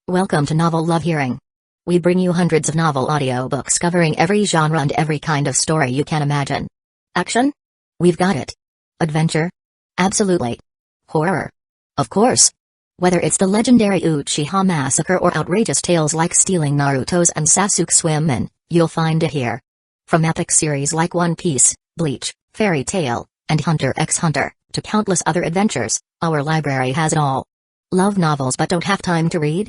Welcome to Novel Love Hearing. We bring you hundreds of novel audiobooks covering every genre and every kind of story you can imagine. Action? We've got it. Adventure? Absolutely. Horror? Of course. Whether it's the legendary Uchiha massacre or outrageous tales like stealing Naruto's and Sasuke's women, you'll find it here. From epic series like One Piece, Bleach, Fairy Tail, and Hunter x Hunter, to countless other adventures, our library has it all. Love novels but don't have time to read?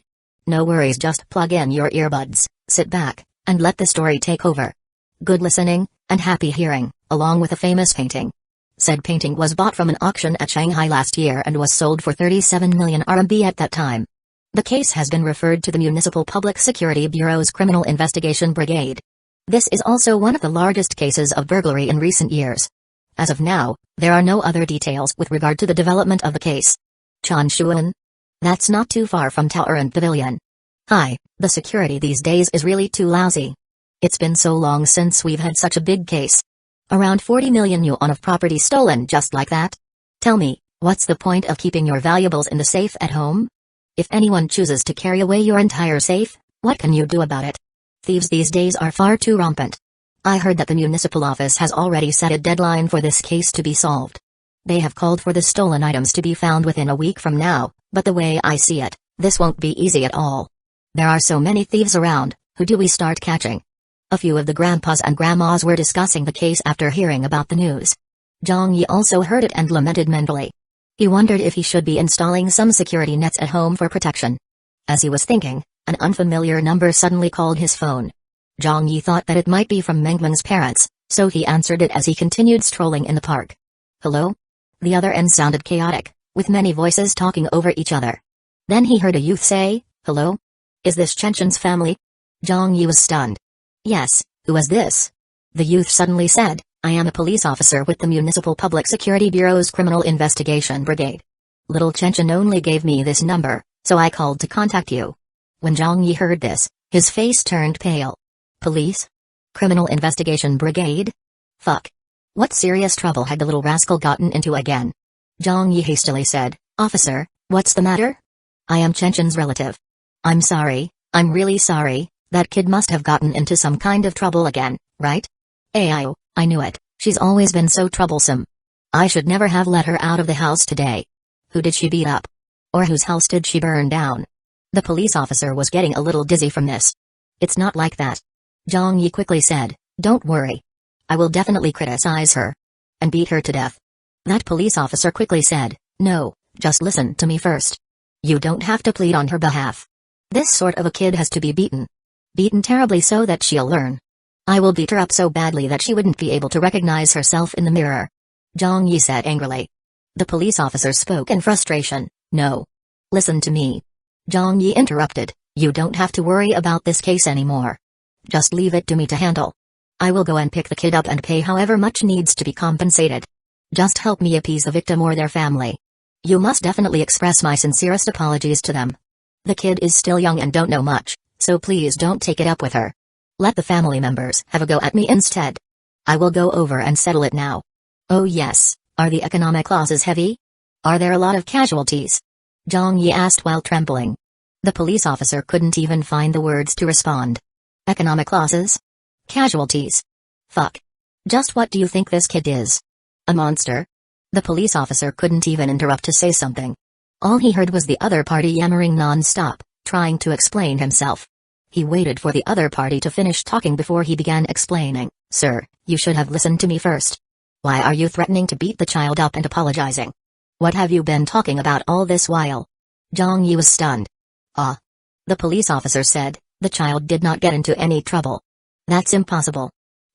No worries, just plug in your earbuds, sit back, and let the story take over. Good listening, and happy hearing, along with a famous painting. Said painting was bought from an auction at Shanghai last year and was sold for 37 million RMB at that time. The case has been referred to the Municipal Public Security Bureau's Criminal Investigation Brigade. This is also one of the largest cases of burglary in recent years. As of now, there are no other details with regard to the development of the case. Chanshuan? That's not too far from Tower and Pavilion. Hi, the security these days is really too lousy. It's been so long since we've had such a big case. Around 40 million yuan of property stolen just like that? Tell me, what's the point of keeping your valuables in the safe at home? If anyone chooses to carry away your entire safe, what can you do about it? Thieves these days are far too rampant. I heard that the municipal office has already set a deadline for this case to be solved. They have called for the stolen items to be found within a week from now, but the way I see it, this won't be easy at all. There are so many thieves around, who do we start catching? A few of the grandpas and grandmas were discussing the case after hearing about the news. Zhang Yi also heard it and lamented mentally. He wondered if he should be installing some security nets at home for protection. As he was thinking, an unfamiliar number suddenly called his phone. Zhang Yi thought that it might be from Mengmeng's parents, so he answered it as he continued strolling in the park. Hello? The other end sounded chaotic, with many voices talking over each other. Then he heard a youth say, "Hello? Is this Chenchen's family?" Zhang Yi was stunned. "Yes, who is this?" The youth suddenly said, "I am a police officer with the Municipal Public Security Bureau's Criminal Investigation Brigade. Little Chenchen only gave me this number, so I called to contact you." When Zhang Yi heard this, his face turned pale. Police? Criminal Investigation Brigade? Fuck. What serious trouble had the little rascal gotten into again? Zhang Yi hastily said, "Officer, what's the matter?" "I am Chenchen's relative. I'm sorry, I'm really sorry, that kid must have gotten into some kind of trouble again, right? Ayo, I knew it, she's always been so troublesome. I should never have let her out of the house today. Who did she beat up? Or whose house did she burn down?" The police officer was getting a little dizzy from this. "It's not like that." Zhang Yi quickly said, "Don't worry. I will definitely criticize her. And beat her to death." That police officer quickly said, "No, just listen to me first. You don't have to plead on her behalf. This sort of a kid has to be beaten. Beaten terribly so that she'll learn. I will beat her up so badly that she wouldn't be able to recognize herself in the mirror." Zhang Yi said angrily. The police officer spoke in frustration, "No. Listen to me." Zhang Yi interrupted, "You don't have to worry about this case anymore. Just leave it to me to handle. I will go and pick the kid up and pay however much needs to be compensated. Just help me appease the victim or their family. You must definitely express my sincerest apologies to them. The kid is still young and don't know much, so please don't take it up with her. Let the family members have a go at me instead. I will go over and settle it now." "Oh yes, are the economic losses heavy? Are there a lot of casualties?" Zhang Yi asked while trembling. The police officer couldn't even find the words to respond. Economic losses? Casualties? Fuck. Just what do you think this kid is? A monster? The police officer couldn't even interrupt to say something. All he heard was the other party yammering non-stop, trying to explain himself. He waited for the other party to finish talking before he began explaining. "Sir, you should have listened to me first. Why are you threatening to beat the child up and apologizing? What have you been talking about all this while?" Zhang Yi was stunned. "Ah." The police officer said, "The child did not get into any trouble." "That's impossible."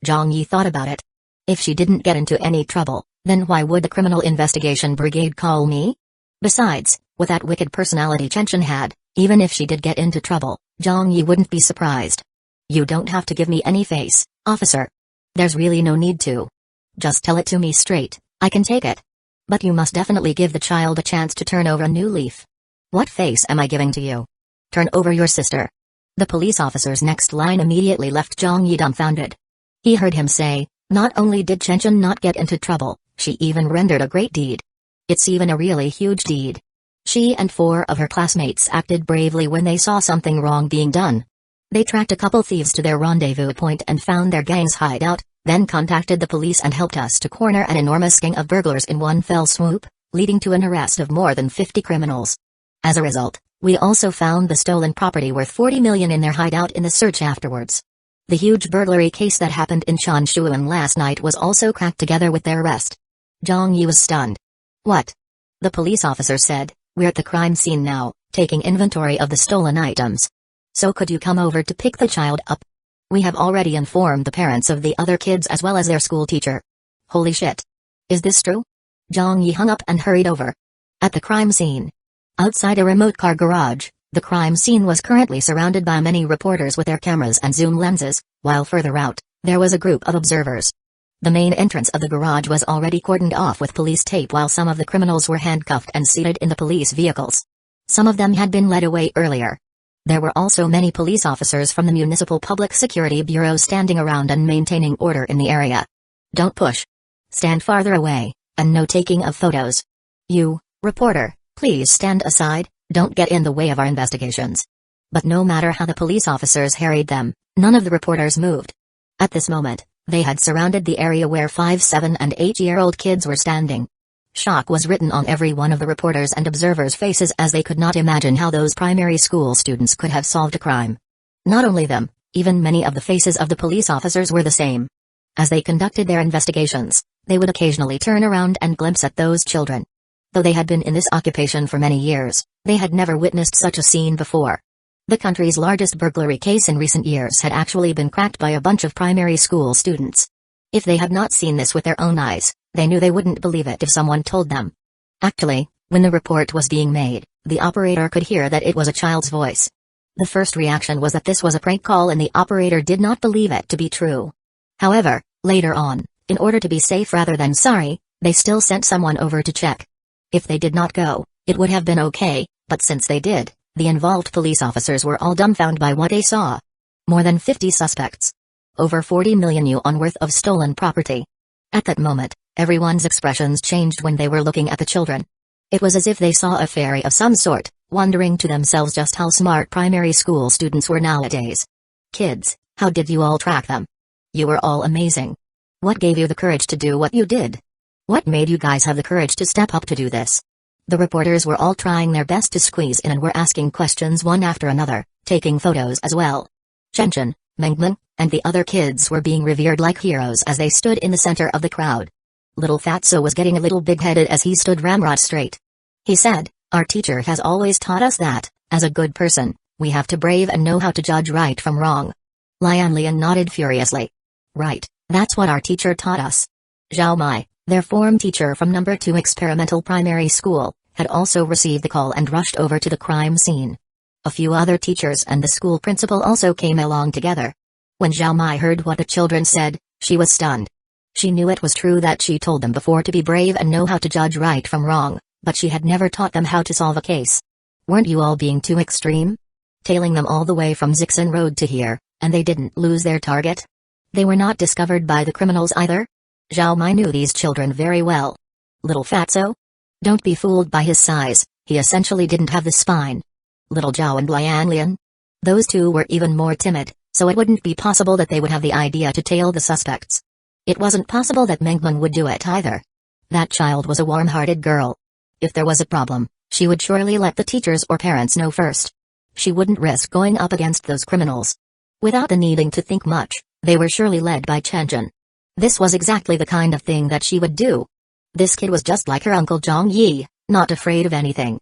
Zhang Yi thought about it. "If she didn't get into any trouble, then why would the Criminal Investigation Brigade call me? Besides, with that wicked personality Chenchen had, even if she did get into trouble, Zhang Yi wouldn't be surprised. You don't have to give me any face, officer. There's really no need to. Just tell it to me straight, I can take it. But you must definitely give the child a chance to turn over a new leaf." "What face am I giving to you? Turn over your sister." The police officer's next line immediately left Zhang Yi dumbfounded. He heard him say, "Not only did Chenchen not get into trouble, she even rendered a great deed. It's even a really huge deed. She and 4 of her classmates acted bravely when they saw something wrong being done. They tracked a couple thieves to their rendezvous point and found their gang's hideout, then contacted the police and helped us to corner an enormous gang of burglars in one fell swoop, leading to an arrest of more than 50 criminals. As a result, we also found the stolen property worth 40 million in their hideout in the search afterwards. The huge burglary case that happened in Chanshuan last night was also cracked together with their arrest. Zhang Yi was stunned. What? The police officer said, "We're at the crime scene now, taking inventory of the stolen items. So could you come over to pick the child up? We have already informed the parents of the other kids as well as their school teacher." Holy shit. Is this true? Zhang Yi hung up and hurried over. At the crime scene. Outside a remote car garage, the crime scene was currently surrounded by many reporters with their cameras and zoom lenses, while further out, there was a group of observers. The main entrance of the garage was already cordoned off with police tape while some of the criminals were handcuffed and seated in the police vehicles. Some of them had been led away earlier. There were also many police officers from the Municipal Public Security Bureau standing around and maintaining order in the area. Don't push. Stand farther away, and no taking of photos. You, reporter, please stand aside, don't get in the way of our investigations. But no matter how the police officers harried them, none of the reporters moved. At this moment, they had surrounded the area where 5, 7 and 8-year-old kids were standing. Shock was written on every one of the reporters' and observers' faces as they could not imagine how those primary school students could have solved a crime. Not only them, even many of the faces of the police officers were the same. As they conducted their investigations, they would occasionally turn around and glimpse at those children. Though they had been in this occupation for many years, they had never witnessed such a scene before. The country's largest burglary case in recent years had actually been cracked by a bunch of primary school students. If they had not seen this with their own eyes, they knew they wouldn't believe it if someone told them. Actually, when the report was being made, the operator could hear that it was a child's voice. The first reaction was that this was a prank call and the operator did not believe it to be true. However, later on, in order to be safe rather than sorry, they still sent someone over to check. If they did not go, it would have been okay, but since they did, the involved police officers were all dumbfounded by what they saw. More than 50 suspects. Over 40 million yuan worth of stolen property. At that moment, everyone's expressions changed when they were looking at the children. It was as if they saw a fairy of some sort, wondering to themselves just how smart primary school students were nowadays. Kids, how did you all track them? You were all amazing. What gave you the courage to do what you did? What made you guys have the courage to step up to do this? The reporters were all trying their best to squeeze in and were asking questions one after another, taking photos as well. Chen, Mengmeng, and the other kids were being revered like heroes as they stood in the center of the crowd. Little Fatso was getting a little big-headed as he stood ramrod straight. He said, "Our teacher has always taught us that, as a good person, we have to brave and know how to judge right from wrong." Lian nodded furiously. "Right, that's what our teacher taught us." Zhao Mai, their form teacher from No. 2 Experimental Primary School, had also received the call and rushed over to the crime scene. A few other teachers and the school principal also came along together. When Zhao Mai heard what the children said, she was stunned. She knew it was true that she told them before to be brave and know how to judge right from wrong, but she had never taught them how to solve a case. Weren't you all being too extreme? Tailing them all the way from Zixin Road to here, and they didn't lose their target? They were not discovered by the criminals either? Zhao Mai knew these children very well. Little Fatso? Don't be fooled by his size, he essentially didn't have the spine. Little Zhao and Lian, those two were even more timid, so it wouldn't be possible that they would have the idea to tail the suspects. It wasn't possible that Mengmeng would do it either. That child was a warm-hearted girl. If there was a problem, she would surely let the teachers or parents know first. She wouldn't risk going up against those criminals. Without the needing to think much, they were surely led by Chen. This was exactly the kind of thing that she would do. This kid was just like her uncle Zhang Yi, not afraid of anything.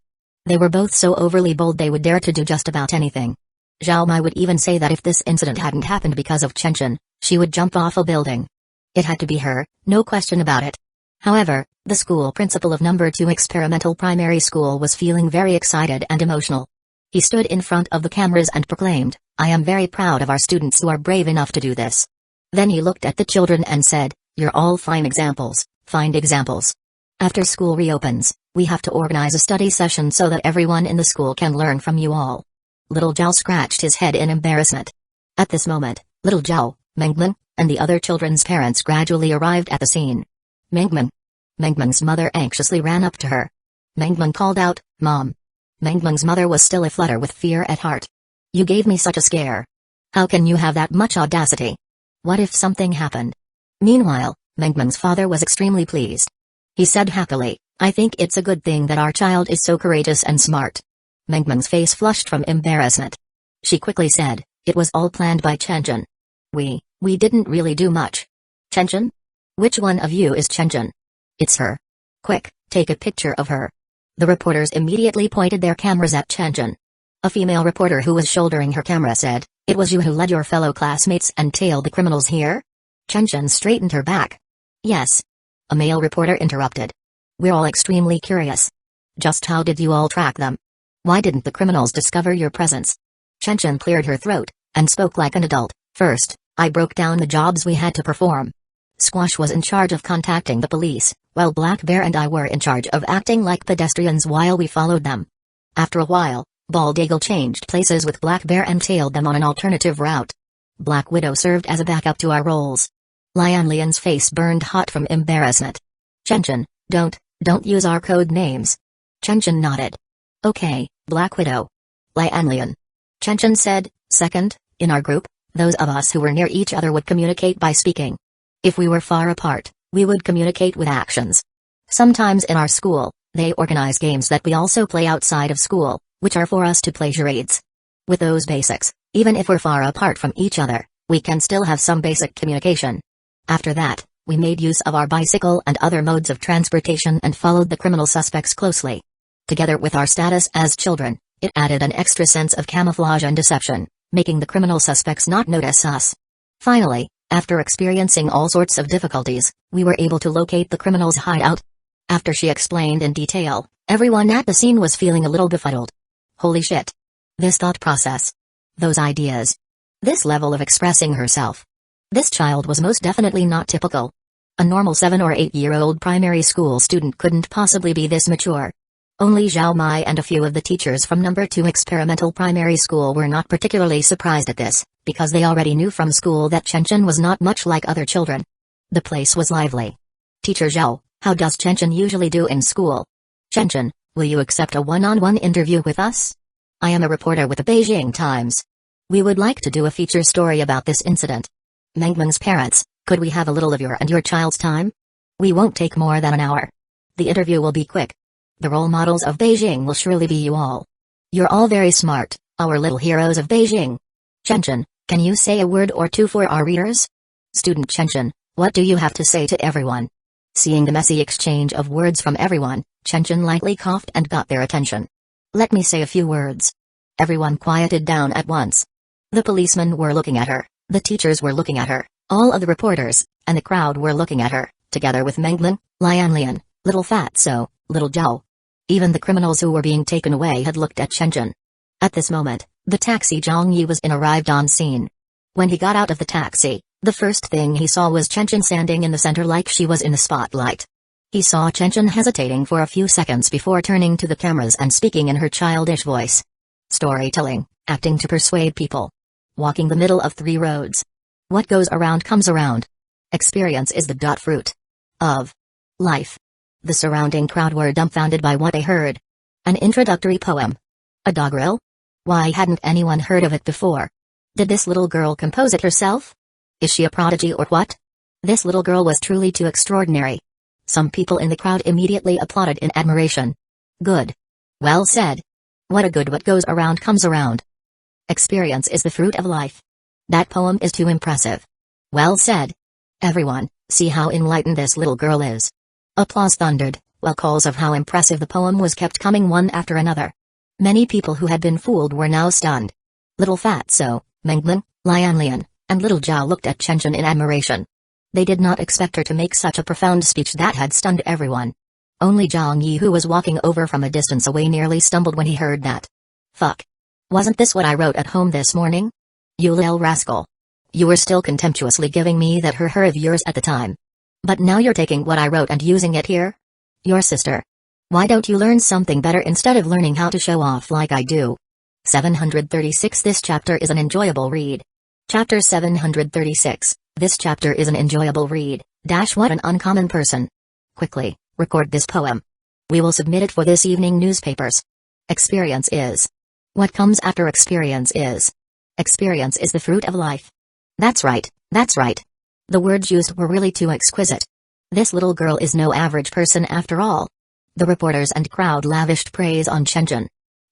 They were both so overly bold they would dare to do just about anything. Zhao Mai would even say that if this incident hadn't happened because of Chen, she would jump off a building. It had to be her, no question about it. However, the school principal of No. 2 Experimental Primary School was feeling very excited and emotional. He stood in front of the cameras and proclaimed, "I am very proud of our students who are brave enough to do this." Then he looked at the children and said, "You're all fine examples, find examples. After school reopens, we have to organize a study session so that everyone in the school can learn from you all." Little Zhao scratched his head in embarrassment. At this moment, Little Zhao, Mengmeng, and the other children's parents gradually arrived at the scene. Mengmeng's mother anxiously ran up to her. Mengmeng called out, "Mom." Mengmeng's mother was still aflutter with fear at heart. "You gave me such a scare. How can you have that much audacity? What if something happened?" Meanwhile, Mengmeng's father was extremely pleased. He said happily, "I think it's a good thing that our child is so courageous and smart." Mengmeng's face flushed from embarrassment. She quickly said, "It was all planned by Chenjin. We didn't really do much." "Chenjin? Which one of you is Chenjin?" "It's her. Quick, take a picture of her." The reporters immediately pointed their cameras at Chenjin. A female reporter who was shouldering her camera said, "It was you who led your fellow classmates and tailed the criminals here?" Chenjin straightened her back. "Yes." A male reporter interrupted. "We're all extremely curious. Just how did you all track them? Why didn't the criminals discover your presence?" Chenjin cleared her throat and spoke like an adult. "First, I broke down the jobs we had to perform. Squash was in charge of contacting the police, while Black Bear and I were in charge of acting like pedestrians while we followed them. After a while, Bald Eagle changed places with Black Bear and tailed them on an alternative route. Black Widow served as a backup to our roles." Lian Lian's face burned hot from embarrassment. "Chenjin, don't use our code names." Chenjin nodded. "Okay, Black Widow." Lian Lian. Chenjin said, "Second, in our group, those of us who were near each other would communicate by speaking. If we were far apart, we would communicate with actions. Sometimes in our school, they organize games that we also play outside of school, which are for us to play charades. With those basics, even if we're far apart from each other, we can still have some basic communication. After that, we made use of our bicycle and other modes of transportation and followed the criminal suspects closely. Together with our status as children, it added an extra sense of camouflage and deception, making the criminal suspects not notice us. Finally, after experiencing all sorts of difficulties, we were able to locate the criminals' hideout." After she explained in detail, everyone at the scene was feeling a little befuddled. Holy shit. This thought process. Those ideas. This level of expressing herself. This child was most definitely not typical. A normal 7 or 8-year-old primary school student couldn't possibly be this mature. Only Zhao Mai and a few of the teachers from No. 2 experimental primary school were not particularly surprised at this, because they already knew from school that Chenjin was not much like other children. The place was lively. "Teacher Zhao, how does Chenjin usually do in school?" "Chenjin, will you accept a one-on-one interview with us? I am a reporter with the Beijing Times. We would like to do a feature story about this incident. Mengmeng's parents, could we have a little of your and your child's time? We won't take more than an hour. The interview will be quick. The role models of Beijing will surely be you all. You're all very smart, our little heroes of Beijing. Chenjin, can you say a word or two for our readers?" "Student Chenjin, what do you have to say to everyone?" Seeing the messy exchange of words from everyone, Chenjin lightly coughed and got their attention. "Let me say a few words." Everyone quieted down at once. The policemen were looking at her, the teachers were looking at her, all of the reporters, and the crowd were looking at her, together with Mengmeng, Lian Lian, Little Fatso, Little Zhao. Even the criminals who were being taken away had looked at Chenjin. At this moment, the taxi Zhang Yi was in arrived on scene. When he got out of the taxi, the first thing he saw was Chenjin standing in the center like she was in the spotlight. He saw Chenjin hesitating for a few seconds before turning to the cameras and speaking in her childish voice. Storytelling, acting to persuade people. Walking the middle of 3 roads. What goes around comes around. Experience is the fruit of life. The surrounding crowd were dumbfounded by what they heard. An introductory poem. A doggerel? Why hadn't anyone heard of it before? Did this little girl compose it herself? Is she a prodigy or what? This little girl was truly too extraordinary. Some people in the crowd immediately applauded in admiration. Good. Well said. What a good what goes around comes around. Experience is the fruit of life. That poem is too impressive. Well said. Everyone, see how enlightened this little girl is. Applause thundered, while calls of how impressive the poem was kept coming one after another. Many people who had been fooled were now stunned. Little Fatso, Mengmeng, Lian Lian, and Little Zhao looked at Chenjin in admiration. They did not expect her to make such a profound speech that had stunned everyone. Only Zhang Yi, who was walking over from a distance away, nearly stumbled when he heard that. Fuck. Wasn't this what I wrote at home this morning? You little rascal. You were still contemptuously giving me that her of yours at the time. But now you're taking what I wrote and using it here? Your sister. Why don't you learn something better instead of learning how to show off like I do? 736. This chapter is an enjoyable read. Chapter 736. This chapter is an enjoyable read. What an uncommon person. Quickly, record this poem. We will submit it for this evening newspapers. Experience is. What comes after experience is. Experience is the fruit of life. That's right, that's right. The words used were really too exquisite. This little girl is no average person after all. The reporters and crowd lavished praise on Chenchen.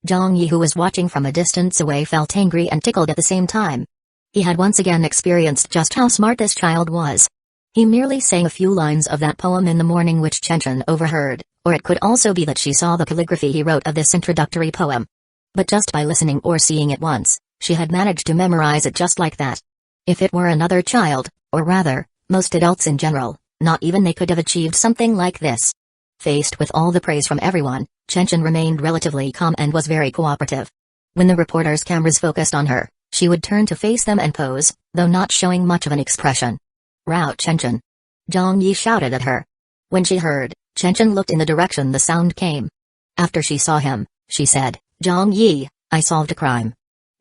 Zhang Yi, who was watching from a distance away, felt angry and tickled at the same time. He had once again experienced just how smart this child was. He merely sang a few lines of that poem in the morning which Chenchen overheard, or it could also be that she saw the calligraphy he wrote of this introductory poem. But just by listening or seeing it once, she had managed to memorize it just like that. If it were another child, or rather, most adults in general, not even they could have achieved something like this. Faced with all the praise from everyone, Chenchen remained relatively calm and was very cooperative. When the reporters' cameras focused on her, she would turn to face them and pose, though not showing much of an expression. "Rout Chenchen!" Zhang Yi shouted at her. When she heard, Chenchen looked in the direction the sound came. After she saw him, she said, "Zhang Yi, I solved a crime."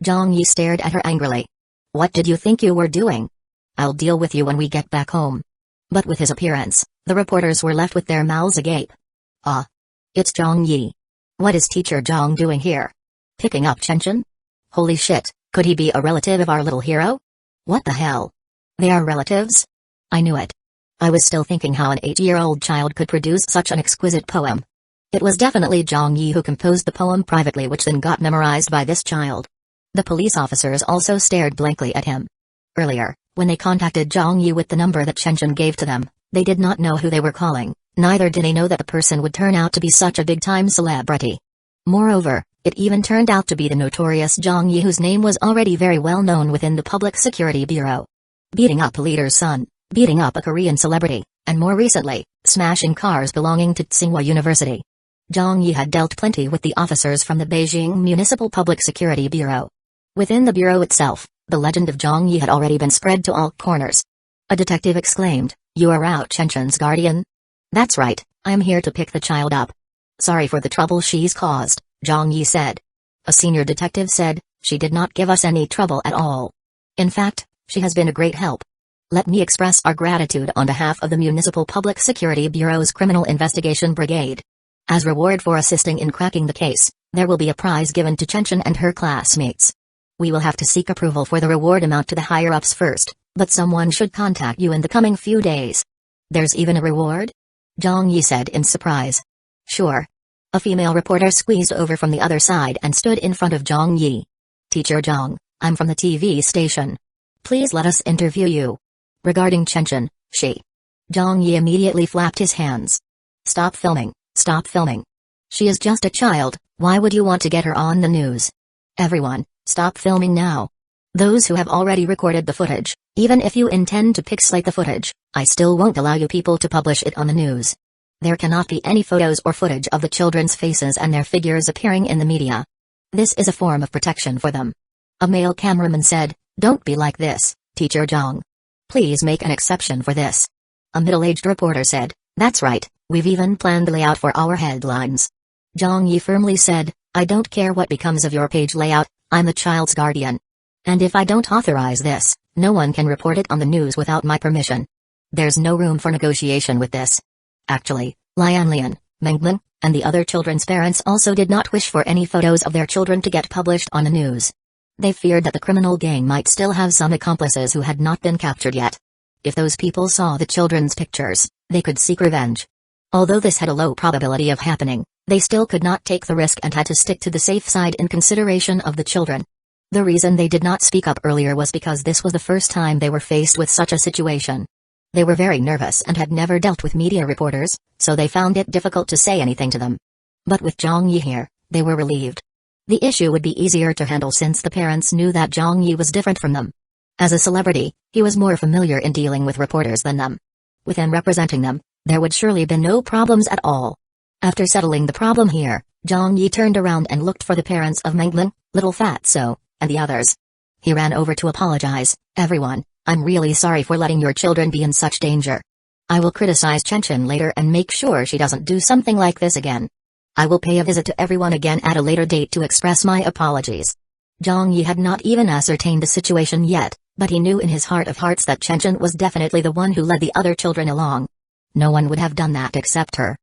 Zhang Yi stared at her angrily. "What did you think you were doing? I'll deal with you when we get back home." But with his appearance, the reporters were left with their mouths agape. "Ah. It's Zhang Yi. What is Teacher Zhang doing here? Picking up Chenchen? Holy shit, could he be a relative of our little hero? What the hell? They are relatives? I knew it. I was still thinking how an 8-year-old child could produce such an exquisite poem. It was definitely Zhang Yi who composed the poem privately, which then got memorized by this child." The police officers also stared blankly at him. Earlier, when they contacted Zhang Yi with the number that Chenchen gave to them, they did not know who they were calling, neither did they know that the person would turn out to be such a big-time celebrity. Moreover, it even turned out to be the notorious Zhang Yi, whose name was already very well known within the Public Security Bureau. Beating up a leader's son, beating up a Korean celebrity, and more recently, smashing cars belonging to Tsinghua University. Zhang Yi had dealt plenty with the officers from the Beijing Municipal Public Security Bureau. Within the bureau itself, the legend of Zhang Yi had already been spread to all corners. A detective exclaimed, "You are Rout Chenchen's guardian?" "That's right, I am here to pick the child up." "Sorry for the trouble she's caused," Zhang Yi said. A senior detective said, "She did not give us any trouble at all. In fact, she has been a great help. Let me express our gratitude on behalf of the Municipal Public Security Bureau's Criminal Investigation Brigade. As reward for assisting in cracking the case, there will be a prize given to Chenchen and her classmates. We will have to seek approval for the reward amount to the higher-ups first, but someone should contact you in the coming few days." "There's even a reward?" Zhang Yi said in surprise. "Sure." A female reporter squeezed over from the other side and stood in front of Zhang Yi. "Teacher Zhang, I'm from the TV station. Please let us interview you. Regarding Chenchen, she..." Zhang Yi immediately flapped his hands. "Stop filming, stop filming. She is just a child, why would you want to get her on the news? Everyone, stop filming now. Those who have already recorded the footage, even if you intend to pixelate the footage, I still won't allow you people to publish it on the news. There cannot be any photos or footage of the children's faces and their figures appearing in the media. This is a form of protection for them." A male cameraman said, "Don't be like this, Teacher Zhang. Please make an exception for this." A middle-aged reporter said, "That's right, we've even planned the layout for our headlines." Zhang Yi firmly said, "I don't care what becomes of your page layout, I'm the child's guardian. And if I don't authorize this, no one can report it on the news without my permission. There's no room for negotiation with this." Actually, Lianlian, Mengmen, and the other children's parents also did not wish for any photos of their children to get published on the news. They feared that the criminal gang might still have some accomplices who had not been captured yet. If those people saw the children's pictures, they could seek revenge. Although this had a low probability of happening, they still could not take the risk and had to stick to the safe side in consideration of the children. The reason they did not speak up earlier was because this was the first time they were faced with such a situation. They were very nervous and had never dealt with media reporters, so they found it difficult to say anything to them. But with Zhang Yi here, they were relieved. The issue would be easier to handle since the parents knew that Zhang Yi was different from them. As a celebrity, he was more familiar in dealing with reporters than them. With him representing them, there would surely be no problems at all. After settling the problem here, Zhang Yi turned around and looked for the parents of Mengmen, Little Fatso, and the others. He ran over to apologize. "Everyone, I'm really sorry for letting your children be in such danger. I will criticize Chenchen later and make sure she doesn't do something like this again. I will pay a visit to everyone again at a later date to express my apologies." Zhang Yi had not even ascertained the situation yet, but he knew in his heart of hearts that Chenchen was definitely the one who led the other children along. No one would have done that except her.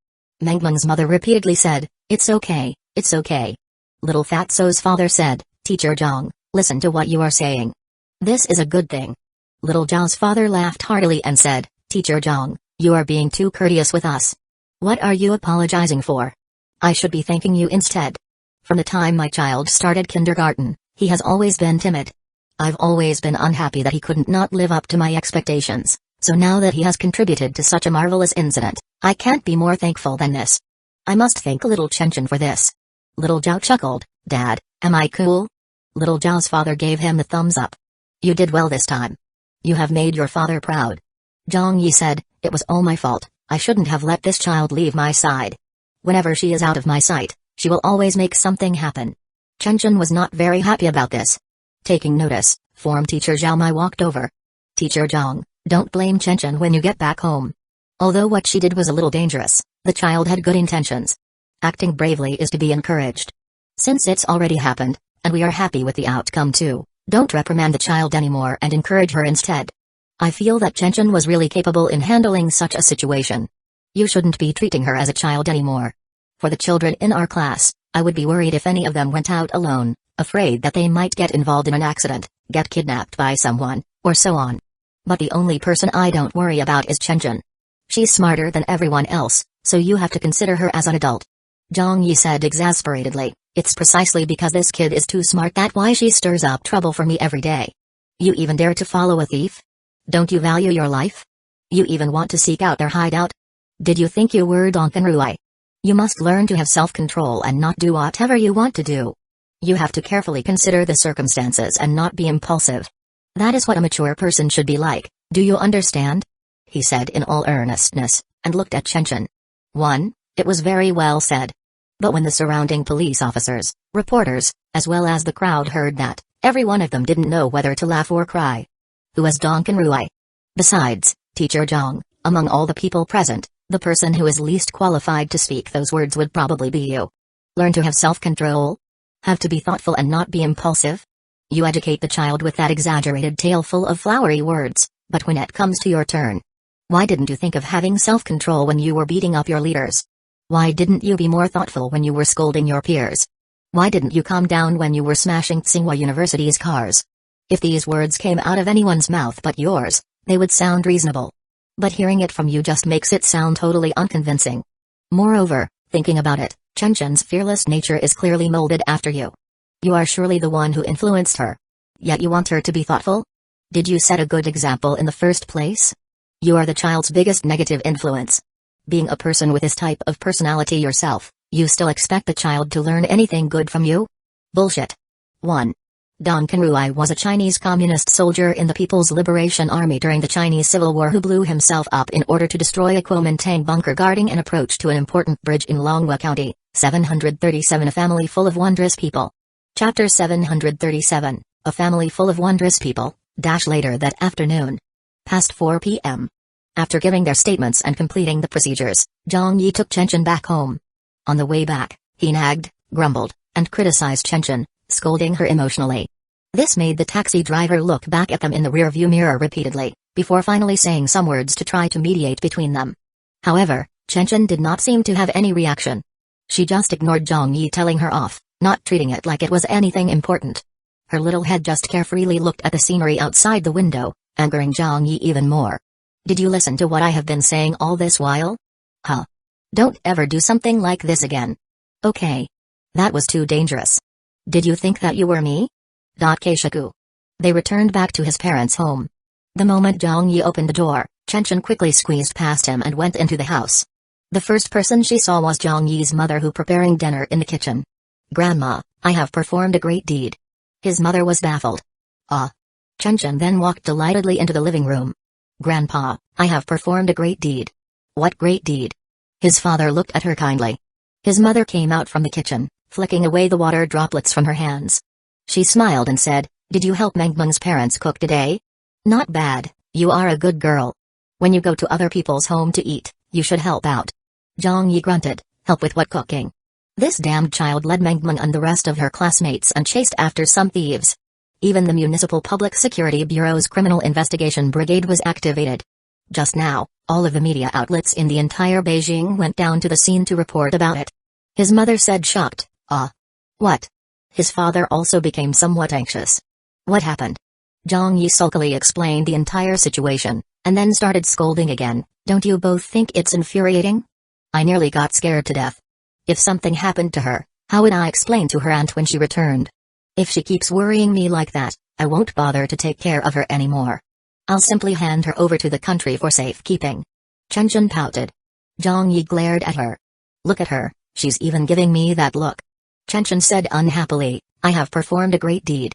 Mengmeng's mother repeatedly said, "It's okay, it's okay." Little Fatso's father said, "Teacher Zhang, listen to what you are saying. This is a good thing." Little Zhao's father laughed heartily and said, "Teacher Zhang, you are being too courteous with us. What are you apologizing for? I should be thanking you instead. From the time my child started kindergarten, he has always been timid. I've always been unhappy that he couldn't not live up to my expectations, so now that he has contributed to such a marvelous incident, I can't be more thankful than this. I must thank little Chen for this." Little Zhao chuckled, "Dad, am I cool?" Little Zhao's father gave him the thumbs up. "You did well this time. You have made your father proud." Zhang Yi said, "It was all my fault. I shouldn't have let this child leave my side. Whenever she is out of my sight, she will always make something happen." Chen was not very happy about this. Taking notice, form teacher Zhao Mai walked over. "Teacher Zhang, don't blame Chen when you get back home. Although what she did was a little dangerous, the child had good intentions. Acting bravely is to be encouraged. Since it's already happened, and we are happy with the outcome too, don't reprimand the child anymore and encourage her instead. I feel that Chen was really capable in handling such a situation. You shouldn't be treating her as a child anymore. For the children in our class, I would be worried if any of them went out alone, afraid that they might get involved in an accident, get kidnapped by someone, or so on. But the only person I don't worry about is Chen. She's smarter than everyone else, so you have to consider her as an adult." Zhang Yi said exasperatedly, "It's precisely because this kid is too smart that's why she stirs up trouble for me every day. You even dare to follow a thief? Don't you value your life? You even want to seek out their hideout? Did you think you were Donkanruai? You must learn to have self-control and not do whatever you want to do. You have to carefully consider the circumstances and not be impulsive. That is what a mature person should be like, do you understand?" he said in all earnestness, and looked at Chen. It was very well said. But when the surrounding police officers, reporters, as well as the crowd heard that, every one of them didn't know whether to laugh or cry. Who is Donkanruai? Besides, Teacher Zhang, among all the people present, the person who is least qualified to speak those words would probably be you. Learn to have self-control? Have to be thoughtful and not be impulsive? You educate the child with that exaggerated tale full of flowery words, but when it comes to your turn, why didn't you think of having self-control when you were beating up your leaders? Why didn't you be more thoughtful when you were scolding your peers? Why didn't you calm down when you were smashing Tsinghua University's cars? If these words came out of anyone's mouth but yours, they would sound reasonable. But hearing it from you just makes it sound totally unconvincing. Moreover, thinking about it, Chen's fearless nature is clearly molded after you. You are surely the one who influenced her. Yet you want her to be thoughtful? Did you set a good example in the first place? You are the child's biggest negative influence. Being a person with this type of personality yourself, you still expect the child to learn anything good from you? Bullshit. 1. Donkanruai was a Chinese communist soldier in the People's Liberation Army during the Chinese Civil War who blew himself up in order to destroy a Kuomintang bunker guarding an approach to an important bridge in Longhua County. 737 A family full of wondrous people. Chapter 737, A family full of wondrous people. Later that afternoon. Past 4 p.m. After giving their statements and completing the procedures, Zhang Yi took Chen back home. On the way back, he nagged, grumbled, and criticized Chen, scolding her emotionally. This made the taxi driver look back at them in the rearview mirror repeatedly, before finally saying some words to try to mediate between them. However, Chen did not seem to have any reaction. She just ignored Zhang Yi telling her off, not treating it like it was anything important. Her little head just carefreely looked at the scenery outside the window, angering Zhang Yi even more. Did you listen to what I have been saying all this while? Huh? Don't ever do something like this again. Okay. That was too dangerous. Did you think that you were me? Keishaku. They returned back to his parents' home. The moment Zhang Yi opened the door, Chen quickly squeezed past him and went into the house. The first person she saw was Zhang Yi's mother who preparing dinner in the kitchen. Grandma, I have performed a great deed. His mother was baffled. Ah. Chen then walked delightedly into the living room. Grandpa, I have performed a great deed. What great deed? His father looked at her kindly. His mother came out from the kitchen, flicking away the water droplets from her hands. She smiled and said, Did you help Mengmeng's parents cook today? Not bad, you are a good girl. When you go to other people's home to eat, you should help out. Zhang Yi grunted, help with what cooking? This damned child led Mengmeng and the rest of her classmates and chased after some thieves. Even the Municipal Public Security Bureau's Criminal Investigation Brigade was activated. Just now, All of the media outlets in the entire Beijing went down to the scene to report about it. His mother said shocked, what? His father also became somewhat anxious. What happened? Zhang Yi sulkily explained the entire situation, and then started scolding again. Don't you both think it's infuriating? I nearly got scared to death. If something happened to her, how would I explain to her aunt when she returned? If she keeps worrying me like that, I won't bother to take care of her anymore. I'll simply hand her over to the country for safekeeping. Chen pouted. Zhang Yi glared at her. Look at her, she's even giving me that look. Chen said unhappily, I have performed a great deed.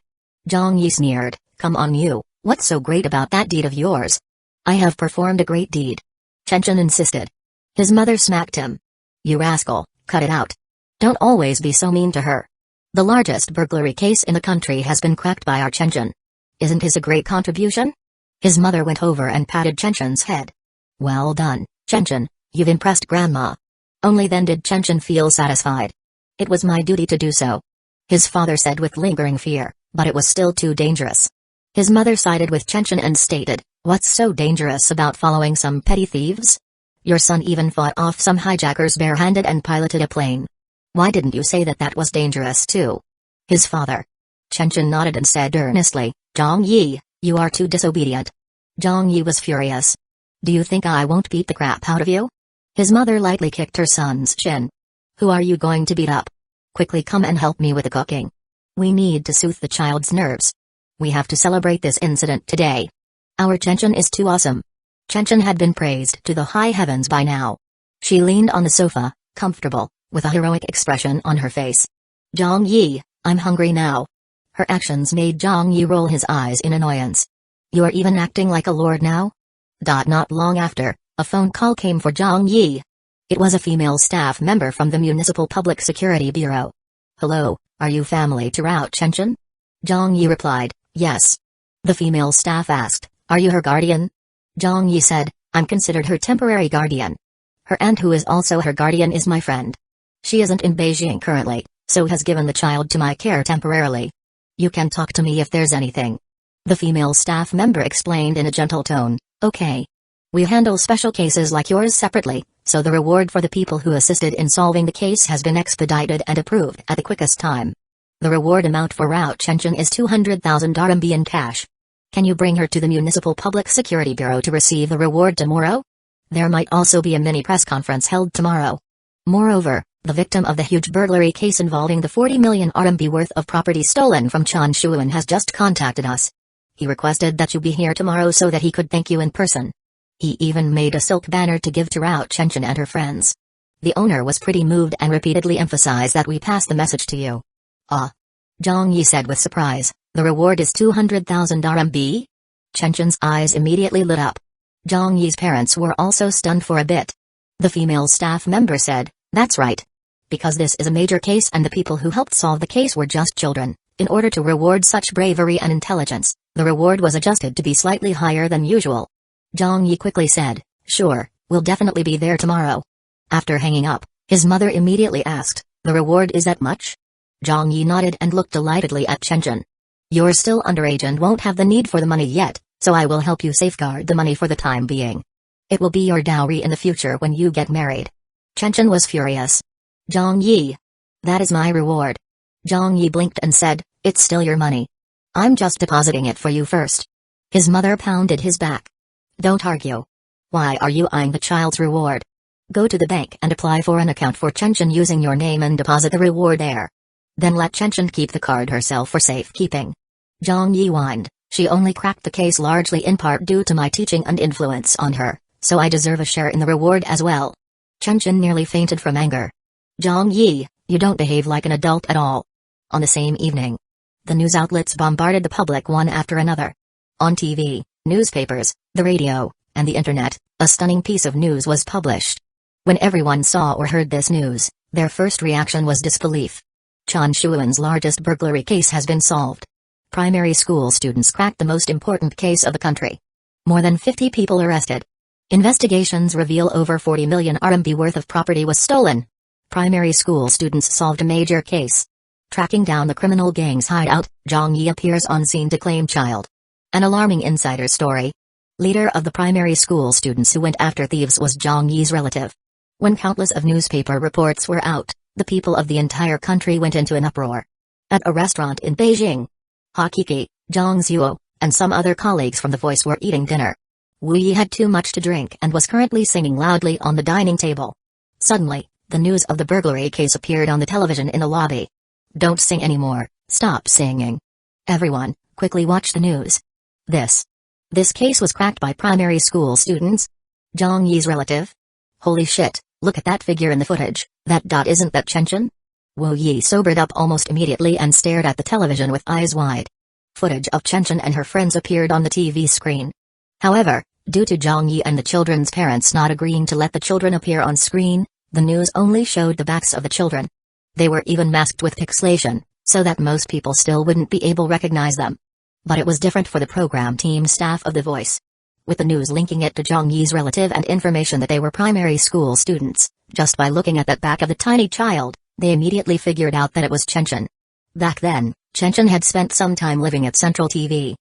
Zhang Yi sneered, come on you, what's so great about that deed of yours? I have performed a great deed. Chen insisted. His mother smacked him. You rascal, cut it out. Don't always be so mean to her. The largest burglary case in the country has been cracked by our Chen. Isn't his a great contribution? His mother went over and patted Chen's head. Well done, Chen, you've impressed Grandma. Only then did Chen feel satisfied. It was my duty to do so. His father said with lingering fear, but it was still too dangerous. His mother sided with Chen and stated, what's so dangerous about following some petty thieves? Your son even fought off some hijackers barehanded and piloted a plane. Why didn't you say that was dangerous too? His father. Chen nodded and said earnestly, Zhang Yi, you are too disobedient. Zhang Yi was furious. Do you think I won't beat the crap out of you? His mother lightly kicked her son's shin. Who are you going to beat up? Quickly come and help me with the cooking. We need to soothe the child's nerves. We have to celebrate this incident today. Our Chen is too awesome. Chen had been praised to the high heavens by now. She leaned on the sofa, comfortable, with a heroic expression on her face. Zhang Yi, I'm hungry now. Her actions made Zhang Yi roll his eyes in annoyance. You are even acting like a lord now? Not long after, a phone call came for Zhang Yi. It was a female staff member from the Municipal Public Security Bureau. Hello, are you family to Rao Chen? Zhang Yi replied, yes. The female staff asked, are you her guardian? Zhang Yi said, I'm considered her temporary guardian. Her aunt who is also her guardian is my friend. She isn't in Beijing currently, so has given the child to my care temporarily. You can talk to me if there's anything. The female staff member explained in a gentle tone, okay. We handle special cases like yours separately, so the reward for the people who assisted in solving the case has been expedited and approved at the quickest time. The reward amount for Rao Chen is 200,000 RMB in cash. Can you bring her to the Municipal Public Security Bureau to receive the reward tomorrow? There might also be a mini press conference held tomorrow. Moreover, the victim of the huge burglary case involving the 40 million RMB worth of property stolen from Chanshuan has just contacted us. He requested that you be here tomorrow so that he could thank you in person. He even made a silk banner to give to Rao Chen and her friends. The owner was pretty moved and repeatedly emphasized that we pass the message to you. Zhang Yi said with surprise, the reward is 200,000 RMB? Chen's eyes immediately lit up. Zhang Yi's parents were also stunned for a bit. The female staff member said, that's right. Because this is a major case and the people who helped solve the case were just children, in order to reward such bravery and intelligence, the reward was adjusted to be slightly higher than usual. Zhang Yi quickly said, sure, we'll definitely be there tomorrow. After hanging up, his mother immediately asked, the reward is that much? Zhang Yi nodded and looked delightedly at Chen. You're still underage and won't have the need for the money yet, so I will help you safeguard the money for the time being. It will be your dowry in the future when you get married. Chen was furious. Zhang Yi. That is my reward. Zhang Yi blinked and said, it's still your money. I'm just depositing it for you first. His mother pounded his back. Don't argue. Why are you eyeing the child's reward? Go to the bank and apply for an account for Chen using your name and deposit the reward there. Then let Chen keep the card herself for safekeeping. Zhang Yi whined, she only cracked the case largely in part due to my teaching and influence on her, so I deserve a share in the reward as well. Chen nearly fainted from anger. Zhang Yi, you don't behave like an adult at all. On the same evening, the news outlets bombarded the public one after another. On TV, newspapers, the radio, and the internet, a stunning piece of news was published. When everyone saw or heard this news, their first reaction was disbelief. Chanshuan's largest burglary case has been solved. Primary school students cracked the most important case of the country. More than 50 people arrested. Investigations reveal over 40 million RMB worth of property was stolen. Primary school students solved a major case. Tracking down the criminal gang's hideout, Zhang Yi appears on scene to claim child. An alarming insider story. Leader of the primary school students who went after thieves was Zhang Yi's relative. When countless of newspaper reports were out, the people of the entire country went into an uproar. At a restaurant in Beijing, Hakiki, Zhang Zuo, and some other colleagues from The Voice were eating dinner. Wu Yi had too much to drink and was currently singing loudly on the dining table. Suddenly, the news of the burglary case appeared on the television in the lobby. Don't sing anymore, stop singing. Everyone, quickly watch the news. This case was cracked by primary school students. Zhang Yi's relative? Holy shit, look at that figure in the footage, isn't that Chen? Wu Yi sobered up almost immediately and stared at the television with eyes wide. Footage of Chen and her friends appeared on the TV screen. However, due to Zhang Yi and the children's parents not agreeing to let the children appear on screen, the news only showed the backs of the children. They were even masked with pixelation, so that most people still wouldn't be able to recognize them. But it was different for the program team staff of The Voice. With the news linking it to Zhang Yi's relative and information that they were primary school students, just by looking at that back of the tiny child, they immediately figured out that it was Chen. Back then, Chen had spent some time living at Central TV.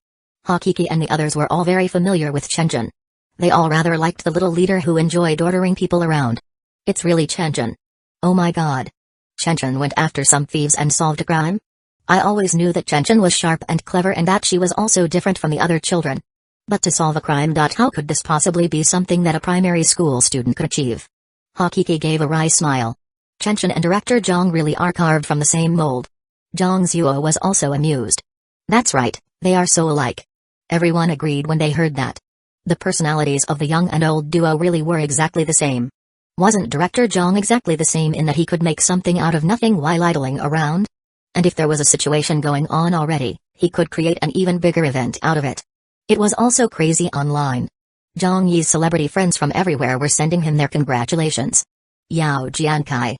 Hakiki and the others were all very familiar with Chen. They all rather liked the little leader who enjoyed ordering people around. It's really Chen. Oh my god. Chen went after some thieves and solved a crime? I always knew that Chen was sharp and clever and that she was also different from the other children. But to solve a crime. How could this possibly be something that a primary school student could achieve? Hakiki gave a wry smile. Chen and director Zhang really are carved from the same mold. Zhang Zuo was also amused. That's right, they are so alike. Everyone agreed when they heard that. The personalities of the young and old duo really were exactly the same. Wasn't director Zhang exactly the same in that he could make something out of nothing while idling around? And if there was a situation going on already, he could create an even bigger event out of it. It was also crazy online. Zhang Yi's celebrity friends from everywhere were sending him their congratulations. Yao Jiankai,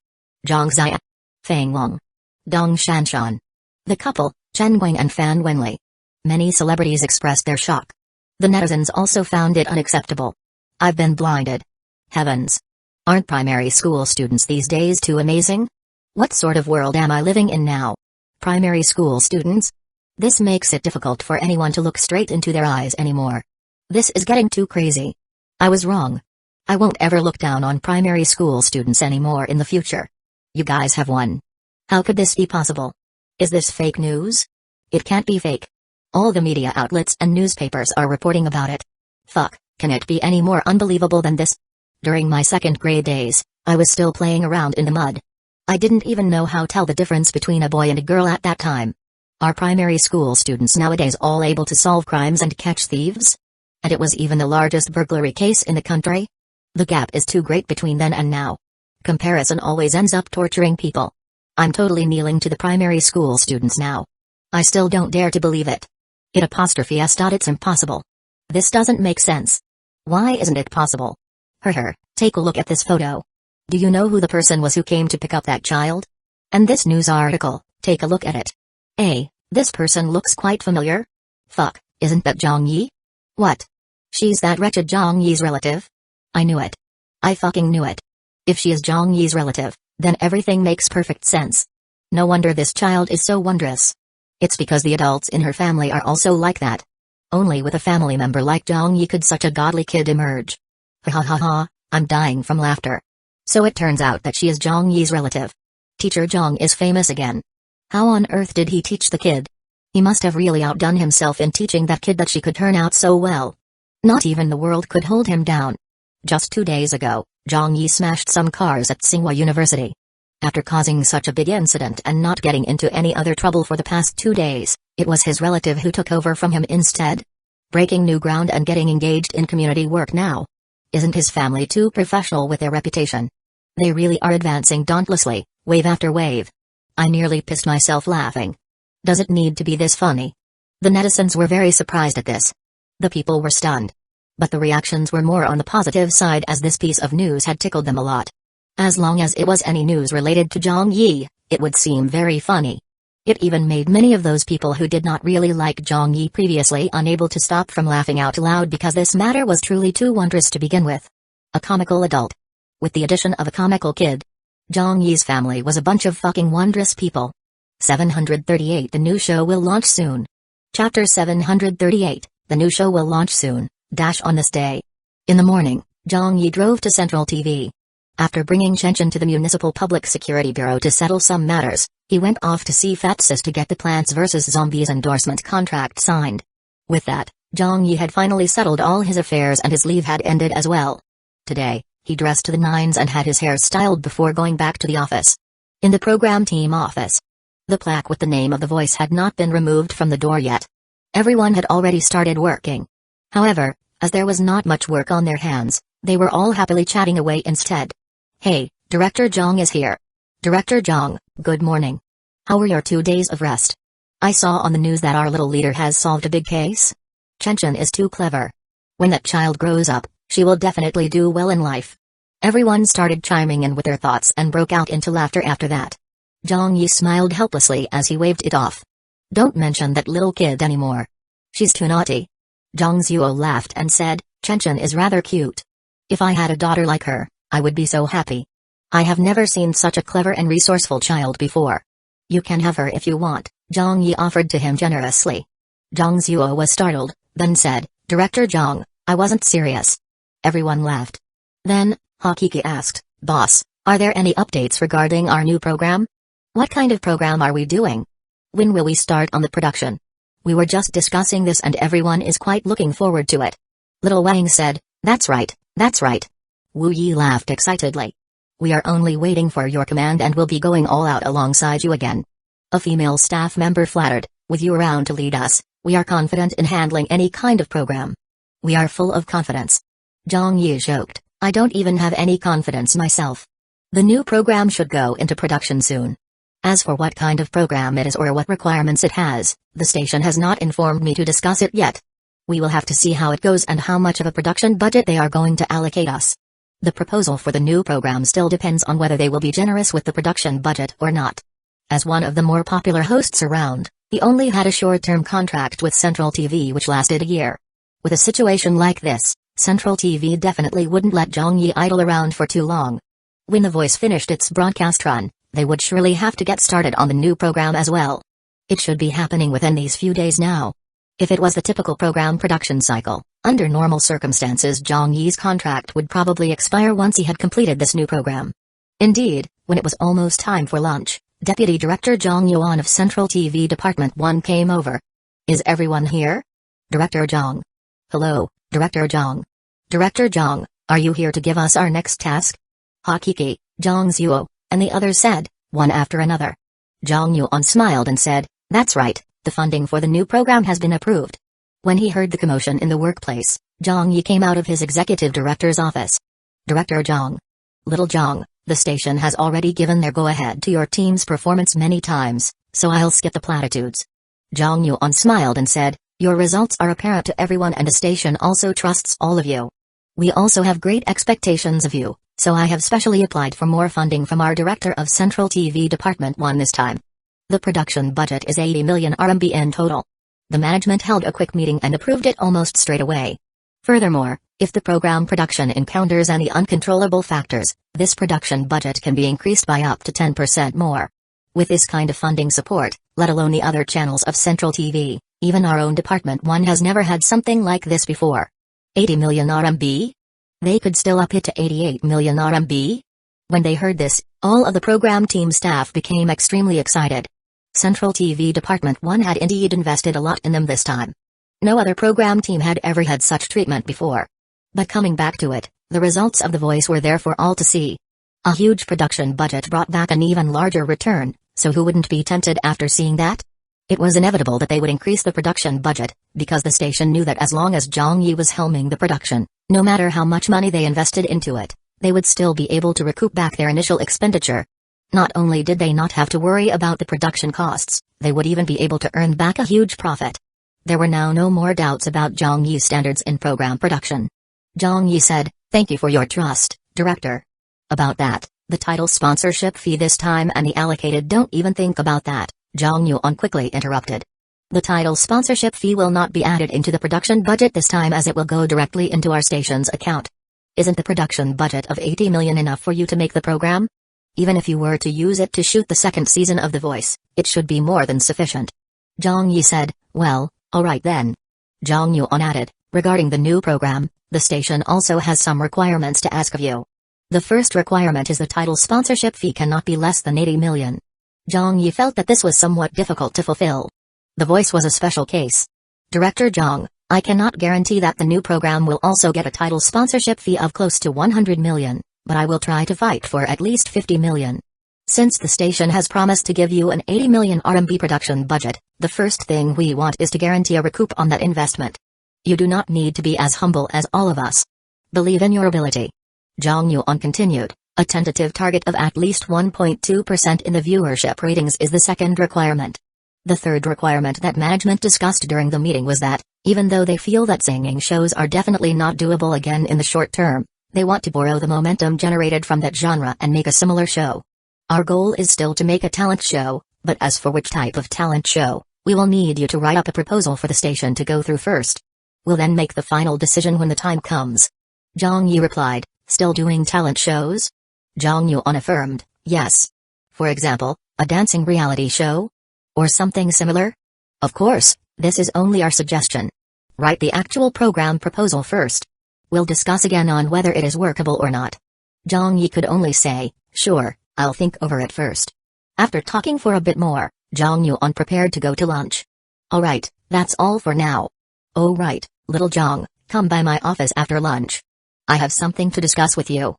Zhang Zia, Feng Wang, Dong Shanshan. The couple, Chen Guang and Fan Wenli. Many celebrities expressed their shock. The netizens also found it unacceptable. I've been blinded. Heavens. Aren't primary school students these days too amazing? What sort of world am I living in now? Primary school students? This makes it difficult for anyone to look straight into their eyes anymore. This is getting too crazy. I was wrong. I won't ever look down on primary school students anymore in the future. You guys have won. How could this be possible? Is this fake news? It can't be fake. All the media outlets and newspapers are reporting about it. Fuck, can it be any more unbelievable than this? During my second grade days, I was still playing around in the mud. I didn't even know how to tell the difference between a boy and a girl at that time. Are primary school students nowadays all able to solve crimes and catch thieves? And it was even the largest burglary case in the country? The gap is too great between then and now. Comparison always ends up torturing people. I'm totally kneeling to the primary school students now. I still don't dare to believe it. It's impossible. This doesn't make sense. Why isn't it possible? Take a look at this photo. Do you know who the person was who came to pick up that child? And this news article, take a look at it. This person looks quite familiar. Fuck, isn't that Zhang Yi? What? She's that wretched Zhang Yi's relative? I knew it. I fucking knew it. If she is Zhang Yi's relative, then everything makes perfect sense. No wonder this child is so wondrous. It's because the adults in her family are also like that. Only with a family member like Zhang Yi could such a godly kid emerge. Ha ha ha ha, I'm dying from laughter. So it turns out that she is Zhang Yi's relative. Teacher Zhang is famous again. How on earth did he teach the kid? He must have really outdone himself in teaching that kid that she could turn out so well. Not even the world could hold him down. Just 2 days ago, Zhang Yi smashed some cars at Tsinghua University. After causing such a big incident and not getting into any other trouble for the past 2 days, it was his relative who took over from him instead. Breaking new ground and getting engaged in community work now. Isn't his family too professional with their reputation? They really are advancing dauntlessly, wave after wave. I nearly pissed myself laughing. Does it need to be this funny? The netizens were very surprised at this. The people were stunned. But the reactions were more on the positive side as this piece of news had tickled them a lot. As long as it was any news related to Zhang Yi, it would seem very funny. It even made many of those people who did not really like Zhang Yi previously unable to stop from laughing out loud because this matter was truly too wondrous to begin with. A comical adult. With the addition of a comical kid. Zhang Yi's family was a bunch of fucking wondrous people. 738 The new show will launch soon. Chapter 738, the new show will launch soon. On this day. In the morning, Zhang Yi drove to Central TV. After bringing Chen to the Municipal Public Security Bureau to settle some matters, he went off to see Fat Sis to get the Plants vs. Zombies endorsement contract signed. With that, Zhang Yi had finally settled all his affairs and his leave had ended as well. Today, he dressed to the nines and had his hair styled before going back to the office. In the program team office, the plaque with the name of the voice had not been removed from the door yet. Everyone had already started working. However, as there was not much work on their hands, they were all happily chatting away instead. Hey, Director Zhang is here. Director Zhang, good morning. How were your 2 days of rest? I saw on the news that our little leader has solved a big case. Chen is too clever. When that child grows up, she will definitely do well in life. Everyone started chiming in with their thoughts and broke out into laughter after that. Zhang Yi smiled helplessly as he waved it off. Don't mention that little kid anymore. She's too naughty. Zhang Zuo laughed and said, Chen is rather cute. If I had a daughter like her, I would be so happy. I have never seen such a clever and resourceful child before. You can have her if you want, Zhang Yi offered to him generously. Zhang Zuo was startled, then said, Director Zhang, I wasn't serious. Everyone laughed. Then, Hakiki asked, Boss, are there any updates regarding our new program? What kind of program are we doing? When will we start on the production? We were just discussing this and everyone is quite looking forward to it. Little Wang said, That's right, that's right. Wu Yi laughed excitedly. We are only waiting for your command and will be going all out alongside you again. A female staff member flattered, with you around to lead us, we are confident in handling any kind of program. We are full of confidence. Zhang Yi joked, I don't even have any confidence myself. The new program should go into production soon. As for what kind of program it is or what requirements it has, the station has not informed me to discuss it yet. We will have to see how it goes and how much of a production budget they are going to allocate us. The proposal for the new program still depends on whether they will be generous with the production budget or not. As one of the more popular hosts around, he only had a short-term contract with Central TV which lasted a year. With a situation like this, Central TV definitely wouldn't let Zhang Yi idle around for too long. When The Voice finished its broadcast run, they would surely have to get started on the new program as well. It should be happening within these few days now. If it was the typical program production cycle, under normal circumstances Zhang Yi's contract would probably expire once he had completed this new program. Indeed, when it was almost time for lunch, Deputy Director Zhang Yuan of Central TV Department 1 came over. Is everyone here? Director Zhang. Hello, Director Zhang. Director Zhang, are you here to give us our next task? Hakiki, Zhang Zuo, and the others said, one after another. Zhang Yuan smiled and said, That's right, the funding for the new program has been approved. When he heard the commotion in the workplace, Zhang Yi came out of his executive director's office. Director Zhang. Little Zhang, the station has already given their go-ahead to your team's performance many times, so I'll skip the platitudes. Zhang Yuan smiled and said, Your results are apparent to everyone and the station also trusts all of you. We also have great expectations of you, so I have specially applied for more funding from our director of Central TV Department 1 this time. The production budget is 80 million RMB in total. The management held a quick meeting and approved it almost straight away. Furthermore, if the program production encounters any uncontrollable factors, this production budget can be increased by up to 10% more. With this kind of funding support, let alone the other channels of Central TV, even our own Department 1 has never had something like this before. 80 million RMB? They could still up it to 88 million RMB? When they heard this, all of the program team staff became extremely excited. Central TV Department 1 had indeed invested a lot in them this time. No other program team had ever had such treatment before. But coming back to it, the results of The Voice were there for all to see. A huge production budget brought back an even larger return, so who wouldn't be tempted after seeing that? It was inevitable that they would increase the production budget, because the station knew that as long as Zhang Yi was helming the production, no matter how much money they invested into it, they would still be able to recoup back their initial expenditure. Not only did they not have to worry about the production costs, they would even be able to earn back a huge profit. There were now no more doubts about Zhang Yi's standards in program production. Zhang Yi said, Thank you for your trust, Director. About that, the title sponsorship fee this time and the allocated don't even think about that, Zhang Yuan quickly interrupted. The title sponsorship fee will not be added into the production budget this time as it will go directly into our station's account. Isn't the production budget of 80 million enough for you to make the program? Even if you were to use it to shoot the second season of The Voice, it should be more than sufficient. Zhang Yi said, Well, alright then. Zhang Yuan added, Regarding the new program, the station also has some requirements to ask of you. The first requirement is the title sponsorship fee cannot be less than 80 million. Zhang Yi felt that this was somewhat difficult to fulfill. The voice was a special case. Director Zhang, I cannot guarantee that the new program will also get a title sponsorship fee of close to 100 million, but I will try to fight for at least 50 million. Since the station has promised to give you an 80 million RMB production budget, the first thing we want is to guarantee a recoup on that investment. You do not need to be as humble as all of us. Believe in your ability. Zhang Yuan continued, a tentative target of at least 1.2% in the viewership ratings is the second requirement. The third requirement that management discussed during the meeting was that, even though they feel that singing shows are definitely not doable again in the short term, they want to borrow the momentum generated from that genre and make a similar show. Our goal is still to make a talent show, but as for which type of talent show, we will need you to write up a proposal for the station to go through first. We'll then make the final decision when the time comes. Zhang Yi replied, still doing talent shows? Zhang Yuan affirmed, yes. For example, a dancing reality show? Or something similar? Of course, this is only our suggestion. Write the actual program proposal first. We'll discuss again on whether it is workable or not. Zhang Yi could only say, sure, I'll think over it first. After talking for a bit more, Zhang Yuan prepared to go to lunch. Alright, that's all for now. Oh right, little Zhang, come by my office after lunch. I have something to discuss with you.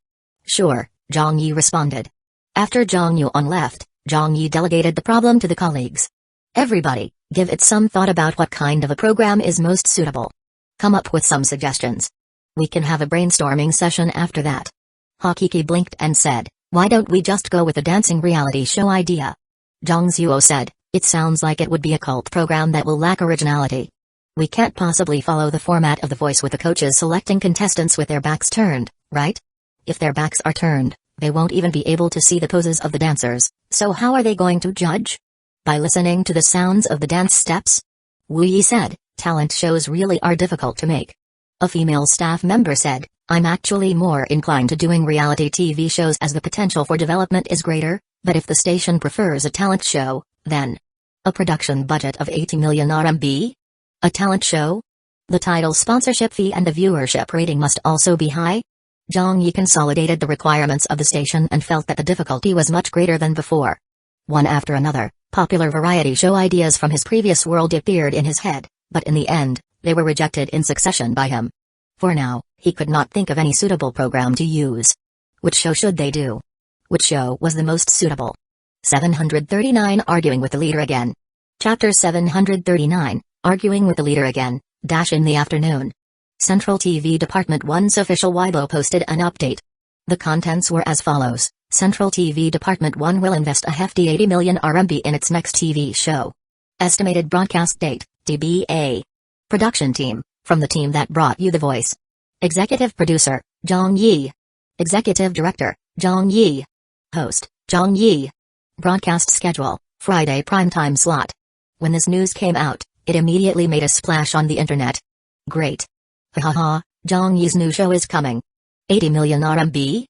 Sure, Zhang Yi responded. After Zhang Yuan left, Zhang Yi delegated the problem to the colleagues. Everybody, give it some thought about what kind of a program is most suitable. Come up with some suggestions. We can have a brainstorming session after that. Hakiki blinked and said, why don't we just go with a dancing reality show idea? Zhang Zuo said, it sounds like it would be a cult program that will lack originality. We can't possibly follow the format of The Voice with the coaches selecting contestants with their backs turned, right? If their backs are turned, they won't even be able to see the poses of the dancers, so how are they going to judge? By listening to the sounds of the dance steps? Wu Yi said, talent shows really are difficult to make. A female staff member said, I'm actually more inclined to doing reality TV shows as the potential for development is greater, but if the station prefers a talent show, then a production budget of 80 million RMB? A talent show? The title sponsorship fee and the viewership rating must also be high? Zhang Yi consolidated the requirements of the station and felt that the difficulty was much greater than before. One after another, popular variety show ideas from his previous world appeared in his head, but in the end, they were rejected in succession by him. For now, he could not think of any suitable program to use. Which show should they do? Which show was the most suitable? 739 Arguing with the Leader Again. Chapter 739, Arguing with the Leader Again, in the afternoon. Central TV Department 1's official Weibo posted an update. The contents were as follows. Central TV Department 1 will invest a hefty 80 million RMB in its next TV show. Estimated broadcast date, TBA. Production team, from the team that brought you The Voice. Executive producer, Zhang Yi. Executive director, Zhang Yi. Host, Zhang Yi. Broadcast schedule, Friday primetime slot. When this news came out, it immediately made a splash on the internet. Great. Haha, Zhang Yi's new show is coming. 80 million RMB?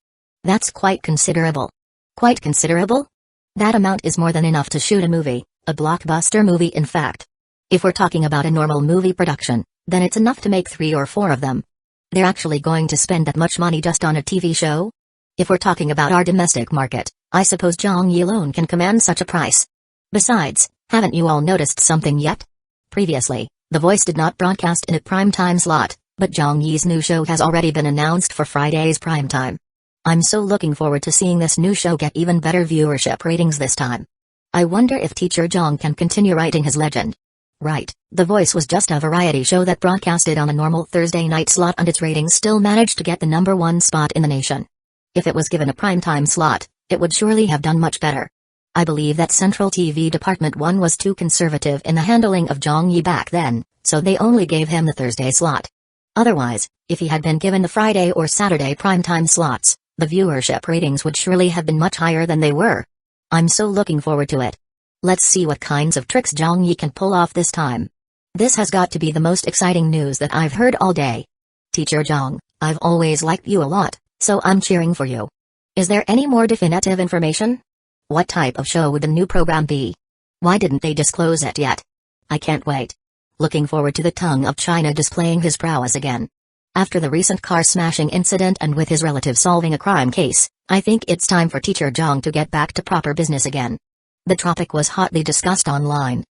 That's quite considerable. Quite considerable? That amount is more than enough to shoot a movie, a blockbuster movie in fact. If we're talking about a normal movie production, then it's enough to make 3 or 4 of them. They're actually going to spend that much money just on a TV show? If we're talking about our domestic market, I suppose Zhang Yi alone can command such a price. Besides, haven't you all noticed something yet? Previously, The Voice did not broadcast in a primetime slot, but Zhang Yi's new show has already been announced for Friday's primetime. I'm so looking forward to seeing this new show get even better viewership ratings this time. I wonder if Teacher Zhang can continue writing his legend. Right, The Voice was just a variety show that broadcasted on a normal Thursday night slot and its ratings still managed to get the #1 spot in the nation. If it was given a primetime slot, it would surely have done much better. I believe that Central TV Department 1 was too conservative in the handling of Zhang Yi back then, so they only gave him the Thursday slot. Otherwise, if he had been given the Friday or Saturday primetime slots, the viewership ratings would surely have been much higher than they were. I'm so looking forward to it. Let's see what kinds of tricks Zhang Yi can pull off this time. This has got to be the most exciting news that I've heard all day. Teacher Zhang, I've always liked you a lot, so I'm cheering for you. Is there any more definitive information? What type of show would the new program be? Why didn't they disclose it yet? I can't wait. looking forward to the tongue of China displaying his prowess again. After the recent car smashing incident and with his relative solving a crime case, I think it's time for Teacher Zhang to get back to proper business again. The topic was hotly discussed online.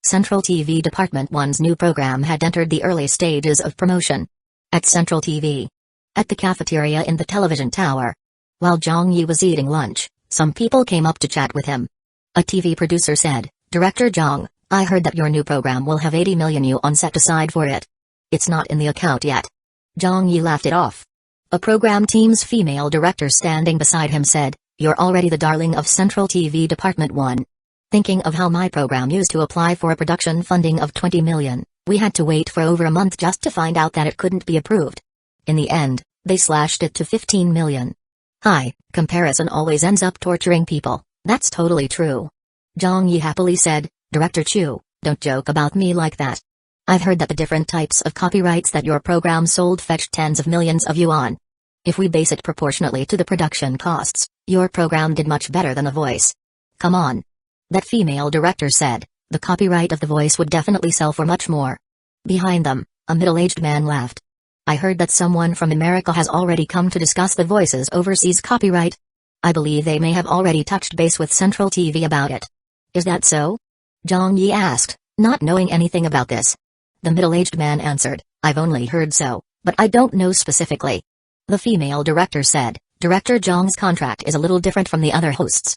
Central TV Department 1's new program had entered the early stages of promotion. At Central TV. At the cafeteria in the television tower. While Zhang Yi was eating lunch, some people came up to chat with him. A TV producer said, "Director Zhang, I heard that your new program will have 80 million yuan set aside for it. It's not in the account yet." Zhang Yi laughed it off. A program team's female director standing beside him said, "You're already the darling of Central TV Department 1. Thinking of how my program used to apply for a production funding of 20 million, we had to wait for over a month just to find out that it couldn't be approved. In the end, they slashed it to 15 million. Hi, comparison always ends up torturing people, that's totally true." Zhang Yi happily said, "Director Chu, don't joke about me like that. I've heard that the different types of copyrights that your program sold fetched tens of millions of yuan. If we base it proportionately to the production costs, your program did much better than The Voice. Come on." That female director said, "The copyright of The Voice would definitely sell for much more." Behind them, a middle-aged man laughed. "I heard that someone from America has already come to discuss The Voice's overseas copyright. I believe they may have already touched base with Central TV about it. Is that so?" Zhang Yi asked, not knowing anything about this. The middle-aged man answered, "I've only heard so, but I don't know specifically." The female director said, "Director Zhang's contract is a little different from the other hosts.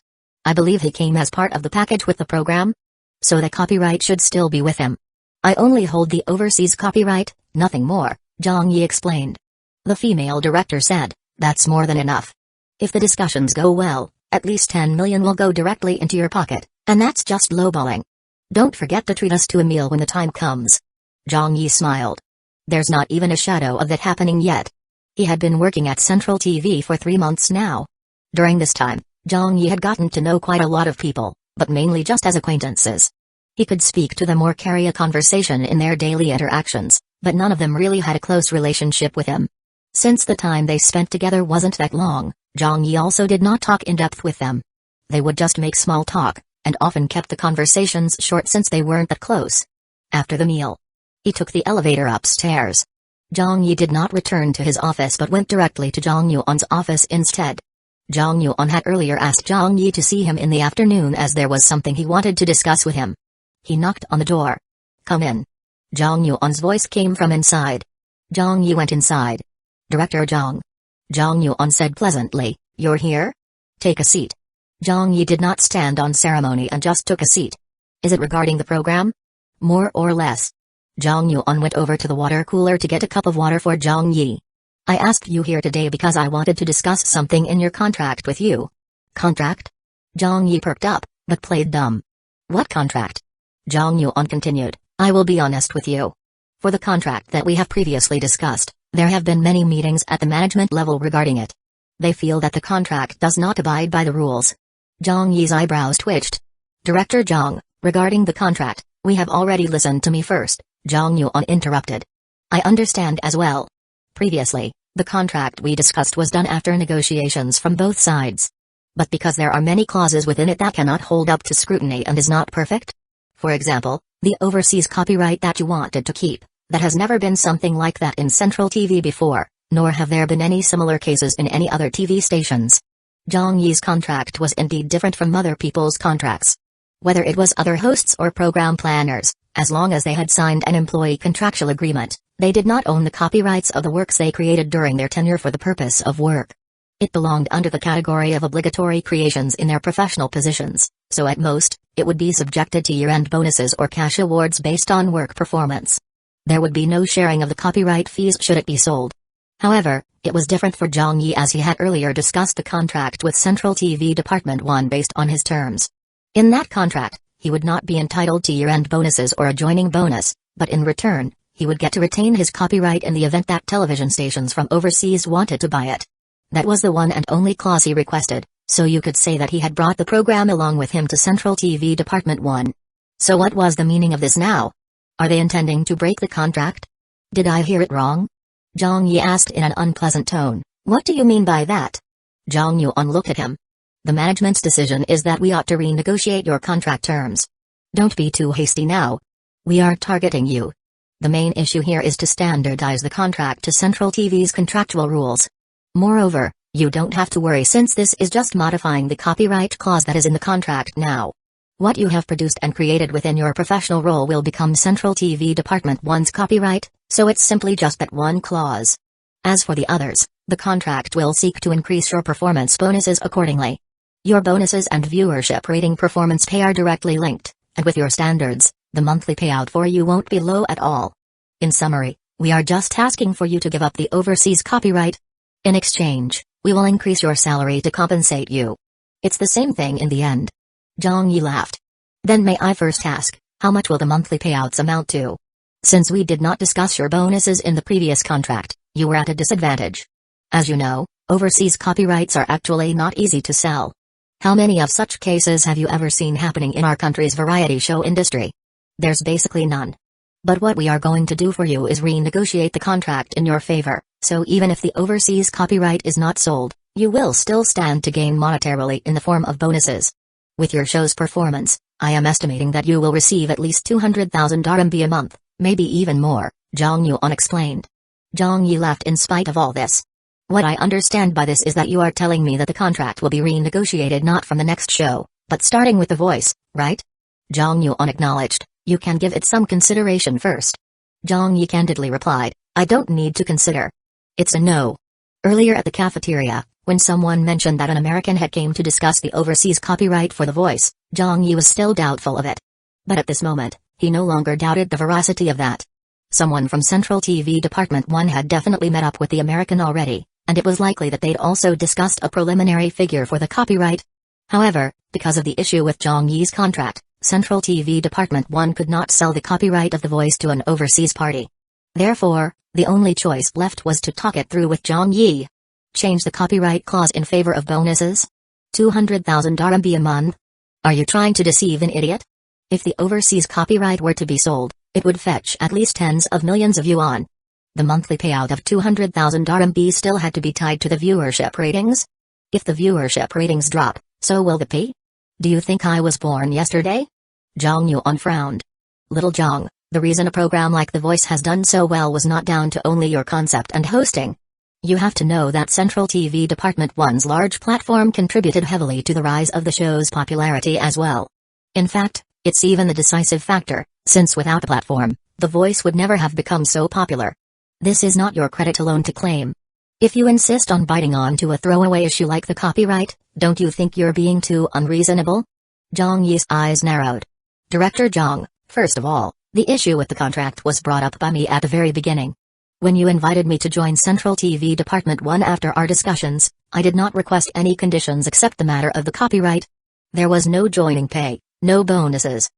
I believe he came as part of the package with the program? So the copyright should still be with him. I only hold the overseas copyright, nothing more," Zhang Yi explained. The female director said, "That's more than enough. If the discussions go well, at least 10 million will go directly into your pocket, and that's just lowballing. Don't forget to treat us to a meal when the time comes." Zhang Yi smiled. There's not even a shadow of that happening yet. He had been working at Central TV for 3 months now. During this time, Zhang Yi had gotten to know quite a lot of people, but mainly just as acquaintances. He could speak to them or carry a conversation in their daily interactions, but none of them really had a close relationship with him. Since the time they spent together wasn't that long, Zhang Yi also did not talk in depth with them. They would just make small talk, and often kept the conversations short since they weren't that close. After the meal, he took the elevator upstairs. Zhang Yi did not return to his office but went directly to Zhang Yuan's office instead. Zhang Yuan had earlier asked Zhang Yi to see him in the afternoon as there was something he wanted to discuss with him. He knocked on the door. "Come in." Zhang Yuan's voice came from inside. Zhang Yi went inside. "Director Zhang." Zhang Yuan said pleasantly, "You're here? Take a seat." Zhang Yi did not stand on ceremony and just took a seat. "Is it regarding the program?" "More or less." Zhang Yuan went over to the water cooler to get a cup of water for Zhang Yi. "I asked you here today because I wanted to discuss something in your contract with you." "Contract?" Zhang Yi perked up, but played dumb. "What contract?" Zhang Yuan continued, "I will be honest with you. For the contract that we have previously discussed, there have been many meetings at the management level regarding it. They feel that the contract does not abide by the rules." Zhang Yi's eyebrows twitched. "Director Zhang, regarding the contract, we have already listened to me first," Zhang Yuan interrupted. "I understand as well. Previously, the contract we discussed was done after negotiations from both sides. But because there are many clauses within it that cannot hold up to scrutiny and is not perfect? For example, the overseas copyright that you wanted to keep, that has never been something like that in Central TV before, nor have there been any similar cases in any other TV stations." Zhang Yi's contract was indeed different from other people's contracts. Whether it was other hosts or program planners, as long as they had signed an employee contractual agreement, they did not own the copyrights of the works they created during their tenure for the purpose of work. It belonged under the category of obligatory creations in their professional positions, so at most, it would be subjected to year-end bonuses or cash awards based on work performance. There would be no sharing of the copyright fees should it be sold. However, it was different for Zhang Yi as he had earlier discussed the contract with Central TV Department 1 based on his terms. In that contract, he would not be entitled to year-end bonuses or a joining bonus, but in return, he would get to retain his copyright in the event that television stations from overseas wanted to buy it. That was the one and only clause he requested, so you could say that he had brought the program along with him to Central TV Department 1. So what was the meaning of this now? Are they intending to break the contract? Did I hear it wrong? Zhang Yi asked in an unpleasant tone. What do you mean by that? Zhang Yuan looked at him. The management's decision is that we ought to renegotiate your contract terms. Don't be too hasty now. We are targeting you. The main issue here is to standardize the contract to Central TV's contractual rules. Moreover, you don't have to worry since this is just modifying the copyright clause that is in the contract now. What you have produced and created within your professional role will become Central TV Department 1's copyright, so it's simply just that one clause. As for the others, the contract will seek to increase your performance bonuses accordingly. Your bonuses and viewership rating performance pay are directly linked, and with your standards, the monthly payout for you won't be low at all. In summary, we are just asking for you to give up the overseas copyright. In exchange, we will increase your salary to compensate you. It's the same thing in the end. Zhang Yi laughed. Then may I first ask, how much will the monthly payouts amount to? Since we did not discuss your bonuses in the previous contract, you were at a disadvantage. As you know, overseas copyrights are actually not easy to sell. How many of such cases have you ever seen happening in our country's variety show industry? There's basically none. But what we are going to do for you is renegotiate the contract in your favor, so even if the overseas copyright is not sold, you will still stand to gain monetarily in the form of bonuses. With your show's performance, I am estimating that you will receive at least 200,000 RMB a month, maybe even more, Zhang Yuan explained. Zhang Yi laughed in spite of all this. What I understand by this is that you are telling me that the contract will be renegotiated not from the next show, but starting with The Voice, right? Zhang Yuan acknowledged, you can give it some consideration first. Zhang Yi candidly replied, I don't need to consider. It's a no. Earlier at the cafeteria, when someone mentioned that an American had came to discuss the overseas copyright for The Voice, Zhang Yi was still doubtful of it. But at this moment, he no longer doubted the veracity of that. Someone from Central TV Department 1 had definitely met up with the American already, and it was likely that they'd also discussed a preliminary figure for the copyright. However, because of the issue with Zhang Yi's contract, Central TV Department 1 could not sell the copyright of The Voice to an overseas party. Therefore, the only choice left was to talk it through with Zhang Yi. Change the copyright clause in favor of bonuses? 200,000 RMB a month? Are you trying to deceive an idiot? If the overseas copyright were to be sold, it would fetch at least tens of millions of yuan. The monthly payout of 200,000 RMB still had to be tied to the viewership ratings. If the viewership ratings drop, so will the P? Do you think I was born yesterday? Zhang Yuan frowned. Little Zhang, the reason a program like The Voice has done so well was not down to only your concept and hosting. You have to know that Central TV Department 1's large platform contributed heavily to the rise of the show's popularity as well. In fact, it's even the decisive factor, since without a platform, The Voice would never have become so popular. This is not your credit alone to claim. If you insist on biting on to a throwaway issue like the copyright, don't you think you're being too unreasonable? Zhang Yi's eyes narrowed. Director Zhang, first of all, the issue with the contract was brought up by me at the very beginning. When you invited me to join Central TV Department 1 after our discussions, I did not request any conditions except the matter of the copyright. There was no joining pay, no bonuses.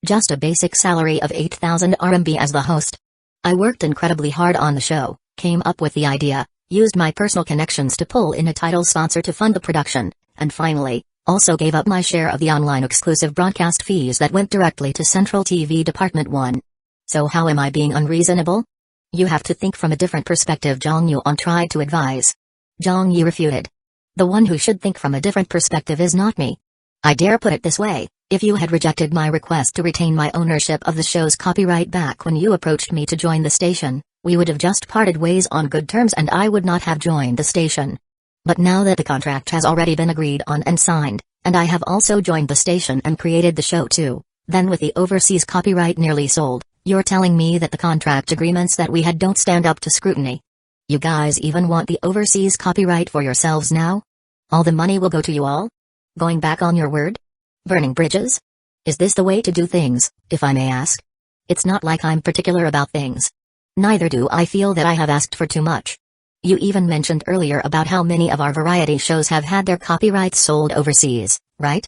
Just a basic salary of 8,000 RMB as the host. I worked incredibly hard on the show, came up with the idea, used my personal connections to pull in a title sponsor to fund the production, and finally, also gave up my share of the online exclusive broadcast fees that went directly to Central TV Department 1. So how am I being unreasonable? You have to think from a different perspective, Zhang Yuan tried to advise. Zhang Yi refuted. The one who should think from a different perspective is not me. I dare put it this way, if you had rejected my request to retain my ownership of the show's copyright back when you approached me to join the station, we would have just parted ways on good terms and I would not have joined the station. But now that the contract has already been agreed on and signed, and I have also joined the station and created the show too, then with the overseas copyright nearly sold, you're telling me that the contract agreements that we had don't stand up to scrutiny. You guys even want the overseas copyright for yourselves now? All the money will go to you all? Going back on your word? Burning bridges? Is this the way to do things, if I may ask? It's not like I'm particular about things. Neither do I feel that I have asked for too much. You even mentioned earlier about how many of our variety shows have had their copyrights sold overseas, right?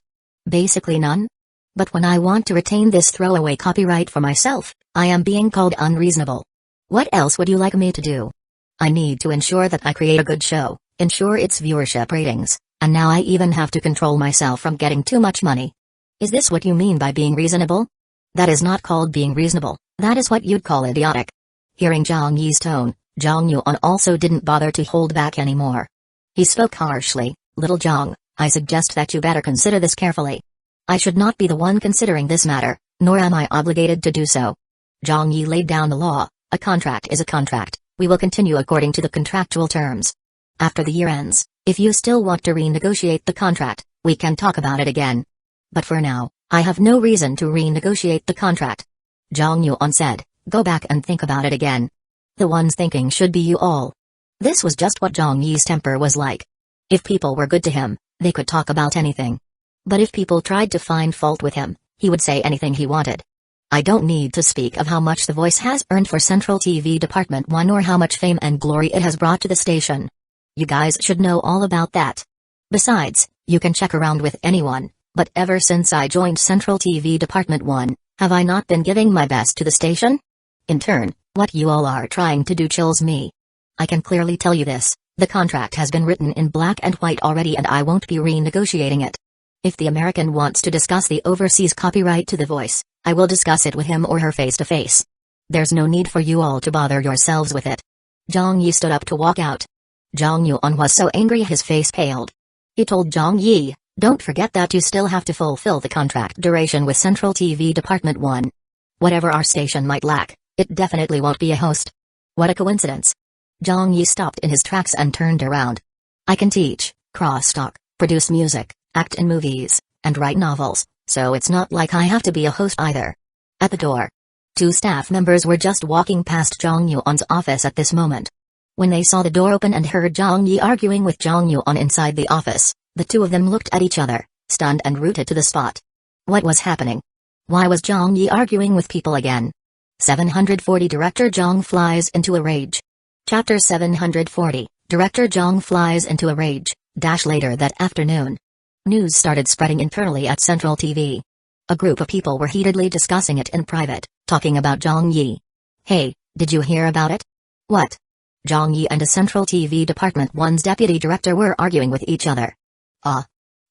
Basically none? But when I want to retain this throwaway copyright for myself, I am being called unreasonable. What else would you like me to do? I need to ensure that I create a good show, ensure its viewership ratings, and now I even have to control myself from getting too much money. Is this what you mean by being reasonable? That is not called being reasonable, that is what you'd call idiotic. Hearing Zhang Yi's tone, Zhang Yuan also didn't bother to hold back anymore. He spoke harshly, Little Zhang, I suggest that you better consider this carefully. I should not be the one considering this matter, nor am I obligated to do so. Zhang Yi laid down the law. A contract is a contract. We will continue according to the contractual terms. After the year ends, if you still want to renegotiate the contract, we can talk about it again. But for now, I have no reason to renegotiate the contract. Zhang Yuan said, go back and think about it again. The ones thinking should be you all. This was just what Zhang Yi's temper was like. If people were good to him, they could talk about anything. But if people tried to find fault with him, he would say anything he wanted. I don't need to speak of how much The Voice has earned for Central TV Department 1 or how much fame and glory it has brought to the station. You guys should know all about that. Besides, you can check around with anyone, but ever since I joined Central TV Department 1, have I not been giving my best to the station? In turn, what you all are trying to do chills me. I can clearly tell you this, the contract has been written in black and white already and I won't be renegotiating it. If the American wants to discuss the overseas copyright to The Voice, I will discuss it with him or her face to face. There's no need for you all to bother yourselves with it. Zhang Yi stood up to walk out. Zhang Yuan was so angry his face paled. He told Zhang Yi, don't forget that you still have to fulfill the contract duration with Central TV Department 1. Whatever our station might lack, it definitely won't be a host. What a coincidence. Zhang Yi stopped in his tracks and turned around. I can teach, crosstalk, produce music, act in movies, and write novels, so it's not like I have to be a host either. At the door, 2 staff members were just walking past Zhang Yuan's office at this moment. When they saw the door open and heard Zhang Yi arguing with Zhang Yuan inside the office, the two of them looked at each other, stunned and rooted to the spot. What was happening? Why was Zhang Yi arguing with people again? 740 Director Zhang flies into a rage. Chapter 740, Director Zhang flies into a rage. Later that afternoon, news started spreading internally at Central TV. A group of people were heatedly discussing it in private, talking about Zhang Yi. Hey, did you hear about it? What? Zhang Yi and a Central TV Department 1's deputy director were arguing with each other.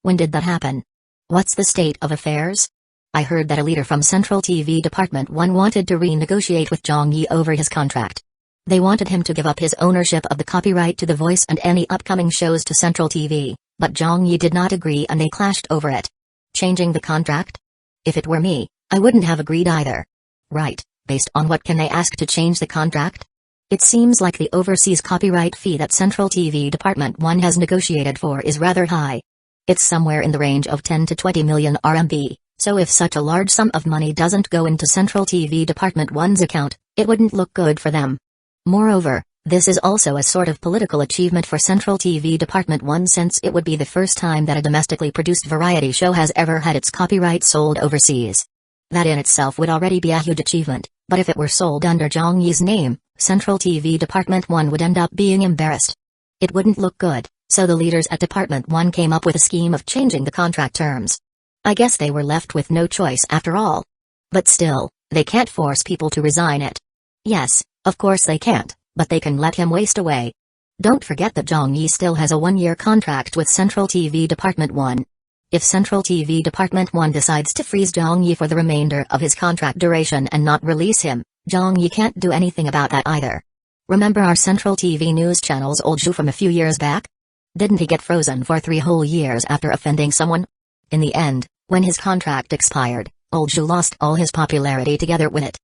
When did that happen? What's the state of affairs? I heard that a leader from Central TV Department 1 wanted to renegotiate with Zhang Yi over his contract. They wanted him to give up his ownership of the copyright to The Voice and any upcoming shows to Central TV, but Zhang Yi did not agree and they clashed over it. Changing the contract? If it were me, I wouldn't have agreed either. Right, based on what can they ask to change the contract? It seems like the overseas copyright fee that Central TV Department 1 has negotiated for is rather high. It's somewhere in the range of 10 to 20 million RMB, so if such a large sum of money doesn't go into Central TV Department 1's account, it wouldn't look good for them. Moreover, this is also a sort of political achievement for Central TV Department 1 since it would be the first time that a domestically produced variety show has ever had its copyright sold overseas. That in itself would already be a huge achievement, but if it were sold under Zhang Yi's name, Central TV Department 1 would end up being embarrassed. It wouldn't look good, so the leaders at Department 1 came up with a scheme of changing the contract terms. I guess they were left with no choice after all. But still, they can't force people to resign it. Yes, of course they can't, but they can let him waste away. Don't forget that Zhang Yi still has a 1-year contract with Central TV Department 1. If Central TV Department 1 decides to freeze Zhang Yi for the remainder of his contract duration and not release him, Zhang Yi can't do anything about that either. Remember our Central TV news channel's old Zhu from a few years back? Didn't he get frozen for 3 whole years after offending someone? In the end, when his contract expired, old Zhu lost all his popularity together with it.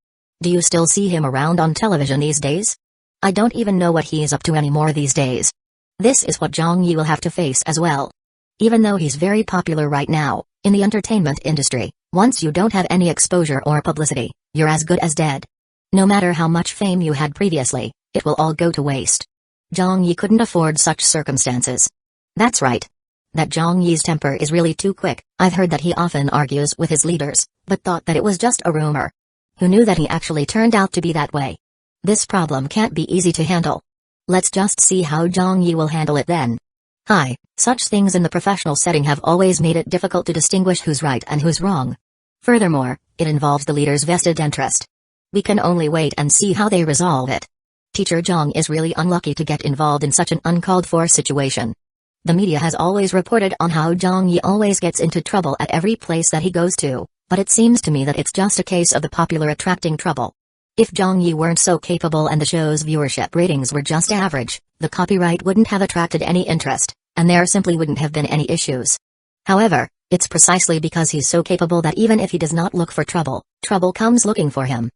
Do you still see him around on television these days? I don't even know what he is up to anymore these days. This is what Zhang Yi will have to face as well. Even though he's very popular right now, in the entertainment industry, once you don't have any exposure or publicity, you're as good as dead. No matter how much fame you had previously, it will all go to waste. Zhang Yi couldn't afford such circumstances. That's right. That Zhang Yi's temper is really too quick. I've heard that he often argues with his leaders, but thought that it was just a rumor. Who knew that he actually turned out to be that way? This problem can't be easy to handle. Let's just see how Zhang Yi will handle it then. Hi, such things in the professional setting have always made it difficult to distinguish who's right and who's wrong. Furthermore, it involves the leader's vested interest. We can only wait and see how they resolve it. Teacher Zhang is really unlucky to get involved in such an uncalled-for situation. The media has always reported on how Zhang Yi always gets into trouble at every place that he goes to, but it seems to me that it's just a case of the popular attracting trouble. If Zhang Yi weren't so capable and the show's viewership ratings were just average, the copyright wouldn't have attracted any interest, and there simply wouldn't have been any issues. However, it's precisely because he's so capable that even if he does not look for trouble, trouble comes looking for him.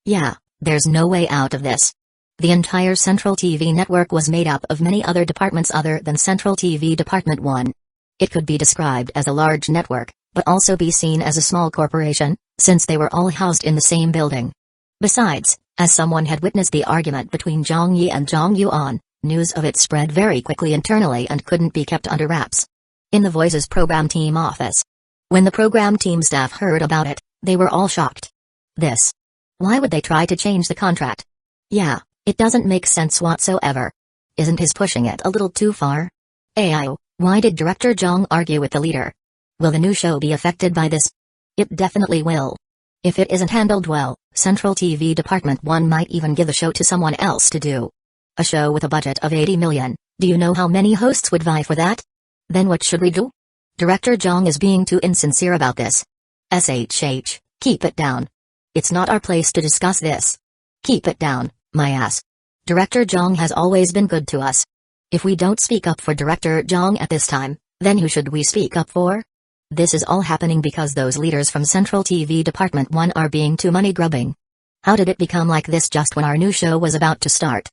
Yeah, there's no way out of this. The entire Central TV network was made up of many other departments other than Central TV Department 1. It could be described as a large network, but also be seen as a small corporation, since they were all housed in the same building. Besides, as someone had witnessed the argument between Zhang Yi and Zhang Yuan, news of it spread very quickly internally and couldn't be kept under wraps. In the Voices program team office. When the program team staff heard about it, they were all shocked. This. Why would they try to change the contract? Yeah, it doesn't make sense whatsoever. Isn't his pushing it a little too far? Ayo, why did Director Zhang argue with the leader? Will the new show be affected by this? It definitely will. If it isn't handled well, Central TV Department 1 might even give the show to someone else to do. A show with a budget of 80 million, do you know how many hosts would vie for that? Then what should we do? Director Zhang is being too insincere about this. SHH, keep it down. It's not our place to discuss this. Keep it down, my ass. Director Zhang has always been good to us. If we don't speak up for Director Zhang at this time, then who should we speak up for? This is all happening because those leaders from Central TV Department 1 are being too money-grubbing. How did it become like this just when our new show was about to start?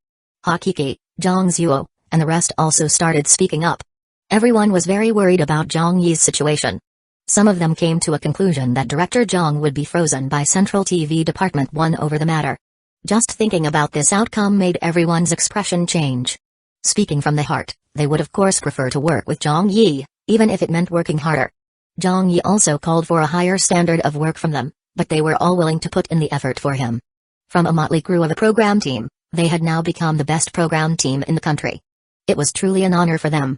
Hakiki, Zhang Zuo, and the rest also started speaking up. Everyone was very worried about Zhang Yi's situation. Some of them came to a conclusion that Director Zhang would be frozen by Central TV Department 1 over the matter. Just thinking about this outcome made everyone's expression change. Speaking from the heart, they would of course prefer to work with Zhang Yi, even if it meant working harder. Zhang Yi also called for a higher standard of work from them, but they were all willing to put in the effort for him. From a motley crew of a program team, they had now become the best program team in the country. It was truly an honor for them.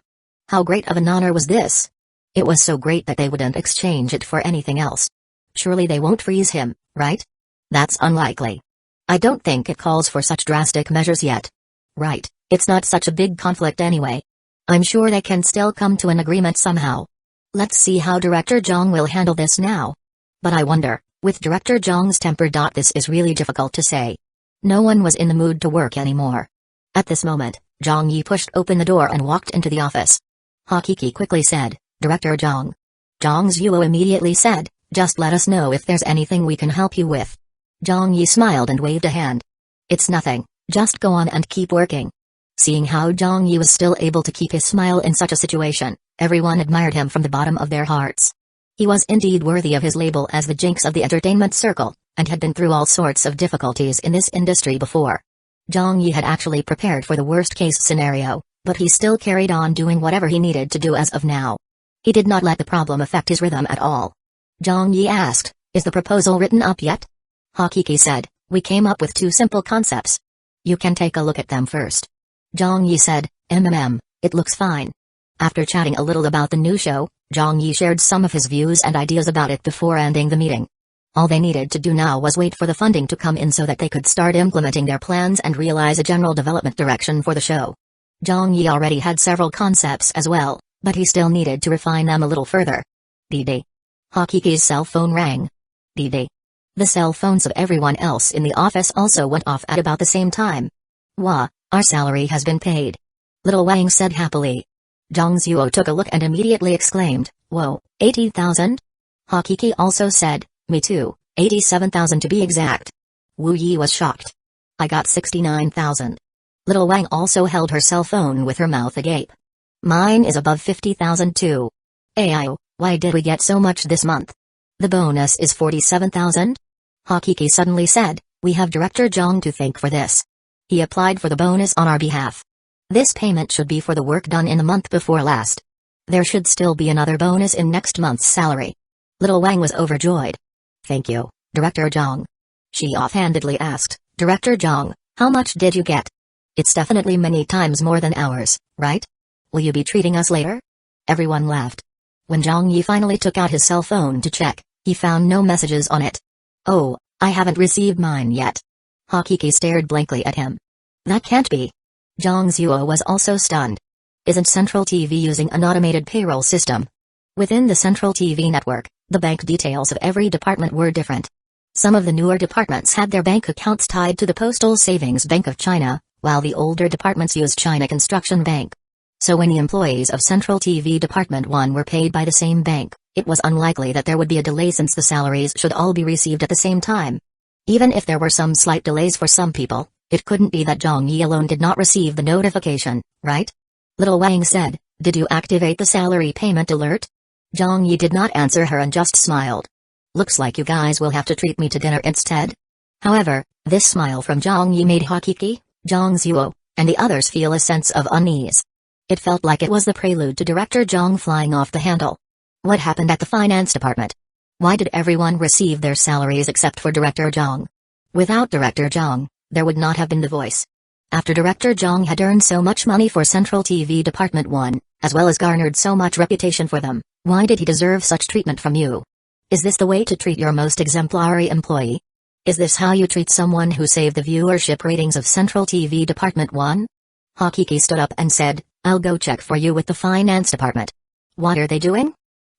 How great of an honor was this? It was so great that they wouldn't exchange it for anything else. Surely they won't freeze him, right? That's unlikely. I don't think it calls for such drastic measures yet. Right, it's not such a big conflict anyway. I'm sure they can still come to an agreement somehow. Let's see how Director Zhang will handle this now. But I wonder, with Director Zhang's temper. This is really difficult to say. No one was in the mood to work anymore. At this moment, Zhang Yi pushed open the door and walked into the office. Hakiki quickly said, Director Zhang. Zhang Zuo immediately said, just let us know if there's anything we can help you with. Zhang Yi smiled and waved a hand. It's nothing, just go on and keep working. Seeing how Zhang Yi was still able to keep his smile in such a situation, everyone admired him from the bottom of their hearts. He was indeed worthy of his label as the jinx of the entertainment circle, and had been through all sorts of difficulties in this industry before. Zhang Yi had actually prepared for the worst-case scenario, but he still carried on doing whatever he needed to do as of now. He did not let the problem affect his rhythm at all. Zhang Yi asked, is the proposal written up yet? Hakiki said, we came up with 2 simple concepts. You can take a look at them first. Zhang Yi said, it looks fine. After chatting a little about the new show, Zhang Yi shared some of his views and ideas about it before ending the meeting. All they needed to do now was wait for the funding to come in so that they could start implementing their plans and realize a general development direction for the show. Zhang Yi already had several concepts as well, but he still needed to refine them a little further. Dee. Hakiki's cell phone rang. Dee. The cell phones of everyone else in the office also went off at about the same time. Wah, our salary has been paid. Little Wang said happily. Zhang Zuo took a look and immediately exclaimed, whoa, 80,000? Hakiki also said, me too, 87,000 to be exact. Wu Yi was shocked. I got 69,000. Little Wang also held her cell phone with her mouth agape. Mine is above 50,000 too. Ayo, why did we get so much this month? The bonus is 47,000? Hakiki suddenly said, we have Director Zhang to thank for this. He applied for the bonus on our behalf. This payment should be for the work done in the month before last. There should still be another bonus in next month's salary. Little Wang was overjoyed. Thank you, Director Zhang. She offhandedly asked, Director Zhang, how much did you get? It's definitely many times more than ours, right? Will you be treating us later? Everyone laughed. When Zhang Yi finally took out his cell phone to check, he found no messages on it. Oh, I haven't received mine yet. Hakiki stared blankly at him. That can't be. Zhang Zuo was also stunned. Isn't Central TV using an automated payroll system? Within the Central TV network, the bank details of every department were different. Some of the newer departments had their bank accounts tied to the Postal Savings Bank of China, while the older departments used China Construction Bank. So when the employees of Central TV Department 1 were paid by the same bank, it was unlikely that there would be a delay since the salaries should all be received at the same time. Even if there were some slight delays for some people, it couldn't be that Zhang Yi alone did not receive the notification, right? Little Wang said, "Did you activate the salary payment alert?" Zhang Yi did not answer her and just smiled. "Looks like you guys will have to treat me to dinner instead." However, this smile from Zhang Yi made Hakiki, Zhang Zuo, and the others feel a sense of unease. It felt like it was the prelude to Director Zhang flying off the handle. What happened at the finance department? Why did everyone receive their salaries except for Director Zhang? Without Director Zhang, there would not have been the voice. After Director Zhang had earned so much money for Central TV Department 1, as well as garnered so much reputation for them, why did he deserve such treatment from you? Is this the way to treat your most exemplary employee? Is this how you treat someone who saved the viewership ratings of Central TV Department 1? Hakiki stood up and said, "I'll go check for you with the finance department." What are they doing?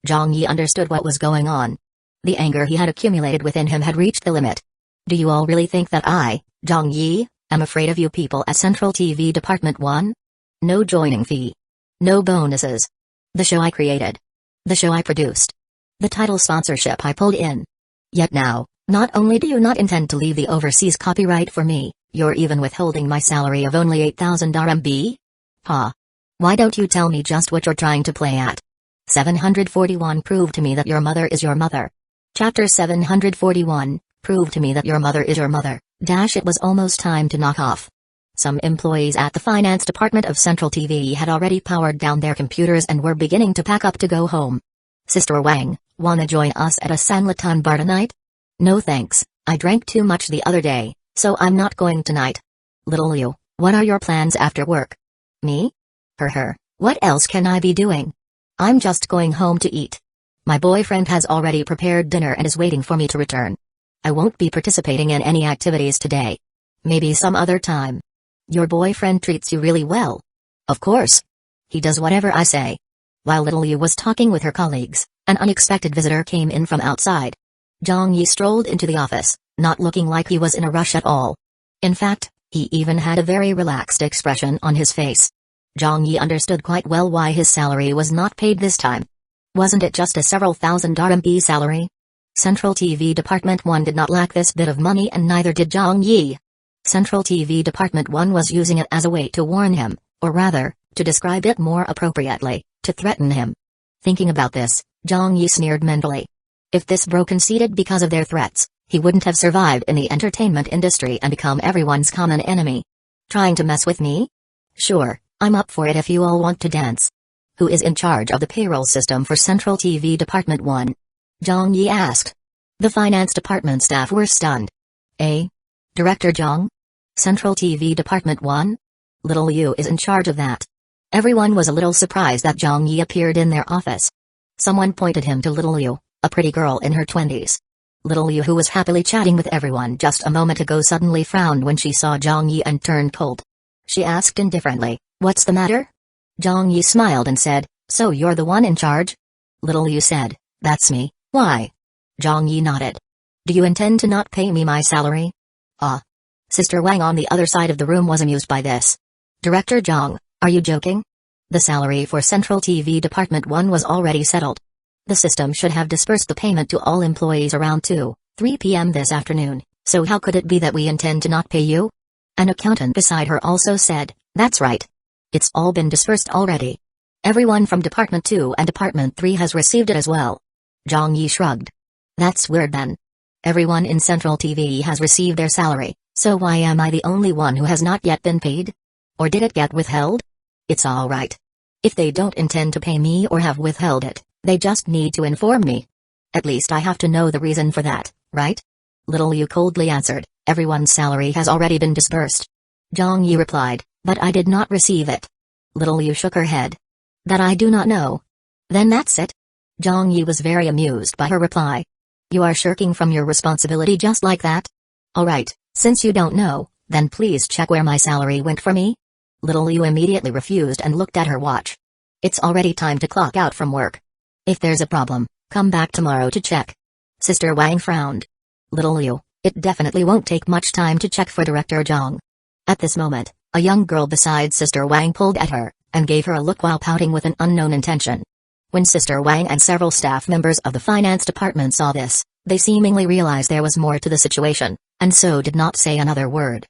Zhang Yi understood what was going on. The anger he had accumulated within him had reached the limit. Do you all really think that I, Zhang Yi, am afraid of you people at Central TV Department 1? No joining fee. No bonuses. The show I created. The show I produced. The title sponsorship I pulled in. Yet now, not only do you not intend to leave the overseas copyright for me, you're even withholding my salary of only 8,000 RMB? Ha. Why don't you tell me just what you're trying to play at? 741 Prove to me that your mother is your mother. Chapter 741, Prove to me that your mother is your mother. It was almost time to knock off. Some employees at the finance department of Central TV had already powered down their computers and were beginning to pack up to go home. Sister Wang, wanna join us at a Sanlatan bar tonight? No thanks, I drank too much the other day, so I'm not going tonight. Little Liu, what are your plans after work? Me? What else can I be doing? I'm just going home to eat. My boyfriend has already prepared dinner and is waiting for me to return. I won't be participating in any activities today. Maybe some other time. Your boyfriend treats you really well. Of course. He does whatever I say. While Little Yu was talking with her colleagues, an unexpected visitor came in from outside. Zhang Yi strolled into the office, not looking like he was in a rush at all. In fact, he even had a very relaxed expression on his face. Zhang Yi understood quite well why his salary was not paid this time. Wasn't it just a several thousand RMB salary? Central TV Department 1 did not lack this bit of money and neither did Zhang Yi. Central TV Department 1 was using it as a way to warn him, or rather, to describe it more appropriately, to threaten him. Thinking about this, Zhang Yi sneered mentally. If this bro conceded because of their threats, he wouldn't have survived in the entertainment industry and become everyone's common enemy. Trying to mess with me? Sure, I'm up for it if you all want to dance. Who is in charge of the payroll system for Central TV Department 1? Zhang Yi asked. The finance department staff were stunned. Director Zhang? Central TV Department 1? Little Yu is in charge of that. Everyone was a little surprised that Zhang Yi appeared in their office. Someone pointed him to Little Yu, a pretty girl in her 20s. Little Yu, who was happily chatting with everyone just a moment ago, suddenly frowned when she saw Zhang Yi and turned cold. She asked indifferently, "What's the matter?" Zhang Yi smiled and said, "So you're the one in charge?" Little Yu said, "That's me, why?" Zhang Yi nodded. "Do you intend to not pay me my salary?" Sister Wang on the other side of the room was amused by this. Director Zhang, are you joking? The salary for Central TV Department 1 was already settled. The system should have dispersed the payment to all employees around 2-3 p.m. this afternoon, so how could it be that we intend to not pay you? An accountant beside her also said, "That's right. It's all been dispersed already. Everyone from Department 2 and Department 3 has received it as well." Zhang Yi shrugged. "That's weird then. Everyone in Central TV has received their salary, so why am I the only one who has not yet been paid? Or did it get withheld? It's all right. If they don't intend to pay me or have withheld it, they just need to inform me. At least I have to know the reason for that, right?" Little Yu coldly answered, "Everyone's salary has already been dispersed." Zhang Yi replied, "But I did not receive it." Little Yu shook her head. "That I do not know." "Then that's it?" Zhang Yi was very amused by her reply. "You are shirking from your responsibility just like that? Alright, since you don't know, then please check where my salary went for me." Little Yu immediately refused and looked at her watch. "It's already time to clock out from work. If there's a problem, come back tomorrow to check." Sister Wang frowned. "Little Yu, it definitely won't take much time to check for Director Zhang." At this moment, a young girl beside Sister Wang pulled at her, and gave her a look while pouting with an unknown intention. When Sister Wang and several staff members of the finance department saw this, They seemingly realized there was more to the situation, and so did not say another word.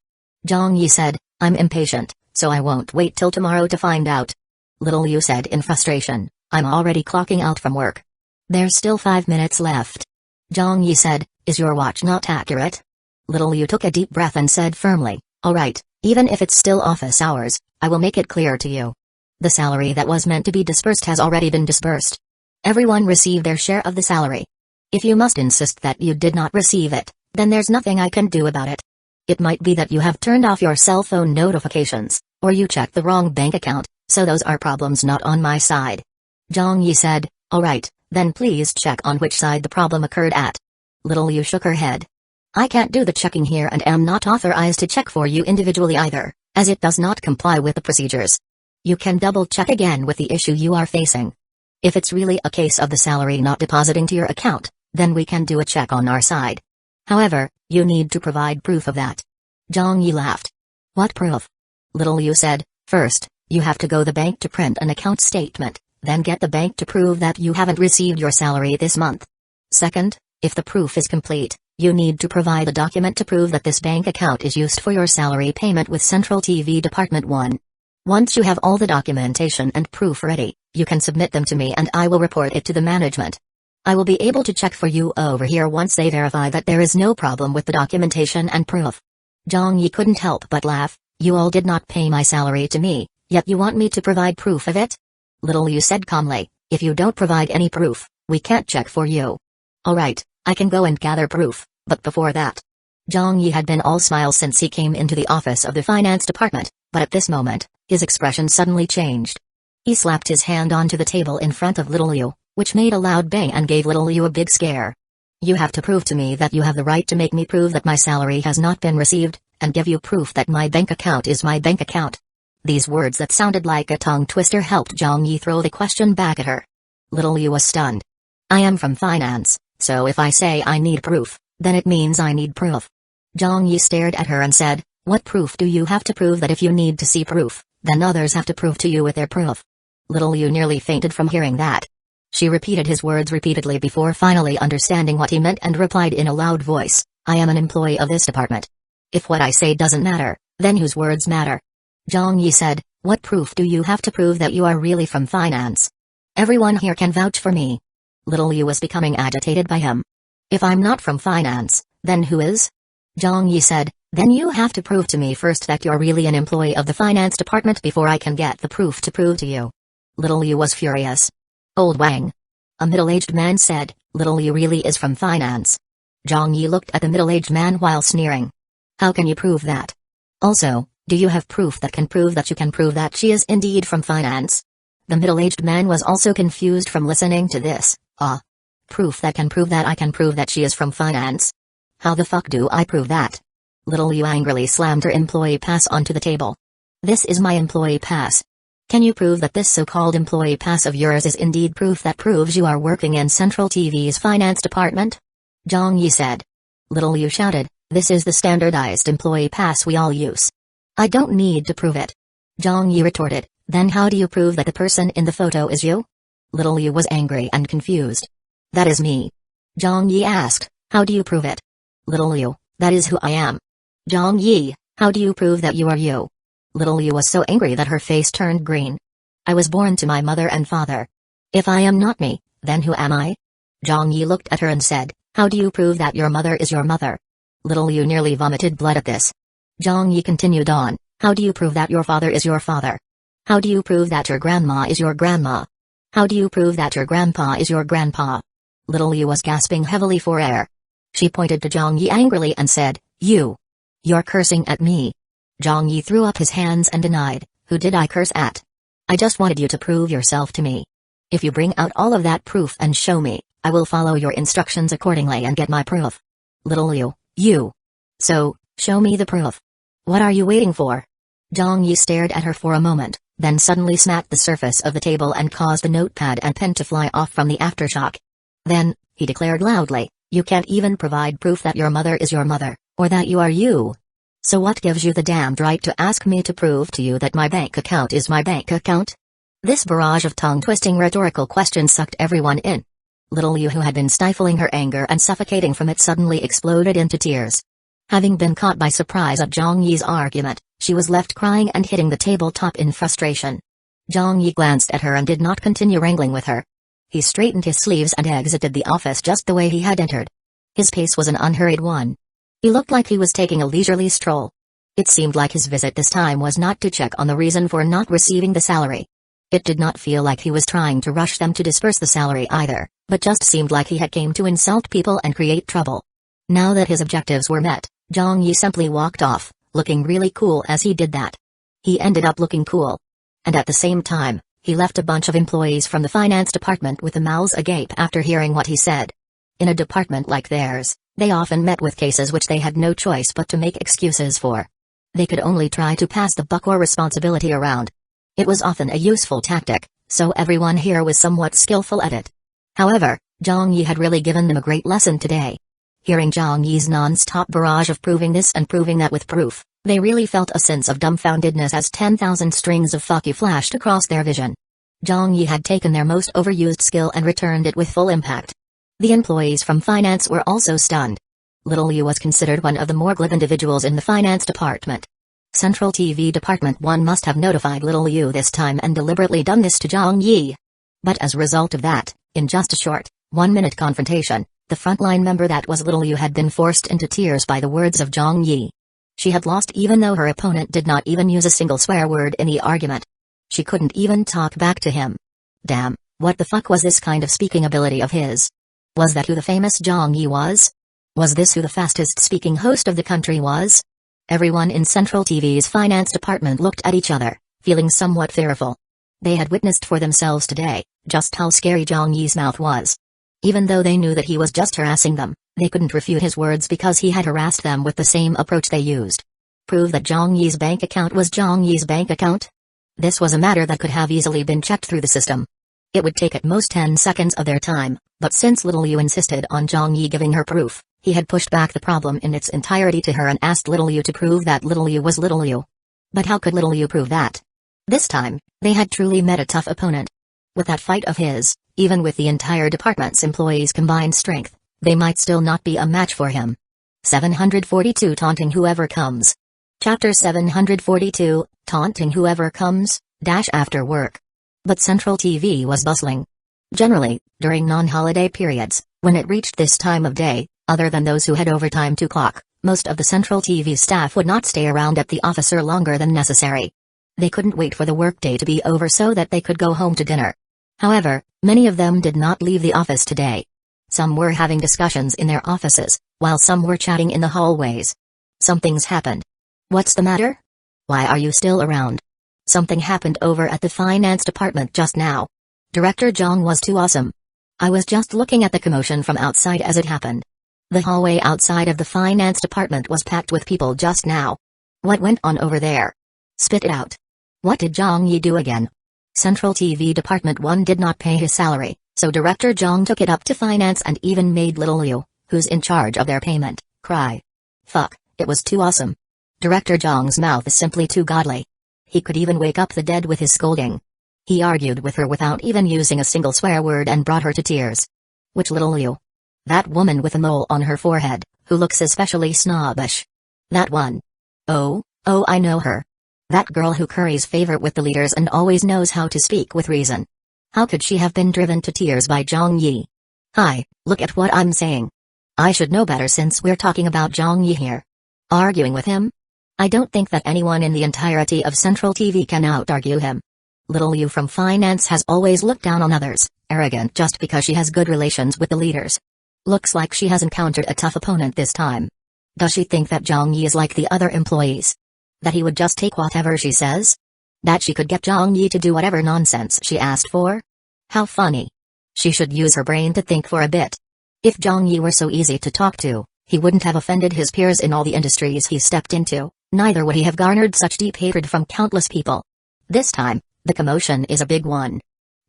Zhang Yi said, I'm impatient, so I won't wait till tomorrow to find out. Little Liu said in frustration, I'm already clocking out from work. There's still 5 minutes left. Zhang Yi said, is your watch not accurate? Little Liu took a deep breath and said firmly, alright, even if it's still office hours, I will make it clear to you. The salary that was meant to be dispersed has already been dispersed. Everyone received their share of the salary. If you must insist that you did not receive it, then there's nothing I can do about it. It might be that you have turned off your cell phone notifications, or you checked the wrong bank account, so those are problems not on my side. Zhang Yi said, alright, then please check on which side the problem occurred at. Little Liu shook her head. I can't do the checking here and am not authorized to check for you individually either, as it does not comply with the procedures. You can double check again with the issue you are facing. If it's really a case of the salary not depositing to your account, then we can do a check on our side. However, you need to provide proof of that. Zhang Yi laughed. What proof? Little Liu said, first, you have to go to the bank to print an account statement, then get the bank to prove that you haven't received your salary this month. Second, if the proof is complete, you need to provide a document to prove that this bank account is used for your salary payment with Central TV Department 1. Once you have all the documentation and proof ready, you can submit them to me and I will report it to the management. I will be able to check for you over here once they verify that there is no problem with the documentation and proof. Zhang Yi couldn't help but laugh. You all did not pay my salary to me, yet you want me to provide proof of it? Little Liu said calmly, if you don't provide any proof, we can't check for you. Alright, I can go and gather proof, but before that. Zhang Yi had been all smiles since he came into the office of the finance department, but at this moment, his expression suddenly changed. He slapped his hand onto the table in front of Little Liu, which made a loud bang and gave Little Liu a big scare. You have to prove to me that you have the right to make me prove that my salary has not been received, and give you proof that my bank account is my bank account. These words that sounded like a tongue twister helped Zhang Yi throw the question back at her. Little Liu was stunned. I am from finance, so if I say I need proof, then it means I need proof. Zhang Yi stared at her and said, what proof do you have to prove that if you need to see proof, then others have to prove to you with their proof? Little Liu nearly fainted from hearing that. She repeated his words repeatedly before finally understanding what he meant and replied in a loud voice, I am an employee of this department. If what I say doesn't matter, then whose words matter? Zhang Yi said, what proof do you have to prove that you are really from finance? Everyone here can vouch for me. Little Liu was becoming agitated by him. If I'm not from finance, then who is? Zhang Yi said, then you have to prove to me first that you're really an employee of the finance department before I can get the proof to prove to you. Little Liu was furious. Old Wang. A middle-aged man said, Little Liu really is from finance. Zhang Yi looked at the middle-aged man while sneering. How can you prove that? Also, do you have proof that can prove that you can prove that she is indeed from finance? The middle-aged man was also confused from listening to this. Proof that can prove that I can prove that she is from finance? How the fuck do I prove that? Little Liu angrily slammed her employee pass onto the table. This is my employee pass. Can you prove that this so-called employee pass of yours is indeed proof that proves you are working in Central TV's finance department? Zhang Yi said. Little Liu shouted, this is the standardized employee pass we all use. I don't need to prove it. Zhang Yi retorted, then how do you prove that the person in the photo is you? Little Liu was angry and confused. That is me. Zhang Yi asked, how do you prove it? Little Liu, that is who I am. Zhang Yi, how do you prove that you are you? Little Liu was so angry that her face turned green. I was born to my mother and father. If I am not me, then who am I? Zhang Yi looked at her and said, how do you prove that your mother is your mother? Little Liu nearly vomited blood at this. Zhang Yi continued on, how do you prove that your father is your father? How do you prove that your grandma is your grandma? How do you prove that your grandpa is your grandpa? Little Liu was gasping heavily for air. She pointed to Zhang Yi angrily and said, You're cursing at me. Zhang Yi threw up his hands and denied, who did I curse at? I just wanted you to prove yourself to me. If you bring out all of that proof and show me, I will follow your instructions accordingly and get my proof. Little Liu, So, show me the proof. What are you waiting for? Zhang Yi stared at her for a moment, then suddenly smacked the surface of the table and caused the notepad and pen to fly off from the aftershock. Then, he declared loudly, you can't even provide proof that your mother is your mother, or that you are you. So what gives you the damned right to ask me to prove to you that my bank account is my bank account? This barrage of tongue-twisting rhetorical questions sucked everyone in. Little Yu, who had been stifling her anger and suffocating from it, suddenly exploded into tears. Having been caught by surprise at Zhang Yi's argument, she was left crying and hitting the tabletop in frustration. Zhang Yi glanced at her and did not continue wrangling with her. He straightened his sleeves and exited the office just the way he had entered. His pace was an unhurried one. He looked like he was taking a leisurely stroll. It seemed like his visit this time was not to check on the reason for not receiving the salary. It did not feel like he was trying to rush them to disperse the salary either, but just seemed like he had came to insult people and create trouble. Now that his objectives were met, Zhang Yi simply walked off, looking really cool as he did that. He ended up looking cool. And at the same time, he left a bunch of employees from the finance department with their mouths agape after hearing what he said. In a department like theirs, they often met with cases which they had no choice but to make excuses for. They could only try to pass the buck or responsibility around. It was often a useful tactic, so everyone here was somewhat skillful at it. However, Zhang Yi had really given them a great lesson today. Hearing Zhang Yi's non-stop barrage of proving this and proving that with proof, they really felt a sense of dumbfoundedness as 10,000 strings of fuck you flashed across their vision. Zhang Yi had taken their most overused skill and returned it with full impact. The employees from finance were also stunned. Little Yu was considered one of the more glib individuals in the finance department. Central TV Department 1 must have notified Little Yu this time and deliberately done this to Zhang Yi. But as a result of that, in just a short, 1-minute confrontation, the frontline member that was Little Yu had been forced into tears by the words of Zhang Yi. She had lost even though her opponent did not even use a single swear word in the argument. She couldn't even talk back to him. Damn, what the fuck was this kind of speaking ability of his? Was that who the famous Zhang Yi was? Was this who the fastest speaking host of the country was? Everyone in Central TV's finance department looked at each other, feeling somewhat fearful. They had witnessed for themselves today, just how scary Zhang Yi's mouth was. Even though they knew that he was just harassing them, they couldn't refute his words because he had harassed them with the same approach they used. Prove that Zhang Yi's bank account was Zhang Yi's bank account? This was a matter that could have easily been checked through the system. It would take at most 10 seconds of their time, but since Little Yu insisted on Zhang Yi giving her proof, he had pushed back the problem in its entirety to her and asked Little Yu to prove that Little Yu was Little Yu. But how could Little Yu prove that? This time, they had truly met a tough opponent. With that fight of his, even with the entire department's employees' combined strength, they might still not be a match for him. 742 Taunting Whoever Comes. Chapter 742, Taunting Whoever Comes, after work. But Central TV was bustling. Generally, during non-holiday periods, when it reached this time of day, other than those who had overtime to clock, most of the Central TV staff would not stay around at the office longer than necessary. They couldn't wait for the workday to be over so that they could go home to dinner. However, many of them did not leave the office today. Some were having discussions in their offices, while some were chatting in the hallways. Something's happened. What's the matter? Why are you still around? Something happened over at the finance department just now. Director Zhang was too awesome. I was just looking at the commotion from outside as it happened. The hallway outside of the finance department was packed with people just now. What went on over there? Spit it out. What did Zhang Yi do again? Central TV Department 1 did not pay his salary, so Director Zhang took it up to finance and even made Little Yu, who's in charge of their payment, cry. Fuck, it was too awesome. Director Zhang's mouth is simply too godly. He could even wake up the dead with his scolding. He argued with her without even using a single swear word and brought her to tears. Which Little Yu? That woman with a mole on her forehead, who looks especially snobbish. That one. Oh, I know her. That girl who curries favor with the leaders and always knows how to speak with reason. How could she have been driven to tears by Zhang Yi? Hi, look at what I'm saying. I should know better since we're talking about Zhang Yi here. Arguing with him? I don't think that anyone in the entirety of Central TV can out-argue him. Little Yu from finance has always looked down on others, arrogant just because she has good relations with the leaders. Looks like she has encountered a tough opponent this time. Does she think that Zhang Yi is like the other employees? That he would just take whatever she says? That she could get Zhang Yi to do whatever nonsense she asked for? How funny. She should use her brain to think for a bit. If Zhang Yi were so easy to talk to, he wouldn't have offended his peers in all the industries he stepped into, neither would he have garnered such deep hatred from countless people. This time, the commotion is a big one.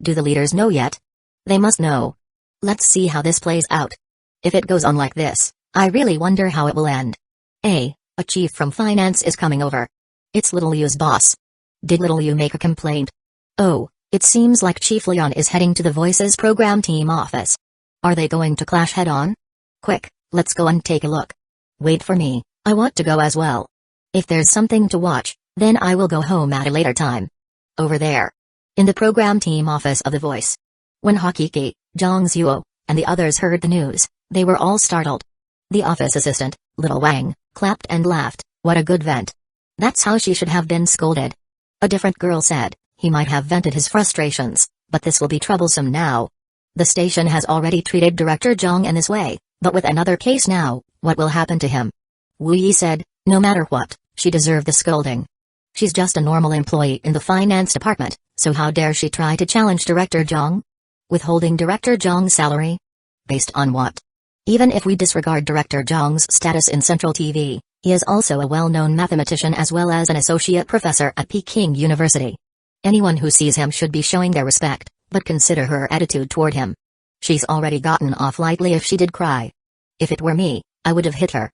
Do the leaders know yet? They must know. Let's see how this plays out. If it goes on like this, I really wonder how it will end. A chief from finance is coming over. It's Little Yu's boss. Did Little Yu make a complaint? Oh, it seems like Chief Leon is heading to the Voices program team office. Are they going to clash head-on? Quick, let's go and take a look. Wait for me, I want to go as well. If there's something to watch, then I will go home at a later time. Over there. In the program team office of The Voice. When Hakiki, Zhongzuo, and the others heard the news, they were all startled. The office assistant, Little Wang, clapped and laughed. What a good vent. That's how she should have been scolded. A different girl said, he might have vented his frustrations, but this will be troublesome now. The station has already treated Director Zhang in this way, but with another case now, what will happen to him? Wu Yi said, no matter what, she deserved the scolding. She's just a normal employee in the finance department, so how dare she try to challenge Director Zhang? Withholding Director Zhang's salary? Based on what? Even if we disregard Director Zhang's status in Central TV, he is also a well-known mathematician as well as an associate professor at Peking University. Anyone who sees him should be showing their respect, but consider her attitude toward him. She's already gotten off lightly if she did cry. If it were me, I would have hit her.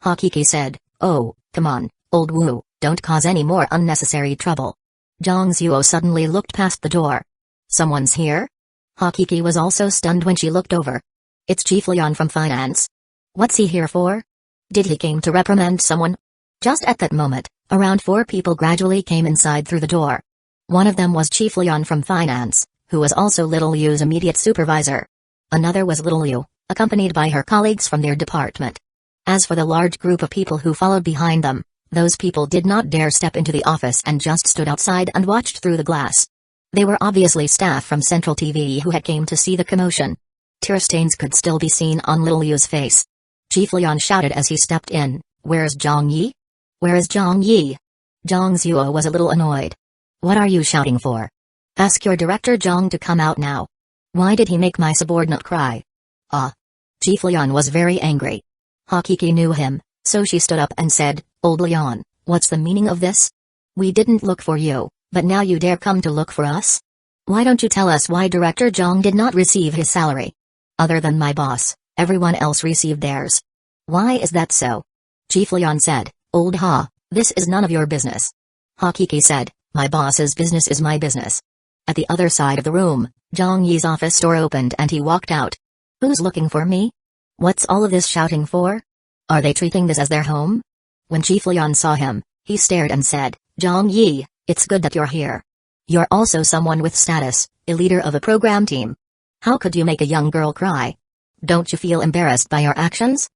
Hakiki said, oh, come on, old Wu, don't cause any more unnecessary trouble. Zhongzuo suddenly looked past the door. Someone's here? Hakiki was also stunned when she looked over. It's Chief Leon from Finance. What's he here for? Did he came to reprimand someone? Just at that moment, around 4 people gradually came inside through the door. One of them was Chief Leon from Finance, who was also Little Yu's immediate supervisor. Another was Little Yu, accompanied by her colleagues from their department. As for the large group of people who followed behind them, those people did not dare step into the office and just stood outside and watched through the glass. They were obviously staff from Central TV who had came to see the commotion. Tear stains could still be seen on Little Yu's face. Chief Leon shouted as he stepped in, where's Zhang Yi? Where is Zhang Yi? Zhongzuo was a little annoyed. What are you shouting for? Ask your director Zhang to come out now. Why did he make my subordinate cry? Ah. Chief Leon was very angry. Hakiki knew him, so she stood up and said, Old Leon, what's the meaning of this? We didn't look for you, but now you dare come to look for us? Why don't you tell us why Director Zhang did not receive his salary? Other than my boss, everyone else received theirs. Why is that so? Chief Leon said, Old Ha, this is none of your business. Hakiki said, my boss's business is my business. At the other side of the room, Zhang Yi's office door opened and he walked out. Who's looking for me? What's all of this shouting for? Are they treating this as their home? When Chief Leon saw him, he stared and said, Zhang Yi, it's good that you're here. You're also someone with status, a leader of a program team. How could you make a young girl cry? Don't you feel embarrassed by your actions?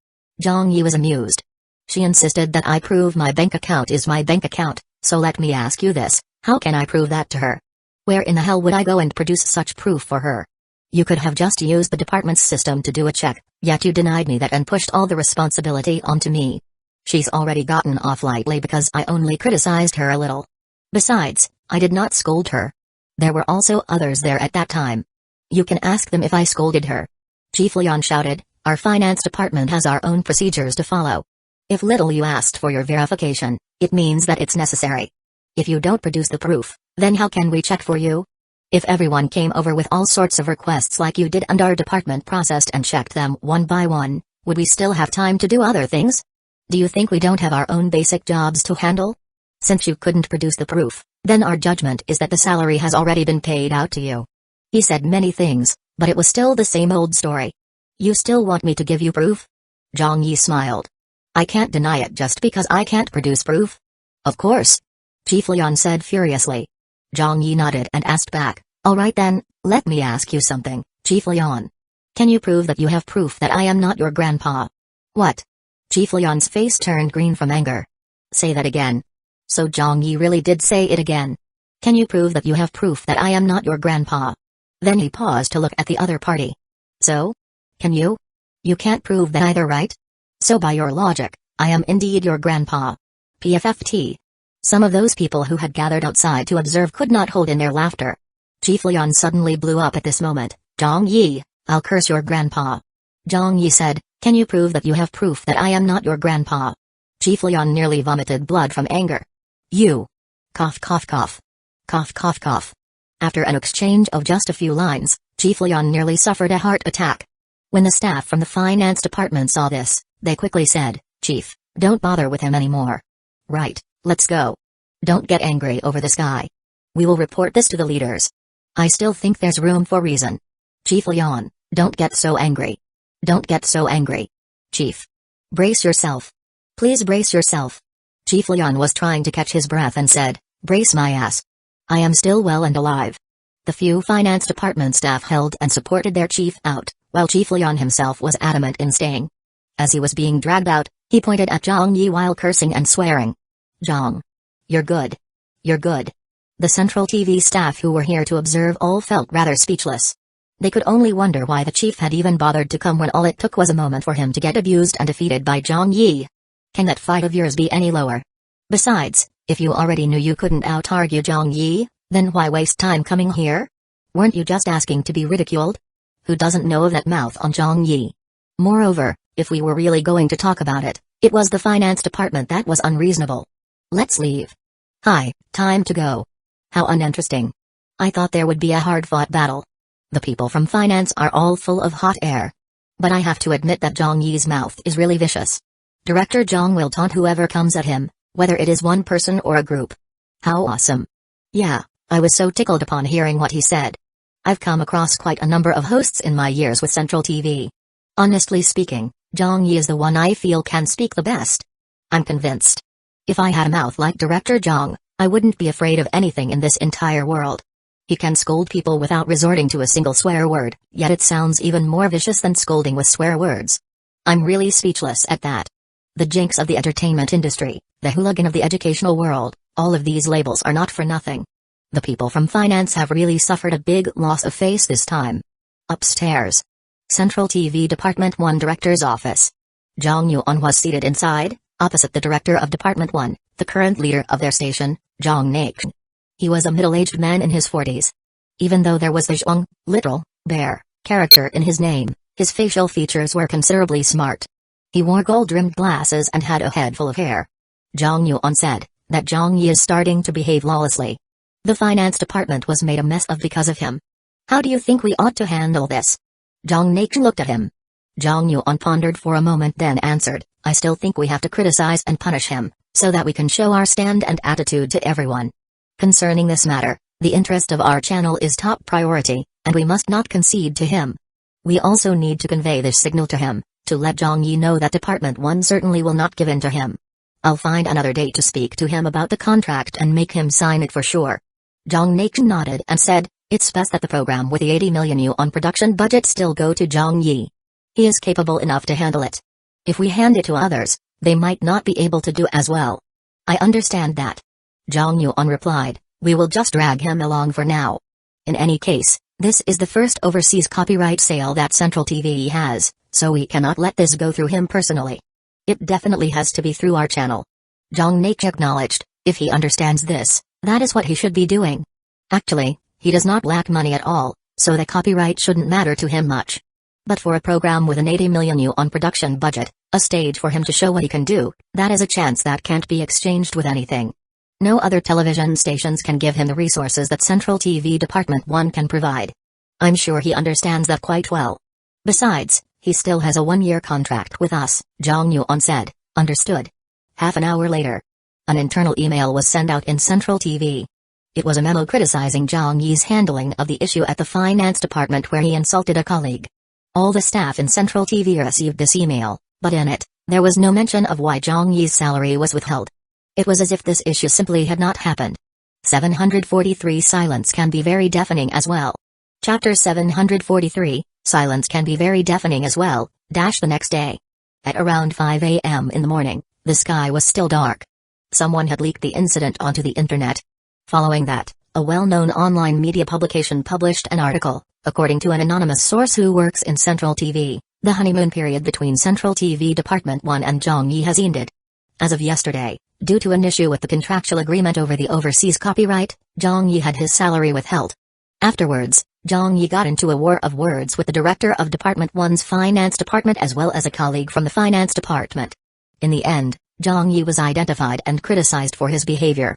Zhang Yi was amused. She insisted that I prove my bank account is my bank account, so let me ask you this, how can I prove that to her? Where in the hell would I go and produce such proof for her? You could have just used the department's system to do a check, yet you denied me that and pushed all the responsibility onto me. She's already gotten off lightly because I only criticized her a little. Besides, I did not scold her. There were also others there at that time. You can ask them if I scolded her. Chief Leon shouted, our finance department has our own procedures to follow. If Little You asked for your verification, it means that it's necessary. If you don't produce the proof, then how can we check for you? If everyone came over with all sorts of requests like you did and our department processed and checked them one by one, would we still have time to do other things? Do you think we don't have our own basic jobs to handle? Since you couldn't produce the proof, then our judgment is that the salary has already been paid out to you. He said many things, but it was still the same old story. You still want me to give you proof? Zhang Yi smiled. I can't deny it just because I can't produce proof. Of course. Chief Leon said furiously. Zhang Yi nodded and asked back, all right then, let me ask you something, Chief Leon. Can you prove that you have proof that I am not your grandpa? What? Chief Leon's face turned green from anger. Say that again. So Zhang Yi really did say it again. Can you prove that you have proof that I am not your grandpa? Then he paused to look at the other party. So? Can you? You can't prove that either, right? So by your logic, I am indeed your grandpa. PFFT. Some of those people who had gathered outside to observe could not hold in their laughter. Chief Leon suddenly blew up at this moment. Zhang Yi, I'll curse your grandpa. Zhang Yi said, can you prove that you have proof that I am not your grandpa? Chief Leon nearly vomited blood from anger. You. Cough cough cough. Cough cough cough. After an exchange of just a few lines, Chief Leon nearly suffered a heart attack. When the staff from the finance department saw this, they quickly said, Chief, don't bother with him anymore. Right, let's go. Don't get angry over this guy. We will report this to the leaders. I still think there's room for reason. Chief Leon, Don't get so angry. Don't get so angry. Chief. Brace yourself. Please brace yourself. Chief Leon was trying to catch his breath and said, brace my ass. I am still well and alive. The few finance department staff held and supported their chief out, while Chief Leon himself was adamant in staying. As he was being dragged out, he pointed at Zhang Yi while cursing and swearing. Zhang. You're good. You're good. The Central TV staff who were here to observe all felt rather speechless. They could only wonder why the chief had even bothered to come when all it took was a moment for him to get abused and defeated by Zhang Yi. Can that fight of yours be any lower? Besides, if you already knew you couldn't out-argue Zhang Yi, then why waste time coming here? Weren't you just asking to be ridiculed? Who doesn't know of that mouth on Zhang Yi? Moreover, if we were really going to talk about it, it was the finance department that was unreasonable. Let's leave. Hi, time to go. How uninteresting. I thought there would be a hard-fought battle. The people from finance are all full of hot air. But I have to admit that Zhang Yi's mouth is really vicious. Director Zhang will taunt whoever comes at him, whether it is one person or a group. How awesome. Yeah, I was so tickled upon hearing what he said. I've come across quite a number of hosts in my years with Central TV. Honestly speaking, Zhang Yi is the one I feel can speak the best. I'm convinced. If I had a mouth like Director Zhang, I wouldn't be afraid of anything in this entire world. He can scold people without resorting to a single swear word, yet it sounds even more vicious than scolding with swear words. I'm really speechless at that. The jinx of the entertainment industry, the hooligan of the educational world, all of these labels are not for nothing. The people from finance have really suffered a big loss of face this time. Upstairs. Central TV Department 1 Director's office. Zhang Yuan was seated inside, opposite the director of Department 1, the current leader of their station, Zhang Naixin. He was a middle-aged man in his 40s. Even though there was the Zhuang, literal, bear, character in his name, his facial features were considerably smart. He wore gold-rimmed glasses and had a head full of hair. Zhang Yuan said that Zhang Yi is starting to behave lawlessly. The finance department was made a mess of because of him. How do you think we ought to handle this? Zhang Naixin looked at him. Zhang Yuan pondered for a moment then answered, I still think we have to criticize and punish him, so that we can show our stand and attitude to everyone. Concerning this matter, the interest of our channel is top priority, and we must not concede to him. We also need to convey this signal to him, to let Zhang Yi know that Department 1 certainly will not give in to him. I'll find another date to speak to him about the contract and make him sign it for sure. Zhang Naixin nodded and said, it's best that the program with the 80 million yuan production budget still go to Zhang Yi. He is capable enough to handle it. If we hand it to others, they might not be able to do as well. I understand that. Zhang Yuan replied, we will just drag him along for now. In any case, this is the first overseas copyright sale that Central TV has, so we cannot let this go through him personally. It definitely has to be through our channel. Zhang Naixin acknowledged, if he understands this, that is what he should be doing. Actually, he does not lack money at all, so the copyright shouldn't matter to him much. But for a program with an 80 million yuan production budget, a stage for him to show what he can do, that is a chance that can't be exchanged with anything. No other television stations can give him the resources that Central TV Department 1 can provide. I'm sure he understands that quite well. Besides, he still has a 1-year contract with us, Zhang Yuan said. Understood. Half an hour later, an internal email was sent out in Central TV. It was a memo criticizing Zhang Yi's handling of the issue at the finance department where he insulted a colleague. All the staff in Central TV received this email, but in it, there was no mention of why Zhang Yi's salary was withheld. It was as if this issue simply had not happened. 743 Silence can be very deafening as well. Chapter 743, Silence can be very deafening as well. The next day. At around 5 a.m. in the morning, the sky was still dark. Someone had leaked the incident onto the internet. Following that, a well-known online media publication published an article. According to an anonymous source who works in Central TV, the honeymoon period between Central TV Department 1 and Zhang Yi has ended. As of yesterday, due to an issue with the contractual agreement over the overseas copyright, Zhang Yi had his salary withheld. Afterwards, Zhang Yi got into a war of words with the director of Department 1's finance department as well as a colleague from the finance department. In the end, Zhang Yi was identified and criticized for his behavior.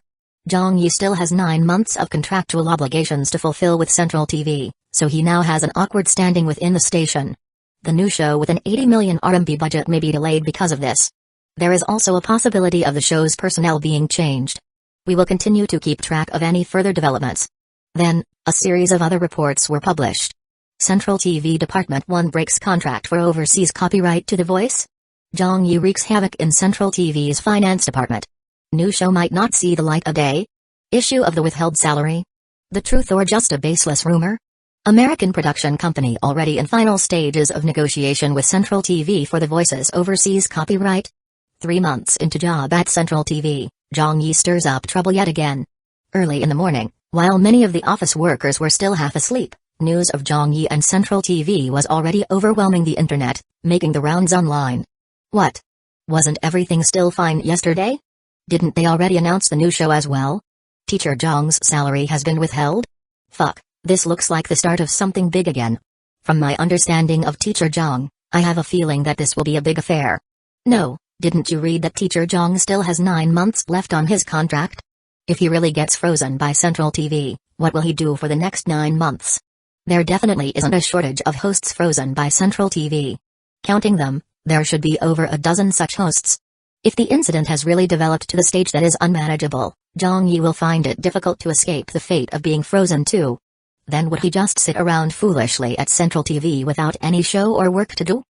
Zhang Yi still has 9 months of contractual obligations to fulfill with Central TV, so he now has an awkward standing within the station. The new show with an 80 million RMB budget may be delayed because of this. There is also a possibility of the show's personnel being changed. We will continue to keep track of any further developments. Then, a series of other reports were published. Central TV Department 1 breaks contract for overseas copyright to The Voice? Zhang Yi wreaks havoc in Central TV's finance department. New show might not see the light of day? Issue of the withheld salary? The truth or just a baseless rumor? American production company already in final stages of negotiation with Central TV for The Voice's overseas copyright? 3 months into job at Central TV, Zhang Yi stirs up trouble yet again. Early in the morning, while many of the office workers were still half asleep, news of Zhang Yi and Central TV was already overwhelming the internet, making the rounds online. What? Wasn't everything still fine yesterday? Didn't they already announce the new show as well? Teacher Zhang's salary has been withheld? Fuck, this looks like the start of something big again. From my understanding of Teacher Zhang, I have a feeling that this will be a big affair. No, didn't you read that Teacher Zhang still has 9 months left on his contract? If he really gets frozen by Central TV, what will he do for the next 9 months? There definitely isn't a shortage of hosts frozen by Central TV. Counting them, there should be over a dozen such hosts. If the incident has really developed to the stage that is unmanageable, Zhang Yi will find it difficult to escape the fate of being frozen too. Then would he just sit around foolishly at Central TV without any show or work to do?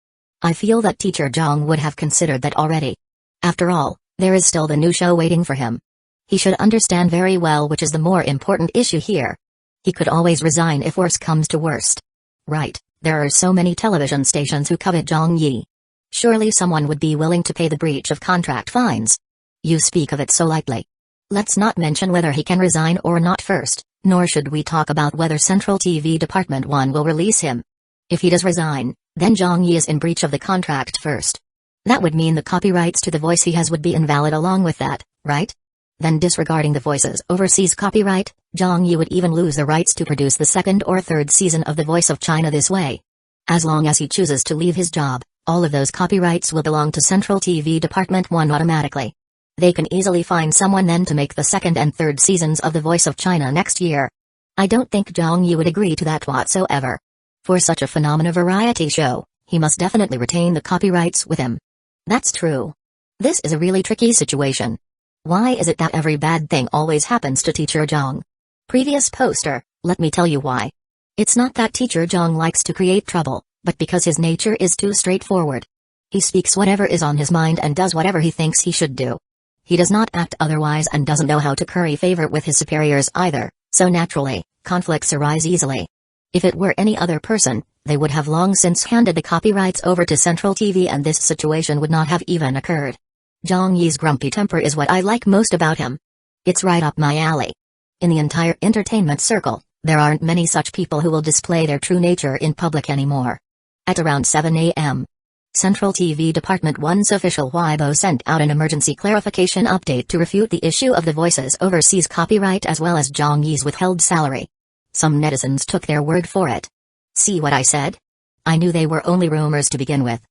I feel that Teacher Zhang would have considered that already. After all, there is still the new show waiting for him. He should understand very well which is the more important issue here. He could always resign if worse comes to worst. Right, there are so many television stations who covet Zhang Yi. Surely someone would be willing to pay the breach of contract fines. You speak of it so lightly. Let's not mention whether he can resign or not first, nor should we talk about whether Central TV Department 1 will release him. If he does resign, then Zhang Yi is in breach of the contract first. That would mean the copyrights to The Voice he has would be invalid along with that, right? Then disregarding The Voice's overseas copyright, Zhang Yi would even lose the rights to produce the 2nd or 3rd season of The Voice of China this way. As long as he chooses to leave his job, all of those copyrights will belong to Central TV Department 1 automatically. They can easily find someone then to make the 2nd and 3rd seasons of The Voice of China next year. I don't think Zhang Yi would agree to that whatsoever. For such a phenomenal variety show, he must definitely retain the copyrights with him. That's true. This is a really tricky situation. Why is it that every bad thing always happens to Teacher Zhang? Previous poster, let me tell you why. It's not that Teacher Zhang likes to create trouble, but because his nature is too straightforward. He speaks whatever is on his mind and does whatever he thinks he should do. He does not act otherwise and doesn't know how to curry favor with his superiors either, so naturally, conflicts arise easily. If it were any other person, they would have long since handed the copyrights over to Central TV and this situation would not have even occurred. Zhang Yi's grumpy temper is what I like most about him. It's right up my alley. In the entire entertainment circle, there aren't many such people who will display their true nature in public anymore. At around 7 a.m., Central TV Department 1's official Hueco sent out an emergency clarification update to refute the issue of The Voice's overseas copyright as well as Zhang Yi's withheld salary. Some netizens took their word for it. See what I said? I knew they were only rumors to begin with.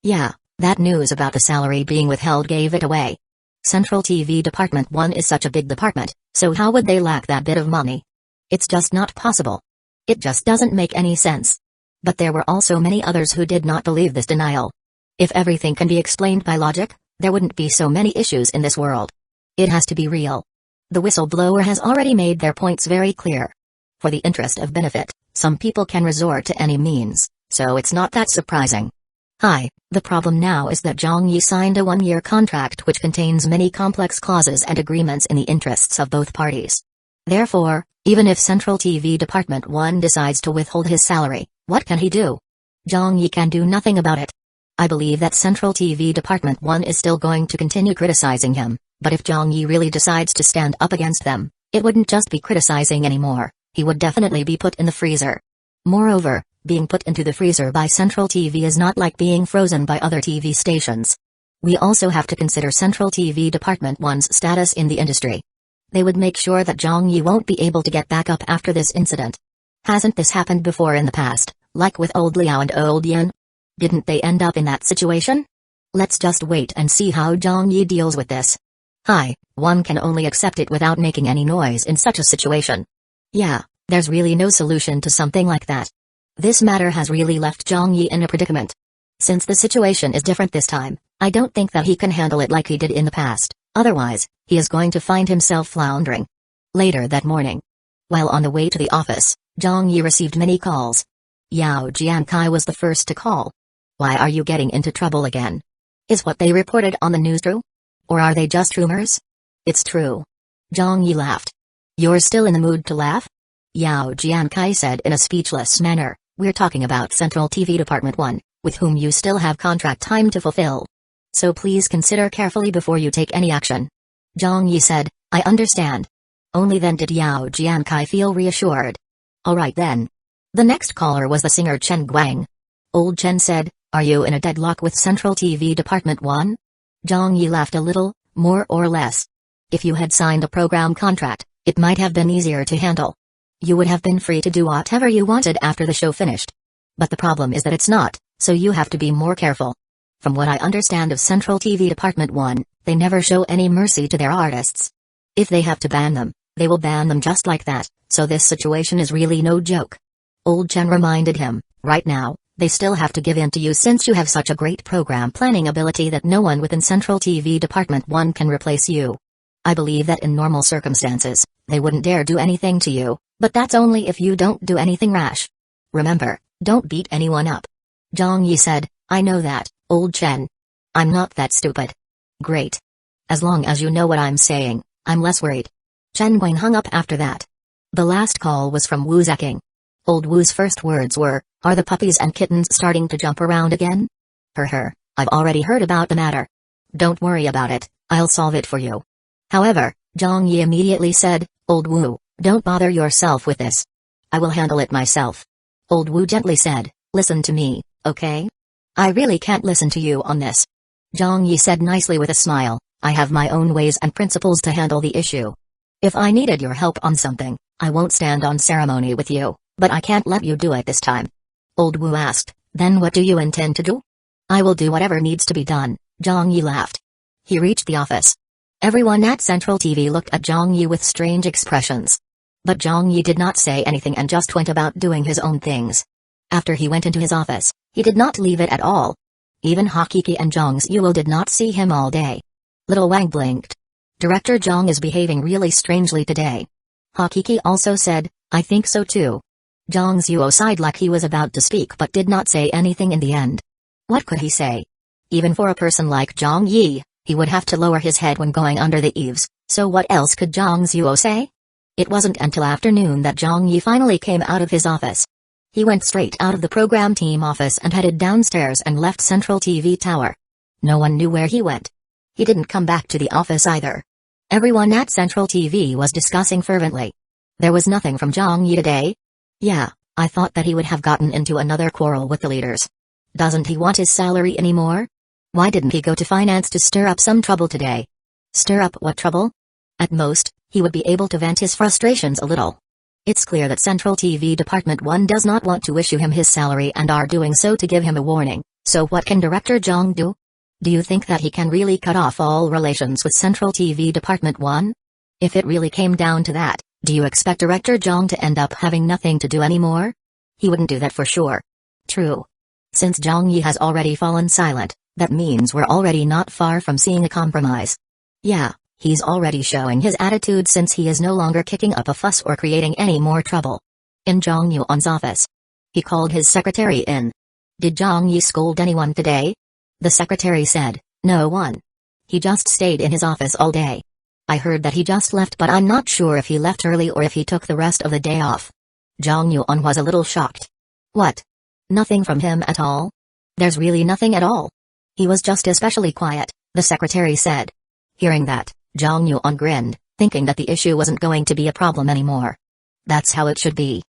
Yeah. That news about the salary being withheld gave it away. Central TV Department 1 is such a big department, so how would they lack that bit of money? It's just not possible. It just doesn't make any sense. But there were also many others who did not believe this denial. If everything can be explained by logic, there wouldn't be so many issues in this world. It has to be real. The whistleblower has already made their points very clear. For the interest of benefit, some people can resort to any means, so it's not that surprising. Hi, the problem now is that Zhang Yi signed a 1-year contract which contains many complex clauses and agreements in the interests of both parties. Therefore, even if Central TV Department 1 decides to withhold his salary, what can he do? Zhang Yi can do nothing about it. I believe that Central TV Department 1 is still going to continue criticizing him, but if Zhang Yi really decides to stand up against them, it wouldn't just be criticizing anymore, he would definitely be put in the freezer. Moreover, being put into the freezer by Central TV is not like being frozen by other TV stations. We also have to consider Central TV Department 1's status in the industry. They would make sure that Zhang Yi won't be able to get back up after this incident. Hasn't this happened before in the past, like with old Liao and old Yan? Didn't they end up in that situation? Let's just wait and see how Zhang Yi deals with this. Hi, one can only accept it without making any noise in such a situation. Yeah, there's really no solution to something like that. This matter has really left Zhang Yi in a predicament. Since the situation is different this time, I don't think that he can handle it like he did in the past, otherwise, he is going to find himself floundering. Later that morning, while on the way to the office, Zhang Yi received many calls. Yao Jiankai was the first to call. Why are you getting into trouble again? Is what they reported on the news true? Or are they just rumors? It's true. Zhang Yi laughed. You're still in the mood to laugh? Yao Jiankai said in a speechless manner, we're talking about Central TV Department 1, with whom you still have contract time to fulfill. So please consider carefully before you take any action. Zhang Yi said, I understand. Only then did Yao Jiankai feel reassured. Alright then. The next caller was the singer Chen Guang. Old Chen said, are you in a deadlock with Central TV Department 1? Zhang Yi laughed a little, more or less. If you had signed a program contract, it might have been easier to handle. You would have been free to do whatever you wanted after the show finished. But the problem is that it's not, so you have to be more careful. From what I understand of Central TV Department 1, they never show any mercy to their artists. If they have to ban them, they will ban them just like that, so this situation is really no joke. Old Chen reminded him, right now, they still have to give in to you since you have such a great program planning ability that no one within Central TV Department 1 can replace you. I believe that in normal circumstances, they wouldn't dare do anything to you, but that's only if you don't do anything rash. Remember, don't beat anyone up. Zhang Yi said, I know that, Old Chen. I'm not that stupid. Great. As long as you know what I'm saying, I'm less worried. Chen Guang hung up after that. The last call was from Wu Zeking. Old Wu's first words were, are the puppies and kittens starting to jump around again? I've already heard about the matter. Don't worry about it, I'll solve it for you. However, Zhang Yi immediately said, Old Wu, don't bother yourself with this. I will handle it myself. Old Wu gently said, listen to me, okay? I really can't listen to you on this. Zhang Yi said nicely with a smile, I have my own ways and principles to handle the issue. If I needed your help on something, I won't stand on ceremony with you, but I can't let you do it this time. Old Wu asked, then what do you intend to do? I will do whatever needs to be done, Zhang Yi laughed. He reached the office. Everyone at Central TV looked at Zhang Yi with strange expressions. But Zhang Yi did not say anything and just went about doing his own things. After he went into his office, he did not leave it at all. Even Hakiki and Zhang Zhuo did not see him all day. Little Wang blinked. Director Zhang is behaving really strangely today. Hakiki also said, I think so too. Zhang Zhuo sighed like he was about to speak but did not say anything in the end. What could he say? Even for a person like Zhang Yi, he would have to lower his head when going under the eaves, so what else could Zhang Zhuo say? It wasn't until afternoon that Zhang Yi finally came out of his office. He went straight out of the program team office and headed downstairs and left Central TV Tower. No one knew where he went. He didn't come back to the office either. Everyone at Central TV was discussing fervently. There was nothing from Zhang Yi today. Yeah, I thought that he would have gotten into another quarrel with the leaders. Doesn't he want his salary anymore? Why didn't he go to finance to stir up some trouble today? Stir up what trouble? At most, he would be able to vent his frustrations a little. It's clear that Central TV Department 1 does not want to issue him his salary and are doing so to give him a warning, so what can Director Zhang do? Do you think that he can really cut off all relations with Central TV Department 1? If it really came down to that, do you expect Director Zhang to end up having nothing to do anymore? He wouldn't do that for sure. True. Since Zhang Yi has already fallen silent, that means we're already not far from seeing a compromise. Yeah, he's already showing his attitude since he is no longer kicking up a fuss or creating any more trouble. In Zhang Yuan's office. He called his secretary in. Did Zhang Yi scold anyone today? The secretary said, no one. He just stayed in his office all day. I heard that he just left but I'm not sure if he left early or if he took the rest of the day off. Zhang Yuan was a little shocked. What? Nothing from him at all? There's really nothing at all. He was just especially quiet, the secretary said. Hearing that, Zhang Yuan grinned, thinking that the issue wasn't going to be a problem anymore. That's how it should be.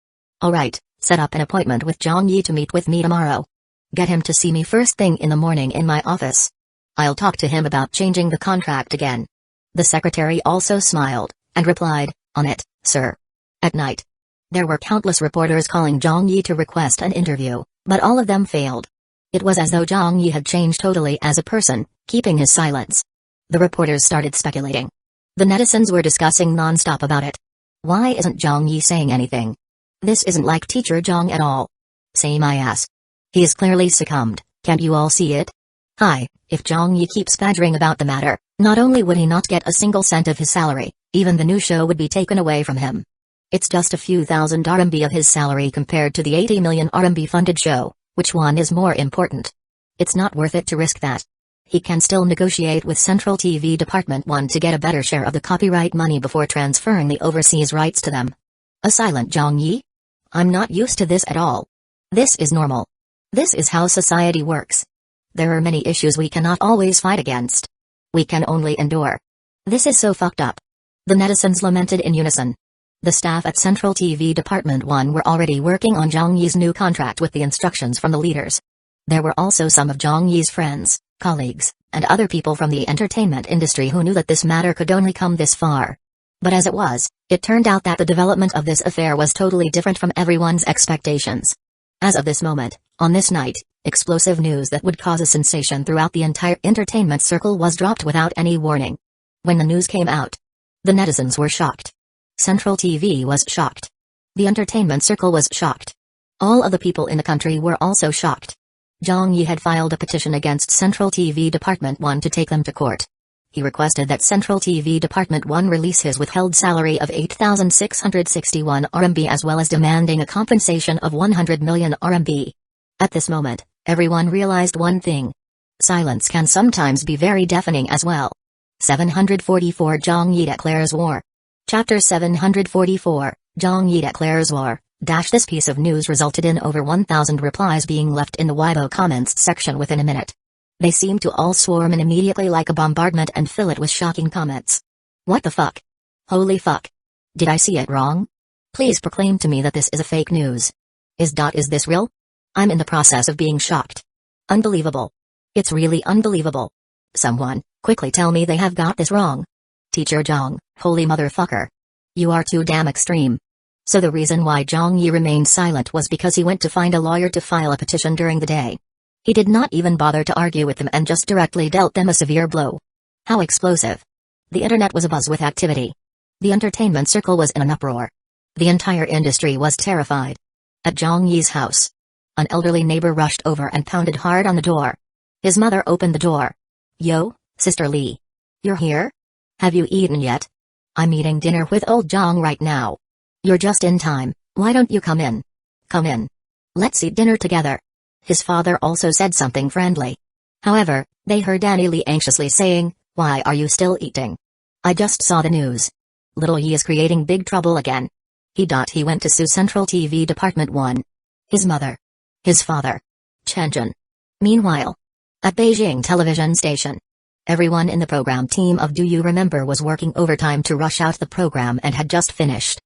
Alright, set up an appointment with Zhang Yi to meet with me tomorrow. Get him to see me first thing in the morning in my office. I'll talk to him about changing the contract again. The secretary also smiled, and replied, on it, sir. At night. There were countless reporters calling Zhang Yi to request an interview, but all of them failed. It was as though Zhang Yi had changed totally as a person, keeping his silence. The reporters started speculating. The netizens were discussing non-stop about it. Why isn't Zhang Yi saying anything? This isn't like Teacher Zhang at all. Same I ask. He is clearly succumbed, can't you all see it? Hi, if Zhang Yi keeps badgering about the matter, not only would he not get a single cent of his salary, even the new show would be taken away from him. It's just a few thousand RMB of his salary compared to the 80 million RMB funded show. Which one is more important? It's not worth it to risk that. He can still negotiate with Central TV Department 1 to get a better share of the copyright money before transferring the overseas rights to them. A silent Zhang Yi? I'm not used to this at all. This is normal. This is how society works. There are many issues we cannot always fight against. We can only endure. This is so fucked up. The netizens lamented in unison. The staff at Central TV Department 1 were already working on Zhang Yi's new contract with the instructions from the leaders. There were also some of Zhang Yi's friends, colleagues, and other people from the entertainment industry who knew that this matter could only come this far. But as it was, it turned out that the development of this affair was totally different from everyone's expectations. As of this moment, on this night, explosive news that would cause a sensation throughout the entire entertainment circle was dropped without any warning. When the news came out, the netizens were shocked. Central TV was shocked. The entertainment circle was shocked. All of the people in the country were also shocked. Zhang Yi had filed a petition against Central TV Department 1 to take them to court. He requested that Central TV Department 1 release his withheld salary of 8,661 RMB as well as demanding a compensation of 100 million RMB. At this moment, everyone realized one thing. Silence can sometimes be very deafening as well. 744 Zhang Yi declares war. Chapter 744, Zhang Yi declares war. This piece of news resulted in over 1,000 replies being left in the Weibo comments section within a minute. They seemed to all swarm in immediately like a bombardment and fill it with shocking comments. What the fuck? Holy fuck. Did I see it wrong? Please proclaim to me that this is a fake news. Is this real? I'm in the process of being shocked. Unbelievable. It's really unbelievable. Someone, quickly tell me they have got this wrong. Teacher Zhang, holy motherfucker. You are too damn extreme. So the reason why Zhang Yi remained silent was because he went to find a lawyer to file a petition during the day. He did not even bother to argue with them and just directly dealt them a severe blow. How explosive. The internet was abuzz with activity. The entertainment circle was in an uproar. The entire industry was terrified. At Zhang Yi's house, an elderly neighbor rushed over and pounded hard on the door. His mother opened the door. Yo, Sister Lee. You're here? Have you eaten yet? I'm eating dinner with old Zhang right now. You're just in time, why don't you come in? Come in. Let's eat dinner together. His father also said something friendly. However, they heard Danny Lee anxiously saying, why are you still eating? I just saw the news. Little Yi is creating big trouble again. He went to sue Central TV Department 1. His mother. His father. Chenchen. Meanwhile, at Beijing television station, everyone in the program team of Do You Remember was working overtime to rush out the program and had just finished.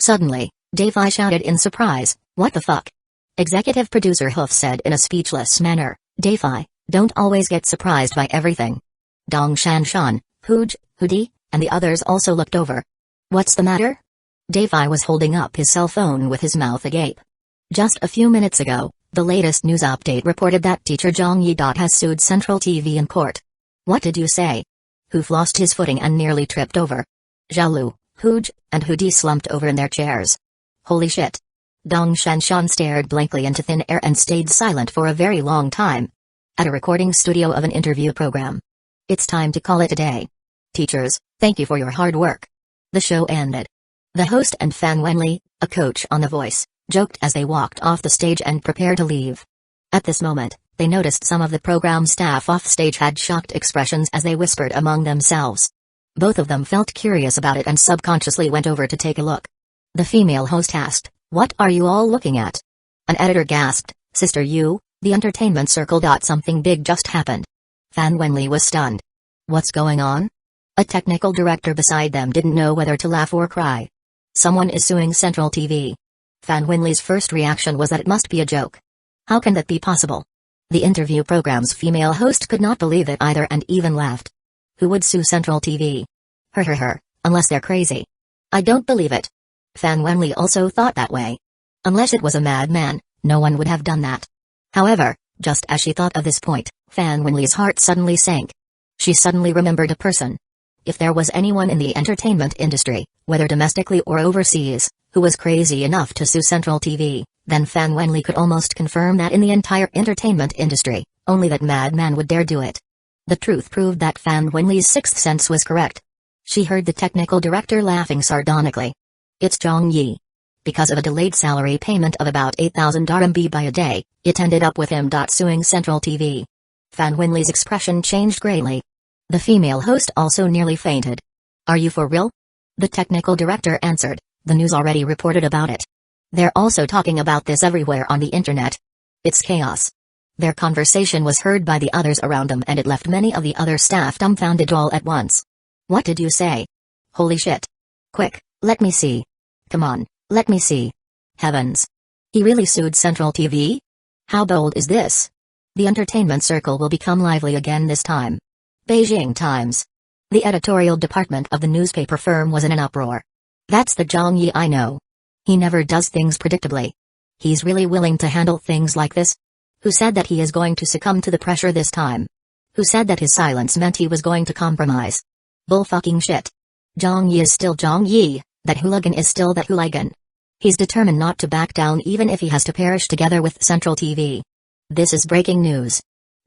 Suddenly, Davai shouted in surprise, what the fuck? Executive producer Hoof said in a speechless manner, Davai, don't always get surprised by everything. Dong Shanshan, Huj, Hudi, and the others also looked over. What's the matter? Davai was holding up his cell phone with his mouth agape. Just a few minutes ago, the latest news update reported that teacher Zhang Yi has sued Central TV in court. What did you say? Hoof lost his footing and nearly tripped over. Zhaolu, Huj, and Hudi slumped over in their chairs. Holy shit. Dong Shanshan stared blankly into thin air and stayed silent for a very long time. At a recording studio of an interview program. It's time to call it a day. Teachers, thank you for your hard work. The show ended. The host and Fan Wenli, a coach on The Voice, joked as they walked off the stage and prepared to leave. At this moment, they noticed some of the program staff off stage had shocked expressions as they whispered among themselves. Both of them felt curious about it and subconsciously went over to take a look. The female host asked, what are you all looking at? An editor gasped, Sister Yu, the entertainment circle. Something big just happened. Fan Wenli was stunned. What's going on? A technical director beside them didn't know whether to laugh or cry. Someone is suing Central TV. Fan Wenli's first reaction was that it must be a joke. How can that be possible? The interview program's female host could not believe it either and even laughed. Who would sue Central TV? Her, unless they're crazy. I don't believe it. Fan Wenli also thought that way. Unless it was a madman, no one would have done that. However, just as she thought of this point, Fan Wenli's heart suddenly sank. She suddenly remembered a person. If there was anyone in the entertainment industry, whether domestically or overseas, who was crazy enough to sue Central TV, then Fan Wenli could almost confirm that in the entire entertainment industry, only that madman would dare do it. The truth proved that Fan Wenli's sixth sense was correct. She heard the technical director laughing sardonically. It's Zhang Yi. Because of a delayed salary payment of about 8,000 RMB by a day, it ended up with him suing Central TV. Fan Winley's expression changed greatly. The female host also nearly fainted. Are you for real? The technical director answered, the news already reported about it. They're also talking about this everywhere on the internet. It's chaos. Their conversation was heard by the others around them and it left many of the other staff dumbfounded all at once. What did you say? Holy shit. Quick, let me see. Come on, let me see. Heavens. He really sued Central TV? How bold is this? The entertainment circle will become lively again this time. Beijing Times. The editorial department of the newspaper firm was in an uproar. That's the Zhang Yi I know. He never does things predictably. He's really willing to handle things like this? Who said that he is going to succumb to the pressure this time? Who said that his silence meant he was going to compromise? Bull fucking shit. Zhang Yi is still Zhang Yi, that hooligan is still that hooligan. He's determined not to back down even if he has to perish together with Central TV. This is breaking news.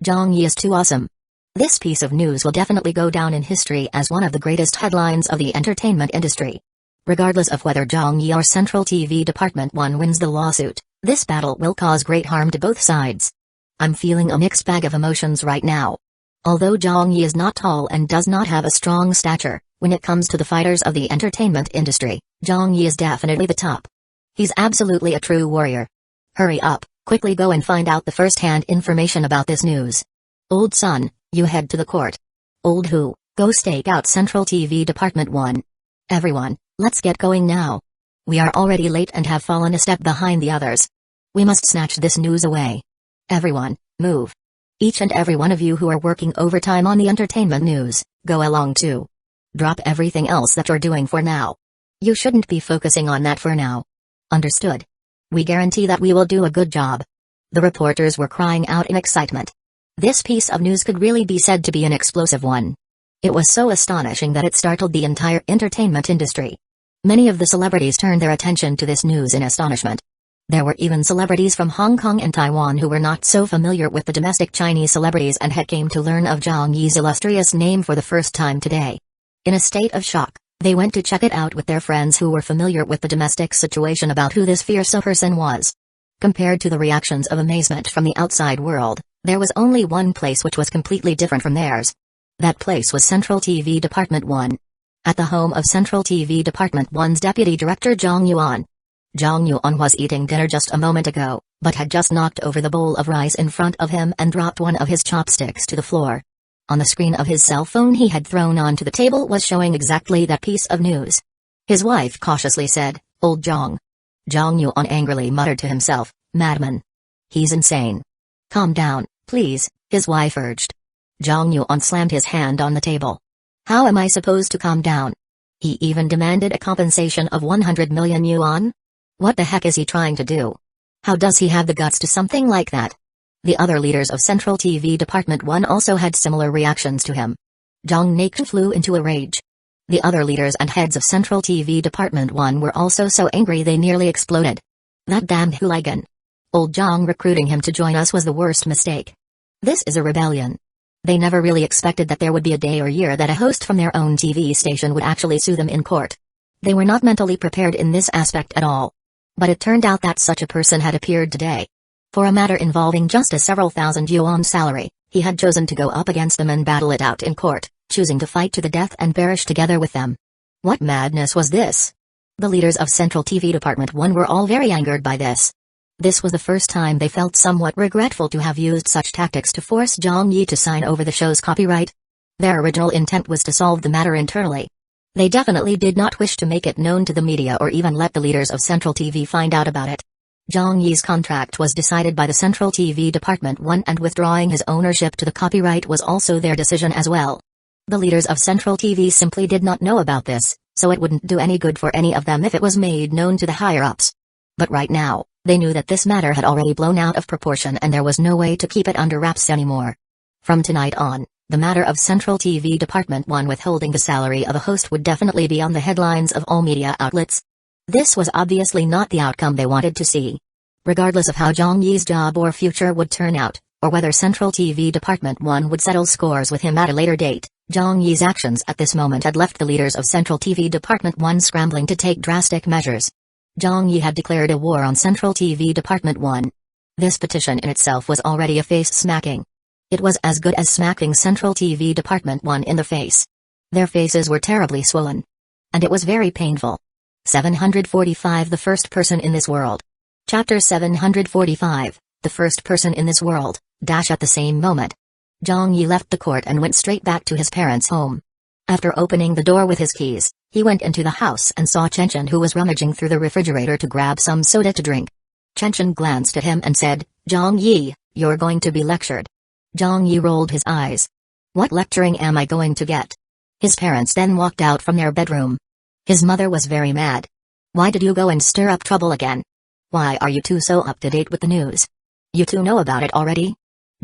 Zhang Yi is too awesome. This piece of news will definitely go down in history as one of the greatest headlines of the entertainment industry. Regardless of whether Zhang Yi or Central TV Department 1 wins the lawsuit, this battle will cause great harm to both sides. I'm feeling a mixed bag of emotions right now. Although Zhang Yi is not tall and does not have a strong stature, when it comes to the fighters of the entertainment industry, Zhang Yi is definitely the top. He's absolutely a true warrior. Hurry up, quickly go and find out the first-hand information about this news. Old son, you head to the court. Old who, go stake out Central TV Department 1. Everyone, let's get going now. We are already late and have fallen a step behind the others. We must snatch this news away. Everyone, move. Each and every one of you who are working overtime on the entertainment news, go along too. Drop everything else that you're doing for now. You shouldn't be focusing on that for now. Understood? We guarantee that we will do a good job. The reporters were crying out in excitement. This piece of news could really be said to be an explosive one. It was so astonishing that it startled the entire entertainment industry. Many of the celebrities turned their attention to this news in astonishment. There were even celebrities from Hong Kong and Taiwan who were not so familiar with the domestic Chinese celebrities and had came to learn of Zhang Yi's illustrious name for the first time today. In a state of shock, they went to check it out with their friends who were familiar with the domestic situation about who this fierce person was. Compared to the reactions of amazement from the outside world, there was only one place which was completely different from theirs. That place was Central TV Department 1. At the home of Central TV Department 1's deputy director Zhang Yuan. Zhang Yuan was eating dinner just a moment ago, but had just knocked over the bowl of rice in front of him and dropped one of his chopsticks to the floor. On the screen of his cell phone he had thrown onto the table was showing exactly that piece of news. His wife cautiously said, "Old Zhang." Zhang Yuan angrily muttered to himself, "Madman. He's insane." "Calm down, please," his wife urged. Zhang Yuan slammed his hand on the table. "How am I supposed to calm down? He even demanded a compensation of 100 million yuan? What the heck is he trying to do? How does he have the guts to something like that?" The other leaders of Central TV Department 1 also had similar reactions to him. Zhang Naqian flew into a rage. The other leaders and heads of Central TV Department 1 were also so angry they nearly exploded. That damned hooligan. Old Zhang recruiting him to join us was the worst mistake. This is a rebellion. They never really expected that there would be a day or year that a host from their own TV station would actually sue them in court. They were not mentally prepared in this aspect at all. But it turned out that such a person had appeared today. For a matter involving just a several thousand yuan salary, he had chosen to go up against them and battle it out in court, choosing to fight to the death and perish together with them. What madness was this? The leaders of Central TV Department 1 were all very angered by this. This was the first time they felt somewhat regretful to have used such tactics to force Zhang Yi to sign over the show's copyright. Their original intent was to solve the matter internally. They definitely did not wish to make it known to the media or even let the leaders of Central TV find out about it. Zhang Yi's contract was decided by the Central TV Department 1 and withdrawing his ownership to the copyright was also their decision as well. The leaders of Central TV simply did not know about this, so it wouldn't do any good for any of them if it was made known to the higher-ups. But right now, they knew that this matter had already blown out of proportion and there was no way to keep it under wraps anymore. From tonight on, the matter of Central TV Department 1 withholding the salary of a host would definitely be on the headlines of all media outlets. This was obviously not the outcome they wanted to see. Regardless of how Zhang Yi's job or future would turn out, or whether Central TV Department 1 would settle scores with him at a later date. Zhang Yi's actions at this moment had left the leaders of Central TV Department 1 scrambling to take drastic measures. Zhang Yi had declared a war on Central TV Department 1. This petition in itself was already a face smacking. It was as good as smacking Central TV Department 1 in the face. Their faces were terribly swollen. And it was very painful. 745 The first person in this world. Chapter 745, The first person in this world, At the same moment, Zhang Yi left the court and went straight back to his parents' home. After opening the door with his keys, he went into the house and saw Chen, who was rummaging through the refrigerator to grab some soda to drink. Chen glanced at him and said, "Zhang Yi, you're going to be lectured." Zhang Yi rolled his eyes. What lecturing am I going to get? His parents then walked out from their bedroom. His mother was very mad. Why did you go and stir up trouble again? Why are you two so up to date with the news? You two know about it already?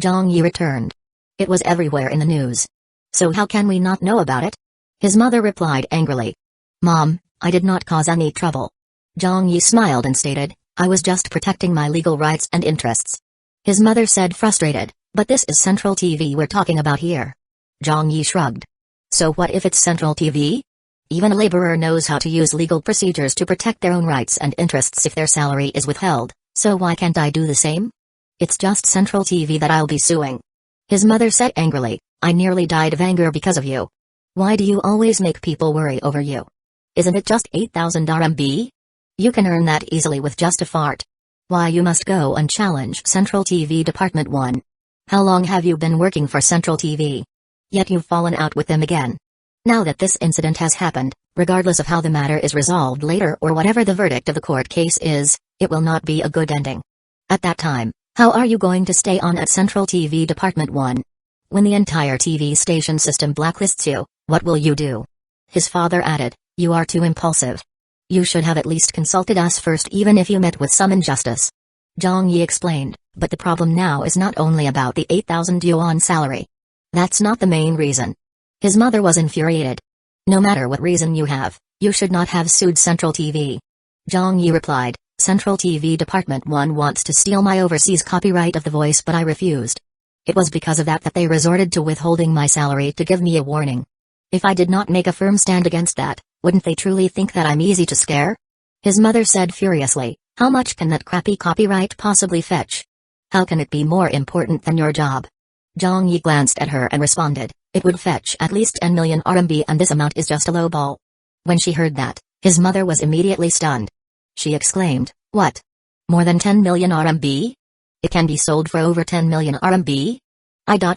Zhang Yi returned. It was everywhere in the news. So how can we not know about it? His mother replied angrily. Mom, I did not cause any trouble. Zhang Yi smiled and stated, I was just protecting my legal rights and interests. His mother said frustrated, but this is Central TV we're talking about here. Zhang Yi shrugged. So what if it's Central TV? Even a laborer knows how to use legal procedures to protect their own rights and interests if their salary is withheld, so why can't I do the same? It's just Central TV that I'll be suing. His mother said angrily, I nearly died of anger because of you. Why do you always make people worry over you? Isn't it just 8,000 RMB? You can earn that easily with just a fart. Why you must go and challenge Central TV Department 1. How long have you been working for Central TV? Yet you've fallen out with them again. Now that this incident has happened, regardless of how the matter is resolved later or whatever the verdict of the court case is, it will not be a good ending. At that time, how are you going to stay on at Central TV Department 1? When the entire TV station system blacklists you, what will you do? His father added, you are too impulsive. You should have at least consulted us first even if you met with some injustice. Zhang Yi explained, but the problem now is not only about the 8,000 yuan salary. That's not the main reason. His mother was infuriated. No matter what reason you have, you should not have sued Central TV. Zhang Yi replied, Central TV Department 1 wants to steal my overseas copyright of the voice but I refused. It was because of that they resorted to withholding my salary to give me a warning. If I did not make a firm stand against that, wouldn't they truly think that I'm easy to scare? His mother said furiously, how much can that crappy copyright possibly fetch? How can it be more important than your job? Zhang Yi glanced at her and responded, it would fetch at least 10 million RMB and this amount is just a low ball. When she heard that, his mother was immediately stunned. She exclaimed, what? More than 10 million RMB? It can be sold for over 10 million RMB?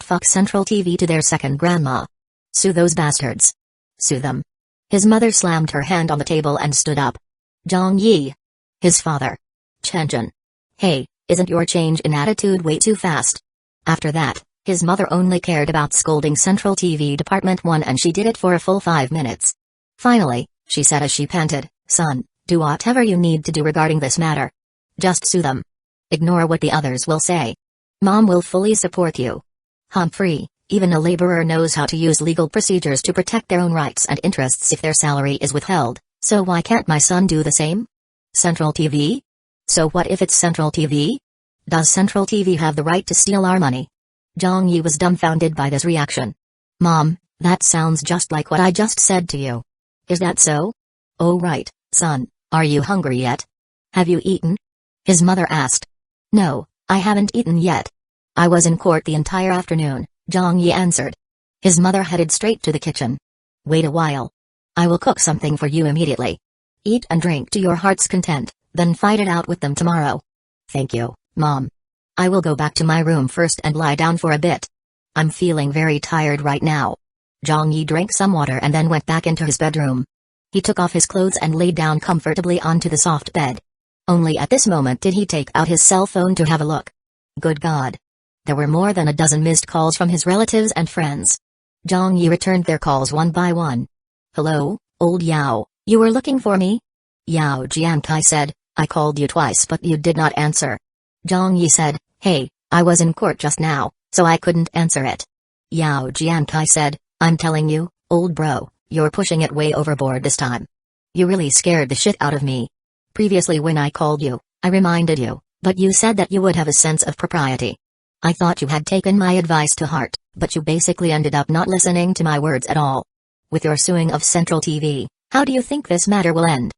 Fuck Central TV to their second grandma. Sue those bastards. Sue them. His mother slammed her hand on the table and stood up. Zhang Yi. His father. Chen. Hey, isn't your change in attitude way too fast? After that, his mother only cared about scolding Central TV Department 1 and she did it for a full 5 minutes. Finally, she said as she panted, son, do whatever you need to do regarding this matter. Just sue them. Ignore what the others will say. Mom will fully support you. Humphrey, even a laborer knows how to use legal procedures to protect their own rights and interests if their salary is withheld, so why can't my son do the same? Central TV? So what if it's Central TV? Does Central TV have the right to steal our money? Zhang Yi was dumbfounded by this reaction. Mom, that sounds just like what I just said to you. Is that so? Oh right, son, are you hungry yet? Have you eaten? His mother asked. No, I haven't eaten yet. I was in court the entire afternoon, Zhang Yi answered. His mother headed straight to the kitchen. Wait a while. I will cook something for you immediately. Eat and drink to your heart's content, then fight it out with them tomorrow. Thank you, Mom. I will go back to my room first and lie down for a bit. I'm feeling very tired right now. Zhang Yi drank some water and then went back into his bedroom. He took off his clothes and lay down comfortably onto the soft bed. Only at this moment did he take out his cell phone to have a look. Good God. There were more than a dozen missed calls from his relatives and friends. Zhang Yi returned their calls one by one. Hello, old Yao, you were looking for me? Yao Jiankai said, I called you twice but you did not answer. Zhang Yi said, hey, I was in court just now, so I couldn't answer it. Yao Jiankai said, I'm telling you, old bro, you're pushing it way overboard this time. You really scared the shit out of me. Previously when I called you, I reminded you, but you said that you would have a sense of propriety. I thought you had taken my advice to heart, but you basically ended up not listening to my words at all. With your suing of Central TV, how do you think this matter will end?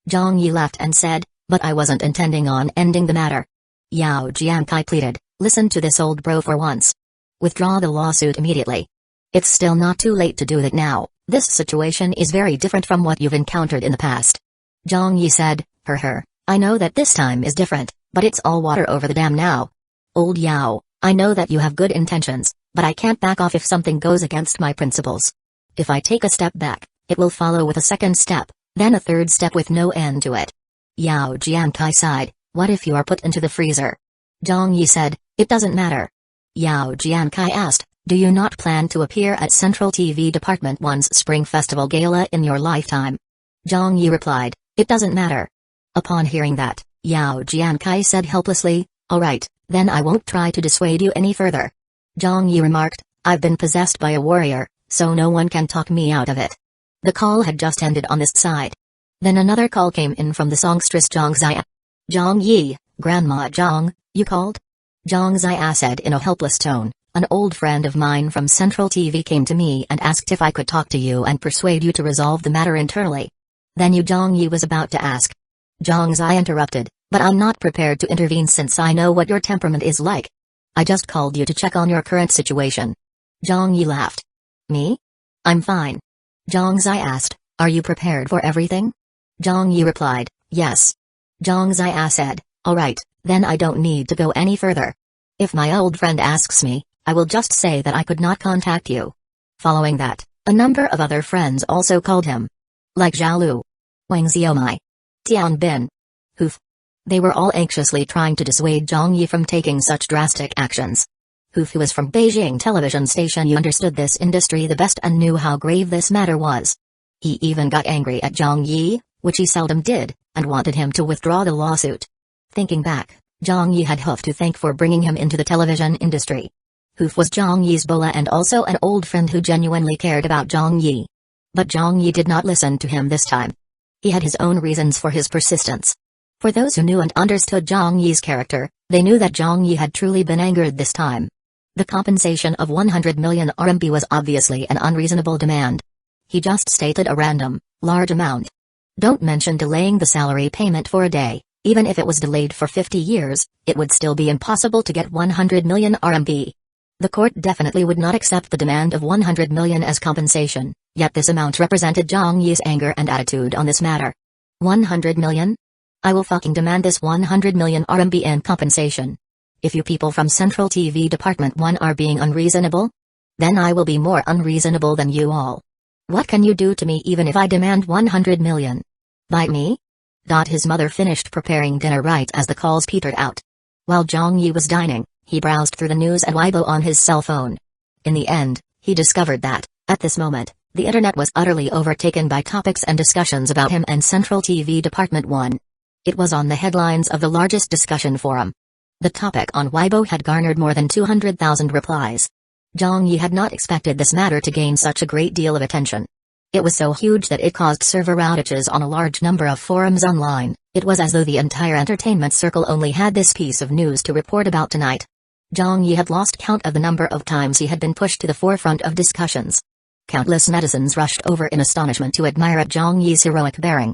Zhang Yi laughed and said, but I wasn't intending on ending the matter. Yao Jiankai pleaded, listen to this old bro for once. Withdraw the lawsuit immediately. It's still not too late to do that now. This situation is very different from what you've encountered in the past. Zhang Yi said, I know that this time is different, but it's all water over the dam now. Old Yao, I know that you have good intentions, but I can't back off if something goes against my principles. If I take a step back, it will follow with a second step, then a third step with no end to it. Yao Jiankai sighed, what if you are put into the freezer? Zhang Yi said, it doesn't matter. Yao Jiankai asked, do you not plan to appear at Central TV Department 1's Spring Festival Gala in your lifetime? Zhang Yi replied, it doesn't matter. Upon hearing that, Yao Jiankai said helplessly, alright, then I won't try to dissuade you any further. Zhang Yi remarked, I've been possessed by a warrior, so no one can talk me out of it. The call had just ended on this side. Then another call came in from the songstress Zhang Zia. Zhang Yi, Grandma Zhang, you called? Zhang Zia said in a helpless tone, an old friend of mine from Central TV came to me and asked if I could talk to you and persuade you to resolve the matter internally. Then Zhang Yi was about to ask. Zhang Zia interrupted, but I'm not prepared to intervene since I know what your temperament is like. I just called you to check on your current situation. Zhang Yi laughed. Me? I'm fine. Zhang Zia asked, are you prepared for everything? Zhang Yi replied, yes. Zhang Zia said, alright, then I don't need to go any further. If my old friend asks me, I will just say that I could not contact you. Following that, a number of other friends also called him. Like Zhao Lu, Wang Xiaomai, Tian Bin, Hoof. They were all anxiously trying to dissuade Zhang Yi from taking such drastic actions. Hoof, who was from Beijing television station, you understood this industry the best and knew how grave this matter was. He even got angry at Zhang Yi, which he seldom did, and wanted him to withdraw the lawsuit. Thinking back, Zhang Yi had Hoof to thank for bringing him into the television industry. Hoof was Zhang Yi's bola and also an old friend who genuinely cared about Zhang Yi. But Zhang Yi did not listen to him this time. He had his own reasons for his persistence. For those who knew and understood Zhang Yi's character, they knew that Zhang Yi had truly been angered this time. The compensation of 100 million RMB was obviously an unreasonable demand. He just stated a random, large amount. Don't mention delaying the salary payment for a day, even if it was delayed for 50 years, it would still be impossible to get 100 million RMB. The court definitely would not accept the demand of 100 million as compensation, yet this amount represented Zhang Yi's anger and attitude on this matter. 100 million? I will fucking demand this 100 million RMB in compensation. If you people from Central TV Department 1 are being unreasonable, then I will be more unreasonable than you all. What can you do to me even if I demand 100 million? Bite me? His mother finished preparing dinner right as the calls petered out. While Zhang Yi was dining, he browsed through the news and Weibo on his cell phone. In the end, he discovered that, at this moment, the internet was utterly overtaken by topics and discussions about him and Central TV Department 1. It was on the headlines of the largest discussion forum. The topic on Weibo had garnered more than 200,000 replies. Zhang Yi had not expected this matter to gain such a great deal of attention. It was so huge that it caused server outages on a large number of forums online. It was as though the entire entertainment circle only had this piece of news to report about tonight. Zhang Yi had lost count of the number of times he had been pushed to the forefront of discussions. Countless netizens rushed over in astonishment to admire at Zhang Yi's heroic bearing.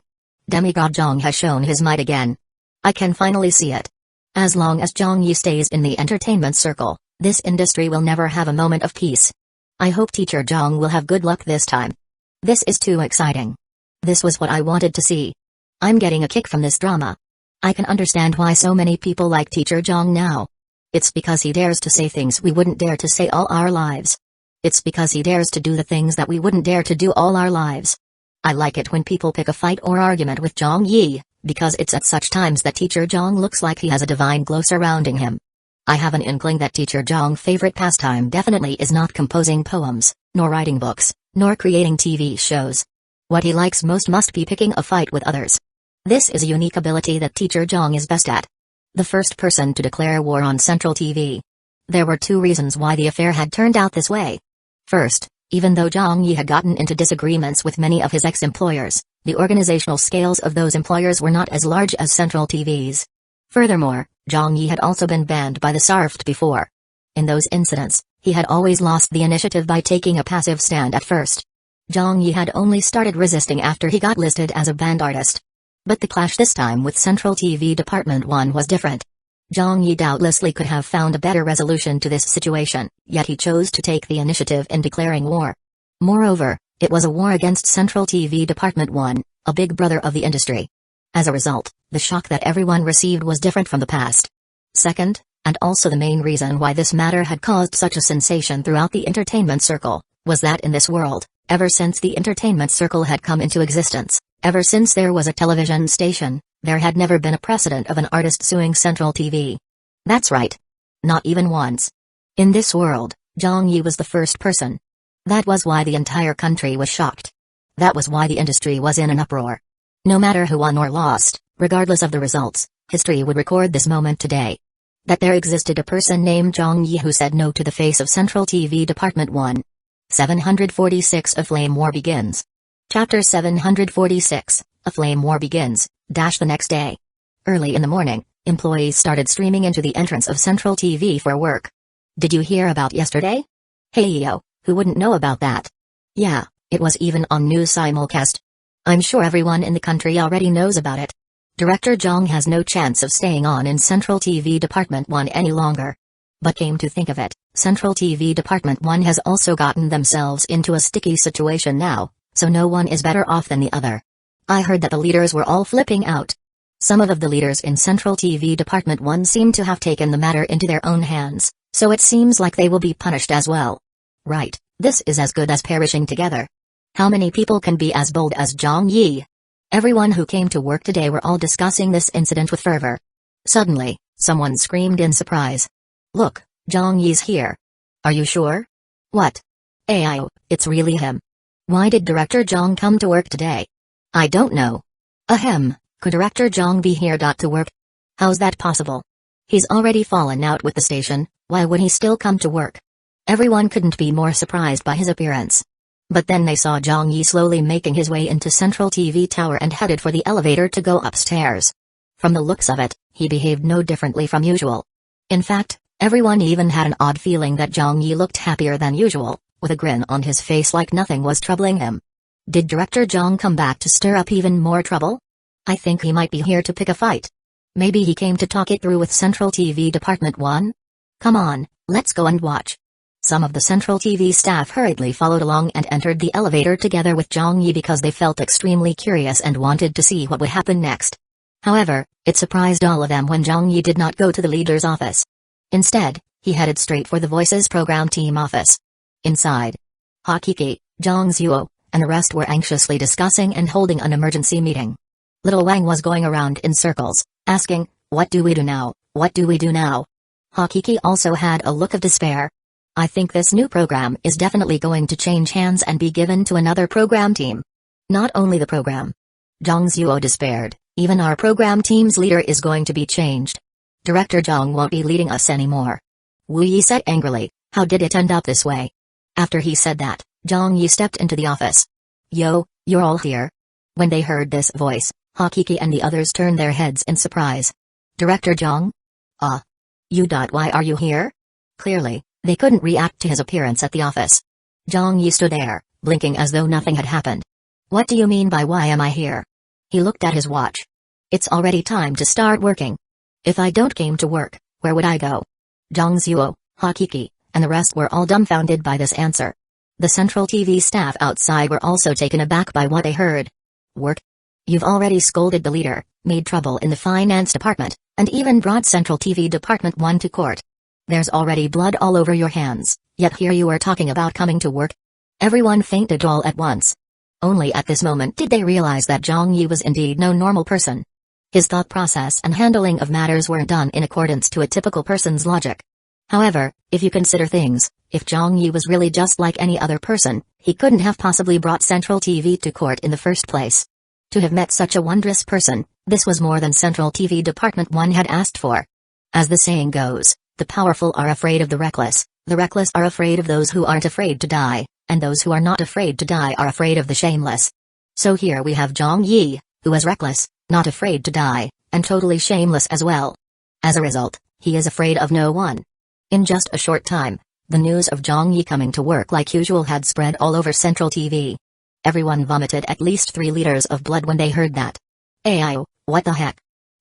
Demigod Zhang has shown his might again. I can finally see it. As long as Zhang Yi stays in the entertainment circle, this industry will never have a moment of peace. I hope Teacher Zhang will have good luck this time. This is too exciting. This was what I wanted to see. I'm getting a kick from this drama. I can understand why so many people like Teacher Zhang now. It's because he dares to say things we wouldn't dare to say all our lives. It's because he dares to do the things that we wouldn't dare to do all our lives. I like it when people pick a fight or argument with Zhang Yi, because it's at such times that Teacher Zhang looks like he has a divine glow surrounding him. I have an inkling that Teacher Zhang's favorite pastime definitely is not composing poems, nor writing books, nor creating TV shows. What he likes most must be picking a fight with others. This is a unique ability that Teacher Zhang is best at. The first person to declare war on Central TV. There were two reasons why the affair had turned out this way. First, even though Zhang Yi had gotten into disagreements with many of his ex-employers, the organizational scales of those employers were not as large as Central TV's. Furthermore, Zhang Yi had also been banned by the SARFT before. In those incidents, he had always lost the initiative by taking a passive stand at first. Zhang Yi had only started resisting after he got listed as a banned artist. But the clash this time with Central TV Department 1 was different. Zhang Yi doubtlessly could have found a better resolution to this situation, yet he chose to take the initiative in declaring war. Moreover, it was a war against Central TV Department 1, a big brother of the industry. As a result, the shock that everyone received was different from the past. Second, and also the main reason why this matter had caused such a sensation throughout the entertainment circle, was that in this world, ever since the entertainment circle had come into existence, ever since there was a television station, there had never been a precedent of an artist suing Central TV. That's right. Not even once. In this world, Zhang Yi was the first person. That was why the entire country was shocked. That was why the industry was in an uproar. No matter who won or lost, regardless of the results, history would record this moment today. That there existed a person named Zhang Yi who said no to the face of Central TV Department 1. 746 A Flame War Begins. Chapter 746, A Flame War Begins, the next day. Early in the morning, employees started streaming into the entrance of Central TV for work. Did you hear about yesterday? Hey yo, who wouldn't know about that? Yeah, it was even on news simulcast. I'm sure everyone in the country already knows about it. Director Zhang has no chance of staying on in Central TV Department 1 any longer. But came to think of it, Central TV Department 1 has also gotten themselves into a sticky situation now, so no one is better off than the other. I heard that the leaders were all flipping out. Some of the leaders in Central TV Department 1 seem to have taken the matter into their own hands, so it seems like they will be punished as well. Right, this is as good as perishing together. How many people can be as bold as Zhang Yi? Everyone who came to work today were all discussing this incident with fervor. Suddenly, someone screamed in surprise. Look, Zhang Yi's here. Are you sure? What? Ayo, it's really him. Why did Director Zhang come to work today? I don't know. Ahem, could Director Zhang be here to work? How's that possible? He's already fallen out with the station, why would he still come to work? Everyone couldn't be more surprised by his appearance. But then they saw Zhang Yi slowly making his way into Central TV Tower and headed for the elevator to go upstairs. From the looks of it, he behaved no differently from usual. In fact, everyone even had an odd feeling that Zhang Yi looked happier than usual, with a grin on his face like nothing was troubling him. Did Director Zhang come back to stir up even more trouble? I think he might be here to pick a fight. Maybe he came to talk it through with Central TV Department 1? Come on, let's go and watch. Some of the Central TV staff hurriedly followed along and entered the elevator together with Zhang Yi because they felt extremely curious and wanted to see what would happen next. However, it surprised all of them when Zhang Yi did not go to the leader's office. Instead, he headed straight for the Voices program team office. Inside, Hakiki, Danzō, and the rest were anxiously discussing and holding an emergency meeting. Little Wang was going around in circles, asking, "What do we do now? What do we do now?" Hakiki also had a look of despair. I think this new program is definitely going to change hands and be given to another program team. Not only the program. Danzō despaired, even our program team's leader is going to be changed. Director Zhang won't be leading us anymore. Wu Yi said angrily, how did it end up this way? After he said that, Zhang Yi stepped into the office. Yo, you're all here? When they heard this voice, Hakiki and the others turned their heads in surprise. Director Zhang? Why are you here? Clearly, they couldn't react to his appearance at the office. Zhang Yi stood there, blinking as though nothing had happened. What do you mean by why am I here? He looked at his watch. It's already time to start working. If I don't came to work, where would I go? Danzō, Hakiki, and the rest were all dumbfounded by this answer. The Central TV staff outside were also taken aback by what they heard. Work? You've already scolded the leader, made trouble in the finance department, and even brought Central TV Department 1 to court. There's already blood all over your hands, yet here you are talking about coming to work? Everyone fainted all at once. Only at this moment did they realize that Zhang Yi was indeed no normal person. His thought process and handling of matters weren't done in accordance to a typical person's logic. However, if you consider things, if Zhang Yi was really just like any other person, he couldn't have possibly brought Central TV to court in the first place. To have met such a wondrous person, this was more than Central TV Department 1 had asked for. As the saying goes, the powerful are afraid of the reckless are afraid of those who aren't afraid to die, and those who are not afraid to die are afraid of the shameless. So here we have Zhang Yi, who is reckless, not afraid to die, and totally shameless as well. As a result, he is afraid of no one. In just a short time, the news of Zhang Yi coming to work like usual had spread all over Central TV. Everyone vomited at least 3 liters of blood when they heard that. Ayo, what the heck?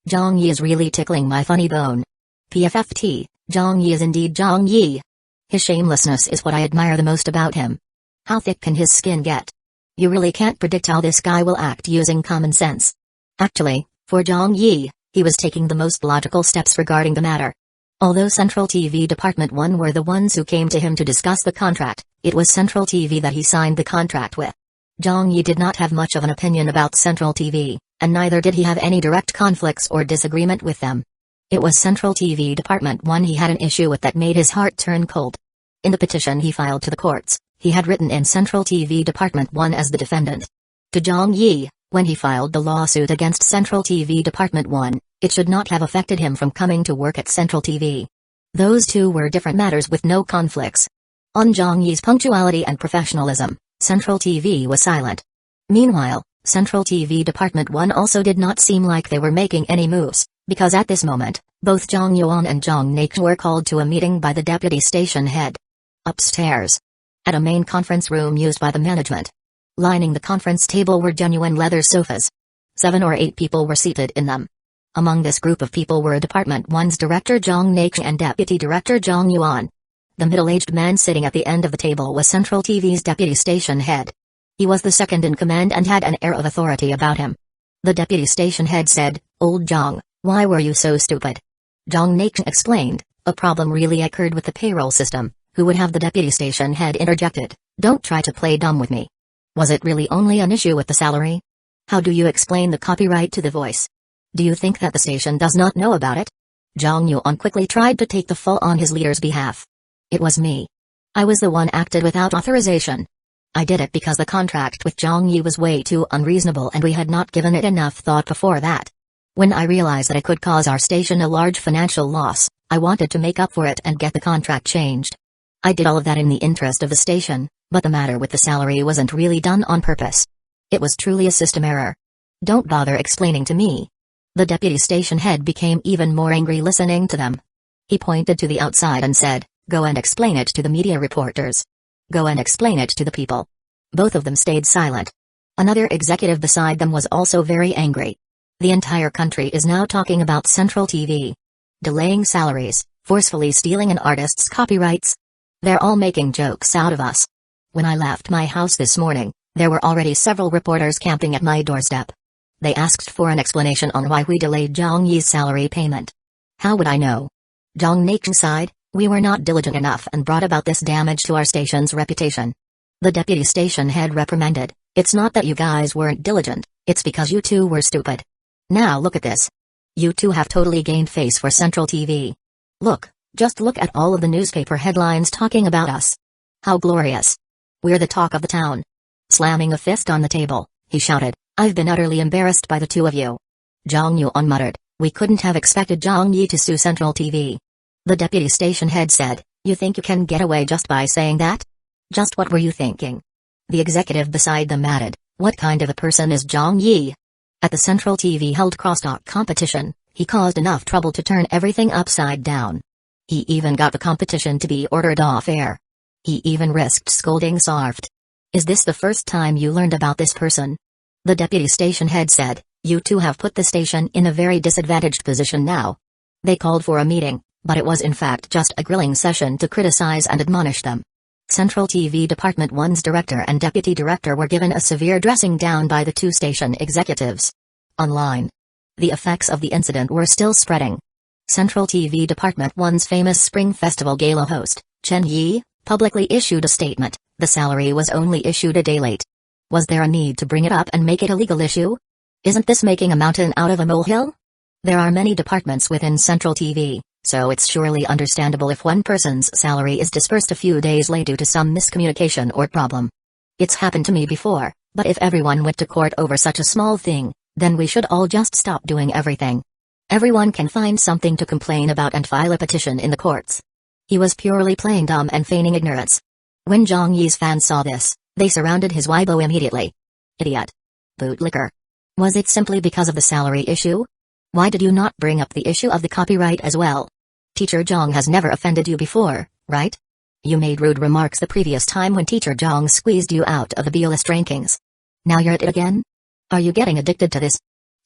Zhang Yi is really tickling my funny bone. PFFT, Zhang Yi is indeed Zhang Yi. His shamelessness is what I admire the most about him. How thick can his skin get? You really can't predict how this guy will act using common sense. Actually, for Zhang Yi, he was taking the most logical steps regarding the matter. Although Central TV Department 1 were the ones who came to him to discuss the contract, it was Central TV that he signed the contract with. Zhang Yi did not have much of an opinion about Central TV, and neither did he have any direct conflicts or disagreement with them. It was Central TV Department 1 he had an issue with that made his heart turn cold. In the petition he filed to the courts, he had written in Central TV Department 1 as the defendant. To Zhang Yi, when he filed the lawsuit against Central TV Department 1, it should not have affected him from coming to work at Central TV. Those two were different matters with no conflicts. On Zhang Yi's punctuality and professionalism, Central TV was silent. Meanwhile, Central TV Department 1 also did not seem like they were making any moves, because at this moment, both Zhang Yuan and Zhang Naixing were called to a meeting by the deputy station head. Upstairs, at a main conference room used by the management. Lining the conference table were genuine leather sofas. 7 or 8 people were seated in them. Among this group of people were Department 1's Director Zhang Naixing and Deputy Director Zhang Yuan. The middle-aged man sitting at the end of the table was Central TV's deputy station head. He was the second in command and had an air of authority about him. The deputy station head said, "Old Zhang, why were you so stupid?" Zhang Naixing explained, "A problem really occurred with the payroll system." Who would have the deputy station head interjected, "Don't try to play dumb with me. Was it really only an issue with the salary? How do you explain the copyright to the voice? Do you think that the station does not know about it?" Zhang Yuan quickly tried to take the fall on his leader's behalf. "It was me. I was the one acted without authorization. I did it because the contract with Zhang Yi was way too unreasonable and we had not given it enough thought before that. When I realized that it could cause our station a large financial loss, I wanted to make up for it and get the contract changed. I did all of that in the interest of the station, but the matter with the salary wasn't really done on purpose. It was truly a system error. Don't bother explaining to me." The deputy station head became even more angry listening to them. He pointed to the outside and said, "Go and explain it to the media reporters. Go and explain it to the people." Both of them stayed silent. Another executive beside them was also very angry. The entire country is now talking about Central TV. Delaying salaries, forcefully stealing an artist's copyrights. They're all making jokes out of us. When I left my house this morning, there were already several reporters camping at my doorstep. They asked for an explanation on why we delayed Zhang Yi's salary payment. How would I know? Zhang Naixing sighed, "We were not diligent enough and brought about this damage to our station's reputation." The deputy station head reprimanded, "It's not that you guys weren't diligent, it's because you two were stupid. Now look at this. You two have totally gained face for Central TV. Look. Just look at all of the newspaper headlines talking about us. How glorious. We're the talk of the town." Slamming a fist on the table, he shouted, "I've been utterly embarrassed by the two of you." Zhang Yuan muttered, "We couldn't have expected Zhang Yi to sue Central TV." The deputy station head said, "You think you can get away just by saying that? Just what were you thinking?" The executive beside them added, "What kind of a person is Zhang Yi?" At the Central TV held crosstalk competition, he caused enough trouble to turn everything upside down. He even got the competition to be ordered off air. He even risked scolding Sarft. "Is this the first time you learned about this person?" The deputy station head said, "You two have put the station in a very disadvantaged position now." They called for a meeting, but it was in fact just a grilling session to criticize and admonish them. Central TV Department 1's director and deputy director were given a severe dressing down by the two station executives. Online, the effects of the incident were still spreading. Central TV Department 1's famous Spring Festival gala host, Chen Yi, publicly issued a statement, "The salary was only issued a day late." Was there a need to bring it up and make it a legal issue? Isn't this making a mountain out of a molehill? There are many departments within Central TV, so it's surely understandable if one person's salary is dispersed a few days late due to some miscommunication or problem. It's happened to me before, but if everyone went to court over such a small thing, then we should all just stop doing everything. Everyone can find something to complain about and file a petition in the courts. He was purely playing dumb and feigning ignorance. When Zhang Yi's fans saw this, they surrounded his Weibo immediately. "Idiot. Bootlicker. Was it simply because of the salary issue? Why did you not bring up the issue of the copyright as well?" Teacher Zhang has never offended you before, right? You made rude remarks the previous time when Teacher Zhang squeezed you out of the B-list rankings. Now you're at it again? Are you getting addicted to this?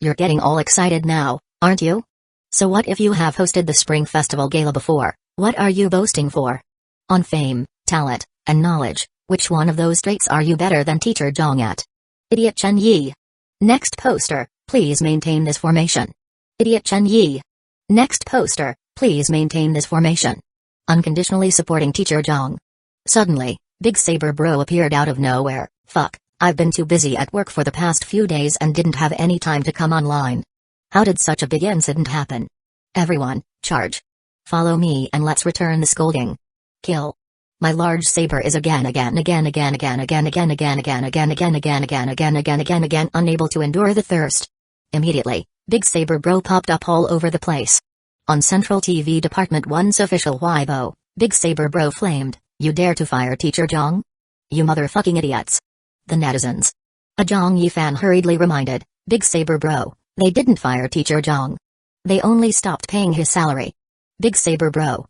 You're getting all excited now, aren't you? So what if you have hosted the Spring Festival Gala before? What are you boasting for? On fame, talent, and knowledge, which one of those traits are you better than Teacher Zhang at? Idiot Chen Yi. Next poster, please maintain this formation. Idiot Chen Yi. Next poster, please maintain this formation. Unconditionally supporting Teacher Zhang. Suddenly, Big Saber Bro appeared out of nowhere. Fuck, I've been too busy at work for the past few days and didn't have any time to come online. How did such a big incident happen? Everyone, charge. Follow me and let's return the scolding. Kill. My large saber is again unable to endure the thirst. Immediately, Big Saber Bro popped up all over the place. On Central TV Department 1's official Weibo, Big Saber Bro flamed, "You dare to fire Teacher Zhang? You motherfucking idiots." The netizens. A Zhang Yi fan hurriedly reminded, Big Saber Bro, they didn't fire Teacher Zhang. They only stopped paying his salary. Big Saber Bro,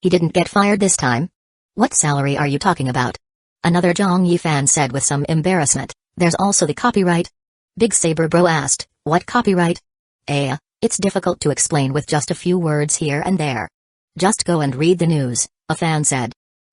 he didn't get fired this time? What salary are you talking about? Another Zhang Yi fan said with some embarrassment, there's also the copyright. Big Saber Bro asked, what copyright? It's difficult to explain with just a few words here and there. Just go and read the news, a fan said.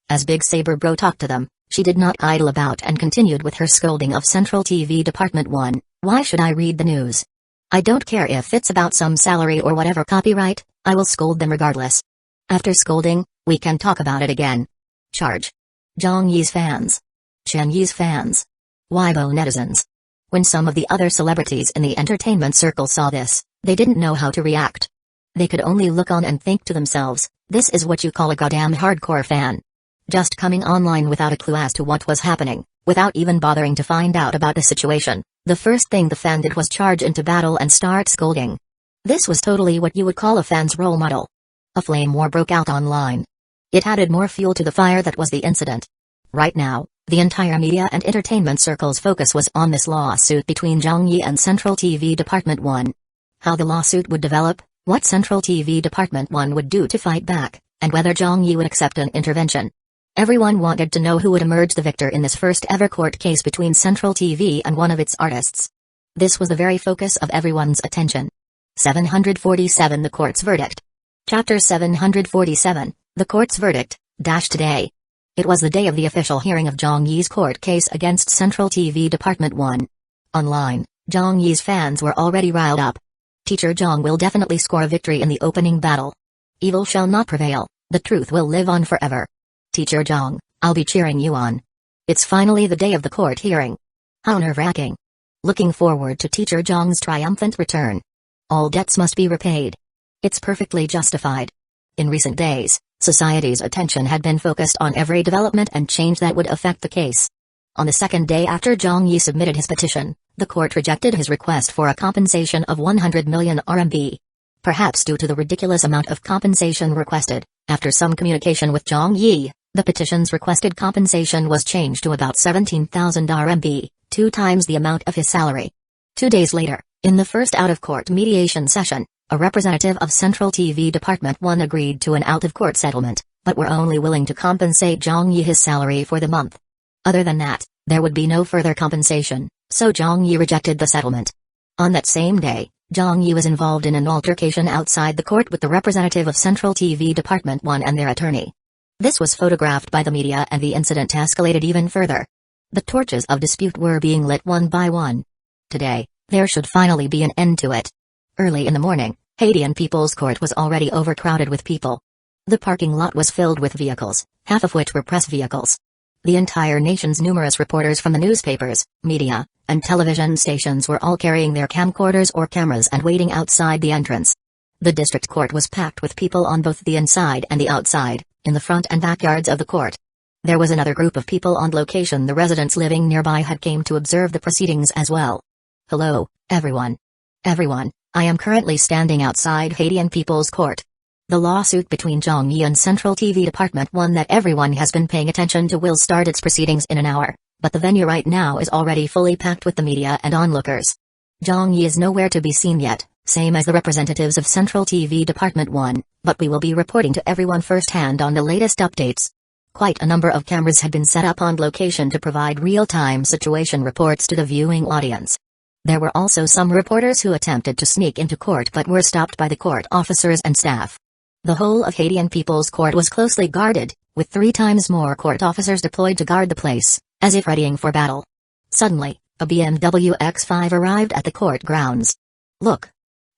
As Big Saber Bro talked to them, she did not idle about and continued with her scolding of Central TV Department 1, why should I read the news? I don't care if it's about some salary or whatever copyright, I will scold them regardless. After scolding, we can talk about it again. Charge. Zhang Yi's fans. Chen Yi's fans. Weibo netizens. When some of the other celebrities in the entertainment circle saw this, they didn't know how to react. They could only look on and think to themselves, this is what you call a goddamn hardcore fan. Just coming online without a clue as to what was happening, without even bothering to find out about the situation, the first thing the fan did was charge into battle and start scolding. This was totally what you would call a fan's role model. A flame war broke out online. It added more fuel to the fire that was the incident. Right now, the entire media and entertainment circle's focus was on this lawsuit between Zhang Yi and Central TV Department 1. How the lawsuit would develop, what Central TV Department 1 would do to fight back, and whether Zhang Yi would accept an intervention. Everyone wanted to know who would emerge the victor in this first ever court case between Central TV and one of its artists. This was the very focus of everyone's attention. 747 The Court's Verdict. Chapter 747, The Court's Verdict, today. It was the day of the official hearing of Zhang Yi's court case against Central TV Department 1. Online, Zhang Yi's fans were already riled up. Teacher Zhang will definitely score a victory in the opening battle. Evil shall not prevail, the truth will live on forever. Teacher Zhang, I'll be cheering you on. It's finally the day of the court hearing. How nerve-wracking. Looking forward to Teacher Zhang's triumphant return. All debts must be repaid. It's perfectly justified. In recent days, society's attention had been focused on every development and change that would affect the case. On the second day after Zhang Yi submitted his petition, the court rejected his request for a compensation of 100 million RMB. Perhaps due to the ridiculous amount of compensation requested, after some communication with Zhang Yi, the petition's requested compensation was changed to about 17,000 RMB, 2 times the amount of his salary. 2 days later, in the first out-of-court mediation session, a representative of Central TV Department 1 agreed to an out-of-court settlement, but were only willing to compensate Zhang Yi his salary for the month. Other than that, there would be no further compensation, so Zhang Yi rejected the settlement. On that same day, Zhang Yi was involved in an altercation outside the court with the representative of Central TV Department 1 and their attorney. This was photographed by the media and the incident escalated even further. The torches of dispute were being lit one by one. Today, there should finally be an end to it. Early in the morning, Haitian People's Court was already overcrowded with people. The parking lot was filled with vehicles, half of which were press vehicles. The entire nation's numerous reporters from the newspapers, media, and television stations were all carrying their camcorders or cameras and waiting outside the entrance. The district court was packed with people on both the inside and the outside, in the front and backyards of the court. There was another group of people on location. The residents living nearby had came to observe the proceedings as well. Hello, everyone. Everyone, I am currently standing outside Haitian People's Court. The lawsuit between Zhang Yi and Central TV Department 1 that everyone has been paying attention to will start its proceedings in an hour, but the venue right now is already fully packed with the media and onlookers. Zhang Yi is nowhere to be seen yet, Same as the representatives of Central TV Department 1, but we will be reporting to everyone firsthand on the latest updates. Quite a number of cameras had been set up on location to provide real-time situation reports to the viewing audience. There were also some reporters who attempted to sneak into court but were stopped by the court officers and staff. The whole of Haitian People's Court was closely guarded, with 3 times more court officers deployed to guard the place, as if readying for battle. Suddenly, a BMW X5 arrived at the court grounds. Look!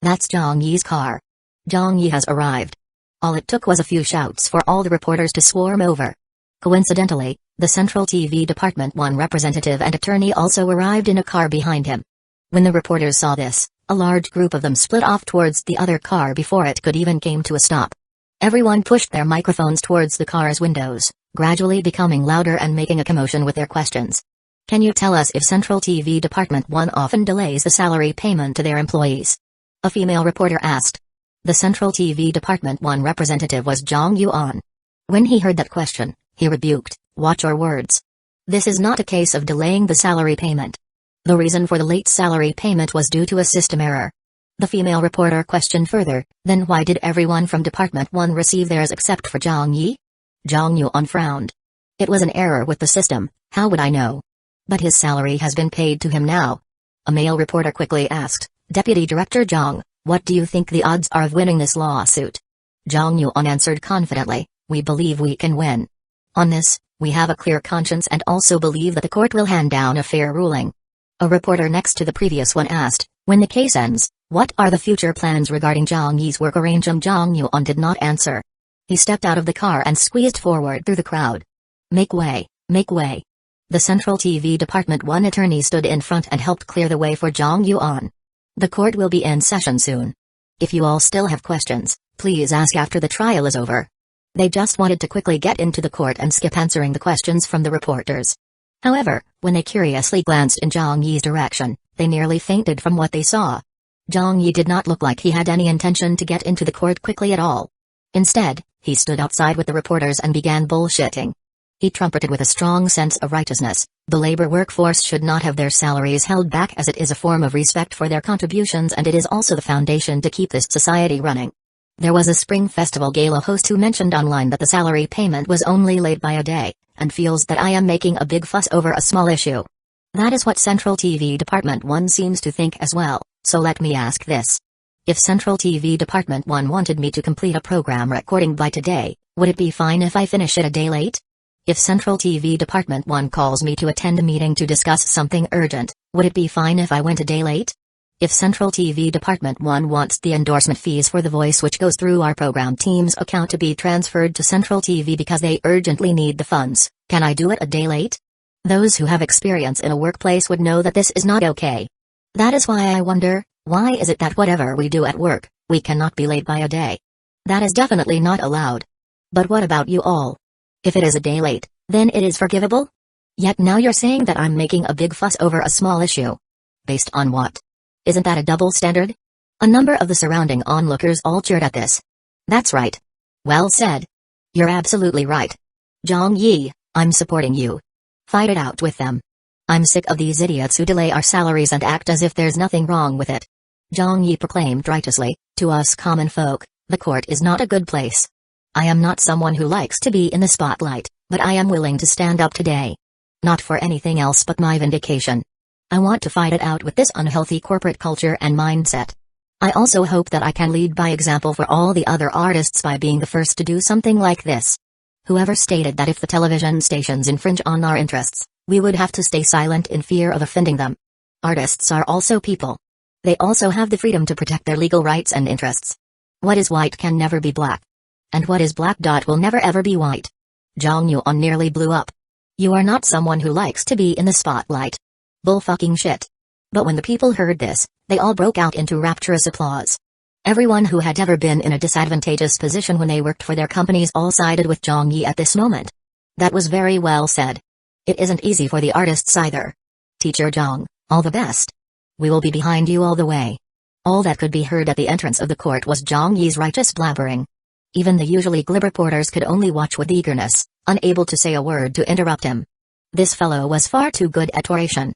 That's Zhang Yi's car. Zhang Yi has arrived. All it took was a few shouts for all the reporters to swarm over. Coincidentally, the Central TV Department 1 representative and attorney also arrived in a car behind him. When the reporters saw this, a large group of them split off towards the other car before it could even came to a stop. Everyone pushed their microphones towards the car's windows, gradually becoming louder and making a commotion with their questions. Can you tell us if Central TV Department 1 often delays the salary payment to their employees? A female reporter asked. The Central TV Department 1 representative was Zhang Yuan. When he heard that question, he rebuked, "Watch your words. This is not a case of delaying the salary payment. The reason for the late salary payment was due to a system error." The female reporter questioned further, "Then why did everyone from Department 1 receive theirs except for Zhang Yi?" Zhang Yuan frowned. "It was an error with the system, how would I know? But his salary has been paid to him now." A male reporter quickly asked, "Deputy Director Zhang, what do you think the odds are of winning this lawsuit?" Zhang Yuan answered confidently, "We believe we can win. On this, we have a clear conscience and also believe that the court will hand down a fair ruling." A reporter next to the previous one asked, "When the case ends, what are the future plans regarding Zhang Yi's work arrangement?" Zhang Yuan did not answer. He stepped out of the car and squeezed forward through the crowd. Make way, make way." The Central TV Department 1 attorney stood in front and helped clear the way for Zhang Yuan. "The court will be in session soon. If you all still have questions, please ask after the trial is over." They just wanted to quickly get into the court and skip answering the questions from the reporters. However, when they curiously glanced in Zhang Yi's direction, they nearly fainted from what they saw. Zhang Yi did not look like he had any intention to get into the court quickly at all. Instead, he stood outside with the reporters and began bullshitting. He trumpeted with a strong sense of righteousness. The labor workforce should not have their salaries held back, as it is a form of respect for their contributions and it is also the foundation to keep this society running. There was a Spring Festival gala host who mentioned online that the salary payment was only late by a day, and feels that I am making a big fuss over a small issue. That is what Central TV Department 1 seems to think as well, so let me ask this. If Central TV Department 1 wanted me to complete a program recording by today, would it be fine if I finish it a day late? If Central TV Department 1 calls me to attend a meeting to discuss something urgent, would it be fine if I went a day late? If Central TV Department 1 wants the endorsement fees for the voice which goes through our program team's account to be transferred to Central TV because they urgently need the funds, can I do it a day late? Those who have experience in a workplace would know that this is not okay. That is why I wonder, why is it that whatever we do at work, we cannot be late by a day? That is definitely not allowed. But what about you all? If it is a day late, then it is forgivable? Yet now you're saying that I'm making a big fuss over a small issue. Based on what? Isn't that a double standard? A number of the surrounding onlookers all cheered at this. That's right. Well said. You're absolutely right. Zhang Yi, I'm supporting you. Fight it out with them. I'm sick of these idiots who delay our salaries and act as if there's nothing wrong with it. Zhang Yi proclaimed righteously, to us common folk, the court is not a good place. I am not someone who likes to be in the spotlight, but I am willing to stand up today. Not for anything else but my vindication. I want to fight it out with this unhealthy corporate culture and mindset. I also hope that I can lead by example for all the other artists by being the first to do something like this. Whoever stated that if the television stations infringe on our interests, we would have to stay silent in fear of offending them. Artists are also people. They also have the freedom to protect their legal rights and interests. What is white can never be black. And what is black will never ever be white. Zhang Yuan nearly blew up. You are not someone who likes to be in the spotlight. Bull fucking shit. But when the people heard this, they all broke out into rapturous applause. Everyone who had ever been in a disadvantageous position when they worked for their companies all sided with Zhang Yi at this moment. That was very well said. It isn't easy for the artists either. Teacher Zhang, all the best. We will be behind you all the way. All that could be heard at the entrance of the court was Zhang Yi's righteous blabbering. Even the usually glib reporters could only watch with eagerness, unable to say a word to interrupt him. This fellow was far too good at oration.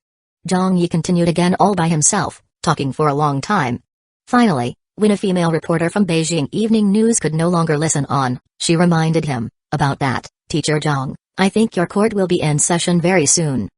Zhang Yi continued again all by himself, talking for a long time. Finally, when a female reporter from Beijing Evening News could no longer listen on, she reminded him, "About that, Teacher Zhang, I think your court will be in session very soon."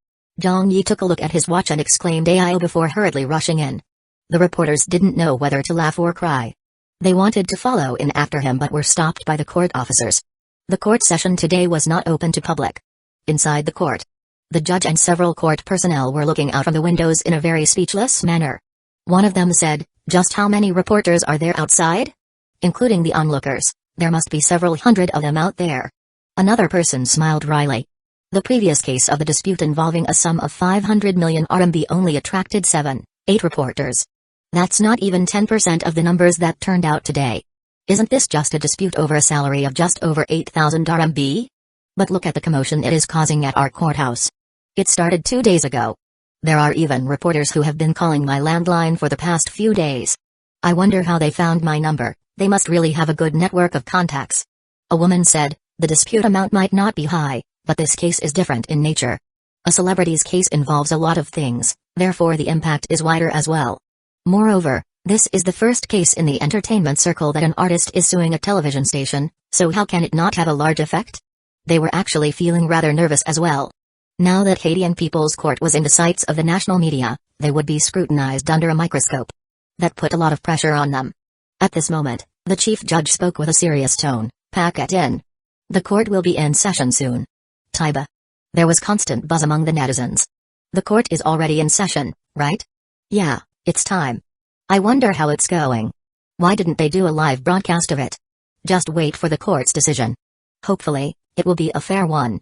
Zhang Yi took a look at his watch and exclaimed "Ayo" before hurriedly rushing in. The reporters didn't know whether to laugh or cry. They wanted to follow in after him but were stopped by the court officers. The court session today was not open to public. Inside the court, the judge and several court personnel were looking out from the windows in a very speechless manner. One of them said, "Just how many reporters are there outside?" "Including the onlookers, there must be several hundred of them out there." Another person smiled wryly. The previous case of the dispute involving a sum of 500 million RMB only attracted 7-8 reporters. That's not even 10% of the numbers that turned out today. Isn't this just a dispute over a salary of just over 8,000 RMB? But look at the commotion it is causing at our courthouse. It started 2 days ago. There are even reporters who have been calling my landline for the past few days. I wonder how they found my number. They must really have a good network of contacts. A woman said, "The dispute amount might not be high, but this case is different in nature. A celebrity's case involves a lot of things, therefore the impact is wider as well. Moreover, this is the first case in the entertainment circle that an artist is suing a television station, so how can it not have a large effect?" They were actually feeling rather nervous as well. Now that Haitian People's Court was in the sights of the national media, they would be scrutinized under a microscope. That put a lot of pressure on them. At this moment, the chief judge spoke with a serious tone, "Pack it in. The court will be in session soon." Taiba. There was constant buzz among the netizens. The court is already in session, right? Yeah, it's time. I wonder how it's going. Why didn't they do a live broadcast of it? Just wait for the court's decision. Hopefully, it will be a fair one.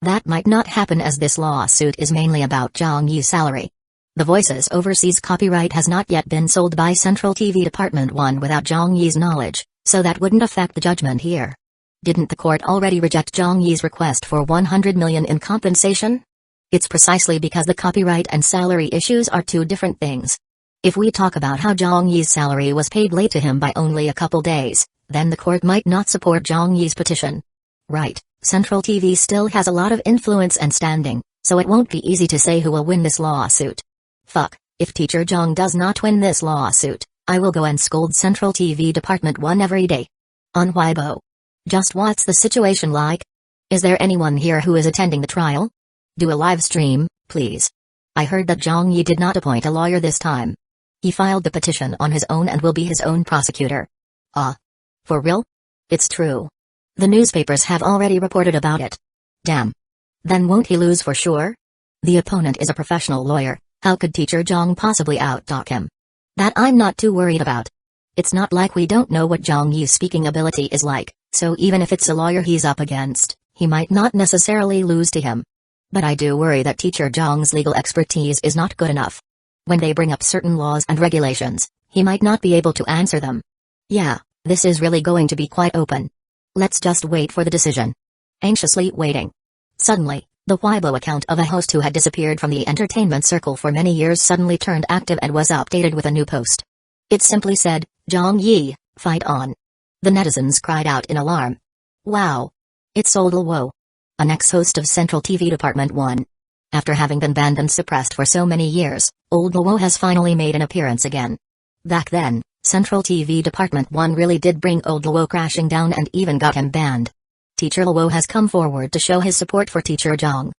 That might not happen as this lawsuit is mainly about Zhang Yi's salary. The Voices Overseas copyright has not yet been sold by Central TV Department 1 without Zhang Yi's knowledge, so that wouldn't affect the judgment here. Didn't the court already reject Zhang Yi's request for 100 million in compensation? It's precisely because the copyright and salary issues are two different things. If we talk about how Zhang Yi's salary was paid late to him by only a couple days, then the court might not support Zhang Yi's petition. Right, Central TV still has a lot of influence and standing, so it won't be easy to say who will win this lawsuit. Fuck, if Teacher Zhang does not win this lawsuit, I will go and scold Central TV Department 1 every day. On Weibo. Just what's the situation like? Is there anyone here who is attending the trial? Do a live stream, please. I heard that Zhang Yi did not appoint a lawyer this time. He filed the petition on his own and will be his own prosecutor. For real? It's true. The newspapers have already reported about it. Damn. Then won't he lose for sure? The opponent is a professional lawyer, how could Teacher Zhang possibly outtalk him? That I'm not too worried about. It's not like we don't know what Zhang Yi's speaking ability is like, so even if it's a lawyer he's up against, he might not necessarily lose to him. But I do worry that Teacher Zhang's legal expertise is not good enough. When they bring up certain laws and regulations, he might not be able to answer them. Yeah, this is really going to be quite open. Let's just wait for the decision. Anxiously waiting. Suddenly, the Weibo account of a host who had disappeared from the entertainment circle for many years suddenly turned active and was updated with a new post. It simply said, "Zhang Yi, fight on." The netizens cried out in alarm. Wow. It's Old Luo. An ex-host of Central TV Department 1. After having been banned and suppressed for so many years, Old Luo has finally made an appearance again. Back then, Central TV Department 1 really did bring Old Luo crashing down and even got him banned. Teacher Luo has come forward to show his support for Teacher Zhang.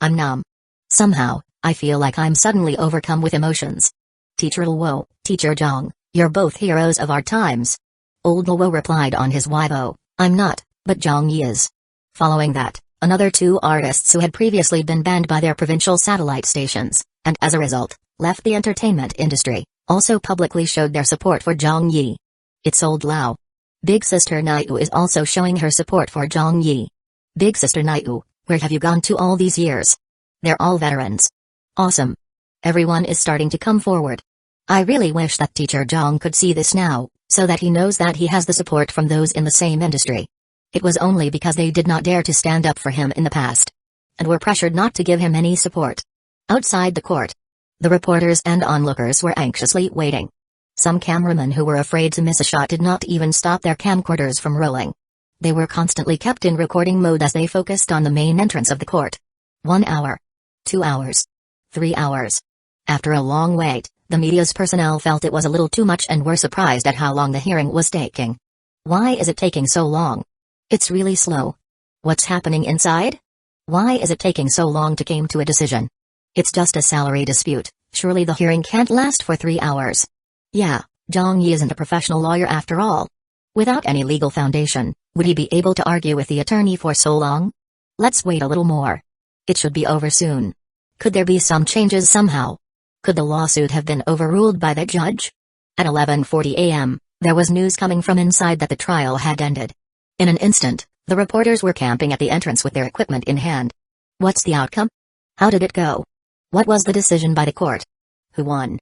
I'm numb. Somehow, I feel like I'm suddenly overcome with emotions. Teacher Luo, Teacher Zhang, you're both heroes of our times. Old Luo replied on his Weibo, "I'm not, but Zhang Yi is." Following that, another two artists who had previously been banned by their provincial satellite stations, and as a result, left the entertainment industry, also publicly showed their support for Zhang Yi. It's Old Lao. Big Sister Naiu is also showing her support for Zhang Yi. Big Sister Naiu, where have you gone to all these years? They're all veterans. Awesome. Everyone is starting to come forward. I really wish that Teacher Zhang could see this now, so that he knows that he has the support from those in the same industry. It was only because they did not dare to stand up for him in the past, and were pressured not to give him any support. Outside the court, the reporters and onlookers were anxiously waiting. Some cameramen who were afraid to miss a shot did not even stop their camcorders from rolling. They were constantly kept in recording mode as they focused on the main entrance of the court. 1 hour. 2 hours. 3 hours. After a long wait, The media's personnel felt it was a little too much and were surprised at how long the hearing was taking. Why is it taking so long? It's really slow. What's happening inside? Why is it taking so long to come to a decision? It's just a salary dispute, surely the hearing can't last for 3 hours. Yeah, Zhang Yi isn't a professional lawyer after all. Without any legal foundation, would he be able to argue with the attorney for so long? Let's wait a little more. It should be over soon. Could there be some changes somehow? Could the lawsuit have been overruled by the judge? At 11:40 a.m., there was news coming from inside that the trial had ended. In an instant, the reporters were camping at the entrance with their equipment in hand. What's the outcome? How did it go? What was the decision by the court? Who won?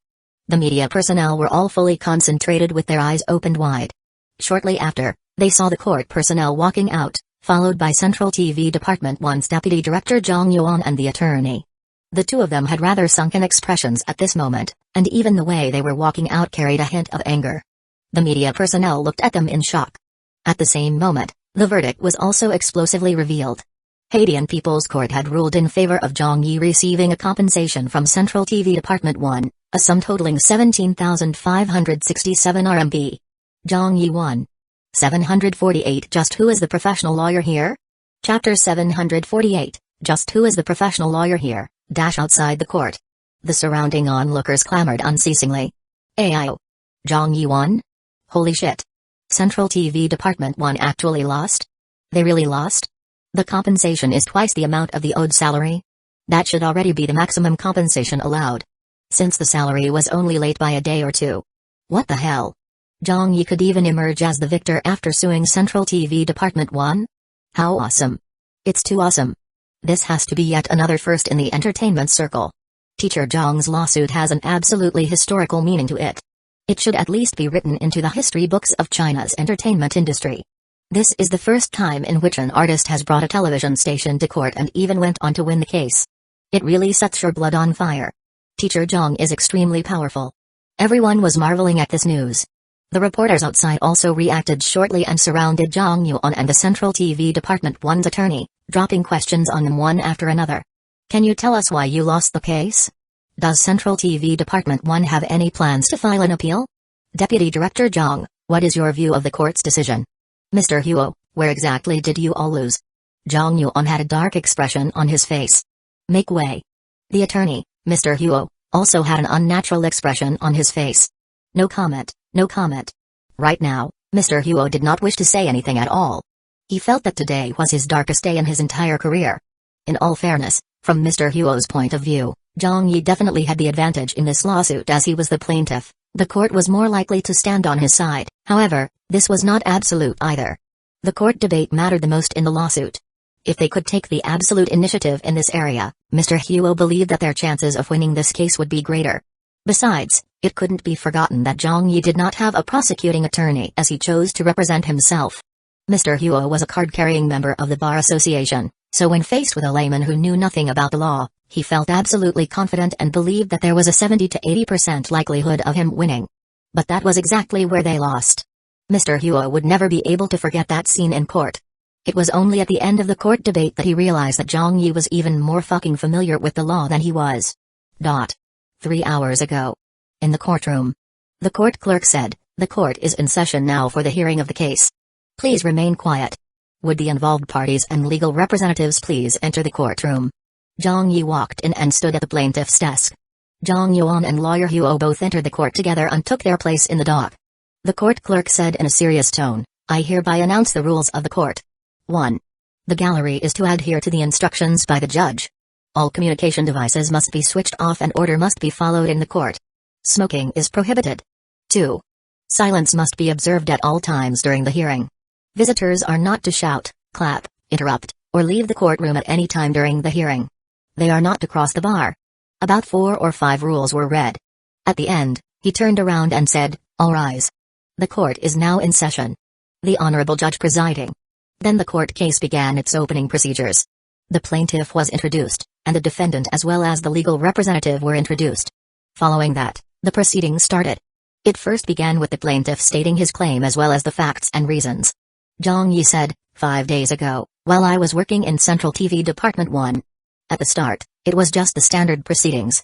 The media personnel were all fully concentrated with their eyes opened wide. Shortly after, they saw the court personnel walking out, followed by Central TV Department 1's Deputy Director Zhang Yuan and the attorney. The two of them had rather sunken expressions at this moment, and even the way they were walking out carried a hint of anger. The media personnel looked at them in shock. At the same moment, the verdict was also explosively revealed. Haitian People's Court had ruled in favor of Zhang Yi receiving a compensation from Central TV Department 1, a sum totaling 17,567 RMB. Zhang Yi won. 748 Just who is the professional lawyer here? Chapter 748, Just who is the professional lawyer here? Outside the court. The surrounding onlookers clamored unceasingly. Ayo. Zhang Yi won? Holy shit. Central TV Department 1 actually lost? They really lost? The compensation is twice the amount of the owed salary? That should already be the maximum compensation allowed. Since the salary was only late by a day or two. What the hell? Zhang Yi could even emerge as the victor after suing Central TV Department 1? How awesome. It's too awesome. This has to be yet another first in the entertainment circle. Teacher Zhang's lawsuit has an absolutely historical meaning to it. It should at least be written into the history books of China's entertainment industry. This is the first time in which an artist has brought a television station to court and even went on to win the case. It really sets your blood on fire. Teacher Zhang is extremely powerful. Everyone was marveling at this news. The reporters outside also reacted shortly and surrounded Zhang Yuan and the Central TV Department 1's attorney, dropping questions on them one after another. Can you tell us why you lost the case? Does Central TV Department 1 have any plans to file an appeal? Deputy Director Zhang, what is your view of the court's decision? Mr. Huo, where exactly did you all lose? Zhang Yuan had a dark expression on his face. Make way. The attorney, Mr. Huo, also had an unnatural expression on his face. No comment, no comment. Right now, Mr. Huo did not wish to say anything at all. He felt that today was his darkest day in his entire career. In all fairness, from Mr. Huo's point of view, Zhang Yi definitely had the advantage in this lawsuit as he was the plaintiff. The court was more likely to stand on his side. However, this was not absolute either. The court debate mattered the most in the lawsuit. If they could take the absolute initiative in this area, Mr. Huo believed that their chances of winning this case would be greater. Besides, it couldn't be forgotten that Zhang Yi did not have a prosecuting attorney as he chose to represent himself. Mr. Huo was a card-carrying member of the Bar Association, so when faced with a layman who knew nothing about the law, he felt absolutely confident and believed that there was a 70 to 80% likelihood of him winning. But that was exactly where they lost. Mr. Huo would never be able to forget that scene in court. It was only at the end of the court debate that he realized that Zhang Yi was even more fucking familiar with the law than he was. 3 hours ago. In the courtroom. The court clerk said, "The court is in session now for the hearing of the case. Please remain quiet. Would the involved parties and legal representatives please enter the courtroom?" Zhang Yi walked in and stood at the plaintiff's desk. Zhang Yuan and lawyer Huo both entered the court together and took their place in the dock. The court clerk said in a serious tone, "I hereby announce the rules of the court. 1. The gallery is to adhere to the instructions by the judge. All communication devices must be switched off and order must be followed in the court. Smoking is prohibited. 2. Silence must be observed at all times during the hearing. Visitors are not to shout, clap, interrupt, or leave the courtroom at any time during the hearing. They are not to cross the bar." About 4 or 5 rules were read. At the end, he turned around and said, "All rise. The court is now in session." The honorable judge presiding. Then the court case began its opening procedures. The plaintiff was introduced, and the defendant as well as the legal representative were introduced. Following that, the proceedings started. It first began with the plaintiff stating his claim as well as the facts and reasons. Zhang Yi said, 5 days ago, while I was working in Central TV Department 1. At the start, it was just the standard proceedings.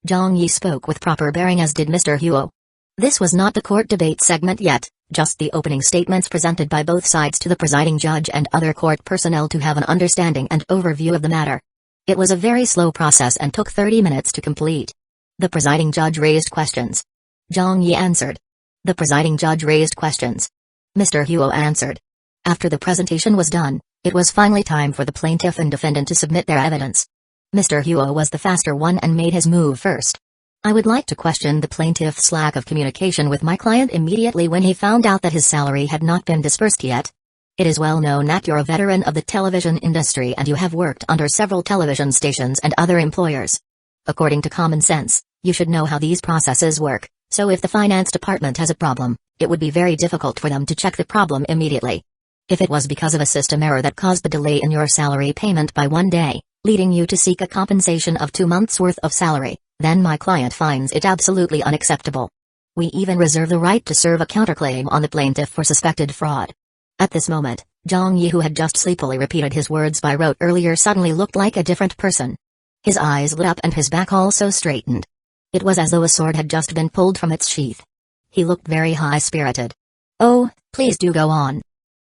Zhang Yi spoke with proper bearing, as did Mr. Huo. This was not the court debate segment yet, just the opening statements presented by both sides to the presiding judge and other court personnel to have an understanding and overview of the matter. It was a very slow process and took 30 minutes to complete. The presiding judge raised questions. Zhang Yi answered. The presiding judge raised questions. Mr. Huo answered. After the presentation was done, it was finally time for the plaintiff and defendant to submit their evidence. Mr. Huo was the faster one and made his move first. I would like to question the plaintiff's lack of communication with my client immediately when he found out that his salary had not been dispersed yet. It is well known that you're a veteran of the television industry and you have worked under several television stations and other employers. According to common sense, you should know how these processes work, so if the finance department has a problem, it would be very difficult for them to check the problem immediately. If it was because of a system error that caused the delay in your salary payment by 1 day, leading you to seek a compensation of 2 months' worth of salary, then my client finds it absolutely unacceptable. We even reserve the right to serve a counterclaim on the plaintiff for suspected fraud. At this moment, Zhang Yi, who had just sleepily repeated his words by rote earlier, suddenly looked like a different person. His eyes lit up and his back also straightened. It was as though a sword had just been pulled from its sheath. He looked very high-spirited. Oh, please do go on.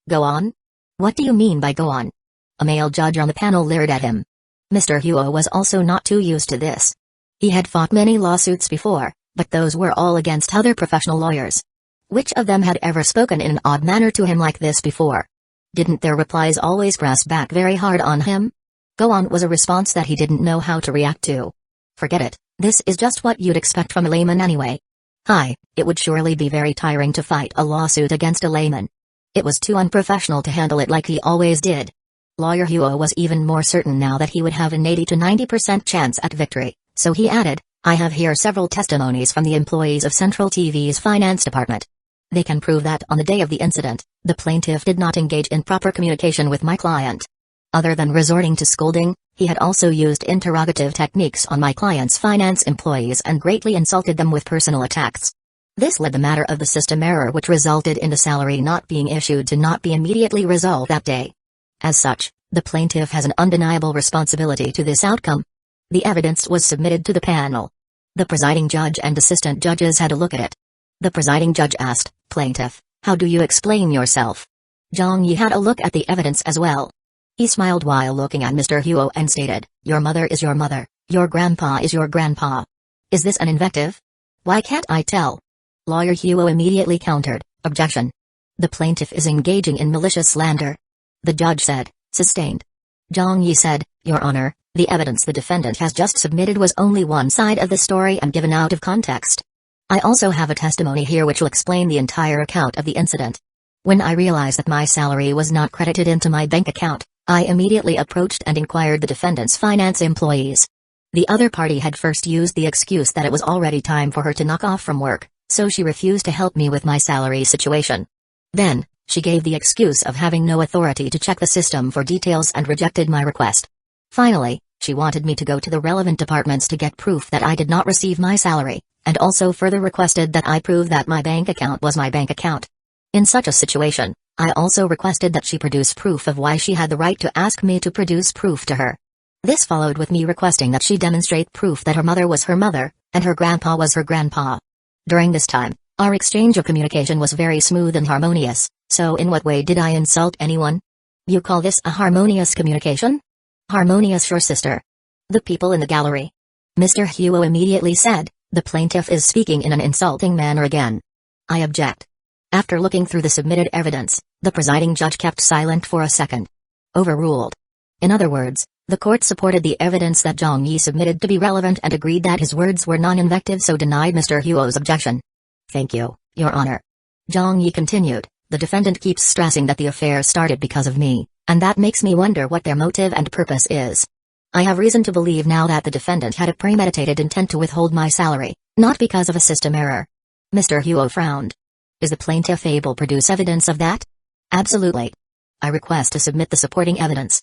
Go on? What do you mean by go on? A male judge on the panel leered at him. Mr. Huo was also not too used to this. He had fought many lawsuits before, but those were all against other professional lawyers. Which of them had ever spoken in an odd manner to him like this before? Didn't their replies always press back very hard on him? Go on was a response that he didn't know how to react to. Forget it, this is just what you'd expect from a layman anyway. Hi, it would surely be very tiring to fight a lawsuit against a layman. It was too unprofessional to handle it like he always did. Lawyer Huo was even more certain now that he would have an 80 to 90% chance at victory, so he added, I have here several testimonies from the employees of Central TV's finance department. They can prove that on the day of the incident, the plaintiff did not engage in proper communication with my client. Other than resorting to scolding, he had also used interrogative techniques on my client's finance employees and greatly insulted them with personal attacks. This led the matter of the system error which resulted in the salary not being issued to not be immediately resolved that day. As such, the plaintiff has an undeniable responsibility to this outcome. The evidence was submitted to the panel. The presiding judge and assistant judges had a look at it. The presiding judge asked, Plaintiff, how do you explain yourself? Zhang Yi had a look at the evidence as well. He smiled while looking at Mr. Huo and stated, Your mother is your mother, your grandpa is your grandpa. Is this an invective? Why can't I tell? Lawyer Huo immediately countered, Objection. The plaintiff is engaging in malicious slander. The judge said, Sustained. Zhang Yi said, Your Honor, the evidence the defendant has just submitted was only one side of the story and given out of context. I also have a testimony here which will explain the entire account of the incident. When I realized that my salary was not credited into my bank account, I immediately approached and inquired the defendant's finance employees. The other party had first used the excuse that it was already time for her to knock off from work, so she refused to help me with my salary situation. Then, she gave the excuse of having no authority to check the system for details and rejected my request. Finally, she wanted me to go to the relevant departments to get proof that I did not receive my salary, and also further requested that I prove that my bank account was my bank account. In such a situation, I also requested that she produce proof of why she had the right to ask me to produce proof to her. This followed with me requesting that she demonstrate proof that her mother was her mother, and her grandpa was her grandpa. During this time, our exchange of communication was very smooth and harmonious, so in what way did I insult anyone? You call this a harmonious communication? Harmonious, your sister. The people in the gallery. Mr. Huo immediately said, The plaintiff is speaking in an insulting manner again. I object. After looking through the submitted evidence, the presiding judge kept silent for a second. Overruled. In other words, the court supported the evidence that Zhang Yi submitted to be relevant and agreed that his words were non-invective, so denied Mr. Huo's objection. Thank you, Your Honor. Zhang Yi continued, The defendant keeps stressing that the affair started because of me, and that makes me wonder what their motive and purpose is. I have reason to believe now that the defendant had a premeditated intent to withhold my salary, not because of a system error. Mr. Huo frowned. Is the plaintiff able to produce evidence of that? Absolutely. I request to submit the supporting evidence.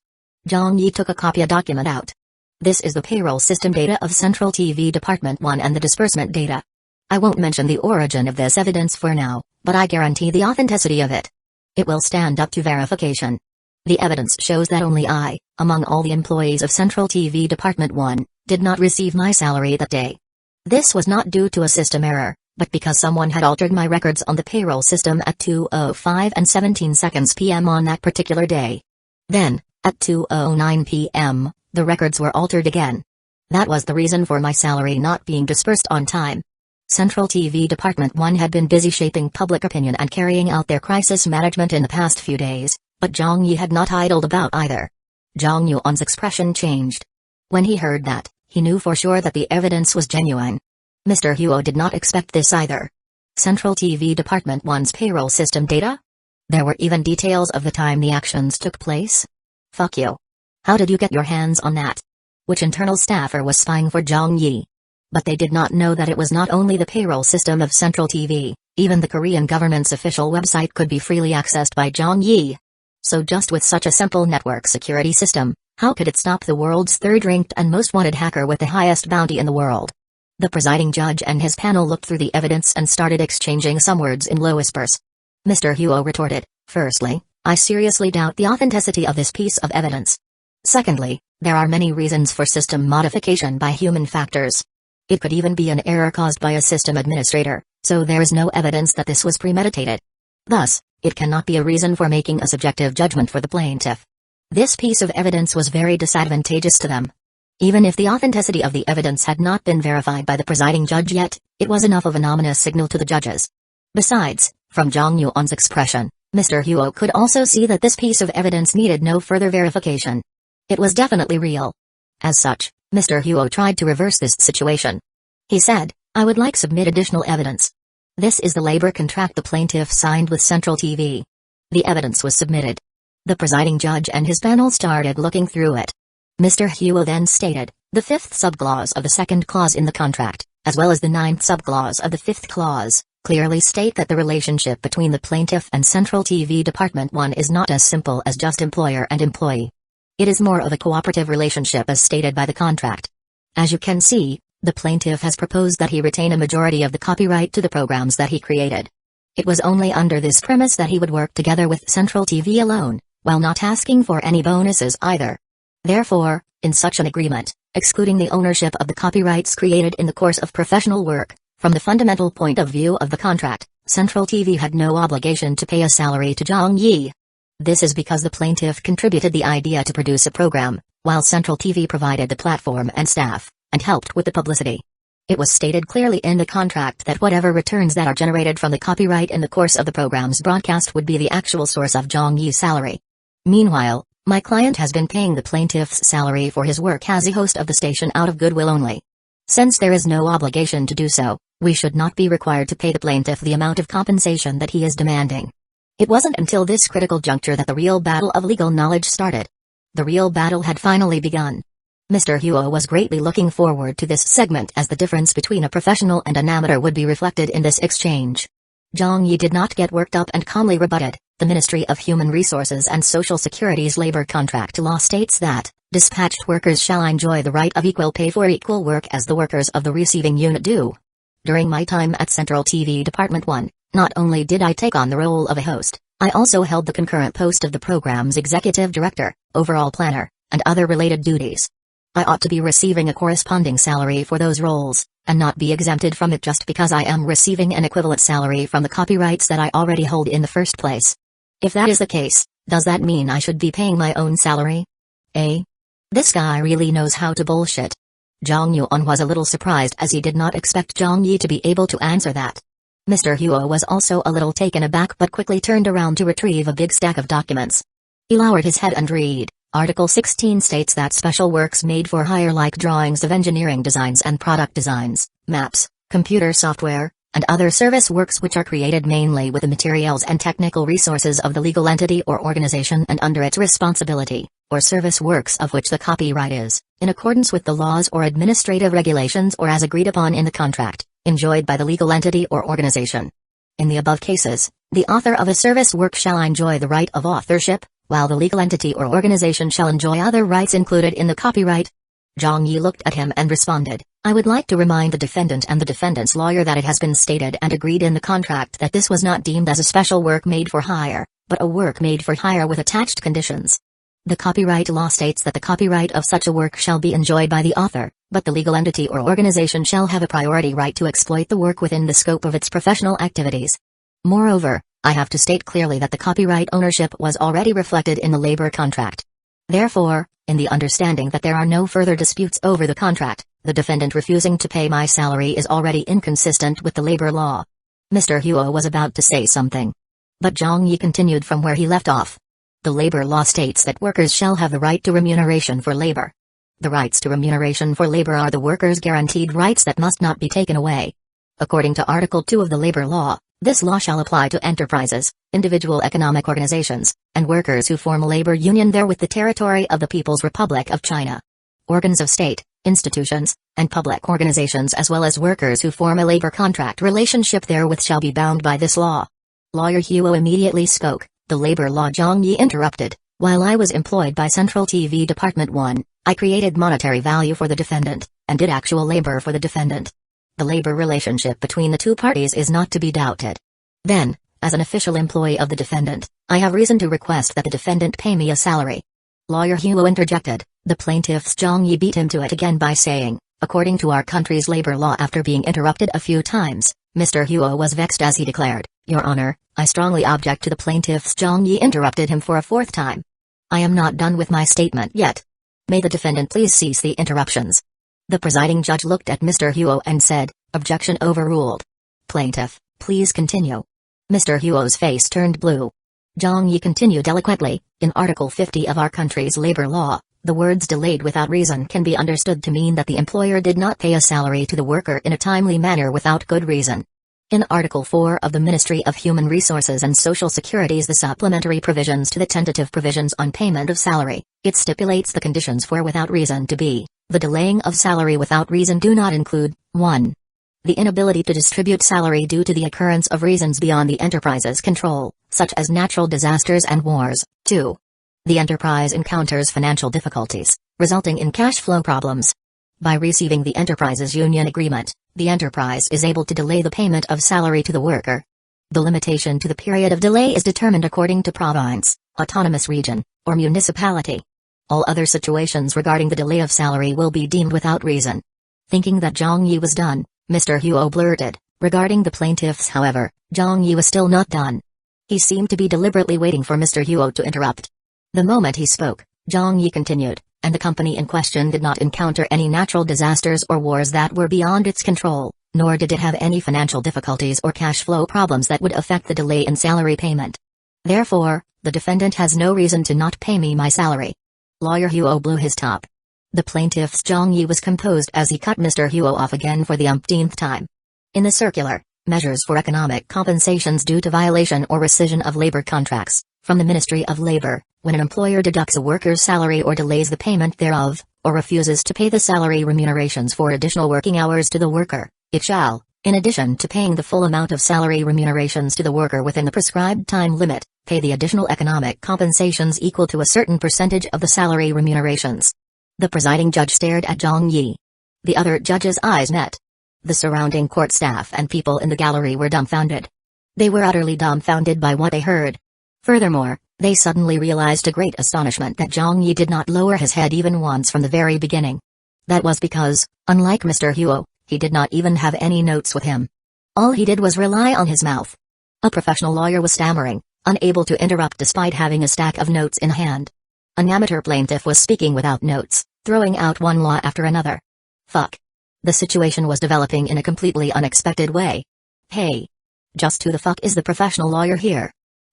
Zhang Yi took a copy of document out. This is the payroll system data of Central TV Department 1 and the disbursement data. I won't mention the origin of this evidence for now, but I guarantee the authenticity of it. It will stand up to verification. The evidence shows that only I, among all the employees of Central TV Department 1, did not receive my salary that day. This was not due to a system error, but because someone had altered my records on the payroll system at 2:05 and 17 seconds p.m. on that particular day. Then, at 2:09 p.m., the records were altered again. That was the reason for my salary not being dispersed on time. Central TV Department 1 had been busy shaping public opinion and carrying out their crisis management in the past few days, but Zhang Yi had not idled about either. Zhang Yuan's expression changed. When he heard that, he knew for sure that the evidence was genuine. Mr. Huo did not expect this either. Central TV Department 1's payroll system data? There were even details of the time the actions took place? Fuck you. How did you get your hands on that? Which internal staffer was spying for Zhang Yi? But they did not know that it was not only the payroll system of Central TV, even the Korean government's official website could be freely accessed by Zhang Yi. So just with such a simple network security system, how could it stop the world's third-ranked and most wanted hacker with the highest bounty in the world? The presiding judge and his panel looked through the evidence and started exchanging some words in low whispers. Mr. Huo retorted, "Firstly, I seriously doubt the authenticity of this piece of evidence. Secondly, there are many reasons for system modification by human factors. It could even be an error caused by a system administrator, so there is no evidence that this was premeditated. Thus, it cannot be a reason for making a subjective judgment for the plaintiff. This piece of evidence was very disadvantageous to them. Even if the authenticity of the evidence had not been verified by the presiding judge yet, it was enough of an ominous signal to the judges. Besides, from Zhang Yuan's expression, Mr. Huo could also see that this piece of evidence needed no further verification. It was definitely real. As such, Mr. Huo tried to reverse this situation. He said, "I would like submit additional evidence. This is the labor contract the plaintiff signed with Central TV." The evidence was submitted. The presiding judge and his panel started looking through it. Mr. Huo then stated, "The fifth subclause of the second clause in the contract, as well as the ninth subclause of the fifth clause, clearly state that the relationship between the plaintiff and Central TV Department 1 is not as simple as just employer and employee. It is more of a cooperative relationship as stated by the contract. As you can see, the plaintiff has proposed that he retain a majority of the copyright to the programs that he created. It was only under this premise that he would work together with Central TV alone, while not asking for any bonuses either. Therefore, in such an agreement, excluding the ownership of the copyrights created in the course of professional work, from the fundamental point of view of the contract, Central TV had no obligation to pay a salary to Zhang Yi. This is because the plaintiff contributed the idea to produce a program, while Central TV provided the platform and staff, and helped with the publicity. It was stated clearly in the contract that whatever returns that are generated from the copyright in the course of the program's broadcast would be the actual source of Zhang Yi's salary. Meanwhile, my client has been paying the plaintiff's salary for his work as a host of the station out of goodwill only. Since there is no obligation to do so, we should not be required to pay the plaintiff the amount of compensation that he is demanding." It wasn't until this critical juncture that the real battle of legal knowledge started. The real battle had finally begun. Mr. Huo was greatly looking forward to this segment as the difference between a professional and an amateur would be reflected in this exchange. Zhang Yi did not get worked up and calmly rebutted. The Ministry of Human Resources and Social Security's labor contract law states that dispatched workers shall enjoy the right of equal pay for equal work as the workers of the receiving unit do. During my time at Central TV Department 1, not only did I take on the role of a host, I also held the concurrent post of the program's executive director, overall planner, and other related duties. I ought to be receiving a corresponding salary for those roles, and not be exempted from it just because I am receiving an equivalent salary from the copyrights that I already hold in the first place. If that is the case, does that mean I should be paying my own salary? Eh? This guy really knows how to bullshit. Zhang Yuan was a little surprised as he did not expect Zhang Yi to be able to answer that. Mr. Huo was also a little taken aback but quickly turned around to retrieve a big stack of documents. He lowered his head and read. Article 16 states that special works made for hire like drawings of engineering designs and product designs, maps, computer software, and other service works which are created mainly with the materials and technical resources of the legal entity or organization and under its responsibility, or service works of which the copyright is, in accordance with the laws or administrative regulations or as agreed upon in the contract, enjoyed by the legal entity or organization. In the above cases, the author of a service work shall enjoy the right of authorship, while the legal entity or organization shall enjoy other rights included in the copyright. Zhang Yi looked at him and responded, I would like to remind the defendant and the defendant's lawyer that it has been stated and agreed in the contract that this was not deemed as a special work made for hire, but a work made for hire with attached conditions. The copyright law states that the copyright of such a work shall be enjoyed by the author, but the legal entity or organization shall have a priority right to exploit the work within the scope of its professional activities. Moreover, I have to state clearly that the copyright ownership was already reflected in the labor contract. Therefore, in the understanding that there are no further disputes over the contract, the defendant refusing to pay my salary is already inconsistent with the labor law. Mr. Huo was about to say something, but Zhang Yi continued from where he left off. The labor law states that workers shall have the right to remuneration for labor. The rights to remuneration for labor are the workers' guaranteed rights that must not be taken away. According to Article 2 of the labor law, this law shall apply to enterprises, individual economic organizations, and workers who form a labor union there with the territory of the People's Republic of China. Organs of state, institutions, and public organizations as well as workers who form a labor contract relationship therewith shall be bound by this law. Lawyer Huo immediately spoke. The labor law. Zhang Yi interrupted. While I was employed by Central TV Department 1, I created monetary value for the defendant, and did actual labor for the defendant. The labor relationship between the two parties is not to be doubted. Then, as an official employee of the defendant, I have reason to request that the defendant pay me a salary. Lawyer Huo interjected. The plaintiff's Zhang Yi beat him to it again by saying, according to our country's labor law. After being interrupted a few times, Mr. Huo was vexed as he declared, Your Honor, I strongly object to the plaintiff's. Zhang Yi interrupted him for a fourth time. I am not done with my statement yet. May the defendant please cease the interruptions. The presiding judge looked at Mr. Huo and said, Objection overruled. Plaintiff, please continue. Mr. Huo's face turned blue. Zhang Yi continued eloquently, in Article 50 of our country's labor law, the words delayed without reason can be understood to mean that the employer did not pay a salary to the worker in a timely manner without good reason. In Article 4 of the Ministry of Human Resources and Social Security's the supplementary provisions to the tentative provisions on payment of salary, it stipulates the conditions for without reason to be, the delaying of salary without reason do not include, 1. The inability to distribute salary due to the occurrence of reasons beyond the enterprise's control, such as natural disasters and wars. 2. The enterprise encounters financial difficulties, resulting in cash flow problems. By receiving the enterprise's union agreement, the enterprise is able to delay the payment of salary to the worker. The limitation to the period of delay is determined according to province, autonomous region, or municipality. All other situations regarding the delay of salary will be deemed without reason. Thinking that Zhang Yi was done, Mr. Huo blurted. Regarding the plaintiffs, however, Zhang Yi was still not done. He seemed to be deliberately waiting for Mr. Huo to interrupt. The moment he spoke, Zhang Yi continued, and the company in question did not encounter any natural disasters or wars that were beyond its control, nor did it have any financial difficulties or cash flow problems that would affect the delay in salary payment. Therefore, the defendant has no reason to not pay me my salary. Lawyer Huo blew his top. The plaintiff's Zhang Yi was composed as he cut Mr. Huo off again for the umpteenth time. In the circular, Measures for Economic Compensations Due to Violation or Rescission of Labor Contracts, from the Ministry of Labor, when an employer deducts a worker's salary or delays the payment thereof, or refuses to pay the salary remunerations for additional working hours to the worker, it shall, in addition to paying the full amount of salary remunerations to the worker within the prescribed time limit, pay the additional economic compensations equal to a certain percentage of the salary remunerations. The presiding judge stared at Zhang Yi. The other judges' eyes met. The surrounding court staff and people in the gallery were dumbfounded. They were utterly dumbfounded by what they heard. Furthermore, they suddenly realized to great astonishment that Zhang Yi did not lower his head even once from the very beginning. That was because, unlike Mr. Huo, he did not even have any notes with him. All he did was rely on his mouth. A professional lawyer was stammering, unable to interrupt despite having a stack of notes in hand. An amateur plaintiff was speaking without notes, throwing out one law after another. Fuck. The situation was developing in a completely unexpected way. Hey. Just who the fuck is the professional lawyer here?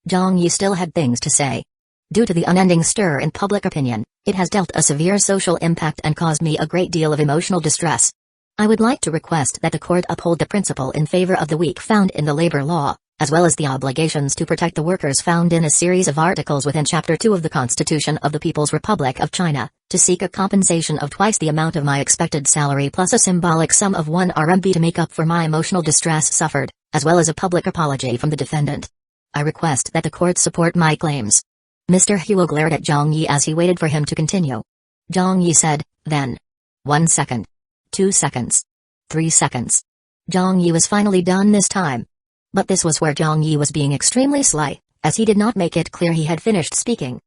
Zhang Yi still had things to say. Due to the unending stir in public opinion, it has dealt a severe social impact and caused me a great deal of emotional distress. I would like to request that the court uphold the principle in favor of the weak found in the labor law, as well as the obligations to protect the workers found in a series of articles within Chapter 2 of the Constitution of the People's Republic of China, to seek a compensation of twice the amount of my expected salary plus a symbolic sum of 1 RMB to make up for my emotional distress suffered, as well as a public apology from the defendant. I request that the court support my claims. Mr. Huo glared at Zhang Yi as he waited for him to continue. Zhang Yi said, then. 1 second. 2 seconds. 3 seconds. Zhang Yi was finally done this time. But this was where Zhang Yi was being extremely sly, as he did not make it clear he had finished speaking.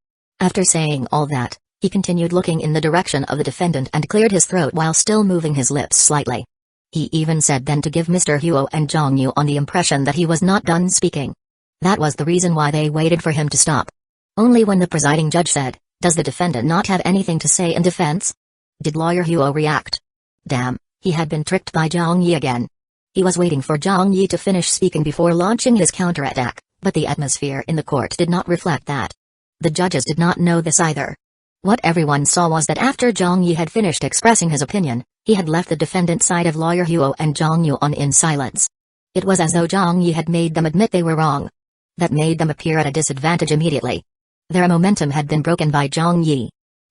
After saying all that, he continued looking in the direction of the defendant and cleared his throat while still moving his lips slightly. He even said then to give Mr. Huo and Zhang Yu on the impression that he was not done speaking. That was the reason why they waited for him to stop. Only when the presiding judge said, "Does the defendant not have anything to say in defense?" did Lawyer Huo react. Damn, he had been tricked by Zhang Yi again. He was waiting for Zhang Yi to finish speaking before launching his counterattack, but the atmosphere in the court did not reflect that. The judges did not know this either. What everyone saw was that after Zhang Yi had finished expressing his opinion, he had left the defendant's side of Lawyer Huo and Zhang Yuan in silence. It was as though Zhang Yi had made them admit they were wrong. That made them appear at a disadvantage immediately. Their momentum had been broken by Zhang Yi.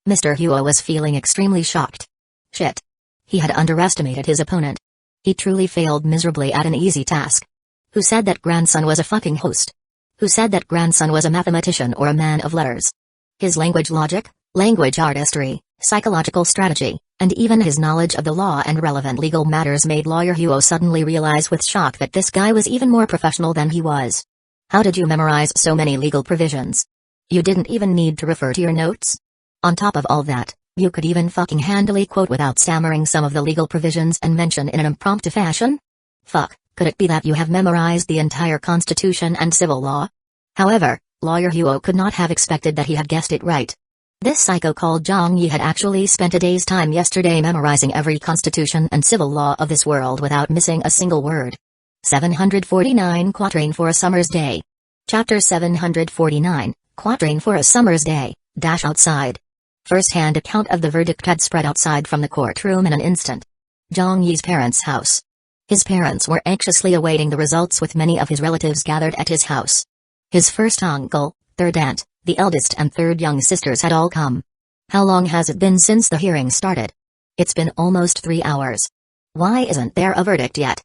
Mr. Huo was feeling extremely shocked. Shit. He had underestimated his opponent. He truly failed miserably at an easy task. Who said that grandson was a fucking host? Who said that grandson was a mathematician or a man of letters? His language logic, language artistry, psychological strategy, and even his knowledge of the law and relevant legal matters made Lawyer Huo suddenly realize with shock that this guy was even more professional than he was. How did you memorize so many legal provisions? You didn't even need to refer to your notes? On top of all that, you could even fucking handily quote without stammering some of the legal provisions and mention in an impromptu fashion? Fuck, could it be that you have memorized the entire Constitution and civil law? However, Lawyer Huo could not have expected that he had guessed it right. This psycho called Zhang Yi had actually spent a day's time yesterday memorizing every constitution and civil law of this world without missing a single word. 749 Quatrain for a Summer's Day. Chapter 749, Quatrain for a Summer's Day, dash outside. First-hand account of the verdict had spread outside from the courtroom in an instant. Zhang Yi's parents' house. His parents were anxiously awaiting the results with many of his relatives gathered at his house. His first uncle, third aunt, the eldest and third young sisters had all come. How long has it been since the hearing started? It's been almost 3 hours. Why isn't there a verdict yet?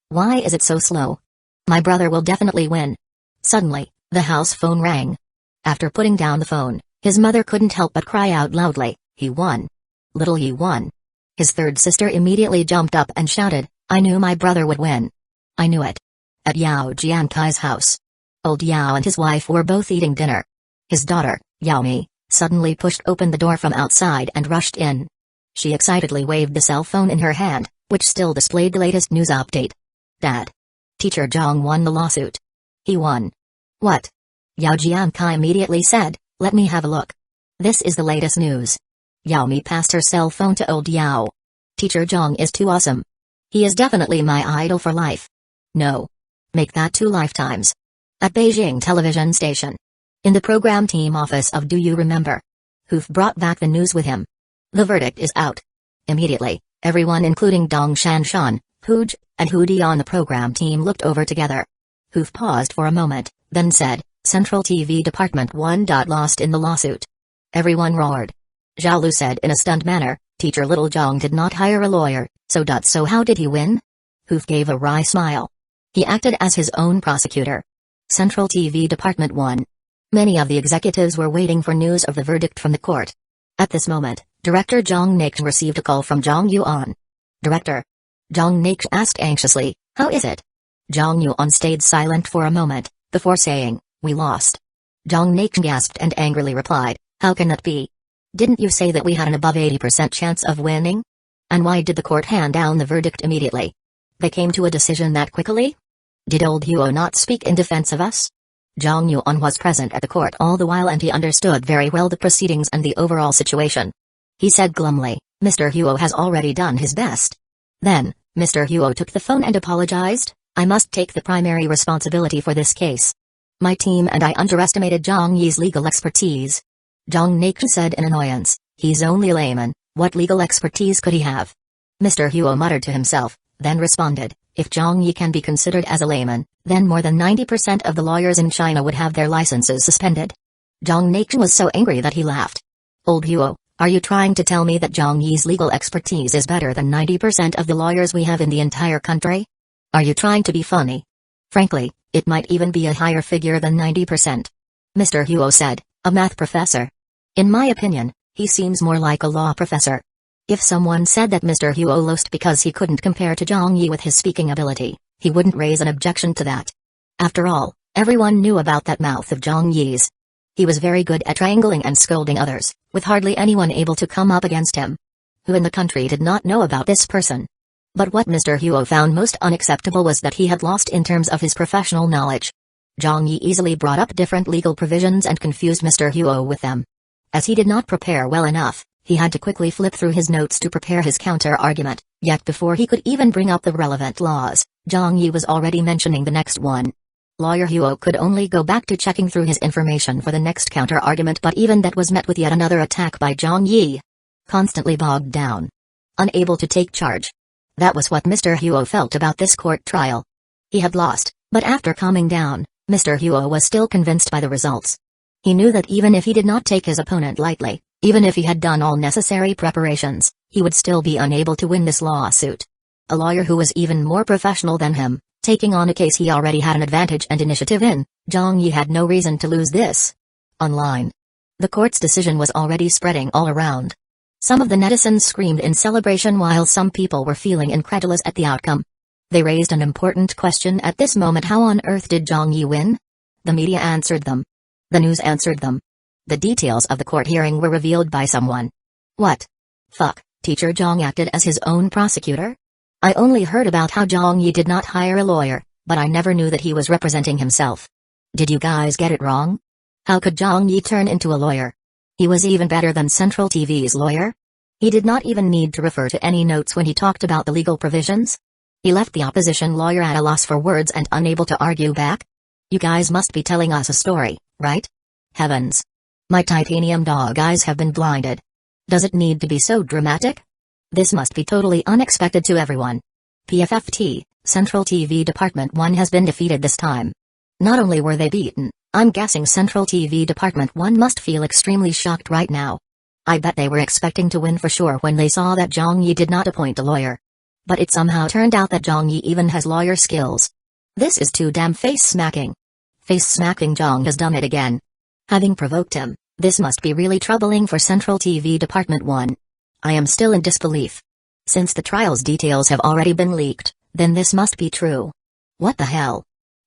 Why is it so slow? My brother will definitely win. Suddenly, the house phone rang. After putting down the phone, his mother couldn't help but cry out loudly, "He won. Little Yi won." His third sister immediately jumped up and shouted, "I knew my brother would win. I knew it." At Yao Jiankai's house, Old Yao and his wife were both eating dinner. His daughter, Yao Mi, suddenly pushed open the door from outside and rushed in. She excitedly waved the cell phone in her hand, which still displayed the latest news update. "Dad. Teacher Zhang won the lawsuit." "He won." "What?" Yao Jiankai immediately said, "Let me have a look. This is the latest news." Yao Mi passed her cell phone to Old Yao. "Teacher Zhang is too awesome. He is definitely my idol for life." "No. Make that 2 lifetimes." At Beijing television station. In the program team office of Do You Remember? Hoof brought back the news with him. The verdict is out. Immediately, everyone including Dong Shanshan, Huj, and Hudi on the program team looked over together. Hoof paused for a moment, then said, "Central TV Department 1. Lost in the lawsuit." Everyone roared. Zhao Lu said in a stunned manner, "Teacher Little Zhang did not hire a lawyer, so how did he win?" Hoof gave a wry smile. He acted as his own prosecutor. Central TV Department 1. Many of the executives were waiting for news of the verdict from the court. At this moment, Director Zhang Nake received a call from Zhang Yuan. "Director." Zhang Nake asked anxiously, "How is it?" Zhang Yuan stayed silent for a moment, before saying, "We lost." Zhang Nake gasped and angrily replied, "How can that be? Didn't you say that we had an above 80% chance of winning? And why did the court hand down the verdict immediately? They came to a decision that quickly? Did old Huo not speak in defense of us?" Zhang Yuan was present at the court all the while and he understood very well the proceedings and the overall situation. He said glumly, "Mr. Huo has already done his best." Then, Mr. Huo took the phone and apologized, "I must take the primary responsibility for this case. My team and I underestimated Zhang Yi's legal expertise." Zhang Nake said in annoyance, "He's only a layman, what legal expertise could he have?" Mr. Huo muttered to himself, then responded, "If Zhang Yi can be considered as a layman, then more than 90% of the lawyers in China would have their licenses suspended." Zhang Nake was so angry that he laughed. "Old Huo, are you trying to tell me that Zhang Yi's legal expertise is better than 90% of the lawyers we have in the entire country? Are you trying to be funny? Frankly, it might even be a higher figure than 90%. Mr. Huo said, "A math professor. In my opinion, he seems more like a law professor." If someone said that Mr. Huo lost because he couldn't compare to Zhang Yi with his speaking ability, he wouldn't raise an objection to that. After all, everyone knew about that mouth of Zhang Yi's. He was very good at triangling and scolding others, with hardly anyone able to come up against him. Who in the country did not know about this person? But what Mr. Hueco found most unacceptable was that he had lost in terms of his professional knowledge. Zhang Yi easily brought up different legal provisions and confused Mr. Hueco with them. As he did not prepare well enough, he had to quickly flip through his notes to prepare his counter-argument, yet before he could even bring up the relevant laws, Zhang Yi was already mentioning the next one. Lawyer Hueco could only go back to checking through his information for the next counter-argument, but even that was met with yet another attack by Zhang Yi. Constantly bogged down. Unable to take charge. That was what Mr. Hueco felt about this court trial. He had lost, but after calming down, Mr. Hueco was still convinced by the results. He knew that even if he did not take his opponent lightly, even if he had done all necessary preparations, he would still be unable to win this lawsuit. A lawyer who was even more professional than him, taking on a case he already had an advantage and initiative in, Zhang Yi had no reason to lose this. Online. The court's decision was already spreading all around. Some of the netizens screamed in celebration while some people were feeling incredulous at the outcome. They raised an important question at this moment: how on earth did Zhang Yi win? The media answered them. The news answered them. The details of the court hearing were revealed by someone. What? Fuck, Teacher Zhang acted as his own prosecutor? I only heard about how Zhang Yi did not hire a lawyer, but I never knew that he was representing himself. Did you guys get it wrong? How could Zhang Yi turn into a lawyer? He was even better than Central TV's lawyer? He did not even need to refer to any notes when he talked about the legal provisions? He left the opposition lawyer at a loss for words and unable to argue back? You guys must be telling us a story, right? Heavens. My titanium dog eyes have been blinded. Does it need to be so dramatic? This must be totally unexpected to everyone. PFFT, Central TV Department 1 has been defeated this time. Not only were they beaten, I'm guessing Central TV Department 1 must feel extremely shocked right now. I bet they were expecting to win for sure when they saw that Zhang Yi did not appoint a lawyer. But it somehow turned out that Zhang Yi even has lawyer skills. This is too damn face-smacking. Face-smacking Zhang has done it again. Having provoked him, this must be really troubling for Central TV Department 1. I am still in disbelief. Since the trial's details have already been leaked, then this must be true. What the hell?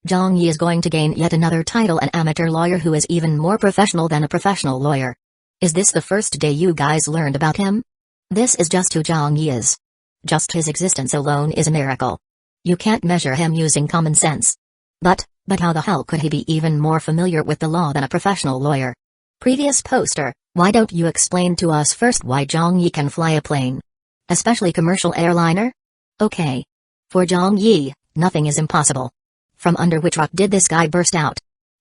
Zhang Yi is going to gain yet another title, an amateur lawyer who is even more professional than a professional lawyer. Is this the first day you guys learned about him? This is just who Zhang Yi is. Just his existence alone is a miracle. You can't measure him using common sense. But how the hell could he be even more familiar with the law than a professional lawyer? Previous poster, why don't you explain to us first why Zhang Yi can fly a plane? Especially commercial airliner? Okay. For Zhang Yi, nothing is impossible. From under which rock did this guy burst out?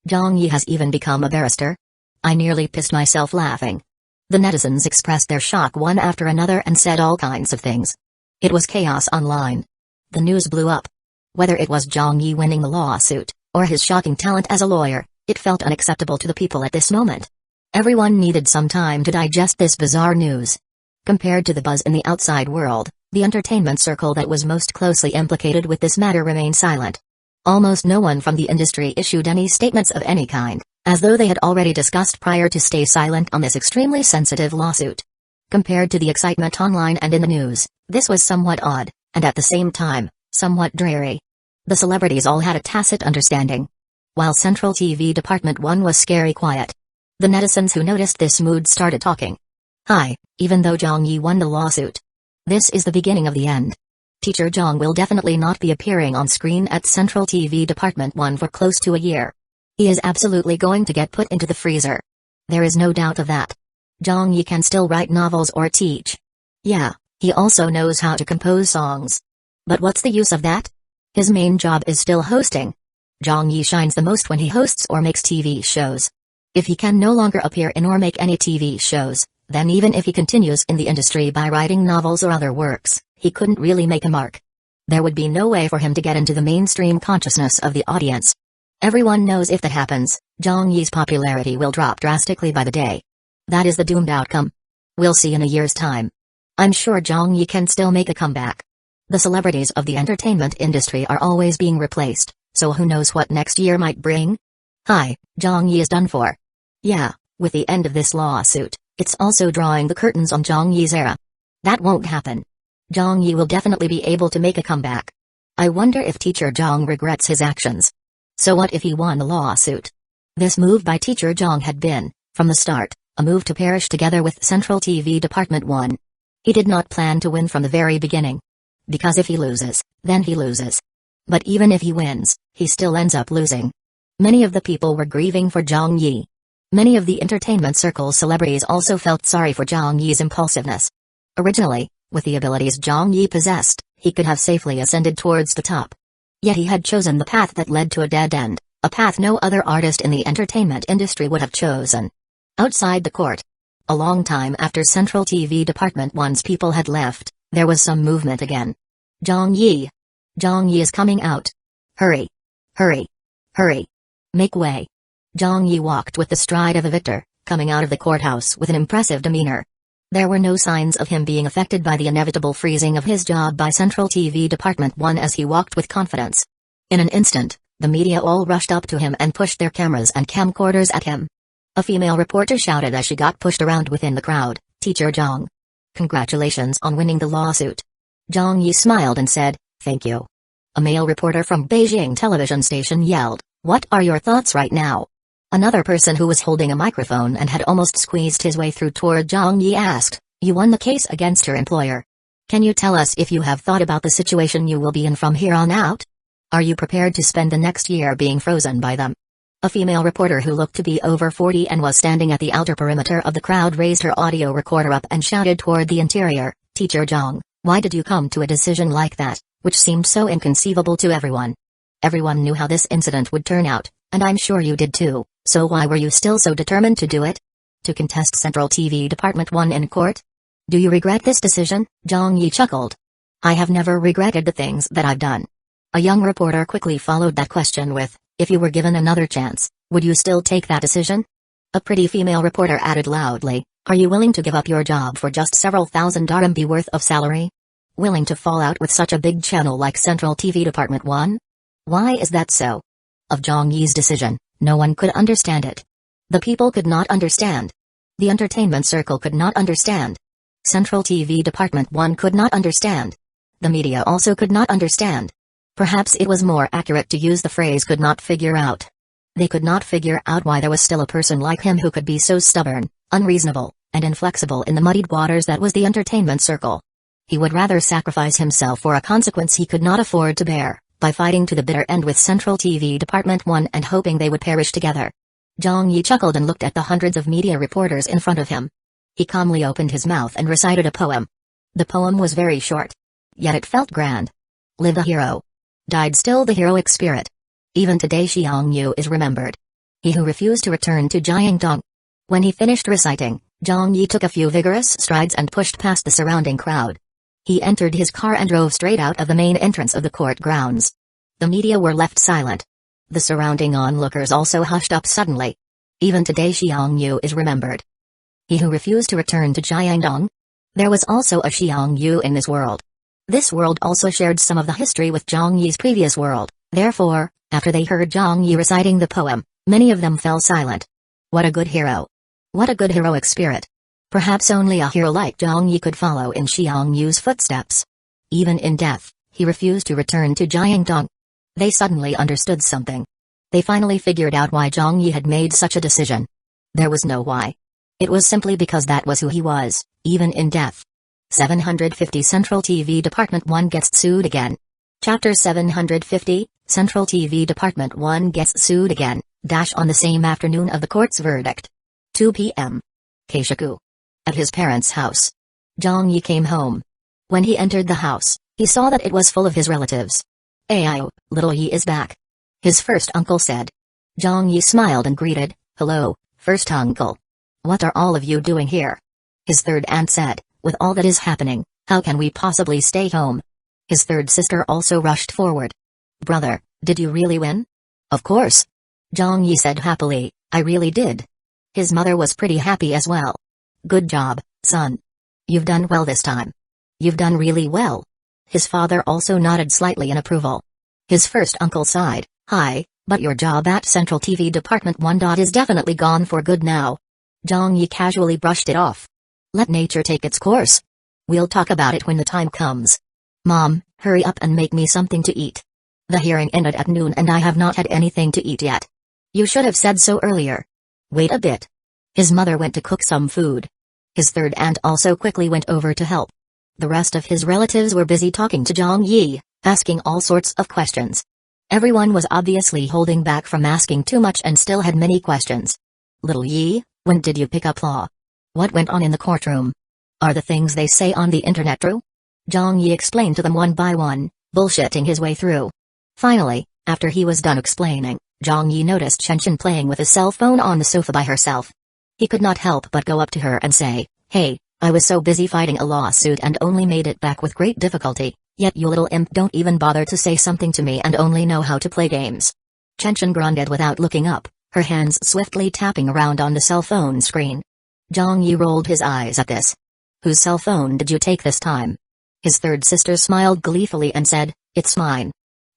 Zhang Yi has even become a barrister? I nearly pissed myself laughing. The netizens expressed their shock one after another and said all kinds of things. It was chaos online. The news blew up. Whether it was Zhang Yi winning the lawsuit, or his shocking talent as a lawyer, it felt unacceptable to the people at this moment. Everyone needed some time to digest this bizarre news. Compared to the buzz in the outside world, the entertainment circle that was most closely implicated with this matter remained silent. Almost no one from the industry issued any statements of any kind, as though they had already discussed prior to stay silent on this extremely sensitive lawsuit. Compared to the excitement online and in the news, this was somewhat odd, and at the same time, somewhat dreary. The celebrities all had a tacit understanding. While Central TV Department 1 was scary quiet. The netizens who noticed this mood started talking. Hi, even though Zhang Yi won the lawsuit. This is the beginning of the end. Teacher Zhang will definitely not be appearing on screen at Central TV Department 1 for close to a year. He is absolutely going to get put into the freezer. There is no doubt of that. Zhang Yi can still write novels or teach. Yeah, he also knows how to compose songs. But what's the use of that? His main job is still hosting. Zhang Yi shines the most when he hosts or makes TV shows. If he can no longer appear in or make any TV shows, then even if he continues in the industry by writing novels or other works, he couldn't really make a mark. There would be no way for him to get into the mainstream consciousness of the audience. Everyone knows if that happens, Zhang Yi's popularity will drop drastically by the day. That is the doomed outcome. We'll see in a year's time. I'm sure Zhang Yi can still make a comeback. The celebrities of the entertainment industry are always being replaced, so who knows what next year might bring? Hi, Zhang Yi is done for. Yeah, with the end of this lawsuit, it's also drawing the curtains on Zhang Yi's era. That won't happen. Zhang Yi will definitely be able to make a comeback. I wonder if Teacher Zhang regrets his actions. So what if he won the lawsuit? This move by Teacher Zhang had been, from the start, a move to perish together with Central TV Department 1. He did not plan to win from the very beginning. Because if he loses, then he loses. But even if he wins, he still ends up losing. Many of the people were grieving for Zhang Yi. Many of the entertainment circle celebrities also felt sorry for Zhang Yi's impulsiveness. Originally, with the abilities Zhang Yi possessed, he could have safely ascended towards the top. Yet he had chosen the path that led to a dead end, a path no other artist in the entertainment industry would have chosen. Outside the court, a long time after Central TV Department 1's people had left, there was some movement again. Zhang Yi. Zhang Yi is coming out. Hurry. Hurry. Hurry. Make way. Zhang Yi walked with the stride of a victor, coming out of the courthouse with an impressive demeanor. There were no signs of him being affected by the inevitable freezing of his job by Central TV Department 1 as he walked with confidence. In an instant, the media all rushed up to him and pushed their cameras and camcorders at him. A female reporter shouted as she got pushed around within the crowd, "Teacher Zhang. Congratulations on winning the lawsuit." Zhang Yi smiled and said, "Thank you." A male reporter from Beijing television station yelled, "What are your thoughts right now?" Another person who was holding a microphone and had almost squeezed his way through toward Zhang Yi asked, "You won the case against your employer. Can you tell us if you have thought about the situation you will be in from here on out? Are you prepared to spend the next year being frozen by them?" A female reporter who looked to be over 40 and was standing at the outer perimeter of the crowd raised her audio recorder up and shouted toward the interior, "Teacher Zhang, why did you come to a decision like that, which seemed so inconceivable to everyone? Everyone knew how this incident would turn out, and I'm sure you did too, so why were you still so determined to do it? To contest Central TV Department 1 in court? Do you regret this decision?" Zhang Yi chuckled. "I have never regretted the things that I've done." A young reporter quickly followed that question with, "If you were given another chance, would you still take that decision?" A pretty female reporter added loudly, "Are you willing to give up your job for just several thousand RMB worth of salary? Willing to fall out with such a big channel like Central TV Department 1? Why is that so?" Of Zhang Yi's decision, no one could understand it. The people could not understand. The entertainment circle could not understand. Central TV Department 1 could not understand. The media also could not understand. Perhaps it was more accurate to use the phrase "could not figure out." They could not figure out why there was still a person like him who could be so stubborn, unreasonable, and inflexible in the muddied waters that was the entertainment circle. He would rather sacrifice himself for a consequence he could not afford to bear, by fighting to the bitter end with Central TV Department 1 and hoping they would perish together. Zhang Yi chuckled and looked at the hundreds of media reporters in front of him. He calmly opened his mouth and recited a poem. The poem was very short. Yet it felt grand. Live the hero. Died still the heroic spirit. Even today Xiang Yu is remembered. He who refused to return to Jiangdong. When he finished reciting, Zhang Yi took a few vigorous strides and pushed past the surrounding crowd. He entered his car and drove straight out of the main entrance of the court grounds. The media were left silent. The surrounding onlookers also hushed up suddenly. Even today Xiang Yu is remembered. He who refused to return to Jiangdong? There was also a Xiang Yu in this world. This world also shared some of the history with Zhang Yi's previous world, therefore, after they heard Zhang Yi reciting the poem, many of them fell silent. What a good hero. What a good heroic spirit. Perhaps only a hero like Zhang Yi could follow in Xiang Yu's footsteps. Even in death, he refused to return to Jiangdong. They suddenly understood something. They finally figured out why Zhang Yi had made such a decision. There was no why. It was simply because that was who he was, even in death. 750 Central TV Department 1 gets sued again. Chapter 750, Central TV Department 1 gets sued again, on the same afternoon of the court's verdict. 2 p.m. Keishaku. At his parents' house. Zhang Yi came home. When he entered the house, he saw that it was full of his relatives. "Ayo, little Yi is back," his first uncle said. Zhang Yi smiled and greeted, "Hello, first uncle. What are all of you doing here?" His third aunt said, "With all that is happening, how can we possibly stay home?" His third sister also rushed forward. "Brother, did you really win?" "Of course." Zhang Yi said happily, "I really did." His mother was pretty happy as well. "Good job, son. You've done well this time. You've done really well." His father also nodded slightly in approval. His first uncle sighed, "Hi, but your job at Central TV Department 1 is definitely gone for good now." Zhang Yi casually brushed it off. "Let nature take its course. We'll talk about it when the time comes. Mom, hurry up and make me something to eat. The hearing ended at noon and I have not had anything to eat yet." You should have said so earlier. Wait a bit. His mother went to cook some food. His third aunt also quickly went over to help. The rest of his relatives were busy talking to Zhang Yi, asking all sorts of questions. Everyone was obviously holding back from asking too much and still had many questions. Little Yi, when did you pick up law? What went on in the courtroom? Are the things they say on the internet true? Zhang Yi explained to them one by one, bullshitting his way through. Finally, after he was done explaining, Zhang Yi noticed Chen playing with his cell phone on the sofa by herself. He could not help but go up to her and say, "Hey, I was so busy fighting a lawsuit and only made it back with great difficulty, yet you little imp don't even bother to say something to me and only know how to play games." Chen grunted without looking up, her hands swiftly tapping around on the cell phone screen. Zhang Yi rolled his eyes at this. "Whose cell phone did you take this time?" His third sister smiled gleefully and said, "It's mine."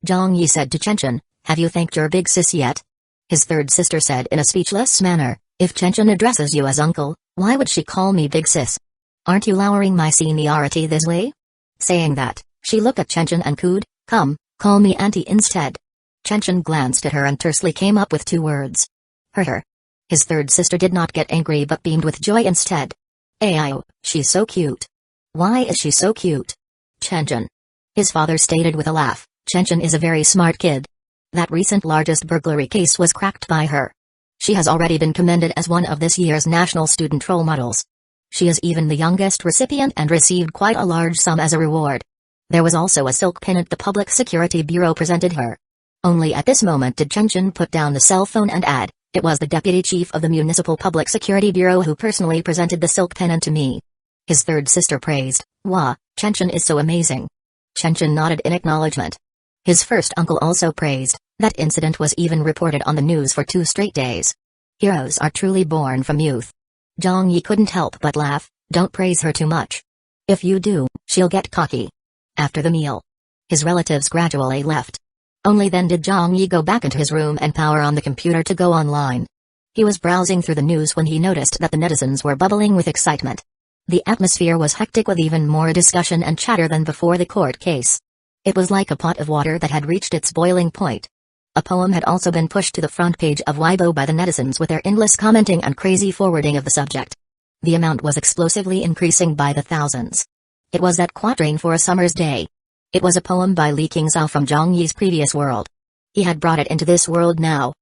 Zhang Yi said to Chen, "Have you thanked your big sis yet?" His third sister said in a speechless manner, "If Chen addresses you as uncle, why would she call me big sis? Aren't you lowering my seniority this way?" Saying that, she looked at Chen and cooed, "Come, call me auntie instead." Chen glanced at her and tersely came up with 2 words. "Hurt her." His third sister did not get angry but beamed with joy instead. "Ayo, she's so cute." "Why is she so cute?" "Chen." His father stated with a laugh, "Chen is a very smart kid. That recent largest burglary case was cracked by her. She has already been commended as one of this year's national student role models. She is even the youngest recipient and received quite a large sum as a reward. There was also a silk pennant the Public Security Bureau presented her." Only at this moment did Chen put down the cell phone and add, "It was the deputy chief of the Municipal Public Security Bureau who personally presented the silk pennant to me." His third sister praised, "Wow, Chen is so amazing." Chen nodded in acknowledgement. His first uncle also praised. That incident was even reported on the news for 2 straight days. Heroes are truly born from youth. Zhang Yi couldn't help but laugh, "Don't praise her too much. If you do, she'll get cocky." After the meal, his relatives gradually left. Only then did Zhang Yi go back into his room and power on the computer to go online. He was browsing through the news when he noticed that the netizens were bubbling with excitement. The atmosphere was hectic with even more discussion and chatter than before the court case. It was like a pot of water that had reached its boiling point. A poem had also been pushed to the front page of Weibo by the netizens with their endless commenting and crazy forwarding of the subject. The amount was explosively increasing by the thousands. It was that quatrain for a summer's day. It was a poem by Li Qingzhao from Zhang Yi's previous world. He had brought it into this world now.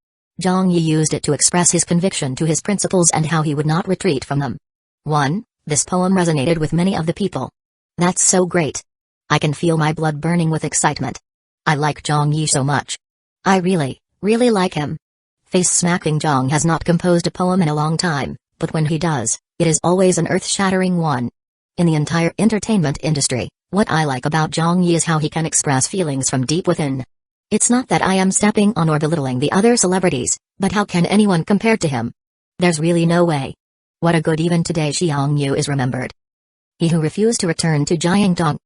Zhang Yi used it to express his conviction to his principles and how he would not retreat from them. 1. This poem resonated with many of the people. That's so great. I can feel my blood burning with excitement. I like Zhang Yi so much. I really, really like him. Face-smacking Zhang has not composed a poem in a long time, but when he does, it is always an earth-shattering one. In the entire entertainment industry, what I like about Zhang Yi is how he can express feelings from deep within. It's not that I am stepping on or belittling the other celebrities, but how can anyone compare to him? There's really no way. What a good even today Xiang Yu is remembered. He who refused to return to Jiangdong.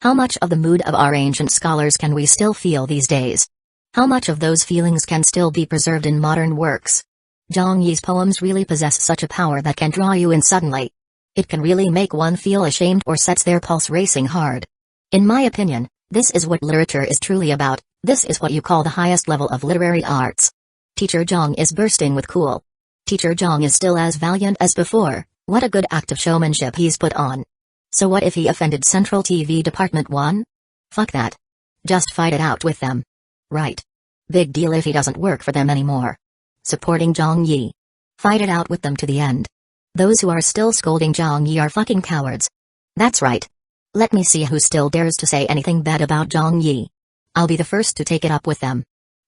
How much of the mood of our ancient scholars can we still feel these days? How much of those feelings can still be preserved in modern works? Zhang Yi's poems really possess such a power that can draw you in suddenly. It can really make one feel ashamed or sets their pulse racing hard. In my opinion, this is what literature is truly about. This is what you call the highest level of literary arts. Teacher Zhang is bursting with cool. Teacher Zhang is still as valiant as before. What a good act of showmanship he's put on. So what if he offended Central TV Department 1? Fuck that. Just fight it out with them. Right. Big deal if he doesn't work for them anymore. Supporting Zhang Yi. Fight it out with them to the end. Those who are still scolding Zhang Yi are fucking cowards. That's right. Let me see who still dares to say anything bad about Zhang Yi. I'll be the first to take it up with them.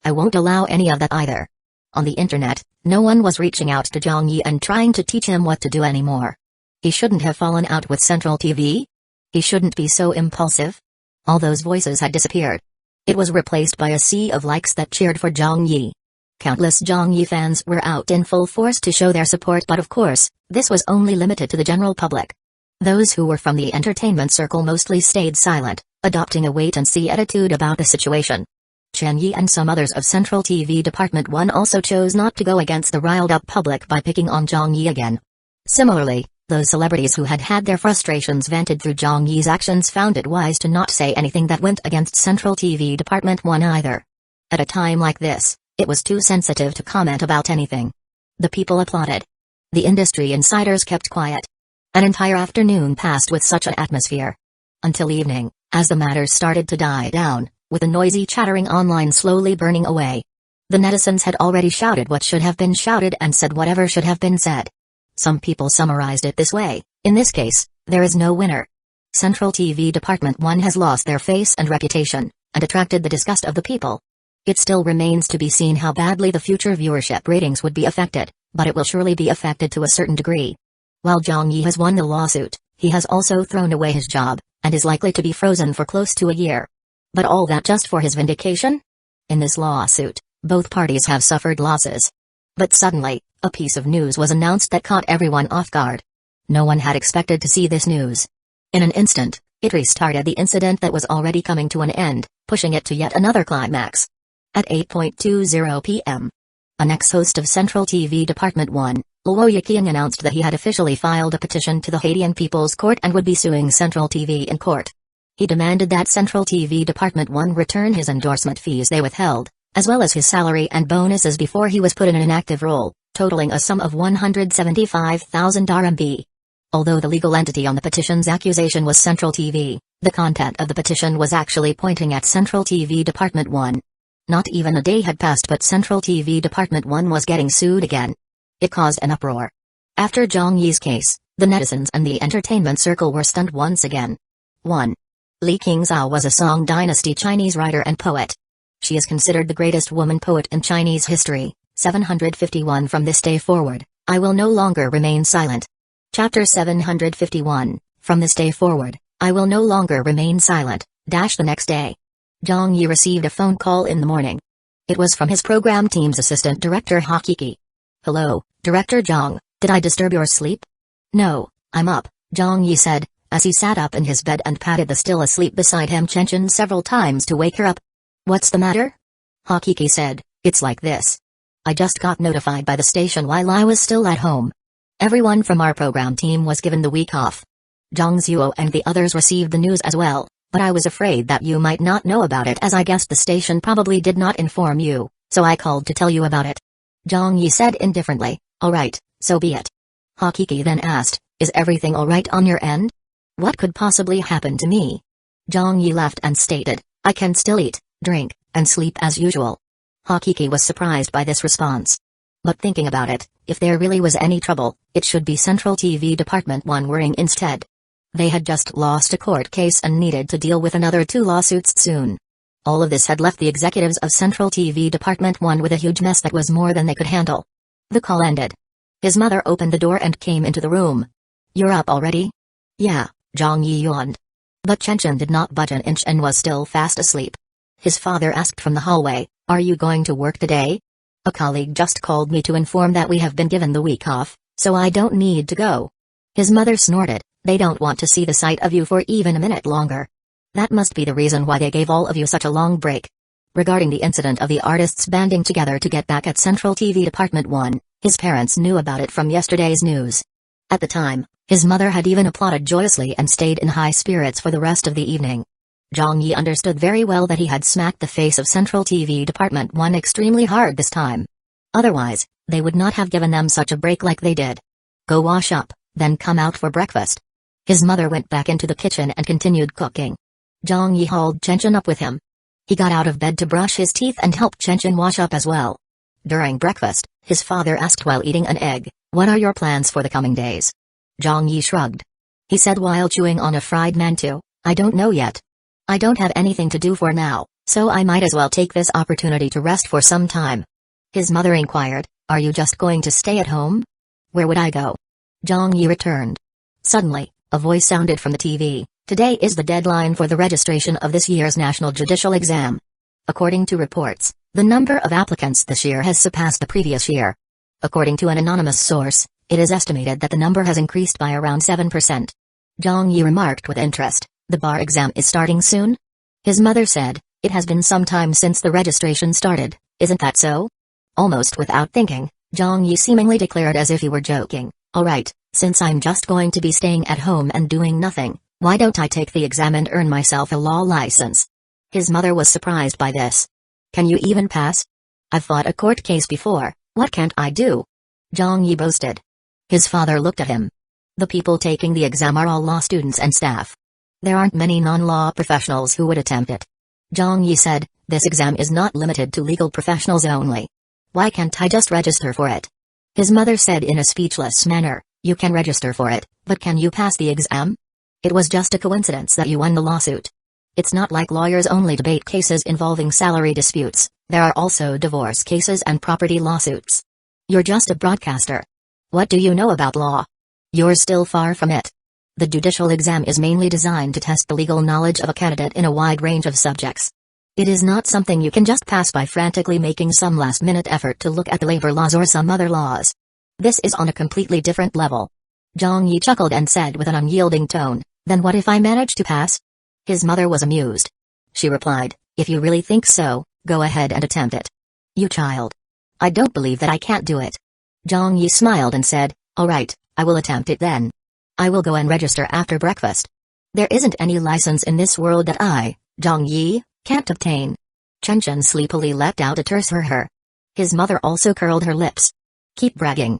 I won't allow any of that either. On the internet, no one was reaching out to Zhang Yi and trying to teach him what to do anymore. He shouldn't have fallen out with Central TV. He shouldn't be so impulsive. All those voices had disappeared. It was replaced by a sea of likes that cheered for Zhang Yi. Countless Zhang Yi fans were out in full force to show their support, but of course, this was only limited to the general public. Those who were from the entertainment circle mostly stayed silent, adopting a wait-and-see attitude about the situation. Chen Yi and some others of Central TV Department 1 also chose not to go against the riled-up public by picking on Zhang Yi again. Similarly, those celebrities who had had their frustrations vented through Zhang Yi's actions found it wise to not say anything that went against Central TV Department 1 either. At a time like this, It was too sensitive to comment about anything. The people applauded. The industry insiders kept quiet. An entire afternoon passed with such an atmosphere. Until evening, as the matters started to die down, with the noisy chattering online slowly burning away. The netizens had already shouted what should have been shouted and said whatever should have been said. Some people summarized it this way: in this case, there is no winner. Central TV Department 1 has lost their face and reputation, and attracted the disgust of the people. It still remains to be seen how badly the future viewership ratings would be affected, but it will surely be affected to a certain degree. While Zhang Yi has won the lawsuit, he has also thrown away his job, and is likely to be frozen for close to a year. But all that just for his vindication? In this lawsuit, both parties have suffered losses. But suddenly, a piece of news was announced that caught everyone off guard. No one had expected to see this news. In an instant, it restarted the incident that was already coming to an end, pushing it to yet another climax. At 8:20 p.m. an ex-host of Central TV Department 1, Luo Yiqiang announced that he had officially filed a petition to the Haitian People's Court and would be suing Central TV in court. He demanded that Central TV Department 1 return his endorsement fees they withheld, as well as his salary and bonuses before he was put in an inactive role, totaling a sum of 175,000 RMB. Although the legal entity on the petition's accusation was Central TV, the content of the petition was actually pointing at Central TV Department 1. Not even a day had passed but Central TV Department 1 was getting sued again. It caused an uproar. After Zhang Yi's case, the netizens and the entertainment circle were stunned once again. 1. Li Qingzhao was a Song Dynasty Chinese writer and poet. She is considered the greatest woman poet in Chinese history. 751 From this day forward, I will no longer remain silent. Chapter 751, From this day forward, I will no longer remain silent. The next day, Zhang Yi received a phone call in the morning. It was from his program team's assistant director Hakiki. Hello, Director Zhang, did I disturb your sleep? No, I'm up, Zhang Yi said, as he sat up in his bed and patted the still asleep beside him Chen several times to wake her up. What's the matter? Hakiki said, it's like this. I just got notified by the station while I was still at home. Everyone from our program team was given the week off. Zhang Zuo and the others received the news as well, but I was afraid that you might not know about it as I guessed the station probably did not inform you, so I called to tell you about it. Zhang Yi said indifferently, alright, so be it. Hakiki then asked, is everything alright on your end? What could possibly happen to me? Zhang Yi laughed and stated, I can still eat, drink, and sleep as usual. Hakiki was surprised by this response. But thinking about it, if there really was any trouble, it should be Central TV Department 1 worrying instead. They had just lost a court case and needed to deal with another 2 lawsuits soon. All of this had left the executives of Central TV Department 1 with a huge mess that was more than they could handle. The call ended. His mother opened the door and came into the room. You're up already? Yeah, Zhang Yi yawned. But Chen did not budge an inch and was still fast asleep. His father asked from the hallway, are you going to work today? A colleague just called me to inform that we have been given the week off, so I don't need to go. His mother snorted, they don't want to see the sight of you for even a minute longer. That must be the reason why they gave all of you such a long break. Regarding the incident of the artists banding together to get back at Central TV Department 1, his parents knew about it from yesterday's news. At the time, his mother had even applauded joyously and stayed in high spirits for the rest of the evening. Zhang Yi understood very well that he had smacked the face of Central TV Department 1 extremely hard this time. Otherwise, they would not have given them such a break like they did. Go wash up, then come out for breakfast. His mother went back into the kitchen and continued cooking. Zhang Yi hauled Chen up with him. He got out of bed to brush his teeth and helped Chen wash up as well. During breakfast, his father asked while eating an egg, what are your plans for the coming days? Zhang Yi shrugged. He said while chewing on a fried mantou, I don't know yet. I don't have anything to do for now, so I might as well take this opportunity to rest for some time. His mother inquired, are you just going to stay at home? Where would I go? Zhang Yi returned. Suddenly, a voice sounded from the TV. Today is the deadline for the registration of this year's national judicial exam. According to reports, the number of applicants this year has surpassed the previous year. According to an anonymous source, it is estimated that the number has increased by around 7%. Zhang Yi remarked with interest, the bar exam is starting soon? His mother said, it has been some time since the registration started, isn't that so? Almost without thinking, Zhang Yi seemingly declared as if he were joking, alright, since I'm just going to be staying at home and doing nothing, why don't I take the exam and earn myself a law license? His mother was surprised by this. Can you even pass? I've fought a court case before, what can't I do? Zhang Yi boasted. His father looked at him. The people taking the exam are all law students and staff. There aren't many non-law professionals who would attempt it. Zhang Yi said, this exam is not limited to legal professionals only. Why can't I just register for it? His mother said in a speechless manner, you can register for it, but can you pass the exam? It was just a coincidence that you won the lawsuit. It's not like lawyers only debate cases involving salary disputes, there are also divorce cases and property lawsuits. You're just a broadcaster. What do you know about law? You're still far from it. The judicial exam is mainly designed to test the legal knowledge of a candidate in a wide range of subjects. It is not something you can just pass by frantically making some last-minute effort to look at the labor laws or some other laws. This is on a completely different level. Zhang Yi chuckled and said with an unyielding tone, then what if I manage to pass? His mother was amused. She replied, if you really think so, go ahead and attempt it. You child. I don't believe that I can't do it. Zhang Yi smiled and said, all right, I will attempt it then. I will go and register after breakfast. There isn't any license in this world that I, Zhang Yi, can't obtain. Chen Chen sleepily let out a terse her. His mother also curled her lips. Keep bragging.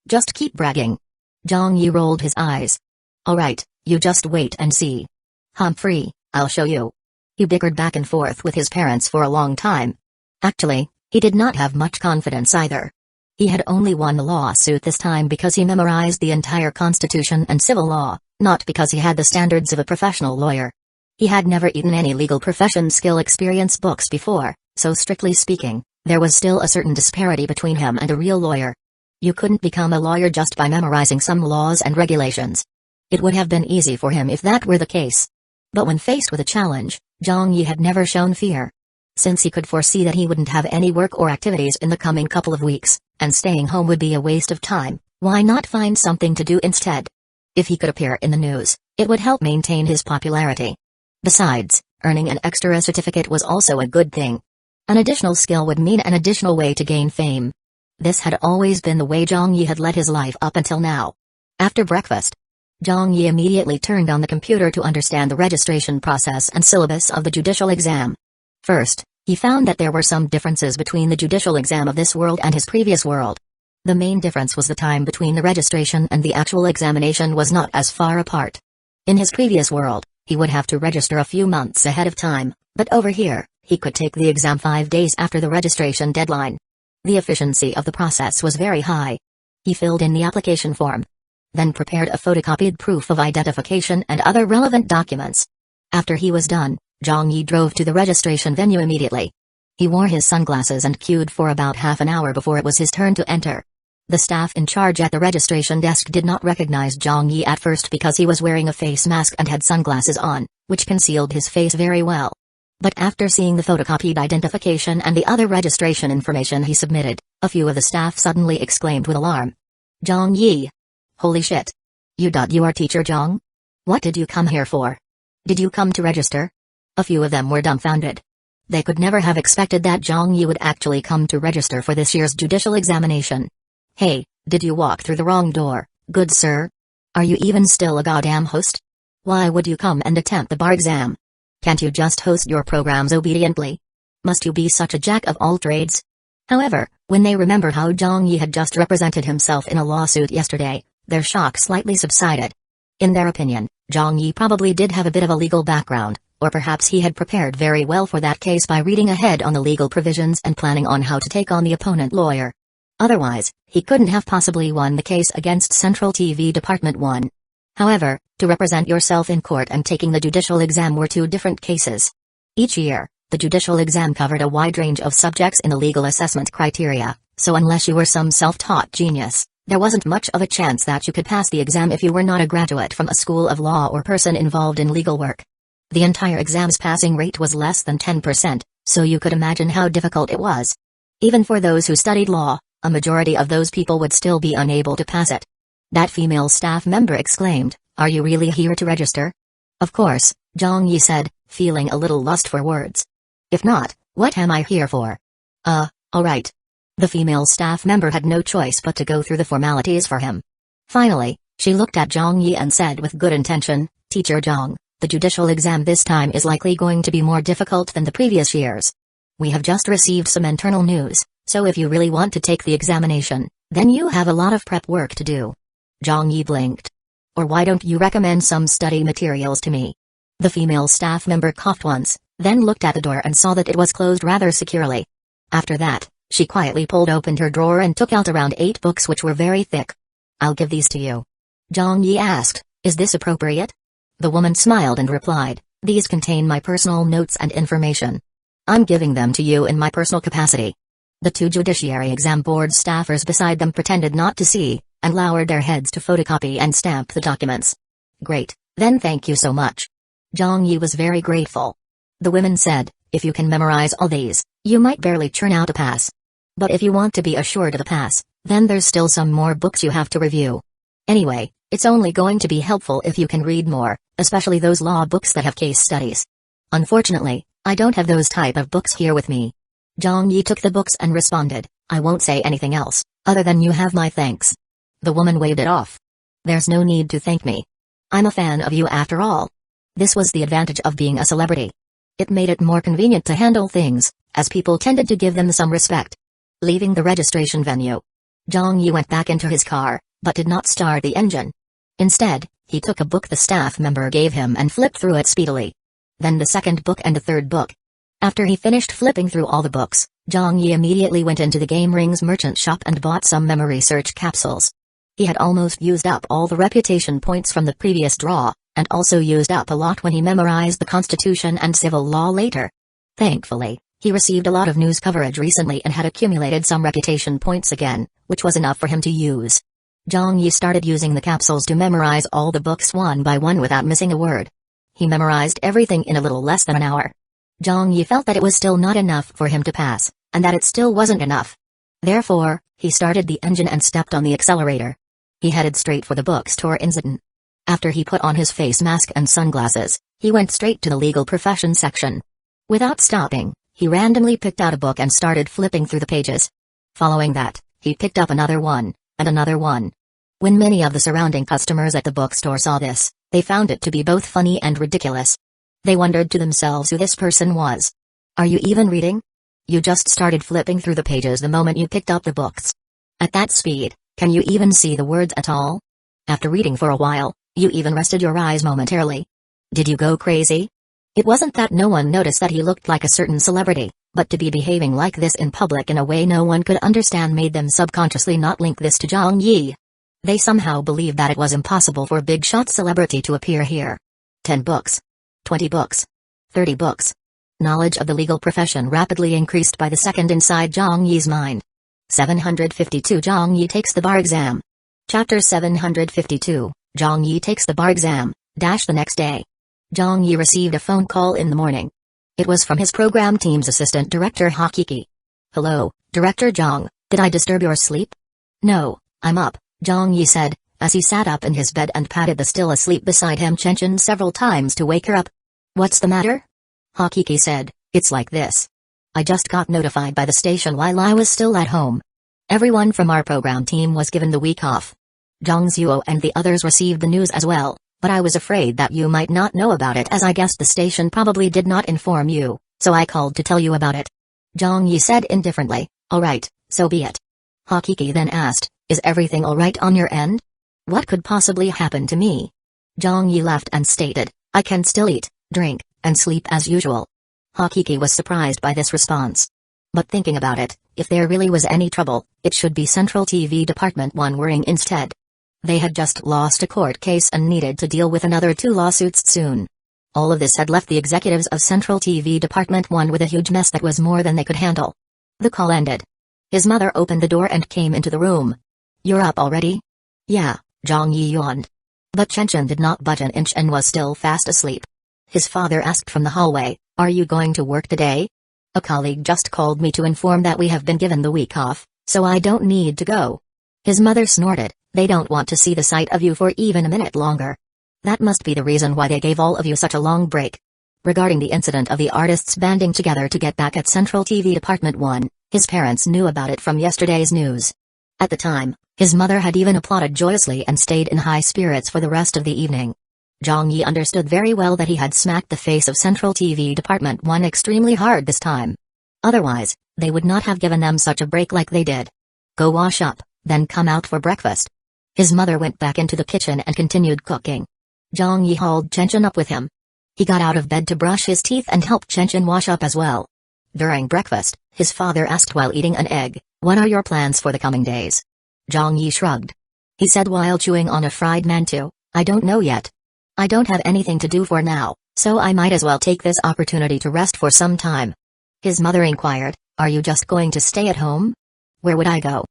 Just keep bragging. Zhang Yi rolled his eyes. All right, you just wait and see. Humphrey, I'll show you. He bickered back and forth with his parents for a long time. Actually, he did not have much confidence either. He had only won the lawsuit this time because he memorized the entire constitution and civil law, not because he had the standards of a professional lawyer. He had never eaten any legal profession skill experience books before, so strictly speaking, there was still a certain disparity between him and a real lawyer. You couldn't become a lawyer just by memorizing some laws and regulations. It would have been easy for him if that were the case. But when faced with a challenge, Zhang Yi had never shown fear. Since he could foresee that he wouldn't have any work or activities in the coming couple of weeks, and staying home would be a waste of time, why not find something to do instead? If he could appear in the news, it would help maintain his popularity. Besides, earning an extra certificate was also a good thing. An additional skill would mean an additional way to gain fame. This had always been the way Zhang Yi had led his life up until now. After breakfast, Zhang Yi immediately turned on the computer to understand the registration process and syllabus of the judicial exam. First, he found that there were some differences between the judicial exam of this world and his previous world. The main difference was the time between the registration and the actual examination was not as far apart. In his previous world, he would have to register a few months ahead of time, but over here, he could take the exam 5 days after the registration deadline. The efficiency of the process was very high. He filled in the application form, then prepared a photocopied proof of identification and other relevant documents. After he was done, Zhang Yi drove to the registration venue immediately. He wore his sunglasses and queued for about half an hour before it was his turn to enter. The staff in charge at the registration desk did not recognize Zhang Yi at first because he was wearing a face mask and had sunglasses on, which concealed his face very well. But after seeing the photocopied identification and the other registration information he submitted, a few of the staff suddenly exclaimed with alarm. Zhang Yi! Holy shit! You are teacher Zhang? What did you come here for? Did you come to register? A few of them were dumbfounded. They could never have expected that Zhang Yi would actually come to register for this year's judicial examination. Hey, did you walk through the wrong door, good sir? Are you even still a goddamn host? Why would you come and attempt the bar exam? Can't you just host your programs obediently? Must you be such a jack of all trades? However, when they remembered how Zhang Yi had just represented himself in a lawsuit yesterday, their shock slightly subsided. In their opinion, Zhang Yi probably did have a bit of a legal background, or perhaps he had prepared very well for that case by reading ahead on the legal provisions and planning on how to take on the opponent lawyer. Otherwise, he couldn't have possibly won the case against Central TV Department 1. However, to represent yourself in court and taking the judicial exam were two different cases. Each year, the judicial exam covered a wide range of subjects in the legal assessment criteria, so unless you were some self-taught genius, there wasn't much of a chance that you could pass the exam if you were not a graduate from a school of law or person involved in legal work. The entire exam's passing rate was less than 10%, so you could imagine how difficult it was. Even for those who studied law, a majority of those people would still be unable to pass it. That female staff member exclaimed, "Are you really here to register?" "Of course," Zhang Yi said, feeling a little lost for words. "If not, what am I here for?" Alright." The female staff member had no choice but to go through the formalities for him. Finally, she looked at Zhang Yi and said with good intention, "Teacher Zhang, the judicial exam this time is likely going to be more difficult than the previous years. We have just received some internal news. So if you really want to take the examination, then you have a lot of prep work to do. Zhang Yi blinked. Or why don't you recommend some study materials to me? The female staff member coughed once, then looked at the door and saw that it was closed rather securely. After that, she quietly pulled open her drawer and took out around 8 books which were very thick. I'll give these to you. Zhang Yi asked, is this appropriate? The woman smiled and replied, these contain my personal notes and information. I'm giving them to you in my personal capacity. The 2 Judiciary Exam Board staffers beside them pretended not to see, and lowered their heads to photocopy and stamp the documents. Great, then thank you so much. Zhang Yi was very grateful. The women said, if you can memorize all these, you might barely churn out a pass. But if you want to be assured of a pass, then there's still some more books you have to review. Anyway, it's only going to be helpful if you can read more, especially those law books that have case studies. Unfortunately, I don't have those type of books here with me. Zhang Yi took the books and responded, I won't say anything else, other than you have my thanks. The woman waved it off. There's no need to thank me. I'm a fan of you after all. This was the advantage of being a celebrity. It made it more convenient to handle things, as people tended to give them some respect. Leaving the registration venue, Zhang Yi went back into his car, but did not start the engine. Instead, he took a book the staff member gave him and flipped through it speedily. Then the second book and the third book. After he finished flipping through all the books, Zhang Yi immediately went into the Game Rings merchant shop and bought some memory search capsules. He had almost used up all the reputation points from the previous draw, and also used up a lot when he memorized the Constitution and civil law later. Thankfully, he received a lot of news coverage recently and had accumulated some reputation points again, which was enough for him to use. Zhang Yi started using the capsules to memorize all the books one by one without missing a word. He memorized everything in a little less than an hour. Zhang Yi felt that it was still not enough for him to pass, and that it still wasn't enough. Therefore, he started the engine and stepped on the accelerator. He headed straight for the bookstore in Zitan. After he put on his face mask and sunglasses, he went straight to the legal profession section. Without stopping, he randomly picked out a book and started flipping through the pages. Following that, he picked up another one, and another one. When many of the surrounding customers at the bookstore saw this, they found it to be both funny and ridiculous. They wondered to themselves who this person was. Are you even reading? You just started flipping through the pages the moment you picked up the books. At that speed, can you even see the words at all? After reading for a while, you even rested your eyes momentarily. Did you go crazy? It wasn't that no one noticed that he looked like a certain celebrity, but to be behaving like this in public in a way no one could understand made them subconsciously not link this to Zhang Yi. They somehow believed that it was impossible for a big-shot celebrity to appear here. 10 books. 20 books. 30 books. Knowledge of the legal profession rapidly increased by the second inside Zhang Yi's mind. 752 Zhang Yi takes the bar exam. Chapter 752, Zhang Yi takes the bar exam, the next day. Zhang Yi received a phone call in the morning. It was from his program team's assistant director Hakiki. Hello, Director Zhang, did I disturb your sleep? No, I'm up, Zhang Yi said, as he sat up in his bed and patted the still asleep beside him Chen several times to wake her up. What's the matter? Hakiki said, it's like this. I just got notified by the station while I was still at home. Everyone from our program team was given the week off. Danzō and the others received the news as well, but I was afraid that you might not know about it as I guessed the station probably did not inform you, so I called to tell you about it. Zhang Yi said indifferently, alright, so be it. Hakiki then asked, is everything alright on your end? What could possibly happen to me? Zhang Yi laughed and stated, I can still eat, drink, and sleep as usual. Hakiki was surprised by this response. But thinking about it, if there really was any trouble, it should be Central TV Department 1 worrying instead. They had just lost a court case and needed to deal with another 2 lawsuits soon. All of this had left the executives of Central TV Department 1 with a huge mess that was more than they could handle. The call ended. His mother opened the door and came into the room. You're up already? Yeah, Zhang Yi yawned. But Chen did not budge an inch and was still fast asleep. His father asked from the hallway, are you going to work today? A colleague just called me to inform that we have been given the week off, so I don't need to go. His mother snorted, they don't want to see the sight of you for even a minute longer. That must be the reason why they gave all of you such a long break. Regarding the incident of the artists banding together to get back at Central TV Department 1, his parents knew about it from yesterday's news. At the time, his mother had even applauded joyously and stayed in high spirits for the rest of the evening. Zhang Yi understood very well that he had smacked the face of Central TV Department 1 extremely hard this time. Otherwise, they would not have given them such a break like they did. Go wash up, then come out for breakfast. His mother went back into the kitchen and continued cooking. Zhang Yi hauled Chenshin up with him. He got out of bed to brush his teeth and helped Chenshin wash up as well. During breakfast, his father asked while eating an egg, "What are your plans for the coming days?" Zhang Yi shrugged. He said while chewing on a fried mantou, "I don't know yet. I don't have anything to do for now, so I might as well take this opportunity to rest for some time." His mother inquired, "Are you just going to stay at home?" "Where would I go?"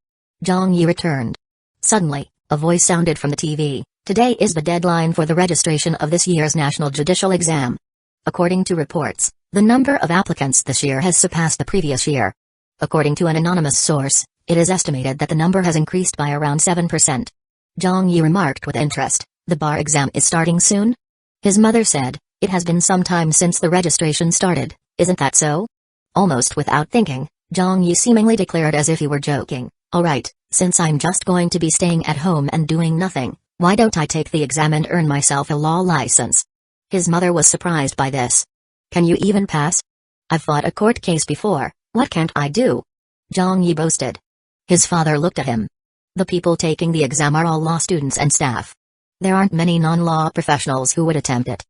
Zhang Yi returned. Suddenly, a voice sounded from the TV. "Today is the deadline for the registration of this year's National Judicial Exam. According to reports, the number of applicants this year has surpassed the previous year. According to an anonymous source, it is estimated that the number has increased by around 7%. Zhang Yi remarked with interest, "The bar exam is starting soon?" His mother said, "It has been some time since the registration started, isn't that so?" Almost without thinking, Zhang Yi seemingly declared as if he were joking, "Alright, since I'm just going to be staying at home and doing nothing, why don't I take the exam and earn myself a law license?" His mother was surprised by this. "Can you even pass? I've fought a court case before, what can't I do?" Zhang Yi boasted. His father looked at him. "The people taking the exam are all law students and staff. There aren't many non-law professionals who would attempt it."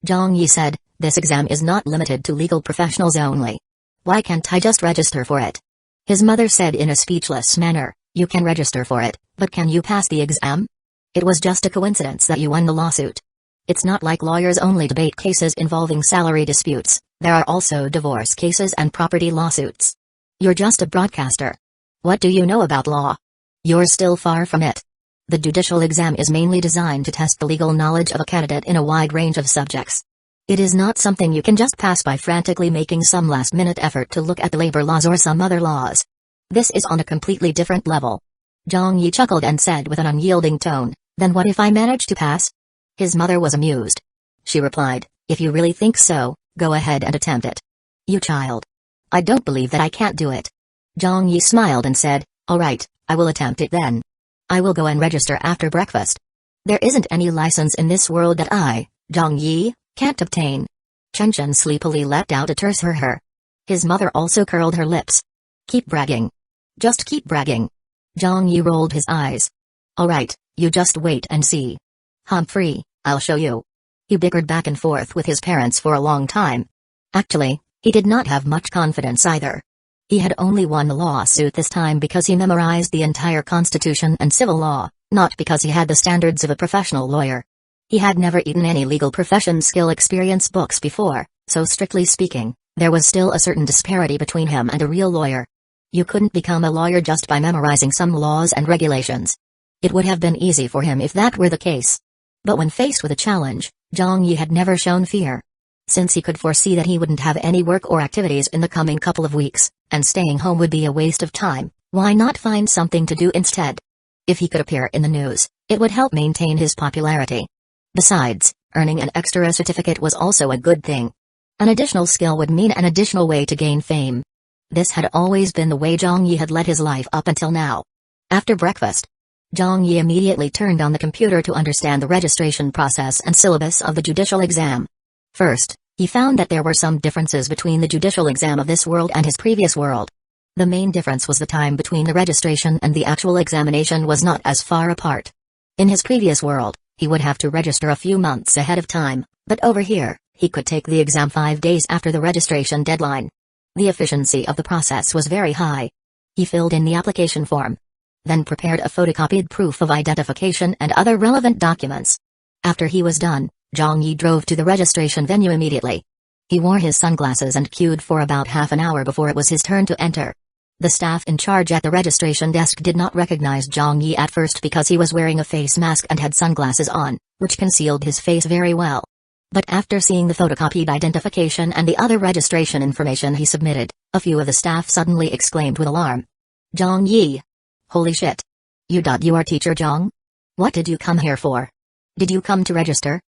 Zhang Yi said, "This exam is not limited to legal professionals only. Why can't I just register for it?" His mother said in a speechless manner, "You can register for it, but can you pass the exam? It was just a coincidence that you won the lawsuit. It's not like lawyers only debate cases involving salary disputes, there are also divorce cases and property lawsuits. You're just a broadcaster. What do you know about law? You're still far from it. The judicial exam is mainly designed to test the legal knowledge of a candidate in a wide range of subjects. It is not something you can just pass by frantically making some last-minute effort to look at the labor laws or some other laws. This is on a completely different level." Zhang Yi chuckled and said with an unyielding tone, "Then what if I manage to pass?" His mother was amused. She replied, "If you really think so, go ahead and attempt it." "You child. I don't believe that I can't do it." Zhang Yi smiled and said, "Alright, I will attempt it then. I will go and register after breakfast. There isn't any license in this world that I, Zhang Yi, can't obtain." Chenshin sleepily let out a terse her. His mother also curled her lips. "Keep bragging. Just keep bragging." Zhang Yi rolled his eyes. "Alright, you just wait and see. Humphrey, I'll show you." He bickered back and forth with his parents for a long time. Actually, he did not have much confidence either. He had only won the lawsuit this time because he memorized the entire constitution and civil law, not because he had the standards of a professional lawyer. He had never eaten any legal profession skill experience books before, so strictly speaking, there was still a certain disparity between him and a real lawyer. You couldn't become a lawyer just by memorizing some laws and regulations. It would have been easy for him if that were the case. But when faced with a challenge, Zhang Yi had never shown fear. Since he could foresee that he wouldn't have any work or activities in the coming couple of weeks, and staying home would be a waste of time, why not find something to do instead? If he could appear in the news, it would help maintain his popularity. Besides, earning an extra certificate was also a good thing. An additional skill would mean an additional way to gain fame. This had always been the way Zhang Yi had led his life up until now. After breakfast, Zhang Yi immediately turned on the computer to understand the registration process and syllabus of the judicial exam. First, he found that there were some differences between the judicial exam of this world and his previous world. The main difference was the time between the registration and the actual examination was not as far apart. In his previous world, he would have to register a few months ahead of time, but over here, he could take the exam 5 days after the registration deadline. The efficiency of the process was very high. He filled in the application form, then prepared a photocopied proof of identification and other relevant documents. After he was done, Zhang Yi drove to the registration venue immediately. He wore his sunglasses and queued for about half an hour before it was his turn to enter. The staff in charge at the registration desk did not recognize Zhang Yi at first because he was wearing a face mask and had sunglasses on, which concealed his face very well. But after seeing the photocopied identification and the other registration information he submitted, a few of the staff suddenly exclaimed with alarm. "Zhang Yi! Holy shit! You are teacher Zhang? What did you come here for? Did you come to register?"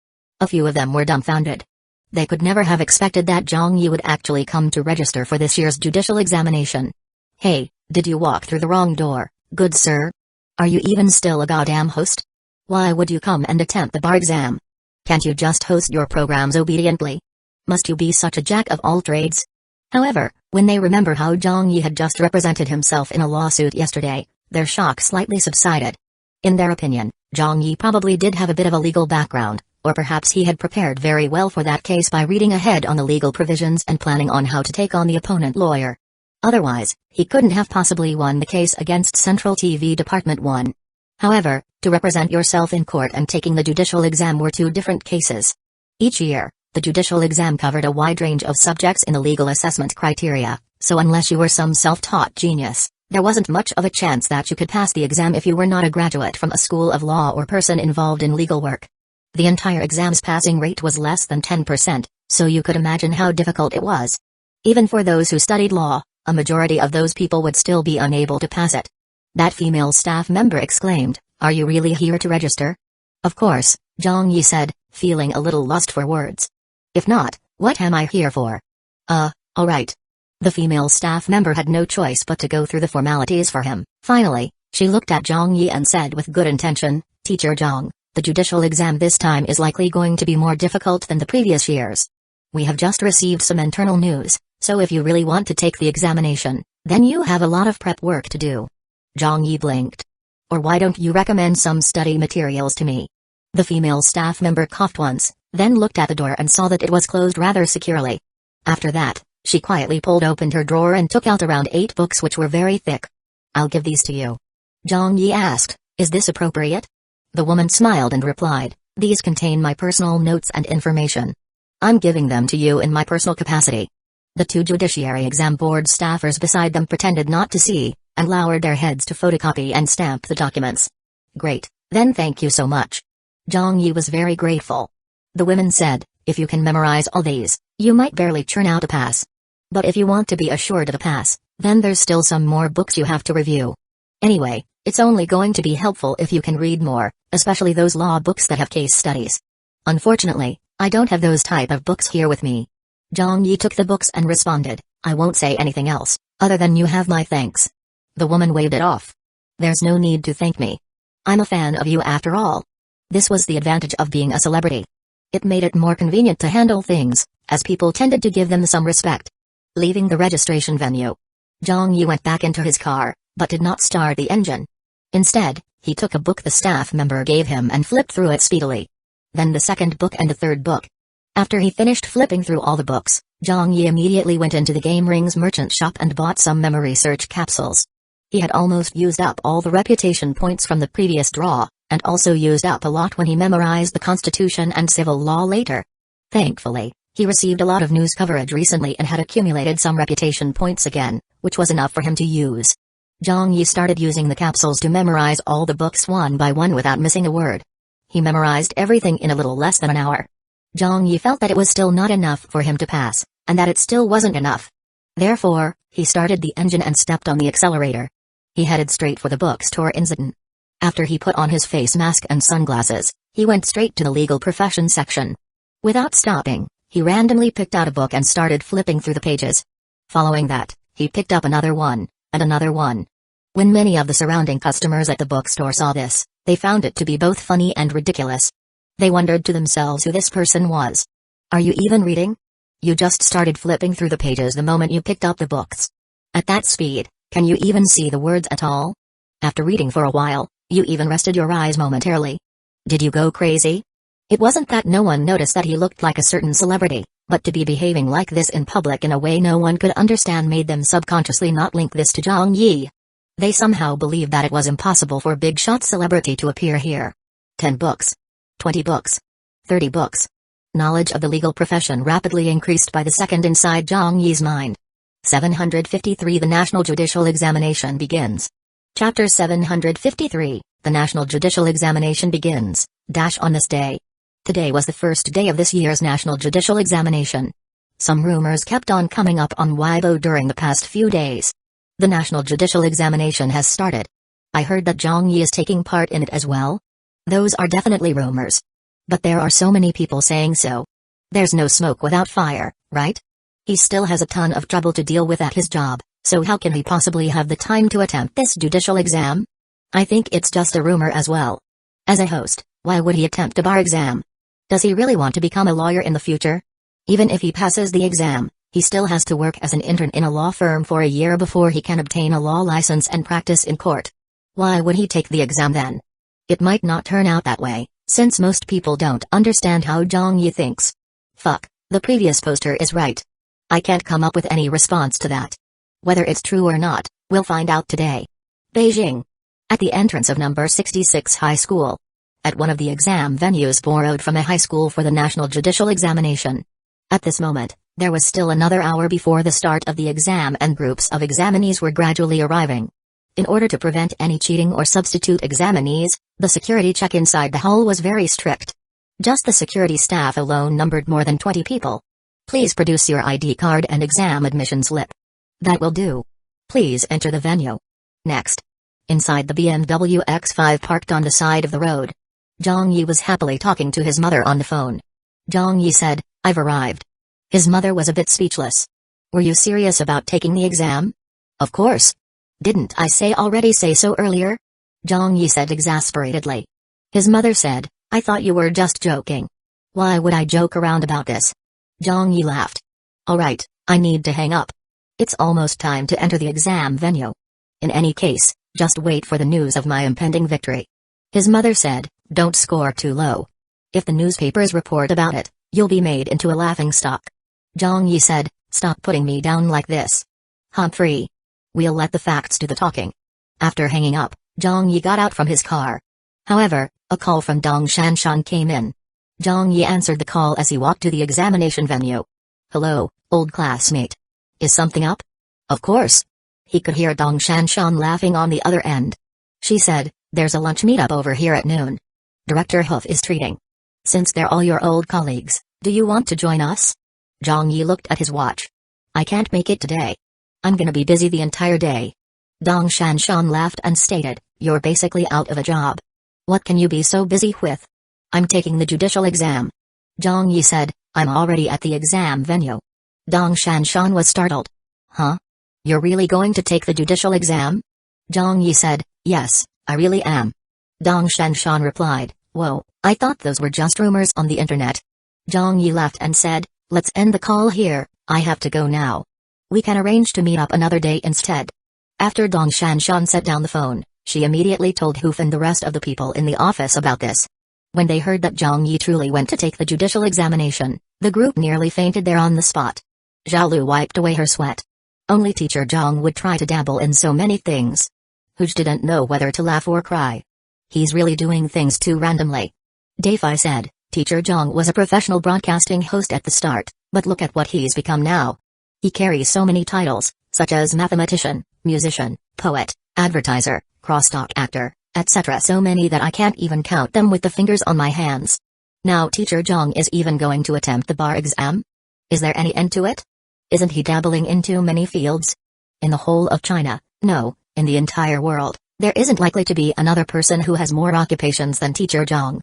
A few of them were dumbfounded. They could never have expected that Zhang Yi would actually come to register for this year's judicial examination. "Hey, did you walk through the wrong door, good sir? Are you even still a goddamn host? Why would you come and attempt the bar exam? Can't you just host your programs obediently? Must you be such a jack of all trades?" However, when they remember how Zhang Yi had just represented himself in a lawsuit yesterday, their shock slightly subsided. In their opinion, Zhang Yi probably did have a bit of a legal background, or perhaps he had prepared very well for that case by reading ahead on the legal provisions and planning on how to take on the opponent lawyer. Otherwise, he couldn't have possibly won the case against Central TV Department 1. However, to represent yourself in court and taking the judicial exam were two different cases. Each year, the judicial exam covered a wide range of subjects in the legal assessment criteria, so unless you were some self-taught genius, there wasn't much of a chance that you could pass the exam if you were not a graduate from a school of law or person involved in legal work. The entire exam's passing rate was less than 10%, so you could imagine how difficult it was. Even for those who studied law, a majority of those people would still be unable to pass it. That female staff member exclaimed, "Are you really here to register?" "Of course," Zhang Yi said, feeling a little lost for words. "If not, what am I here for?" Alright." The female staff member had no choice but to go through the formalities for him. Finally, she looked at Zhang Yi and said with good intention, "Teacher Zhang, the judicial exam this time is likely going to be more difficult than the previous years. We have just received some internal news, so if you really want to take the examination, then you have a lot of prep work to do." Zhang Yi blinked. "Or why don't you recommend some study materials to me?" The female staff member coughed once, then looked at the door and saw that it was closed rather securely. After that, she quietly pulled open her drawer and took out around 8 books which were very thick. "I'll give these to you." Zhang Yi asked, "Is this appropriate?" The woman smiled and replied, "These contain my personal notes and information. I'm giving them to you in my personal capacity." The two Judiciary Exam Board staffers beside them pretended not to see, and lowered their heads to photocopy and stamp the documents. "Great, then thank you so much." Zhang Yi was very grateful. The women said, "If you can memorize all these, you might barely churn out a pass. But if you want to be assured of a pass, then there's still some more books you have to review. Anyway, it's only going to be helpful if you can read more, especially those law books that have case studies. Unfortunately, I don't have those type of books here with me." Zhang Yi took the books and responded, "I won't say anything else, other than you have my thanks." The woman waved it off. "There's no need to thank me. I'm a fan of you after all." This was the advantage of being a celebrity. It made it more convenient to handle things, as people tended to give them some respect. Leaving the registration venue, Zhang Yi went back into his car, but did not start the engine. Instead, he took a book the staff member gave him and flipped through it speedily. Then the second book and the third book. After he finished flipping through all the books, Zhang Yi immediately went into the Game Rings merchant shop and bought some memory search capsules. He had almost used up all the reputation points from the previous draw, and also used up a lot when he memorized the Constitution and civil law later. Thankfully, he received a lot of news coverage recently and had accumulated some reputation points again, which was enough for him to use. Zhang Yi started using the capsules to memorize all the books one by one without missing a word. He memorized everything in a little less than an hour. Zhang Yi felt that it was still not enough for him to pass, and that it still wasn't enough. Therefore, he started the engine and stepped on the accelerator. He headed straight for the bookstore in Zitan. After he put on his face mask and sunglasses, he went straight to the legal profession section. Without stopping, he randomly picked out a book and started flipping through the pages. Following that, he picked up another one, and another one. When many of the surrounding customers at the bookstore saw this, they found it to be both funny and ridiculous. They wondered to themselves who this person was. "Are you even reading? You just started flipping through the pages the moment you picked up the books. At that speed, can you even see the words at all? After reading for a while, you even rested your eyes momentarily. Did you go crazy?" It wasn't that no one noticed that he looked like a certain celebrity, but to be behaving like this in public in a way no one could understand made them subconsciously not link this to Zhang Yi. They somehow believed that it was impossible for a big-shot celebrity to appear here. 10 books. 20 books. 30 books. Knowledge of the legal profession rapidly increased by the second inside Zhang Yi's mind. 753 The National Judicial Examination begins. Chapter 753, The National Judicial Examination begins, on this day. Today was the first day of this year's National Judicial Examination. Some rumors kept on coming up on Weibo during the past few days. The National Judicial Examination has started. I heard that Zhang Yi is taking part in it as well. Those are definitely rumors. But there are so many people saying so. There's no smoke without fire, right? He still has a ton of trouble to deal with at his job, so how can he possibly have the time to attempt this judicial exam? I think it's just a rumor as well. As a host, why would he attempt a bar exam? Does he really want to become a lawyer in the future? Even if he passes the exam, He still has to work as an intern in a law firm for a year before he can obtain a law license and practice in court. Why would he take the exam then? It might not turn out that way, since most people don't understand how Zhang Yi thinks. Fuck, the previous poster is right. I can't come up with any response to that. Whether it's true or not, we'll find out today. Beijing. At the entrance of number 66 high school. At one of the exam venues borrowed from a high school for the national judicial examination. At this moment, there was still another hour before the start of the exam and groups of examinees were gradually arriving. In order to prevent any cheating or substitute examinees, the security check inside the hall was very strict. Just the security staff alone numbered more than 20 people. Please produce your ID card and exam admission slip. That will do. Please enter the venue. Next. Inside the BMW X5 parked on the side of the road. Zhang Yi was happily talking to his mother on the phone. Zhang Yi said, "I've arrived." His mother was a bit speechless. "Were you serious about taking the exam?" "Of course. Didn't I say so earlier?" Zhang Yi said exasperatedly. His mother said, "I thought you were just joking." "Why would I joke around about this?" Zhang Yi laughed. "Alright, I need to hang up. It's almost time to enter the exam venue. In any case, just wait for the news of my impending victory." His mother said, "Don't score too low. If the newspapers report about it, you'll be made into a laughingstock." Zhang Yi said, "Stop putting me down like this. Humphrey. We'll let the facts do the talking." After hanging up, Zhang Yi got out from his car. However, a call from Dong Shanshan came in. Zhang Yi answered the call as he walked to the examination venue. "Hello, old classmate. Is something up?" "Of course." He could hear Dong Shanshan laughing on the other end. She said, "There's a lunch meetup over here at noon. Director Hoof is treating. Since they're all your old colleagues, do you want to join us?" Zhang Yi looked at his watch. "I can't make it today. I'm gonna be busy the entire day." Dong Shanshan laughed and stated, "You're basically out of a job. What can you be so busy with?" "I'm taking the judicial exam." Zhang Yi said, "I'm already at the exam venue." Dong Shanshan was startled. "Huh? You're really going to take the judicial exam?" Zhang Yi said, "Yes, I really am." Dong Shanshan replied, "Whoa, I thought those were just rumors on the internet." Zhang Yi laughed and said, "Let's end the call here, I have to go now. We can arrange to meet up another day instead." After Dong Shanshan set down the phone, she immediately told Hoof and the rest of the people in the office about this. When they heard that Zhang Yi truly went to take the judicial examination, the group nearly fainted there on the spot. Zhao wiped away her sweat. Only Teacher Zhang would try to dabble in so many things. Hoof didn't know whether to laugh or cry. He's really doing things too randomly. Dafei said, Teacher Zhang was a professional broadcasting host at the start, but look at what he's become now. He carries so many titles, such as mathematician, musician, poet, advertiser, crosstalk actor, etc. So many that I can't even count them with the fingers on my hands. Now Teacher Zhang is even going to attempt the bar exam? Is there any end to it? Isn't he dabbling into many fields? In the whole of China, no, in the entire world, there isn't likely to be another person who has more occupations than Teacher Zhang.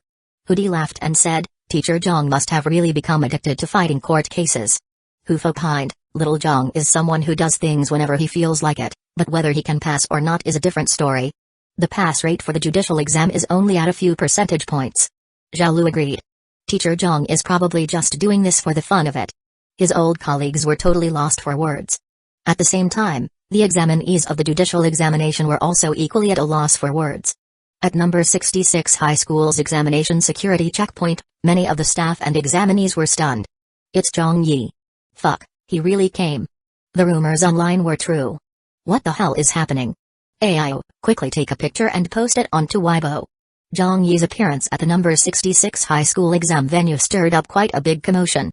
Hudi laughed and said, Teacher Zhang must have really become addicted to fighting court cases. Hoof opined, Little Zhang is someone who does things whenever he feels like it, but whether he can pass or not is a different story. The pass rate for the judicial exam is only at a few percentage points. Zhao Lu agreed. Teacher Zhang is probably just doing this for the fun of it. His old colleagues were totally lost for words. At the same time, the examinees of the judicial examination were also equally at a loss for words. At number 66 high school's examination security checkpoint, many of the staff and examinees were stunned. It's Zhang Yi. Fuck, he really came. The rumors online were true. What the hell is happening? Ayo, quickly take a picture and post it onto Weibo. Zhang Yi's appearance at the number 66 high school exam venue stirred up quite a big commotion.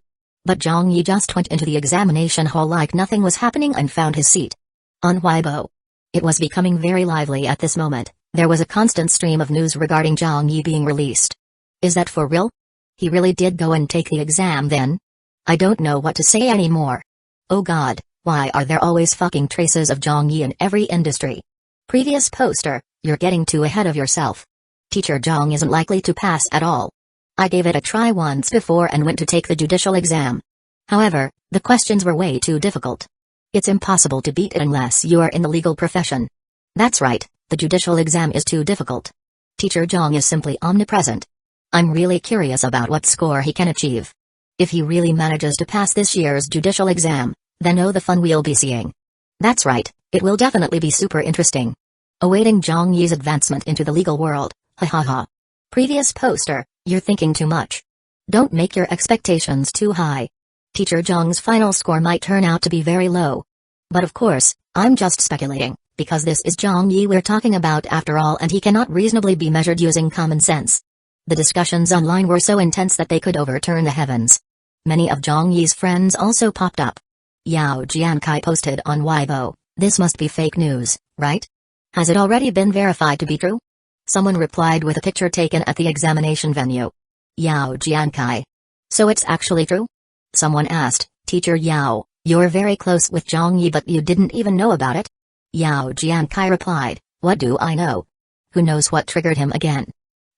But Zhang Yi just went into the examination hall like nothing was happening and found his seat. On Weibo. It was becoming very lively at this moment. There was a constant stream of news regarding Zhang Yi being released. Is that for real? He really did go and take the exam then? I don't know what to say anymore. Oh god, why are there always fucking traces of Zhang Yi in every industry? Previous poster, you're getting too ahead of yourself. Teacher Zhang isn't likely to pass at all. I gave it a try once before and went to take the judicial exam. However, the questions were way too difficult. It's impossible to beat it unless you are in the legal profession. That's right, the judicial exam is too difficult. Teacher Zhang is simply omnipresent. I'm really curious about what score he can achieve. If he really manages to pass this year's judicial exam, Then oh the fun we'll be seeing. That's right, it will definitely be super interesting. Awaiting Zhang Yi's advancement into the legal world, ha ha ha. Previous poster, you're thinking too much. Don't make your expectations too high. Teacher Zhang's final score might turn out to be very low. But of course, I'm just speculating, because this is Zhang Yi we're talking about after all and he cannot reasonably be measured using common sense. The discussions online were so intense that they could overturn the heavens. Many of Zhang Yi's friends also popped up. Yao Jiankai posted on Weibo, "This must be fake news, right? Has it already been verified to be true?" Someone replied with a picture taken at the examination venue. Yao Jiankai. "So it's actually true?" Someone asked, "Teacher Yao, you're very close with Zhang Yi but you didn't even know about it?" Yao Jiankai replied, "What do I know? Who knows what triggered him again?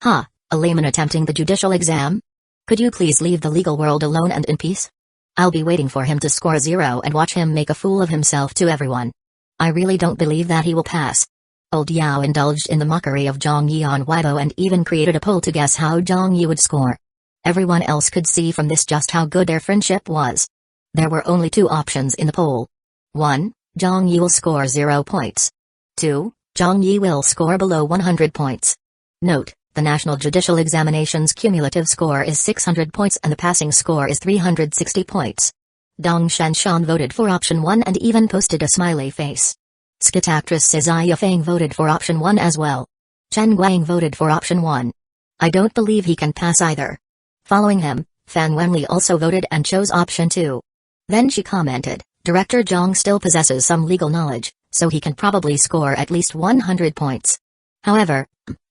Ha, a layman attempting the judicial exam? Could you please leave the legal world alone and in peace? I'll be waiting for him to score 0 and watch him make a fool of himself to everyone. I really don't believe that he will pass." Old Yao indulged in the mockery of Zhang Yi on Weibo and even created a poll to guess how Zhang Yi would score. Everyone else could see from this just how good their friendship was. There were only 2 options in the poll. 1. Zhang Yi will score 0 points. 2. Zhang Yi will score below 100 points. Note, the National Judicial Examination's cumulative score is 600 points and the passing score is 360 points. Dong Shanshan voted for option 1 and even posted a smiley face. Skit actress Xia Feng voted for option 1 as well. Chen Guang voted for option 1. I don't believe he can pass either. Following him, Fan Wenli also voted and chose option 2. Then she commented, Director Zhang still possesses some legal knowledge, so he can probably score at least 100 points. However,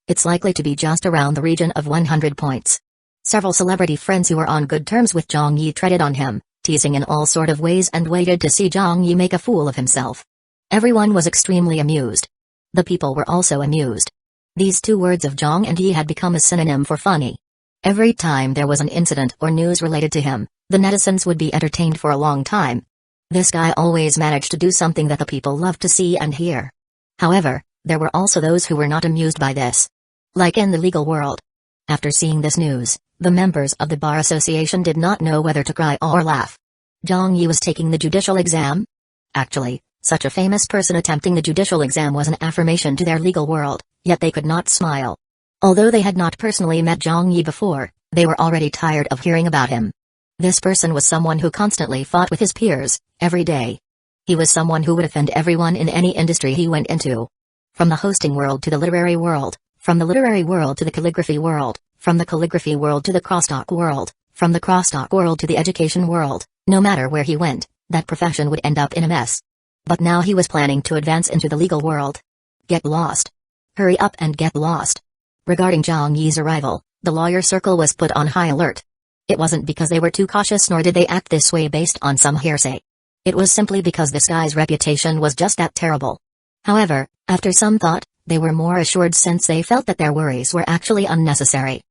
it's likely to be just around the region of 100 points. Several celebrity friends who were on good terms with Zhang Yi treaded on him, teasing in all sort of ways and waited to see Zhang Yi make a fool of himself. Everyone was extremely amused. The people were also amused. These 2 words of Zhang and Yi had become a synonym for funny. Every time there was an incident or news related to him, the netizens would be entertained for a long time. This guy always managed to do something that the people loved to see and hear. However, there were also those who were not amused by this. Like in the legal world. After seeing this news, the members of the Bar Association did not know whether to cry or laugh. Zhang Yi was taking the judicial exam? Actually, such a famous person attempting the judicial exam was an affirmation to their legal world, yet they could not smile. Although they had not personally met Zhang Yi before, they were already tired of hearing about him. This person was someone who constantly fought with his peers, every day. He was someone who would offend everyone in any industry he went into. From the hosting world to the literary world, from the literary world to the calligraphy world, from the calligraphy world to the crosstalk world, from the crosstalk world to the education world, no matter where he went, that profession would end up in a mess. But now he was planning to advance into the legal world. Get lost. Hurry up and get lost. Regarding Zhang Yi's arrival, the lawyer circle was put on high alert. It wasn't because they were too cautious nor did they act this way based on some hearsay. It was simply because this guy's reputation was just that terrible. However, after some thought, they were more assured since they felt that their worries were actually unnecessary.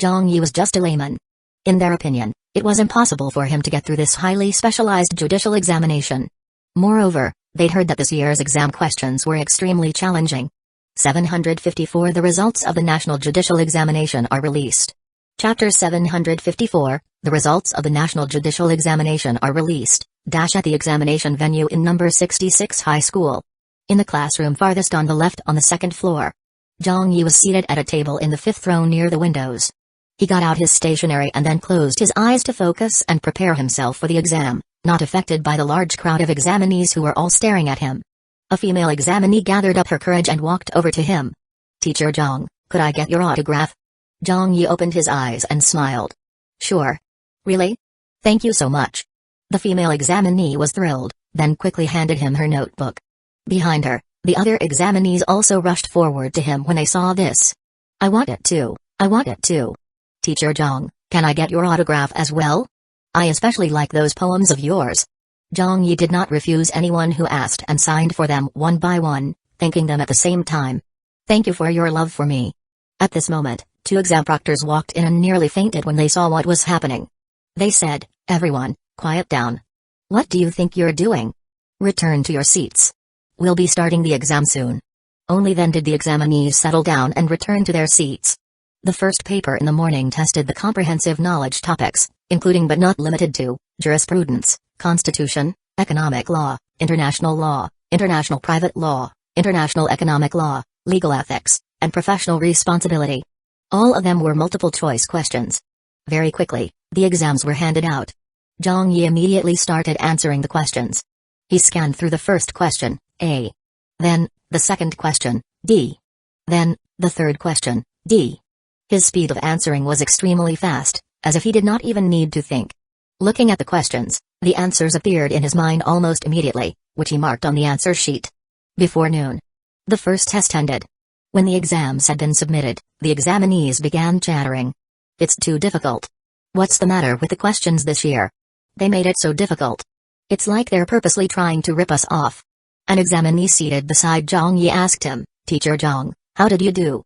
Zhang Yi was just a layman. In their opinion, it was impossible for him to get through this highly specialized judicial examination. Moreover, they'd heard that this year's exam questions were extremely challenging. 754 The results of the National Judicial Examination are released. Chapter 754, The results of the National Judicial Examination are released, at the examination venue in number 66 High School. In the classroom farthest on the left on the 2nd floor. Zhang Yi was seated at a table in the 5th row near the windows. He got out his stationery and then closed his eyes to focus and prepare himself for the exam, not affected by the large crowd of examinees who were all staring at him. A female examinee gathered up her courage and walked over to him. Teacher Zhang, could I get your autograph? Zhang Yi opened his eyes and smiled. Sure. Really? Thank you so much. The female examinee was thrilled, then quickly handed him her notebook. Behind her, the other examinees also rushed forward to him when they saw this. I want it too, I want it too. Teacher Zhang, can I get your autograph as well? I especially like those poems of yours. Zhang Yi did not refuse anyone who asked and signed for them one by one, thanking them at the same time. Thank you for your love for me. At this moment, 2 exam proctors walked in and nearly fainted when they saw what was happening. They said, everyone, quiet down. What do you think you're doing? Return to your seats. We'll be starting the exam soon. Only then did the examinees settle down and return to their seats. The first paper in the morning tested the comprehensive knowledge topics, including but not limited to, jurisprudence, constitution, economic law, international private law, international economic law, legal ethics, and professional responsibility. All of them were multiple-choice questions. Very quickly, the exams were handed out. Zhang Yi immediately started answering the questions. He scanned through the first question, A. Then, the second question, D. Then, the third question, D. His speed of answering was extremely fast, as if he did not even need to think. Looking at the questions, the answers appeared in his mind almost immediately, which he marked on the answer sheet. Before noon, the first test ended. When the exams had been submitted, the examinees began chattering. It's too difficult. What's the matter with the questions this year? They made it so difficult. It's like they're purposely trying to rip us off. An examinee seated beside Zhang Yi asked him, Teacher Zhang, how did you do?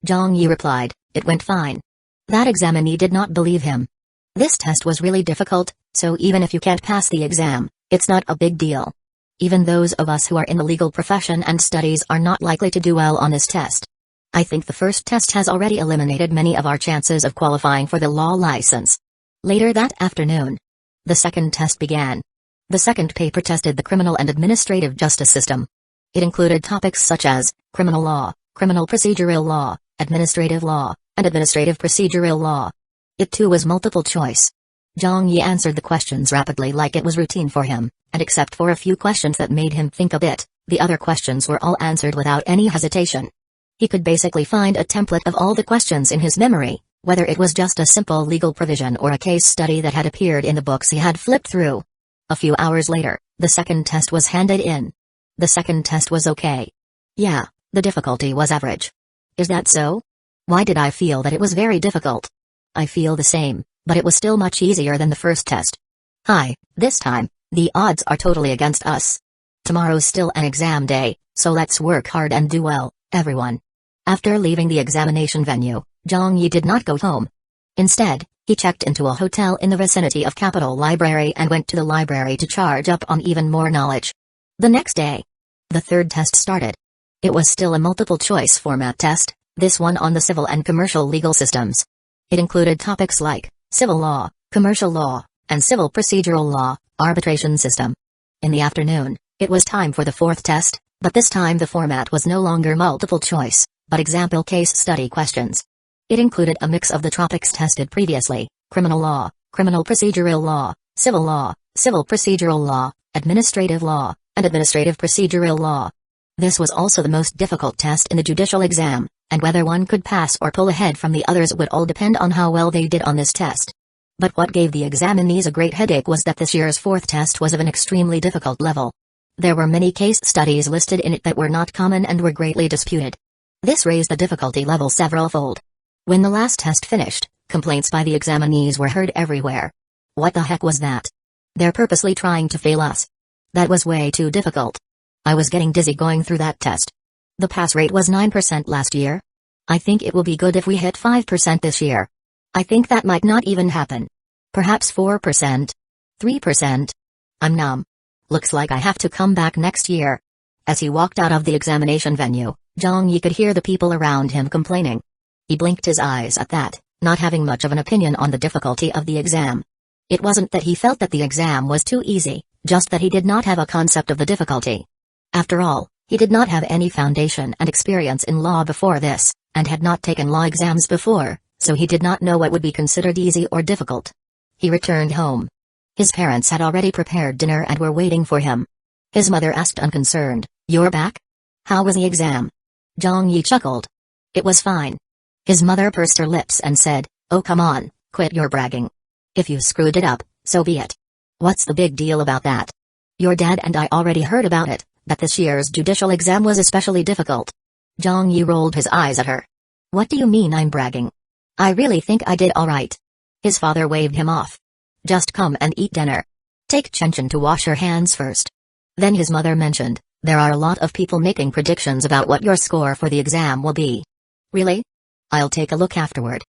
Zhang Yi replied, it went fine. That examinee did not believe him. This test was really difficult, so even if you can't pass the exam, it's not a big deal. Even those of us who are in the legal profession and studies are not likely to do well on this test. I think the first test has already eliminated many of our chances of qualifying for the law license. Later that afternoon, the second test began. The second paper tested the criminal and administrative justice system. It included topics such as criminal law, criminal procedural law, administrative law, and administrative procedural law. It too was multiple choice. Zhang Yi answered the questions rapidly like it was routine for him, and except for a few questions that made him think a bit, the other questions were all answered without any hesitation. He could basically find a template of all the questions in his memory, whether it was just a simple legal provision or a case study that had appeared in the books he had flipped through. A few hours later, the second test was handed in. The second test was okay. Yeah, the difficulty was average. Is that so? Why did I feel that it was very difficult? I feel the same, but it was still much easier than the first test. Hi, this time, the odds are totally against us. Tomorrow's still an exam day, so let's work hard and do well, everyone. After leaving the examination venue, Zhang Yi did not go home. Instead, he checked into a hotel in the vicinity of Capital Library and went to the library to charge up on even more knowledge. The next day, the third test started. It was still a multiple-choice format test, this one on the civil and commercial legal systems. It included topics like civil law, commercial law, and civil procedural law, arbitration system. In the afternoon, it was time for the fourth test, but this time the format was no longer multiple choice, but example case study questions. It included a mix of the topics tested previously: criminal law, criminal procedural law, civil procedural law, administrative law, and administrative procedural law. This was also the most difficult test in the judicial exam, and whether one could pass or pull ahead from the others would all depend on how well they did on this test. But what gave the examinees a great headache was that this year's fourth test was of an extremely difficult level. There were many case studies listed in it that were not common and were greatly disputed. This raised the difficulty level several-fold. When the last test finished, complaints by the examinees were heard everywhere. What the heck was that? They're purposely trying to fail us. That was way too difficult. I was getting dizzy going through that test. The pass rate was 9% last year. I think it will be good if we hit 5% this year. I think that might not even happen. Perhaps 4%. 3%. I'm numb. Looks like I have to come back next year. As he walked out of the examination venue, Zhang Yi could hear the people around him complaining. He blinked his eyes at that, not having much of an opinion on the difficulty of the exam. It wasn't that he felt that the exam was too easy, just that he did not have a concept of the difficulty. After all, he did not have any foundation and experience in law before this, and had not taken law exams before, so he did not know what would be considered easy or difficult. He returned home. His parents had already prepared dinner and were waiting for him. His mother asked unconcerned, "You're back? How was the exam?" Zhang Yi chuckled. "It was fine." His mother pursed her lips and said, "Oh come on, quit your bragging. If you screwed it up, so be it. What's the big deal about that? Your dad and I already heard about it, that this year's judicial exam was especially difficult." Zhang Yi rolled his eyes at her. "What do you mean I'm bragging? I really think I did alright." His father waved him off. "Just come and eat dinner. Take Chenchin to wash her hands first." Then his mother mentioned, "There are a lot of people making predictions about what your score for the exam will be." "Really? I'll take a look afterward."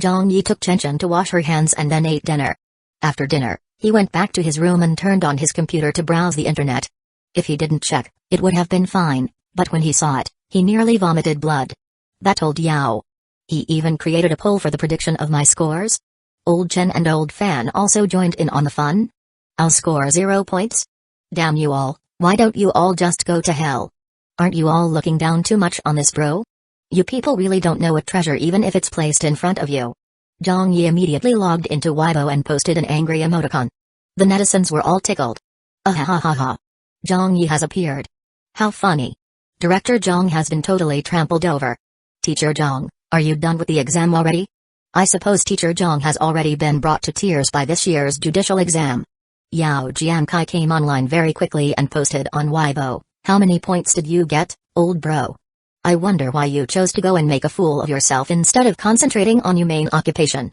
Zhang Yi took Chenchin to wash her hands and then ate dinner. After dinner, he went back to his room and turned on his computer to browse the internet. If he didn't check, it would have been fine, but when he saw it, he nearly vomited blood. That old Yao. He even created a poll for the prediction of my scores? Old Chen and Old Fan also joined in on the fun? I'll score 0 points? Damn you all, why don't you all just go to hell? Aren't you all looking down too much on this bro? You people really don't know a treasure even if it's placed in front of you. Zhang Yi immediately logged into Weibo and posted an angry emoticon. The netizens were all tickled. Ahahaha. Zhang Yi has appeared. How funny. Director Zhang has been totally trampled over. Teacher Zhang, are you done with the exam already? I suppose Teacher Zhang has already been brought to tears by this year's judicial exam. Yao Jiankai came online very quickly and posted on Weibo, how many points did you get, old bro? I wonder why you chose to go and make a fool of yourself instead of concentrating on your main occupation.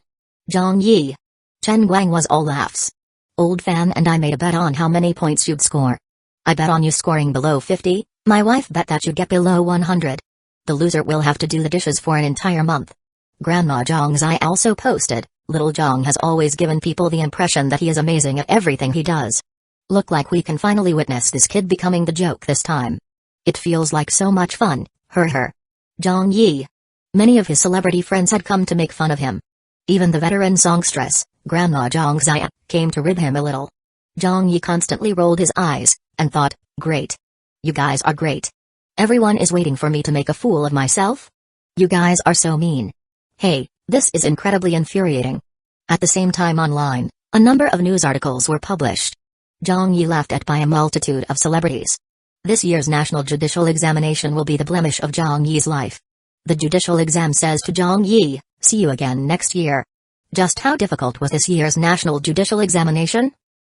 Zhang Yi. Chen Guang was all laughs. Old fan and I made a bet on how many points you'd score. I bet on you scoring below 50, my wife bet that you'd get below 100. The loser will have to do the dishes for an entire month. Grandma Zhang's I also posted, little Zhang has always given people the impression that he is amazing at everything he does. Look like we can finally witness this kid becoming the joke this time. It feels like so much fun, her. Zhang Yi. Many of his celebrity friends had come to make fun of him. Even the veteran songstress, Grandma Zhang Zaya, came to rib him a little. Zhang Yi constantly rolled his eyes, and thought, great. You guys are great. Everyone is waiting for me to make a fool of myself? You guys are so mean. Hey, this is incredibly infuriating. At the same time online, a number of news articles were published. Zhang Yi laughed at by a multitude of celebrities. This year's national judicial examination will be the blemish of Zhang Yi's life. The judicial exam says to Zhang Yi, see you again next year. Just how difficult was this year's national judicial examination?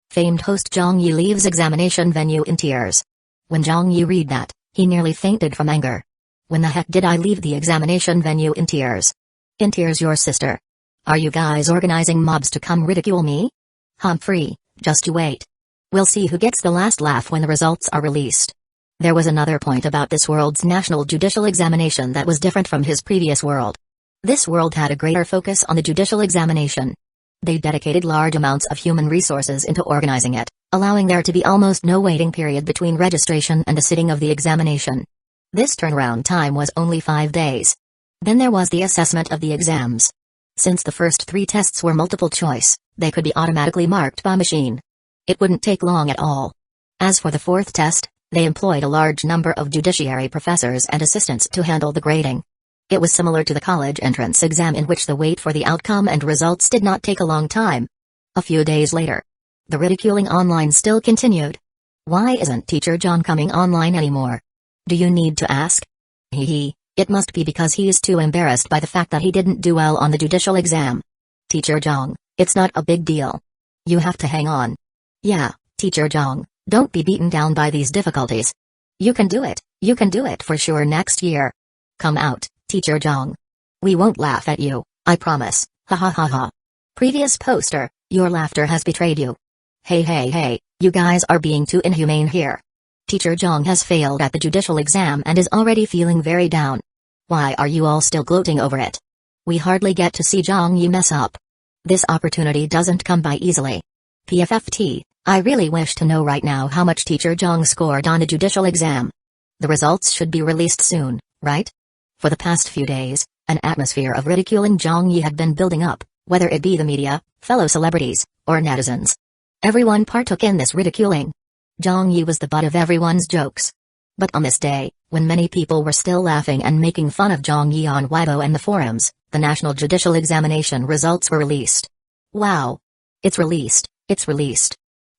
Famed host Zhang Yi leaves examination venue in tears. When Zhang Yi read that, he nearly fainted from anger. When the heck did I leave the examination venue in tears? In tears your sister. Are you guys organizing mobs to come ridicule me? Humphrey, just you wait. We'll see who gets the last laugh when the results are released. There was another point about this world's national judicial examination that was different from his previous world. This world had a greater focus on the judicial examination. They dedicated large amounts of human resources into organizing it, allowing there to be almost no waiting period between registration and the sitting of the examination. This turnaround time was only 5 days. Then there was the assessment of the exams. Since the first 3 tests were multiple choice, they could be automatically marked by machine. It wouldn't take long at all. As for the 4th test, they employed a large number of judiciary professors and assistants to handle the grading. It was similar to the college entrance exam in which the wait for the outcome and results did not take a long time. A few days later, the ridiculing online still continued. Why isn't Teacher John coming online anymore? Do you need to ask? It must be because he is too embarrassed by the fact that he didn't do well on the judicial exam. Teacher Zhang, it's not a big deal. You have to hang on. Yeah, Teacher Zhang, don't be beaten down by these difficulties. You can do it for sure next year. Come out, Teacher Zhang. We won't laugh at you, I promise, ha ha ha ha. Previous poster, your laughter has betrayed you. Hey, you guys are being too inhumane here. Teacher Zhang has failed at the judicial exam and is already feeling very down. Why are you all still gloating over it? We hardly get to see Zhang Yi mess up. This opportunity doesn't come by easily. PFFT, I really wish to know right now how much Teacher Zhang scored on the judicial exam. The results should be released soon, right? For the past few days, an atmosphere of ridiculing Zhang Yi had been building up, whether it be the media, fellow celebrities, or netizens. Everyone partook in this ridiculing. Zhang Yi was the butt of everyone's jokes. But on this day, when many people were still laughing and making fun of Zhang Yi on Weibo and the forums, the national judicial examination results were released. Wow! It's released.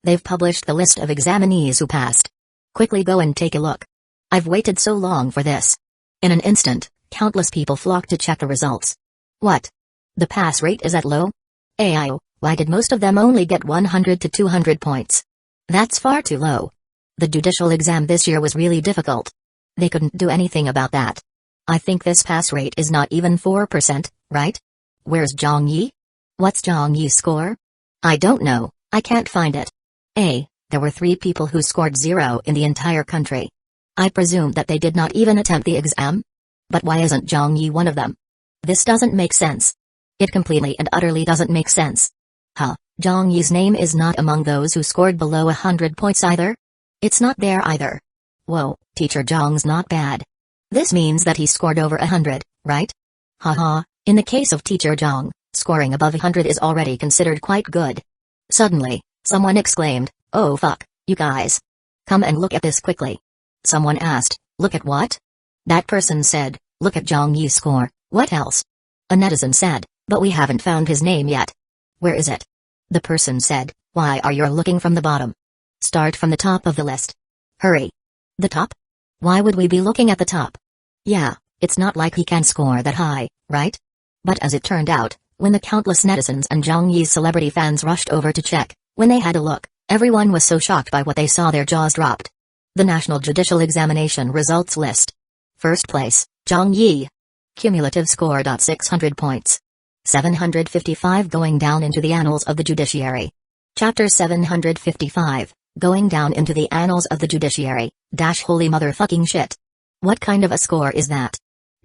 They've published the list of examinees who passed. Quickly go and take a look. I've waited so long for this. In an instant, countless people flocked to check the results. What? The pass rate is at low? Ayo, why did most of them only get 100 to 200 points? That's far too low. The judicial exam this year was really difficult. They couldn't do anything about that. I think this pass rate is not even 4%, right? Where's Zhang Yi? What's Zhang Yi's score? I don't know, I can't find it. There were 3 people who scored 0 in the entire country. I presume that they did not even attempt the exam? But why isn't Zhang Yi one of them? This doesn't make sense. It completely and utterly doesn't make sense. Zhang Yi's name is not among those who scored below 100 points either? It's not there either. Whoa, Teacher Zhang's not bad. This means that he scored over 100, right? Haha, in the case of Teacher Zhang, scoring above 100 is already considered quite good. Suddenly, someone exclaimed, oh fuck, you guys. Come and look at this quickly. Someone asked, look at what? That person said, look at Zhang Yi's score, what else? A netizen said, but we haven't found his name yet. Where is it? The person said, why are you looking from the bottom? Start from the top of the list. Hurry. The top? Why would we be looking at the top? Yeah, it's not like he can score that high, right? But as it turned out, when the countless netizens and Zhang Yi's celebrity fans rushed over to check, when they had a look, everyone was so shocked by what they saw their jaws dropped. The National Judicial Examination results list. First place, Zhang Yi. Cumulative score. 600 points. 755 going down into the annals of the judiciary. Chapter 755, going down into the annals of the judiciary, holy motherfucking shit. What kind of a score is that?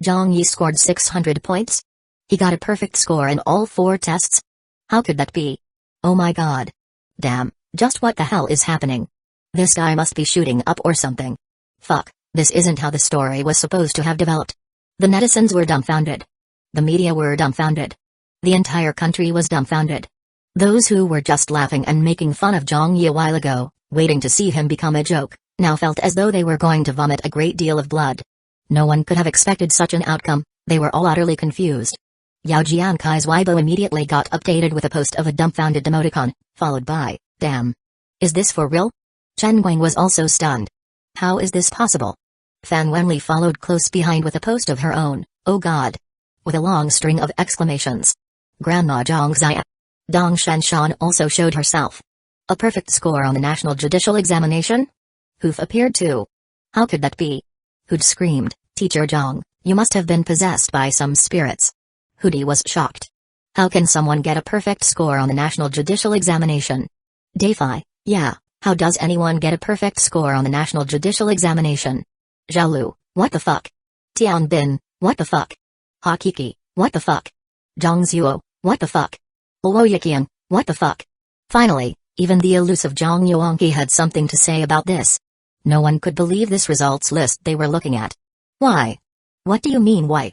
Zhang Yi scored 600 points? He got a perfect score in all 4 tests? How could that be? Oh my god. Damn, just what the hell is happening? This guy must be shooting up or something. Fuck, this isn't how the story was supposed to have developed. The netizens were dumbfounded. The media were dumbfounded. The entire country was dumbfounded. Those who were just laughing and making fun of Zhang Yi a while ago, waiting to see him become a joke, now felt as though they were going to vomit a great deal of blood. No one could have expected such an outcome, they were all utterly confused. Yao Jiankai's Weibo immediately got updated with a post of a dumbfounded emoticon, followed by, damn. Is this for real? Chen Guang was also stunned. How is this possible? Fan Wenli followed close behind with a post of her own, oh god. With a long string of exclamations. Grandma Zhang Zia. Dong Shenshan also showed herself. A perfect score on the National Judicial Examination? Hoof appeared too. How could that be? Hood screamed, Teacher Zhang, you must have been possessed by some spirits. Hoodie was shocked. How can someone get a perfect score on the National Judicial Examination? Dafai, yeah, how does anyone get a perfect score on the National Judicial Examination? Zhaolu, what the fuck? Tianbin, what the fuck? Hakiki, what the fuck? Zhangzuo, what the fuck? Luoyiqian, what the fuck? Finally, even the elusive Zhang Yuanqi had something to say about this. No one could believe this results list they were looking at. Why? What do you mean why?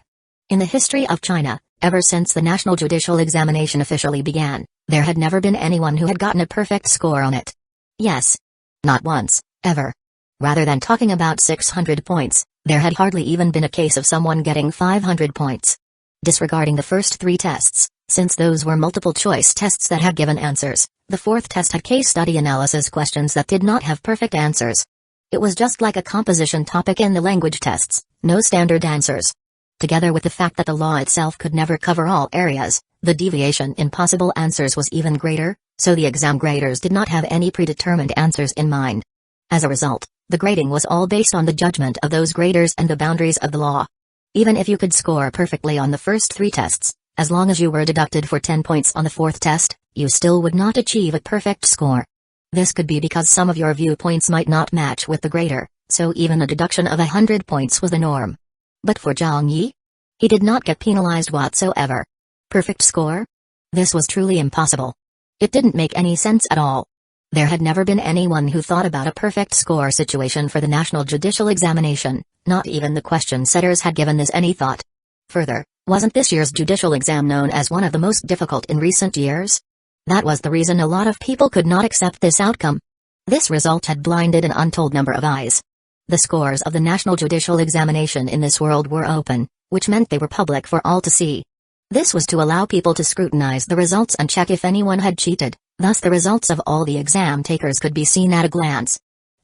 In the history of China, ever since the National Judicial Examination officially began, there had never been anyone who had gotten a perfect score on it. Yes. Not once, ever. Rather than talking about 600 points, there had hardly even been a case of someone getting 500 points. Disregarding the first 3 tests, since those were multiple-choice tests that had given answers, the 4th test had case study analysis questions that did not have perfect answers. It was just like a composition topic in the language tests, no standard answers. Together with the fact that the law itself could never cover all areas, the deviation in possible answers was even greater, so the exam graders did not have any predetermined answers in mind. As a result, the grading was all based on the judgment of those graders and the boundaries of the law. Even if you could score perfectly on the first 3 tests, as long as you were deducted for 10 points on the 4th test, you still would not achieve a perfect score. This could be because some of your viewpoints might not match with the grader, so even a deduction of 100 points was the norm. But for Zhang Yi? He did not get penalized whatsoever. Perfect score? This was truly impossible. It didn't make any sense at all. There had never been anyone who thought about a perfect score situation for the National Judicial Examination, not even the question setters had given this any thought. Further, wasn't this year's judicial exam known as one of the most difficult in recent years? That was the reason a lot of people could not accept this outcome. This result had blinded an untold number of eyes. The scores of the National Judicial Examination in this world were open, which meant they were public for all to see. This was to allow people to scrutinize the results and check if anyone had cheated, thus the results of all the exam takers could be seen at a glance.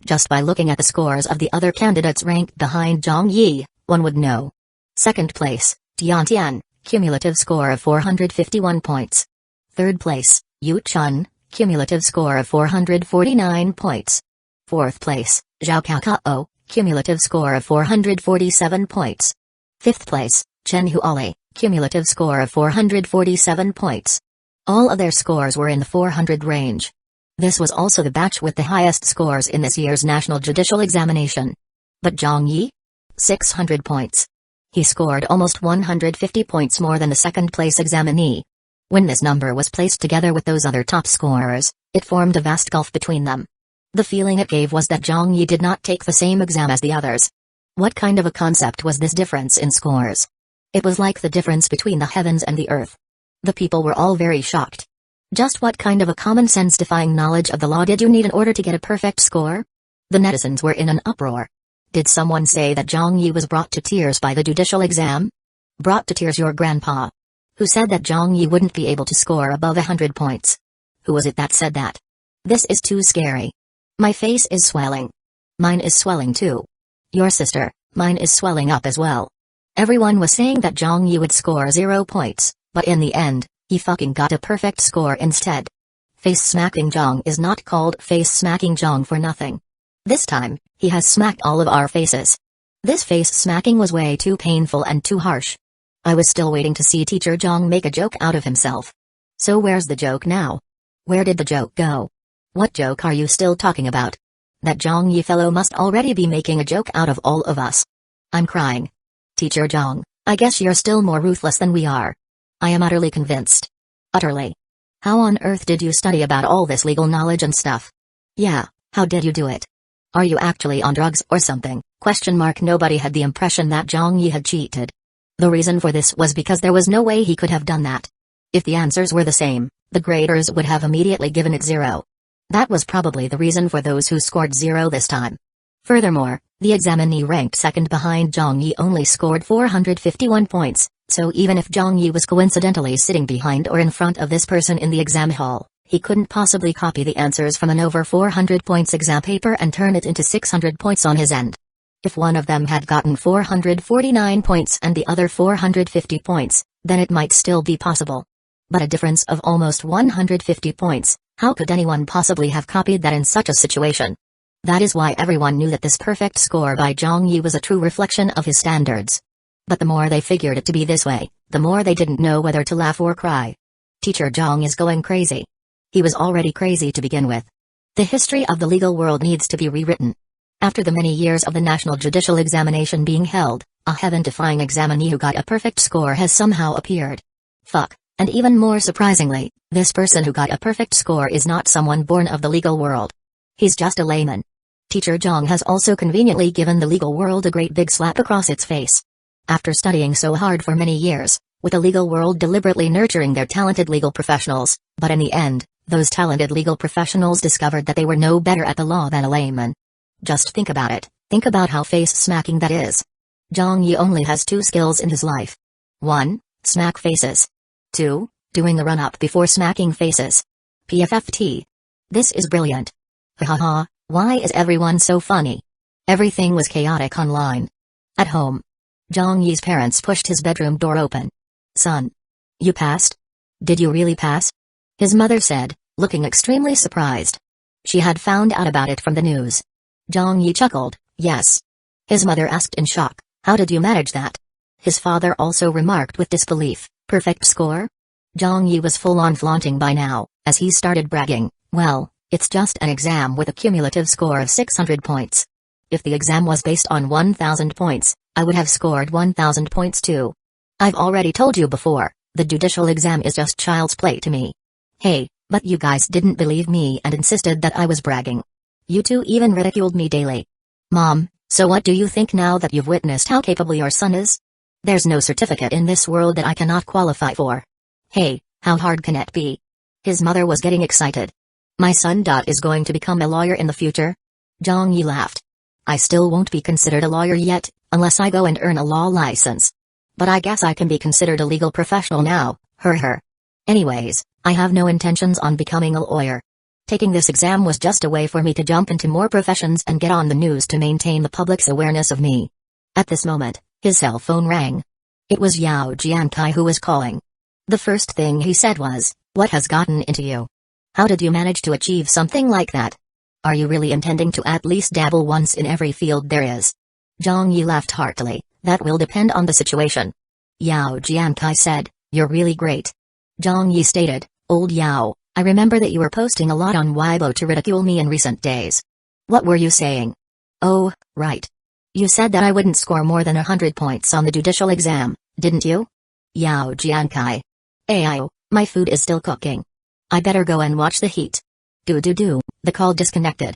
Just by looking at the scores of the other candidates ranked behind Zhang Yi, one would know. Second place, Tian, cumulative score of 451 points. Third place, Yu Chun, cumulative score of 449 points. Fourth place, Zhao Cao, cumulative score of 447 points. Fifth place, Chen Huali, cumulative score of 447 points. All of their scores were in the 400 range. This was also the batch with the highest scores in this year's National Judicial Examination. But Zhang Yi? 600 points. He scored almost 150 points more than the second-place examinee. When this number was placed together with those other top scorers, it formed a vast gulf between them. The feeling it gave was that Zhang Yi did not take the same exam as the others. What kind of a concept was this difference in scores? It was like the difference between the heavens and the earth. The people were all very shocked. Just what kind of a common-sense defying knowledge of the law did you need in order to get a perfect score? The netizens were in an uproar. Did someone say that Zhang Yi was brought to tears by the judicial exam? Brought to tears your grandpa. Who said that Zhang Yi wouldn't be able to score above 100 points? Who was it that said that? This is too scary. My face is swelling. Mine is swelling too. Your sister, mine is swelling up as well. Everyone was saying that Zhang Yi would score 0 points, but in the end, he fucking got a perfect score instead. Face-smacking Zhang is not called face-smacking Zhang for nothing. This time, he has smacked all of our faces. This face-smacking was way too painful and too harsh. I was still waiting to see Teacher Zhang make a joke out of himself. So where's the joke now? Where did the joke go? What joke are you still talking about? That Zhang Yi fellow must already be making a joke out of all of us. I'm crying. Teacher Zhang, I guess you're still more ruthless than we are. I am utterly convinced. Utterly. How on earth did you study about all this legal knowledge and stuff? Yeah, how did you do it? Are you actually on drugs or something? Nobody had the impression that Zhang Yi had cheated. The reason for this was because there was no way he could have done that. If the answers were the same, the graders would have immediately given it 0. That was probably the reason for those who scored 0 this time. Furthermore, the examinee ranked second behind Zhang Yi only scored 451 points, so even if Zhang Yi was coincidentally sitting behind or in front of this person in the exam hall, he couldn't possibly copy the answers from an over 400 points exam paper and turn it into 600 points on his end. If one of them had gotten 449 points and the other 450 points, then it might still be possible. But a difference of almost 150 points, how could anyone possibly have copied that in such a situation? That is why everyone knew that this perfect score by Zhang Yi was a true reflection of his standards. But the more they figured it to be this way, the more they didn't know whether to laugh or cry. Teacher Zhang is going crazy. He was already crazy to begin with. The history of the legal world needs to be rewritten. After the many years of the national judicial examination being held, a heaven-defying examinee who got a perfect score has somehow appeared. Fuck, and even more surprisingly, this person who got a perfect score is not someone born of the legal world. He's just a layman. Teacher Zhang has also conveniently given the legal world a great big slap across its face. After studying so hard for many years, with the legal world deliberately nurturing their talented legal professionals, but in the end, those talented legal professionals discovered that they were no better at the law than a layman. Just think about it, think about how face-smacking that is. Zhang Yi only has 2 skills in his life. 1. Smack faces. 2. Doing the run-up before smacking faces. PFFT. This is brilliant. Hahaha, why is everyone so funny? Everything was chaotic online. At home. Zhang Yi's parents pushed his bedroom door open. Son. You passed? Did you really pass? His mother said, looking extremely surprised. She had found out about it from the news. Zhang Yi chuckled, yes. His mother asked in shock, how did you manage that? His father also remarked with disbelief, perfect score? Zhang Yi was full-on flaunting by now, as he started bragging, well, it's just an exam with a cumulative score of 600 points. If the exam was based on 1,000 points, I would have scored 1,000 points too. I've already told you before, the judicial exam is just child's play to me. Hey, but you guys didn't believe me and insisted that I was bragging. You two even ridiculed me daily. Mom, so what do you think now that you've witnessed how capable your son is? There's no certificate in this world that I cannot qualify for. Hey, how hard can it be? His mother was getting excited. My son is going to become a lawyer in the future? Zhang Yi laughed. I still won't be considered a lawyer yet, unless I go and earn a law license. But I guess I can be considered a legal professional now, her. Anyways, I have no intentions on becoming a lawyer. Taking this exam was just a way for me to jump into more professions and get on the news to maintain the public's awareness of me. At this moment, his cell phone rang. It was Yao Jiankai who was calling. The first thing he said was, what has gotten into you? How did you manage to achieve something like that? Are you really intending to at least dabble once in every field there is? Zhang Yi laughed heartily, that will depend on the situation. Yao Jiankai said, you're really great. Zhang Yi stated, old Yao, I remember that you were posting a lot on Weibo to ridicule me in recent days. What were you saying? Oh, right. You said that I wouldn't score more than 100 points on the judicial exam, didn't you? Yao Jiankai. Ayo, my food is still cooking. I better go and watch the heat. The call disconnected.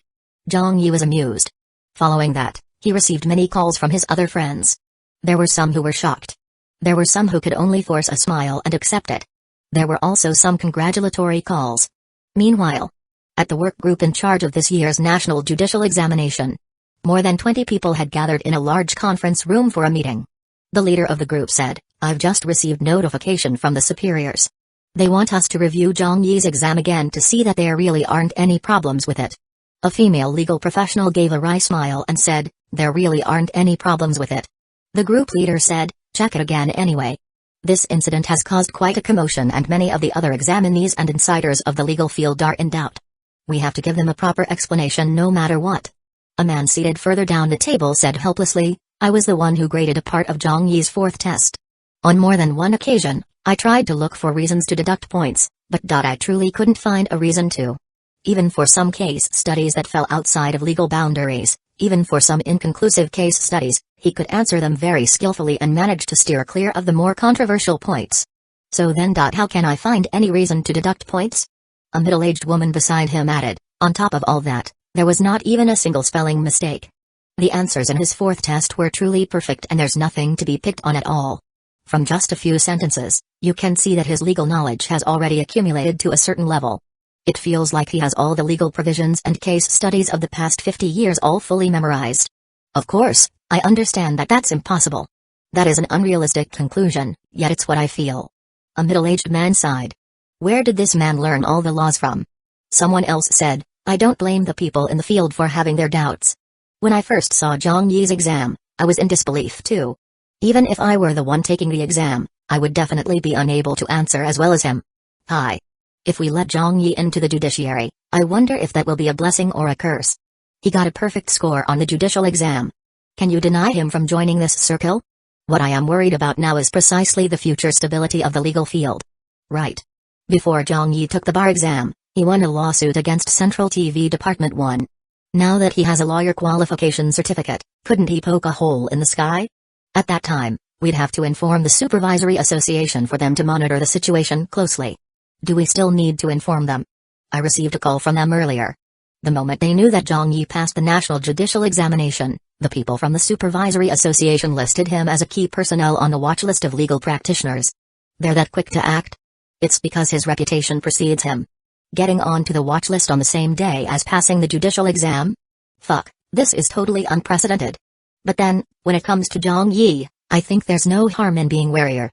Zhang Yi was amused. Following that, he received many calls from his other friends. There were some who were shocked. There were some who could only force a smile and accept it. There were also some congratulatory calls. Meanwhile, at the work group in charge of this year's national judicial examination. More than 20 people had gathered in a large conference room for a meeting. The leader of the group said, "I've just received notification from the superiors. They want us to review Zhang Yi's exam again to see that there really aren't any problems with it." A female legal professional gave a wry smile and said, "There really aren't any problems with it." The group leader said, "Check it again anyway." This incident has caused quite a commotion and many of the other examinees and insiders of the legal field are in doubt. We have to give them a proper explanation no matter what. A man seated further down the table said helplessly, "I was the one who graded a part of Zhang Yi's fourth test. On more than one occasion, I tried to look for reasons to deduct points, but I truly couldn't find a reason to. Even for some case studies that fell outside of legal boundaries, even for some inconclusive case studies, he could answer them very skillfully and managed to steer clear of the more controversial points. So then how can I find any reason to deduct points?" A middle-aged woman beside him added, "On top of all that, there was not even a single spelling mistake. The answers in his fourth test were truly perfect and there's nothing to be picked on at all. From just a few sentences, you can see that his legal knowledge has already accumulated to a certain level. It feels like he has all the legal provisions and case studies of the past 50 years all fully memorized. Of course, I understand that that's impossible. That is an unrealistic conclusion, yet it's what I feel." A middle-aged man sighed. "Where did this man learn all the laws from?" Someone else said, "I don't blame the people in the field for having their doubts. When I first saw Zhang Yi's exam, I was in disbelief too. Even if I were the one taking the exam, I would definitely be unable to answer as well as him. Hi. If we let Zhang Yi into the judiciary, I wonder if that will be a blessing or a curse. He got a perfect score on the judicial exam. Can you deny him from joining this circle? What I am worried about now is precisely the future stability of the legal field." Right. Before Zhang Yi took the bar exam, he won a lawsuit against Central TV Department 1. Now that he has a lawyer qualification certificate, couldn't he poke a hole in the sky? At that time, we'd have to inform the Supervisory Association for them to monitor the situation closely. Do we still need to inform them? I received a call from them earlier. The moment they knew that Zhang Yi passed the National Judicial Examination, the people from the Supervisory Association listed him as a key personnel on the watch list of legal practitioners. They're that quick to act? It's because his reputation precedes him. Getting onto the watch list on the same day as passing the judicial exam? Fuck, this is totally unprecedented. But then, when it comes to Zhang Yi, I think there's no harm in being warier.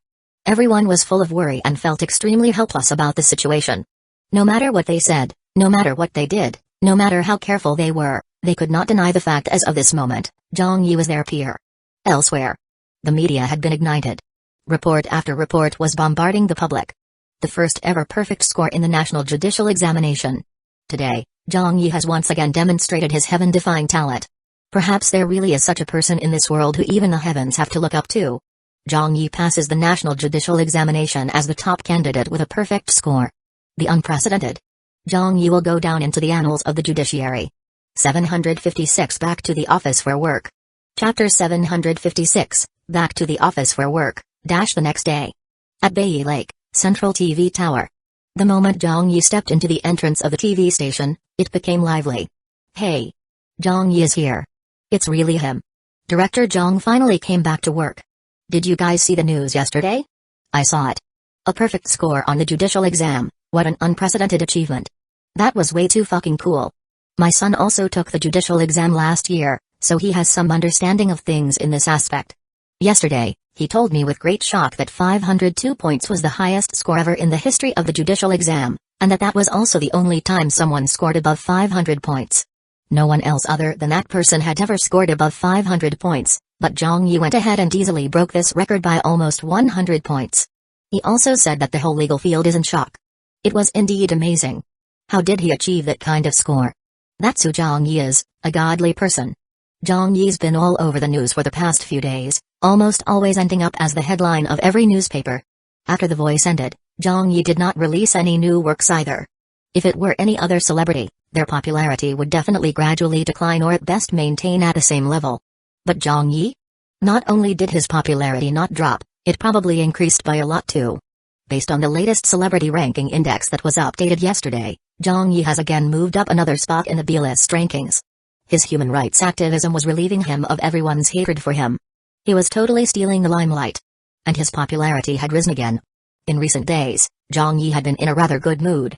Everyone was full of worry and felt extremely helpless about the situation. No matter what they said, no matter what they did, no matter how careful they were, they could not deny the fact as of this moment, Zhang Yi was their peer. Elsewhere, the media had been ignited. Report after report was bombarding the public. The first ever perfect score in the National Judicial Examination. Today, Zhang Yi has once again demonstrated his heaven-defying talent. Perhaps there really is such a person in this world who even the heavens have to look up to. Zhang Yi passes the National Judicial Examination as the top candidate with a perfect score. The unprecedented. Zhang Yi will go down into the annals of the judiciary. 756 Back to the office for work. Chapter 756, Back to the office for work, the next day. At Bayi Lake, Central TV Tower. The moment Zhang Yi stepped into the entrance of the TV station, it became lively. Hey! Zhang Yi is here. It's really him. Director Zhang finally came back to work. Did you guys see the news yesterday? I saw it. A perfect score on the judicial exam, what an unprecedented achievement. That was way too fucking cool. My son also took the judicial exam last year, so he has some understanding of things in this aspect. Yesterday, he told me with great shock that 502 points was the highest score ever in the history of the judicial exam, and that was also the only time someone scored above 500 points. No one else other than that person had ever scored above 500 points, but Zhang Yi went ahead and easily broke this record by almost 100 points. He also said that the whole legal field is in shock. It was indeed amazing. How did he achieve that kind of score? That's who Zhang Yi is, a godly person. Zhang Yi's been all over the news for the past few days, almost always ending up as the headline of every newspaper. After The Voice ended, Zhang Yi did not release any new works either. If it were any other celebrity, their popularity would definitely gradually decline or at best maintain at the same level. But Zhang Yi? Not only did his popularity not drop, it probably increased by a lot too. Based on the latest celebrity ranking index that was updated yesterday, Zhang Yi has again moved up another spot in the B-list rankings. His human rights activism was relieving him of everyone's hatred for him. He was totally stealing the limelight. And his popularity had risen again. In recent days, Zhang Yi had been in a rather good mood.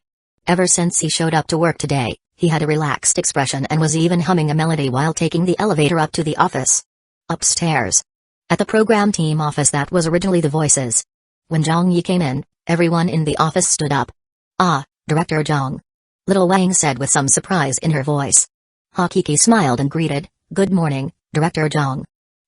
Ever since he showed up to work today, he had a relaxed expression and was even humming a melody while taking the elevator up to the office. Upstairs, at the program team office that was originally the Voices. When Zhang Yi came in, everyone in the office stood up. "Ah, Director Zhang," Little Wang said with some surprise in her voice. Hakiki smiled and greeted, "Good morning, Director Zhang."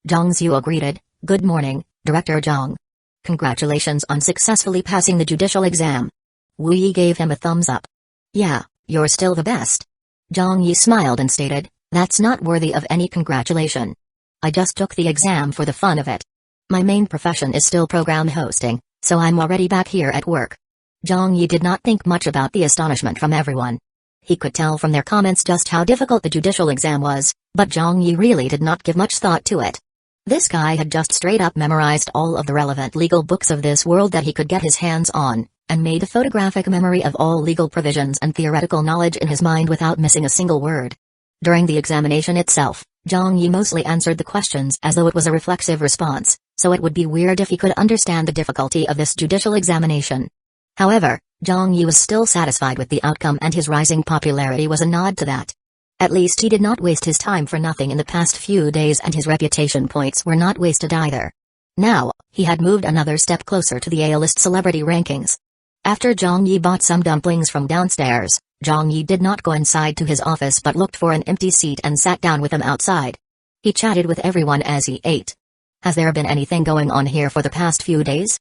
Zhang Zuo greeted, "Good morning, Director Zhang. Congratulations on successfully passing the judicial exam." Wu Yi gave him a thumbs up. "Yeah, you're still the best." Zhang Yi smiled and stated, "That's not worthy of any congratulation. I just took the exam for the fun of it. My main profession is still program hosting, so I'm already back here at work." Zhang Yi did not think much about the astonishment from everyone. He could tell from their comments just how difficult the judicial exam was, but Zhang Yi really did not give much thought to it. This guy had just straight up memorized all of the relevant legal books of this world that he could get his hands on, and made a photographic memory of all legal provisions and theoretical knowledge in his mind without missing a single word. During the examination itself, Zhang Yi mostly answered the questions as though it was a reflexive response, so it would be weird if he could understand the difficulty of this judicial examination. However, Zhang Yi was still satisfied with the outcome, and his rising popularity was a nod to that. At least he did not waste his time for nothing in the past few days, and his reputation points were not wasted either. Now, he had moved another step closer to the A-list celebrity rankings. After Zhang Yi bought some dumplings from downstairs, Zhang Yi did not go inside to his office but looked for an empty seat and sat down with them outside. He chatted with everyone as he ate. "Has there been anything going on here for the past few days?"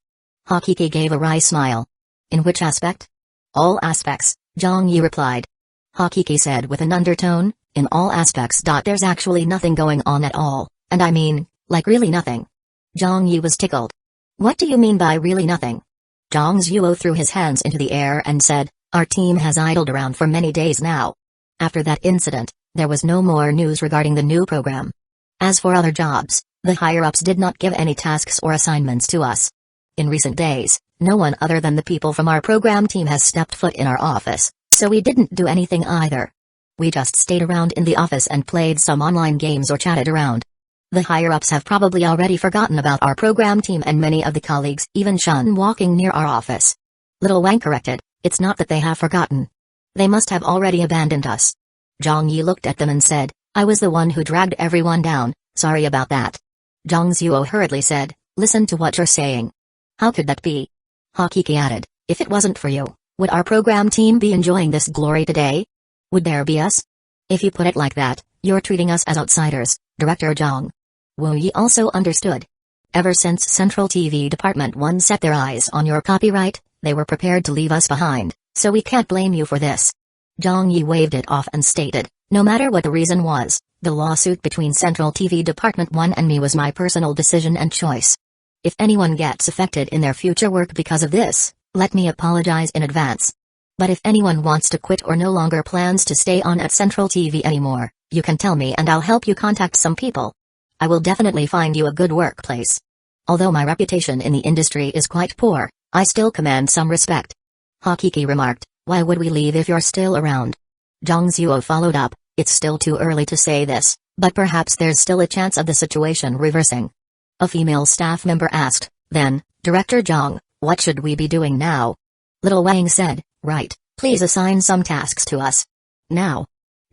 Hakiki gave a wry smile. "In which aspect?" "All aspects," Zhang Yi replied. Hakiki said with an undertone, "In all aspects. There's actually nothing going on at all, and I mean, like really nothing." Zhang Yi was tickled. "What do you mean by really nothing?" Zhang Zuo threw his hands into the air and said, "Our team has idled around for many days now. After that incident, there was no more news regarding the new program. As for other jobs, the higher-ups did not give any tasks or assignments to us. In recent days, no one other than the people from our program team has stepped foot in our office, so we didn't do anything either. We just stayed around in the office and played some online games or chatted around. The higher-ups have probably already forgotten about our program team, and many of the colleagues even shun walking near our office." Little Wang corrected, "It's not that they have forgotten. They must have already abandoned us." Zhang Yi looked at them and said, "I was the one who dragged everyone down, sorry about that." Zhang Zuo hurriedly said, "Listen to what you're saying." "How could that be?" Hakiki added, "If it wasn't for you, would our program team be enjoying this glory today? Would there be us? If you put it like that, you're treating us as outsiders, Director Zhang." Wu Yi also understood. Ever since Central TV Department 1 set their eyes on your copyright, they were prepared to leave us behind, so we can't blame you for this. Zhang Yi waved it off and stated, "No matter what the reason was, the lawsuit between Central TV Department 1 and me was my personal decision and choice. If anyone gets affected in their future work because of this, let me apologize in advance. But if anyone wants to quit or no longer plans to stay on at Central TV anymore, you can tell me and I'll help you contact some people. I will definitely find you a good workplace. Although my reputation in the industry is quite poor, I still command some respect." Hakiki remarked, "Why would we leave if you're still around?" Zhang Zuo followed up, "It's still too early to say this, but perhaps there's still a chance of the situation reversing." A female staff member asked, "Then, Director Zhang, what should we be doing now?" Little Wang said, "Right, please assign some tasks to us." "Now?"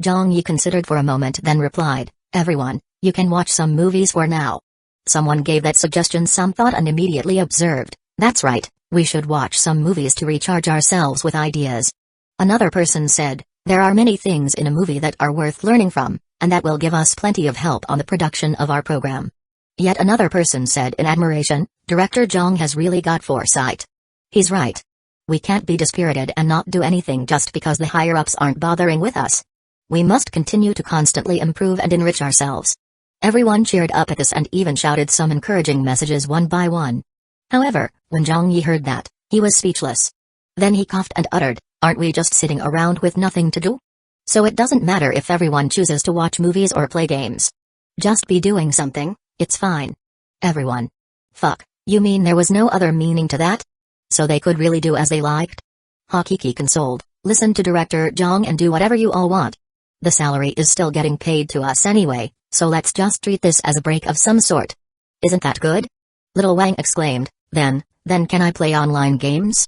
Zhang Yi considered for a moment then replied, "Everyone, you can watch some movies for now." Someone gave that suggestion some thought and immediately observed, "That's right, we should watch some movies to recharge ourselves with ideas." Another person said, "There are many things in a movie that are worth learning from, and that will give us plenty of help on the production of our program." Yet another person said in admiration, "Director Zhang has really got foresight. He's right. We can't be dispirited and not do anything just because the higher-ups aren't bothering with us. We must continue to constantly improve and enrich ourselves." Everyone cheered up at this and even shouted some encouraging messages one by one. However, when Zhang Yi heard that, he was speechless. Then he coughed and uttered, "Aren't we just sitting around with nothing to do? So it doesn't matter if everyone chooses to watch movies or play games. Just be doing something, it's fine. Everyone. Fuck, you mean there was no other meaning to that? So they could really do as they liked?" Hakiki consoled, "Listen to Director Zhang and do whatever you all want. The salary is still getting paid to us anyway, so let's just treat this as a break of some sort. Isn't that good?" Little Wang exclaimed, Then can I play online games?"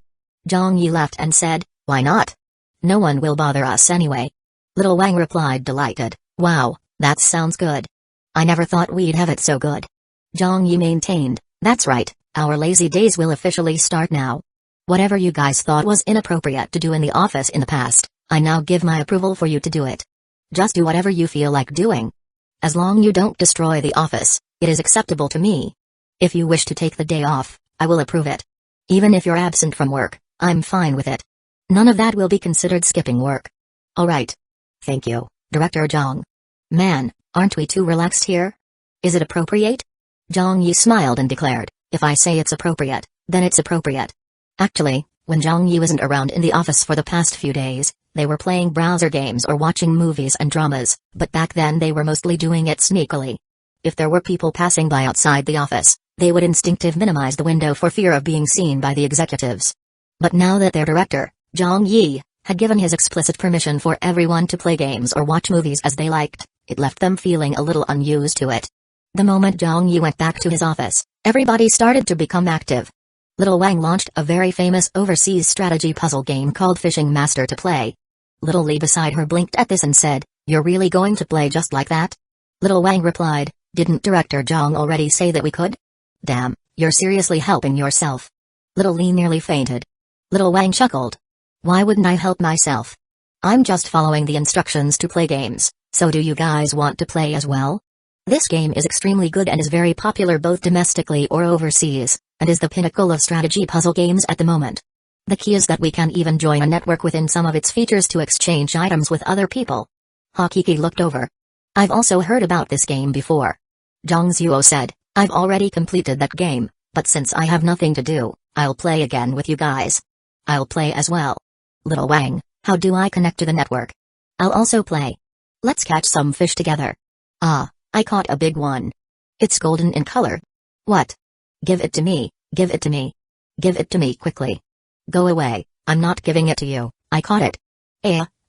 Zhang Yi laughed and said, "Why not? No one will bother us anyway. Little Wang replied delighted, wow, that sounds good. I never thought we'd have it so good. Zhang Yi maintained, that's right, our lazy days will officially start now. Whatever you guys thought was inappropriate to do in the office in the past, I now give my approval for you to do it. Just do whatever you feel like doing. As long you don't destroy the office, it is acceptable to me. If you wish to take the day off, I will approve it. Even if you're absent from work, I'm fine with it. None of that will be considered skipping work. Alright. Thank you, Director Zhang. Man, aren't we too relaxed here? Is it appropriate? Zhang Yi smiled and declared, if I say it's appropriate, then it's appropriate. Actually, when Zhang Yi wasn't around in the office for the past few days, they were playing browser games or watching movies and dramas, but back then they were mostly doing it sneakily. If there were people passing by outside the office, they would instinctively minimize the window for fear of being seen by the executives. But now that their director, Zhang Yi, had given his explicit permission for everyone to play games or watch movies as they liked, it left them feeling a little unused to it. The moment Zhang Yi went back to his office, everybody started to become active. Little Wang launched a very famous overseas strategy puzzle game called Fishing Master to play. Little Li beside her blinked at this and said, "You're really going to play just like that?" Little Wang replied, "Didn't Director Zhang already say that we could?" "Damn, you're seriously helping yourself." Little Li nearly fainted. Little Wang chuckled. "Why wouldn't I help myself? I'm just following the instructions to play games, so do you guys want to play as well? This game is extremely good and is very popular both domestically or overseas, and is the pinnacle of strategy puzzle games at the moment. The key is that we can even join a network within some of its features to exchange items with other people." Hakiki looked over. "I've also heard about this game before." Zhang Zuo said, "I've already completed that game, but since I have nothing to do, I'll play again with you guys." "I'll play as well." "Little Wang, how do I connect to the network?" "I'll also play. Let's catch some fish together." "Ah, I caught a big one. It's golden in color." "What?" "Give it to me, give it to me. Give it to me quickly." "Go away, I'm not giving it to you, I caught it."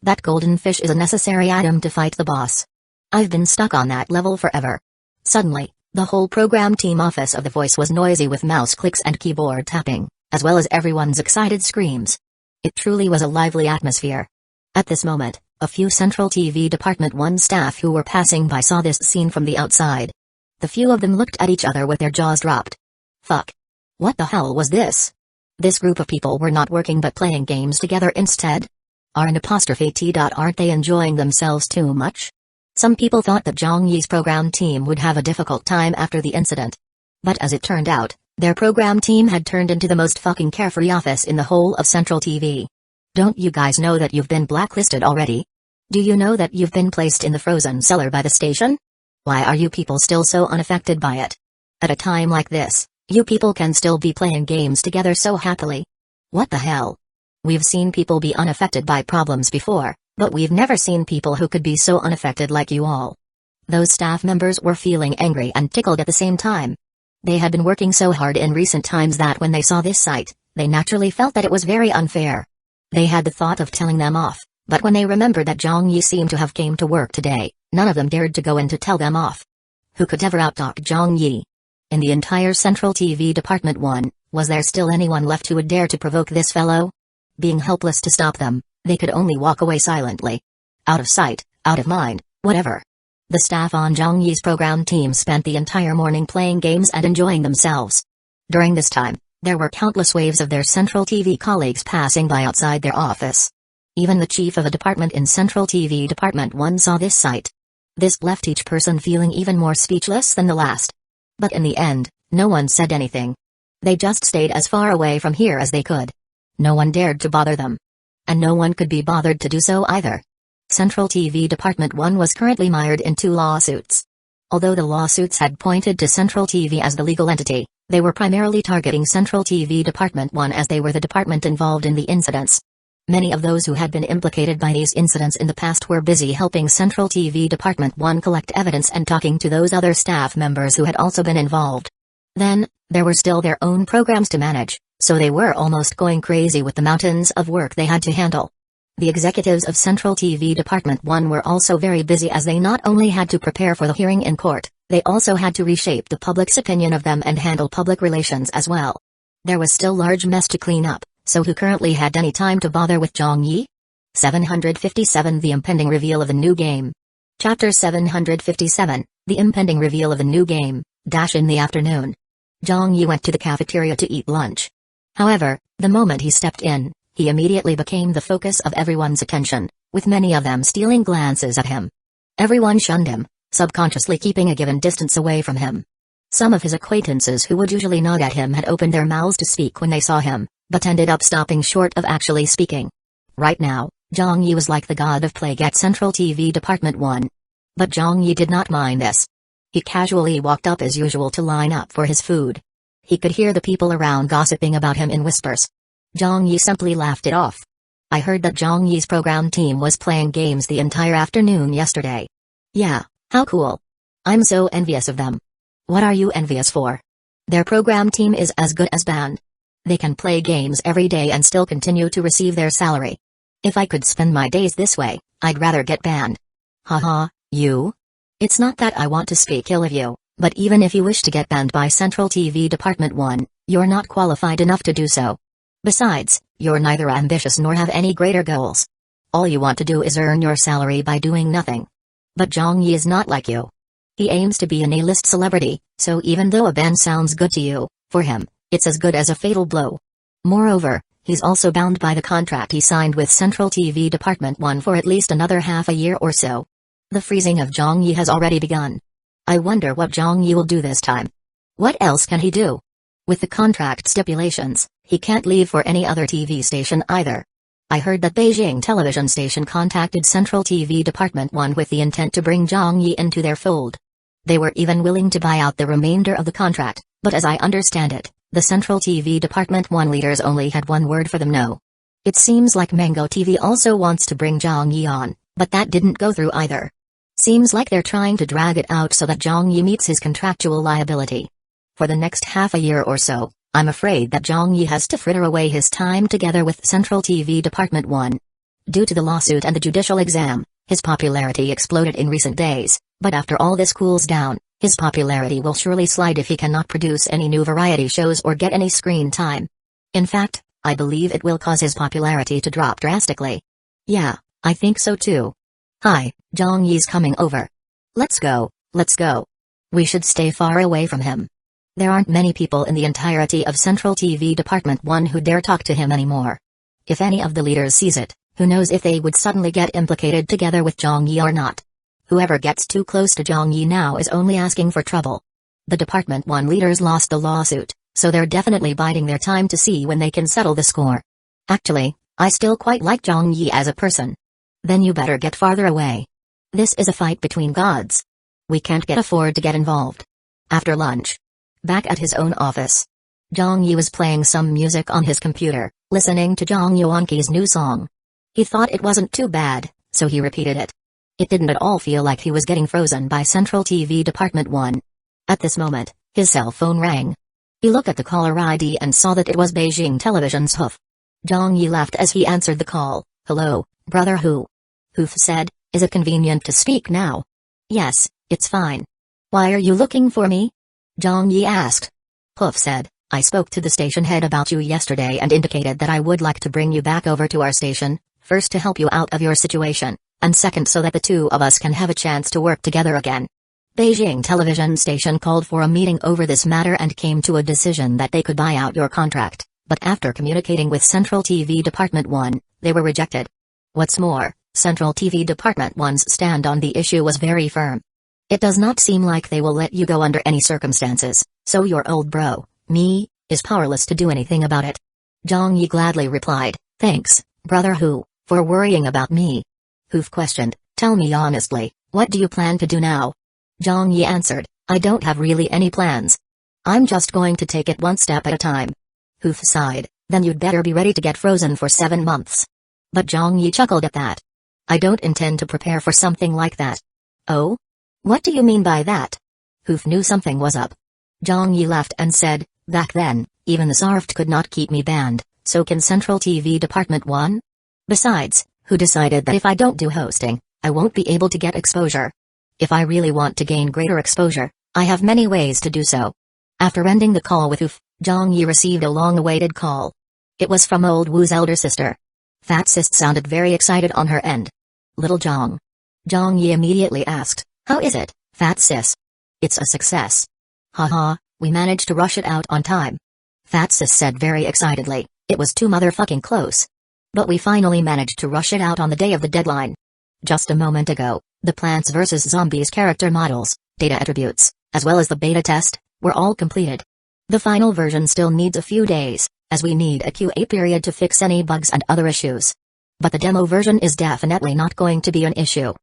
That golden fish is a necessary item to fight the boss. I've been stuck on that level forever." Suddenly, the whole program team office of the voice was noisy with mouse clicks and keyboard tapping, as well as everyone's excited screams. It truly was a lively atmosphere. At this moment, a few Central TV Department 1 staff who were passing by saw this scene from the outside. The few of them looked at each other with their jaws dropped. Fuck. What the hell was this? This group of people were not working but playing games together instead? Aren't they enjoying themselves too much? Some people thought that Zhang Yi's program team would have a difficult time after the incident. But as it turned out, their program team had turned into the most fucking carefree office in the whole of Central TV. Don't you guys know that you've been blacklisted already? Do you know that you've been placed in the frozen cellar by the station? Why are you people still so unaffected by it? At a time like this, you people can still be playing games together so happily. What the hell? We've seen people be unaffected by problems before, but we've never seen people who could be so unaffected like you all. Those staff members were feeling angry and tickled at the same time. They had been working so hard in recent times that when they saw this sight, they naturally felt that it was very unfair. They had the thought of telling them off, but when they remembered that Zhang Yi seemed to have came to work today, none of them dared to go in to tell them off. Who could ever outtalk Zhang Yi? In the entire Central TV Department 1, was there still anyone left who would dare to provoke this fellow? Being helpless to stop them, they could only walk away silently. Out of sight, out of mind, whatever. The staff on Zhang Yi's program team spent the entire morning playing games and enjoying themselves. During this time, there were countless waves of their Central TV colleagues passing by outside their office. Even the chief of a department in Central TV Department 1 saw this sight. This left each person feeling even more speechless than the last. But in the end, no one said anything. They just stayed as far away from here as they could. No one dared to bother them. And no one could be bothered to do so either. Central TV Department 1 was currently mired in 2 lawsuits. Although the lawsuits had pointed to Central TV as the legal entity, they were primarily targeting Central TV Department 1 as they were the department involved in the incidents. Many of those who had been implicated by these incidents in the past were busy helping Central TV Department 1 collect evidence and talking to those other staff members who had also been involved. Then, there were still their own programs to manage, so they were almost going crazy with the mountains of work they had to handle. The executives of Central TV Department 1 were also very busy as they not only had to prepare for the hearing in court, they also had to reshape the public's opinion of them and handle public relations as well. There was still large mess to clean up, so who currently had any time to bother with Zhang Yi? 757 The impending reveal of a new game. Chapter 757, The impending reveal of a new game. In the afternoon, Zhang Yi went to the cafeteria to eat lunch. However, the moment he stepped in, he immediately became the focus of everyone's attention, with many of them stealing glances at him. Everyone shunned him, subconsciously keeping a given distance away from him. Some of his acquaintances who would usually nod at him had opened their mouths to speak when they saw him, but ended up stopping short of actually speaking. Right now, Zhang Yi was like the god of plague at Central TV Department 1. But Zhang Yi did not mind this. He casually walked up as usual to line up for his food. He could hear the people around gossiping about him in whispers. Zhang Yi simply laughed it off. I heard that Zhang Yi's program team was playing games the entire afternoon yesterday. Yeah, how cool. I'm so envious of them. What are you envious for? Their program team is as good as banned. They can play games every day and still continue to receive their salary. If I could spend my days this way, I'd rather get banned. Haha, you? It's not that I want to speak ill of you, but even if you wish to get banned by Central TV Department 1, you're not qualified enough to do so. Besides, you're neither ambitious nor have any greater goals. All you want to do is earn your salary by doing nothing. But Zhang Yi is not like you. He aims to be an A-list celebrity, so even though a ban sounds good to you, for him, it's as good as a fatal blow. Moreover, he's also bound by the contract he signed with Central TV Department 1 for at least another half a year or so. The freezing of Zhang Yi has already begun. I wonder what Zhang Yi will do this time. What else can he do? With the contract stipulations, he can't leave for any other TV station either. I heard that Beijing television station contacted Central TV Department 1 with the intent to bring Zhang Yi into their fold. They were even willing to buy out the remainder of the contract, but as I understand it, the Central TV Department 1 leaders only had one word for them: no. It seems like Mango TV also wants to bring Zhang Yi on, but that didn't go through either. Seems like they're trying to drag it out so that Zhang Yi meets his contractual liability. For the next half a year or so, I'm afraid that Zhang Yi has to fritter away his time together with Central TV Department 1. Due to the lawsuit and the judicial exam, his popularity exploded in recent days, but after all this cools down, his popularity will surely slide if he cannot produce any new variety shows or get any screen time. In fact, I believe it will cause his popularity to drop drastically. Yeah, I think so too. Hi, Zhang Yi's coming over. Let's go, let's go. We should stay far away from him. There aren't many people in the entirety of Central TV Department 1 who dare talk to him anymore. If any of the leaders sees it, who knows if they would suddenly get implicated together with Zhang Yi or not. Whoever gets too close to Zhang Yi now is only asking for trouble. The Department 1 leaders lost the lawsuit, so they're definitely biding their time to see when they can settle the score. Actually, I still quite like Zhang Yi as a person. Then you better get farther away. This is a fight between gods. We can't afford to get involved. After lunch, back at his own office, Zhang Yi was playing some music on his computer, listening to Zhang Yuanqi's new song. He thought it wasn't too bad, so he repeated it. It didn't at all feel like he was getting frozen by Central TV Department 1. At this moment, his cell phone rang. He looked at the caller ID and saw that it was Beijing Television's Hoof. Zhang Yi laughed as he answered the call. Hello, brother Hu. Hoof said, is it convenient to speak now? Yes, it's fine. Why are you looking for me? Zhang Yi asked. Hoof said, I spoke to the station head about you yesterday and indicated that I would like to bring you back over to our station, first to help you out of your situation, and second so that the two of us can have a chance to work together again. Beijing television station called for a meeting over this matter and came to a decision that they could buy out your contract, but after communicating with Central TV Department 1, they were rejected. What's more, Central TV Department 1's stand on the issue was very firm. It does not seem like they will let you go under any circumstances, so your old bro, me, is powerless to do anything about it. Zhang Yi gladly replied, thanks, brother Hu, for worrying about me. Hoof questioned, tell me honestly, what do you plan to do now? Zhang Yi answered, I don't have really any plans. I'm just going to take it one step at a time. Hoof sighed, then you'd better be ready to get frozen for 7 months. But Zhang Yi chuckled at that. I don't intend to prepare for something like that. Oh? What do you mean by that? Hoof knew something was up. Zhang Yi laughed and said, back then, even the SARFT could not keep me banned, so can Central TV Department 1? Besides, who decided that if I don't do hosting, I won't be able to get exposure? If I really want to gain greater exposure, I have many ways to do so. After ending the call with Hoof, Zhang Yi received a long-awaited call. It was from old Wu's elder sister. Fat Sis sounded very excited on her end. Little Zhang Yi immediately asked, "How is it, Fat Sis?" "It's a success. Haha, we managed to rush it out on time." Fat Sis said very excitedly, "It was too motherfucking close. But we finally managed to rush it out on the day of the deadline. Just a moment ago, the Plants vs. Zombies character models, data attributes, as well as the beta test, were all completed. The final version still needs a few days, as we need a QA period to fix any bugs and other issues. But the demo version is definitely not going to be an issue.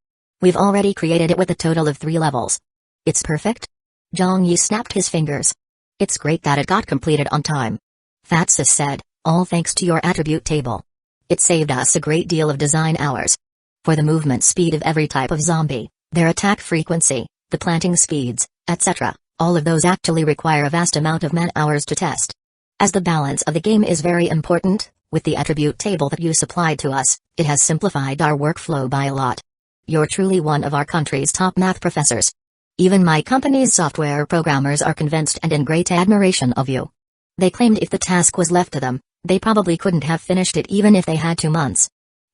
We've already created it with a total of 3 levels. It's perfect." Zhang Yi snapped his fingers. "It's great that it got completed on time." Fat Sis said, "All thanks to your attribute table. It saved us a great deal of design hours. For the movement speed of every type of zombie, their attack frequency, the planting speeds, etc., all of those actually require a vast amount of man-hours to test. As the balance of the game is very important, with the attribute table that you supplied to us, it has simplified our workflow by a lot. You're truly one of our country's top math professors. Even my company's software programmers are convinced and in great admiration of you. They claimed if the task was left to them, they probably couldn't have finished it even if they had 2 months."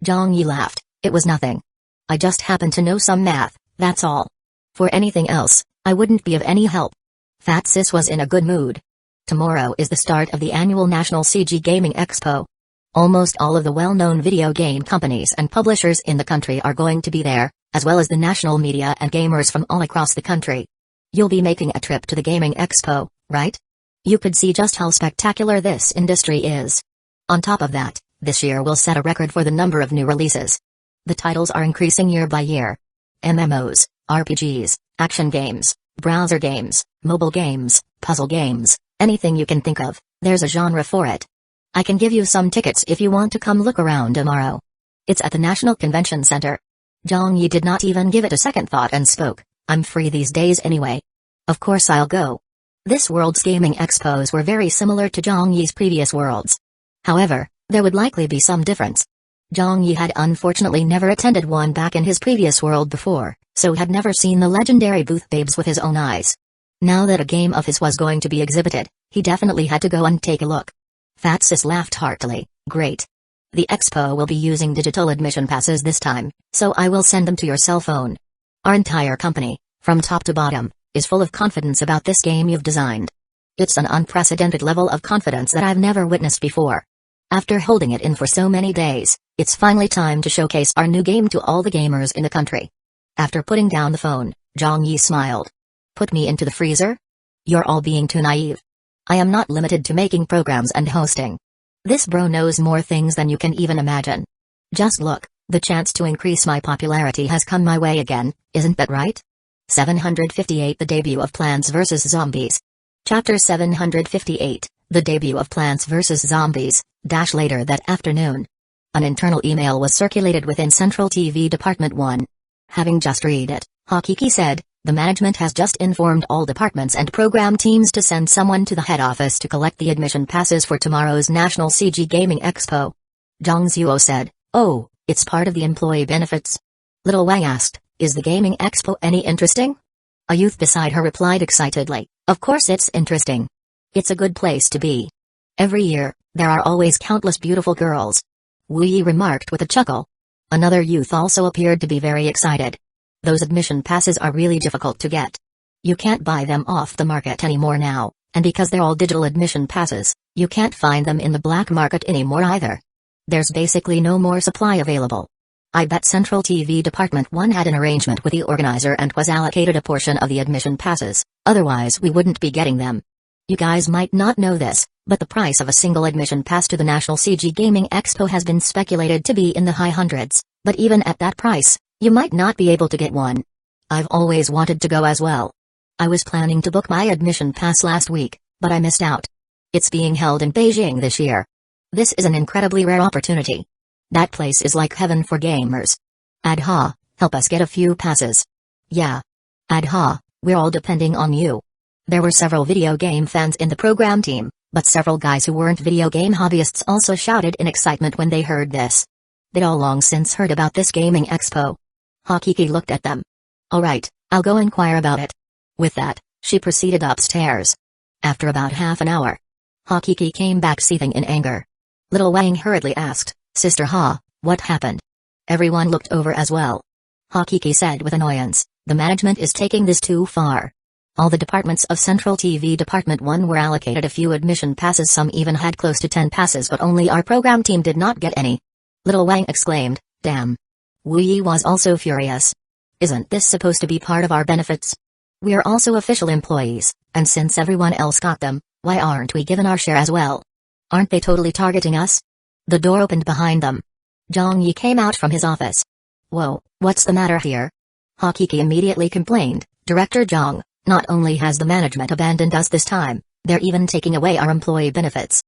Zhang Yi laughed. "It was nothing. I just happen to know some math, that's all. For anything else, I wouldn't be of any help." Fat Sis was in a good mood. Tomorrow is the start of the annual National CG Gaming Expo. Almost all of the well-known video game companies and publishers in the country are going to be there, as well as the national media and gamers from all across the country. You'll be making a trip to the Gaming Expo, right? You could see just how spectacular this industry is. On top of that, this year will set a record for the number of new releases. The titles are increasing year by year. MMOs, RPGs, action games, browser games, mobile games, puzzle games, anything you can think of, there's a genre for it. I can give you some tickets if you want to come look around tomorrow. It's at the National Convention Center." Zhang Yi did not even give it a second thought and spoke, "I'm free these days anyway. Of course I'll go." This world's gaming expos were very similar to Zhang Yi's previous worlds. However, there would likely be some difference. Zhang Yi had unfortunately never attended one back in his previous world before, so had never seen the legendary booth babes with his own eyes. Now that a game of his was going to be exhibited, he definitely had to go and take a look. Fat Sis laughed heartily, "Great. The expo will be using digital admission passes this time, so I will send them to your cell phone. Our entire company, from top to bottom, is full of confidence about this game you've designed. It's an unprecedented level of confidence that I've never witnessed before. After holding it in for so many days, it's finally time to showcase our new game to all the gamers in the country." After putting down the phone, Zhang Yi smiled. "Put me into the freezer? You're all being too naive. I am not limited to making programs and hosting. This bro knows more things than you can even imagine. Just look, the chance to increase my popularity has come my way again, isn't that right?" 758 The debut of Plants vs. Zombies. Chapter 758, The debut of Plants vs. Zombies. Later that afternoon, an internal email was circulated within Central TV Department 1. Having just read it, Hakiki said, "The management has just informed all departments and program teams to send someone to the head office to collect the admission passes for tomorrow's National CG Gaming Expo." Zhang Zuo said, "Oh, it's part of the employee benefits?" Little Wang asked, "Is the Gaming Expo any interesting?" A youth beside her replied excitedly, "Of course it's interesting. It's a good place to be. Every year, there are always countless beautiful girls." Wu Yi remarked with a chuckle. Another youth also appeared to be very excited. "Those admission passes are really difficult to get. You can't buy them off the market anymore now, and because they're all digital admission passes, you can't find them in the black market anymore either. There's basically no more supply available. I bet Central TV Department 1 had an arrangement with the organizer and was allocated a portion of the admission passes, otherwise we wouldn't be getting them. You guys might not know this, but the price of a single admission pass to the National CG Gaming Expo has been speculated to be in the high hundreds, but even at that price, you might not be able to get one. I've always wanted to go as well. I was planning to book my admission pass last week, but I missed out. It's being held in Beijing this year. This is an incredibly rare opportunity. That place is like heaven for gamers. Adha, help us get a few passes." "Yeah. Adha, we're all depending on you." There were several video game fans in the program team, but several guys who weren't video game hobbyists also shouted in excitement when they heard this. They'd all long since heard about this gaming expo. Hakiki looked at them. "Alright, I'll go inquire about it." With that, she proceeded upstairs. After about half an hour, Hakiki came back seething in anger. Little Wang hurriedly asked, Sister Ha, what happened? Everyone looked over as well. Hakiki said with annoyance, the management is taking this too far. All the departments of Central TV Department 1 were allocated a few admission passes, some even had close to 10 passes, but only our program team did not get any. Little Wang exclaimed, damn. Wu Yi was also furious. Isn't this supposed to be part of our benefits? We are also official employees, and since everyone else got them, why aren't we given our share as well? Aren't they totally targeting us? The door opened behind them. Zhang Yi came out from his office. Whoa, what's the matter here? Hakiki immediately complained, Director Zhang, not only has the management abandoned us this time, they're even taking away our employee benefits.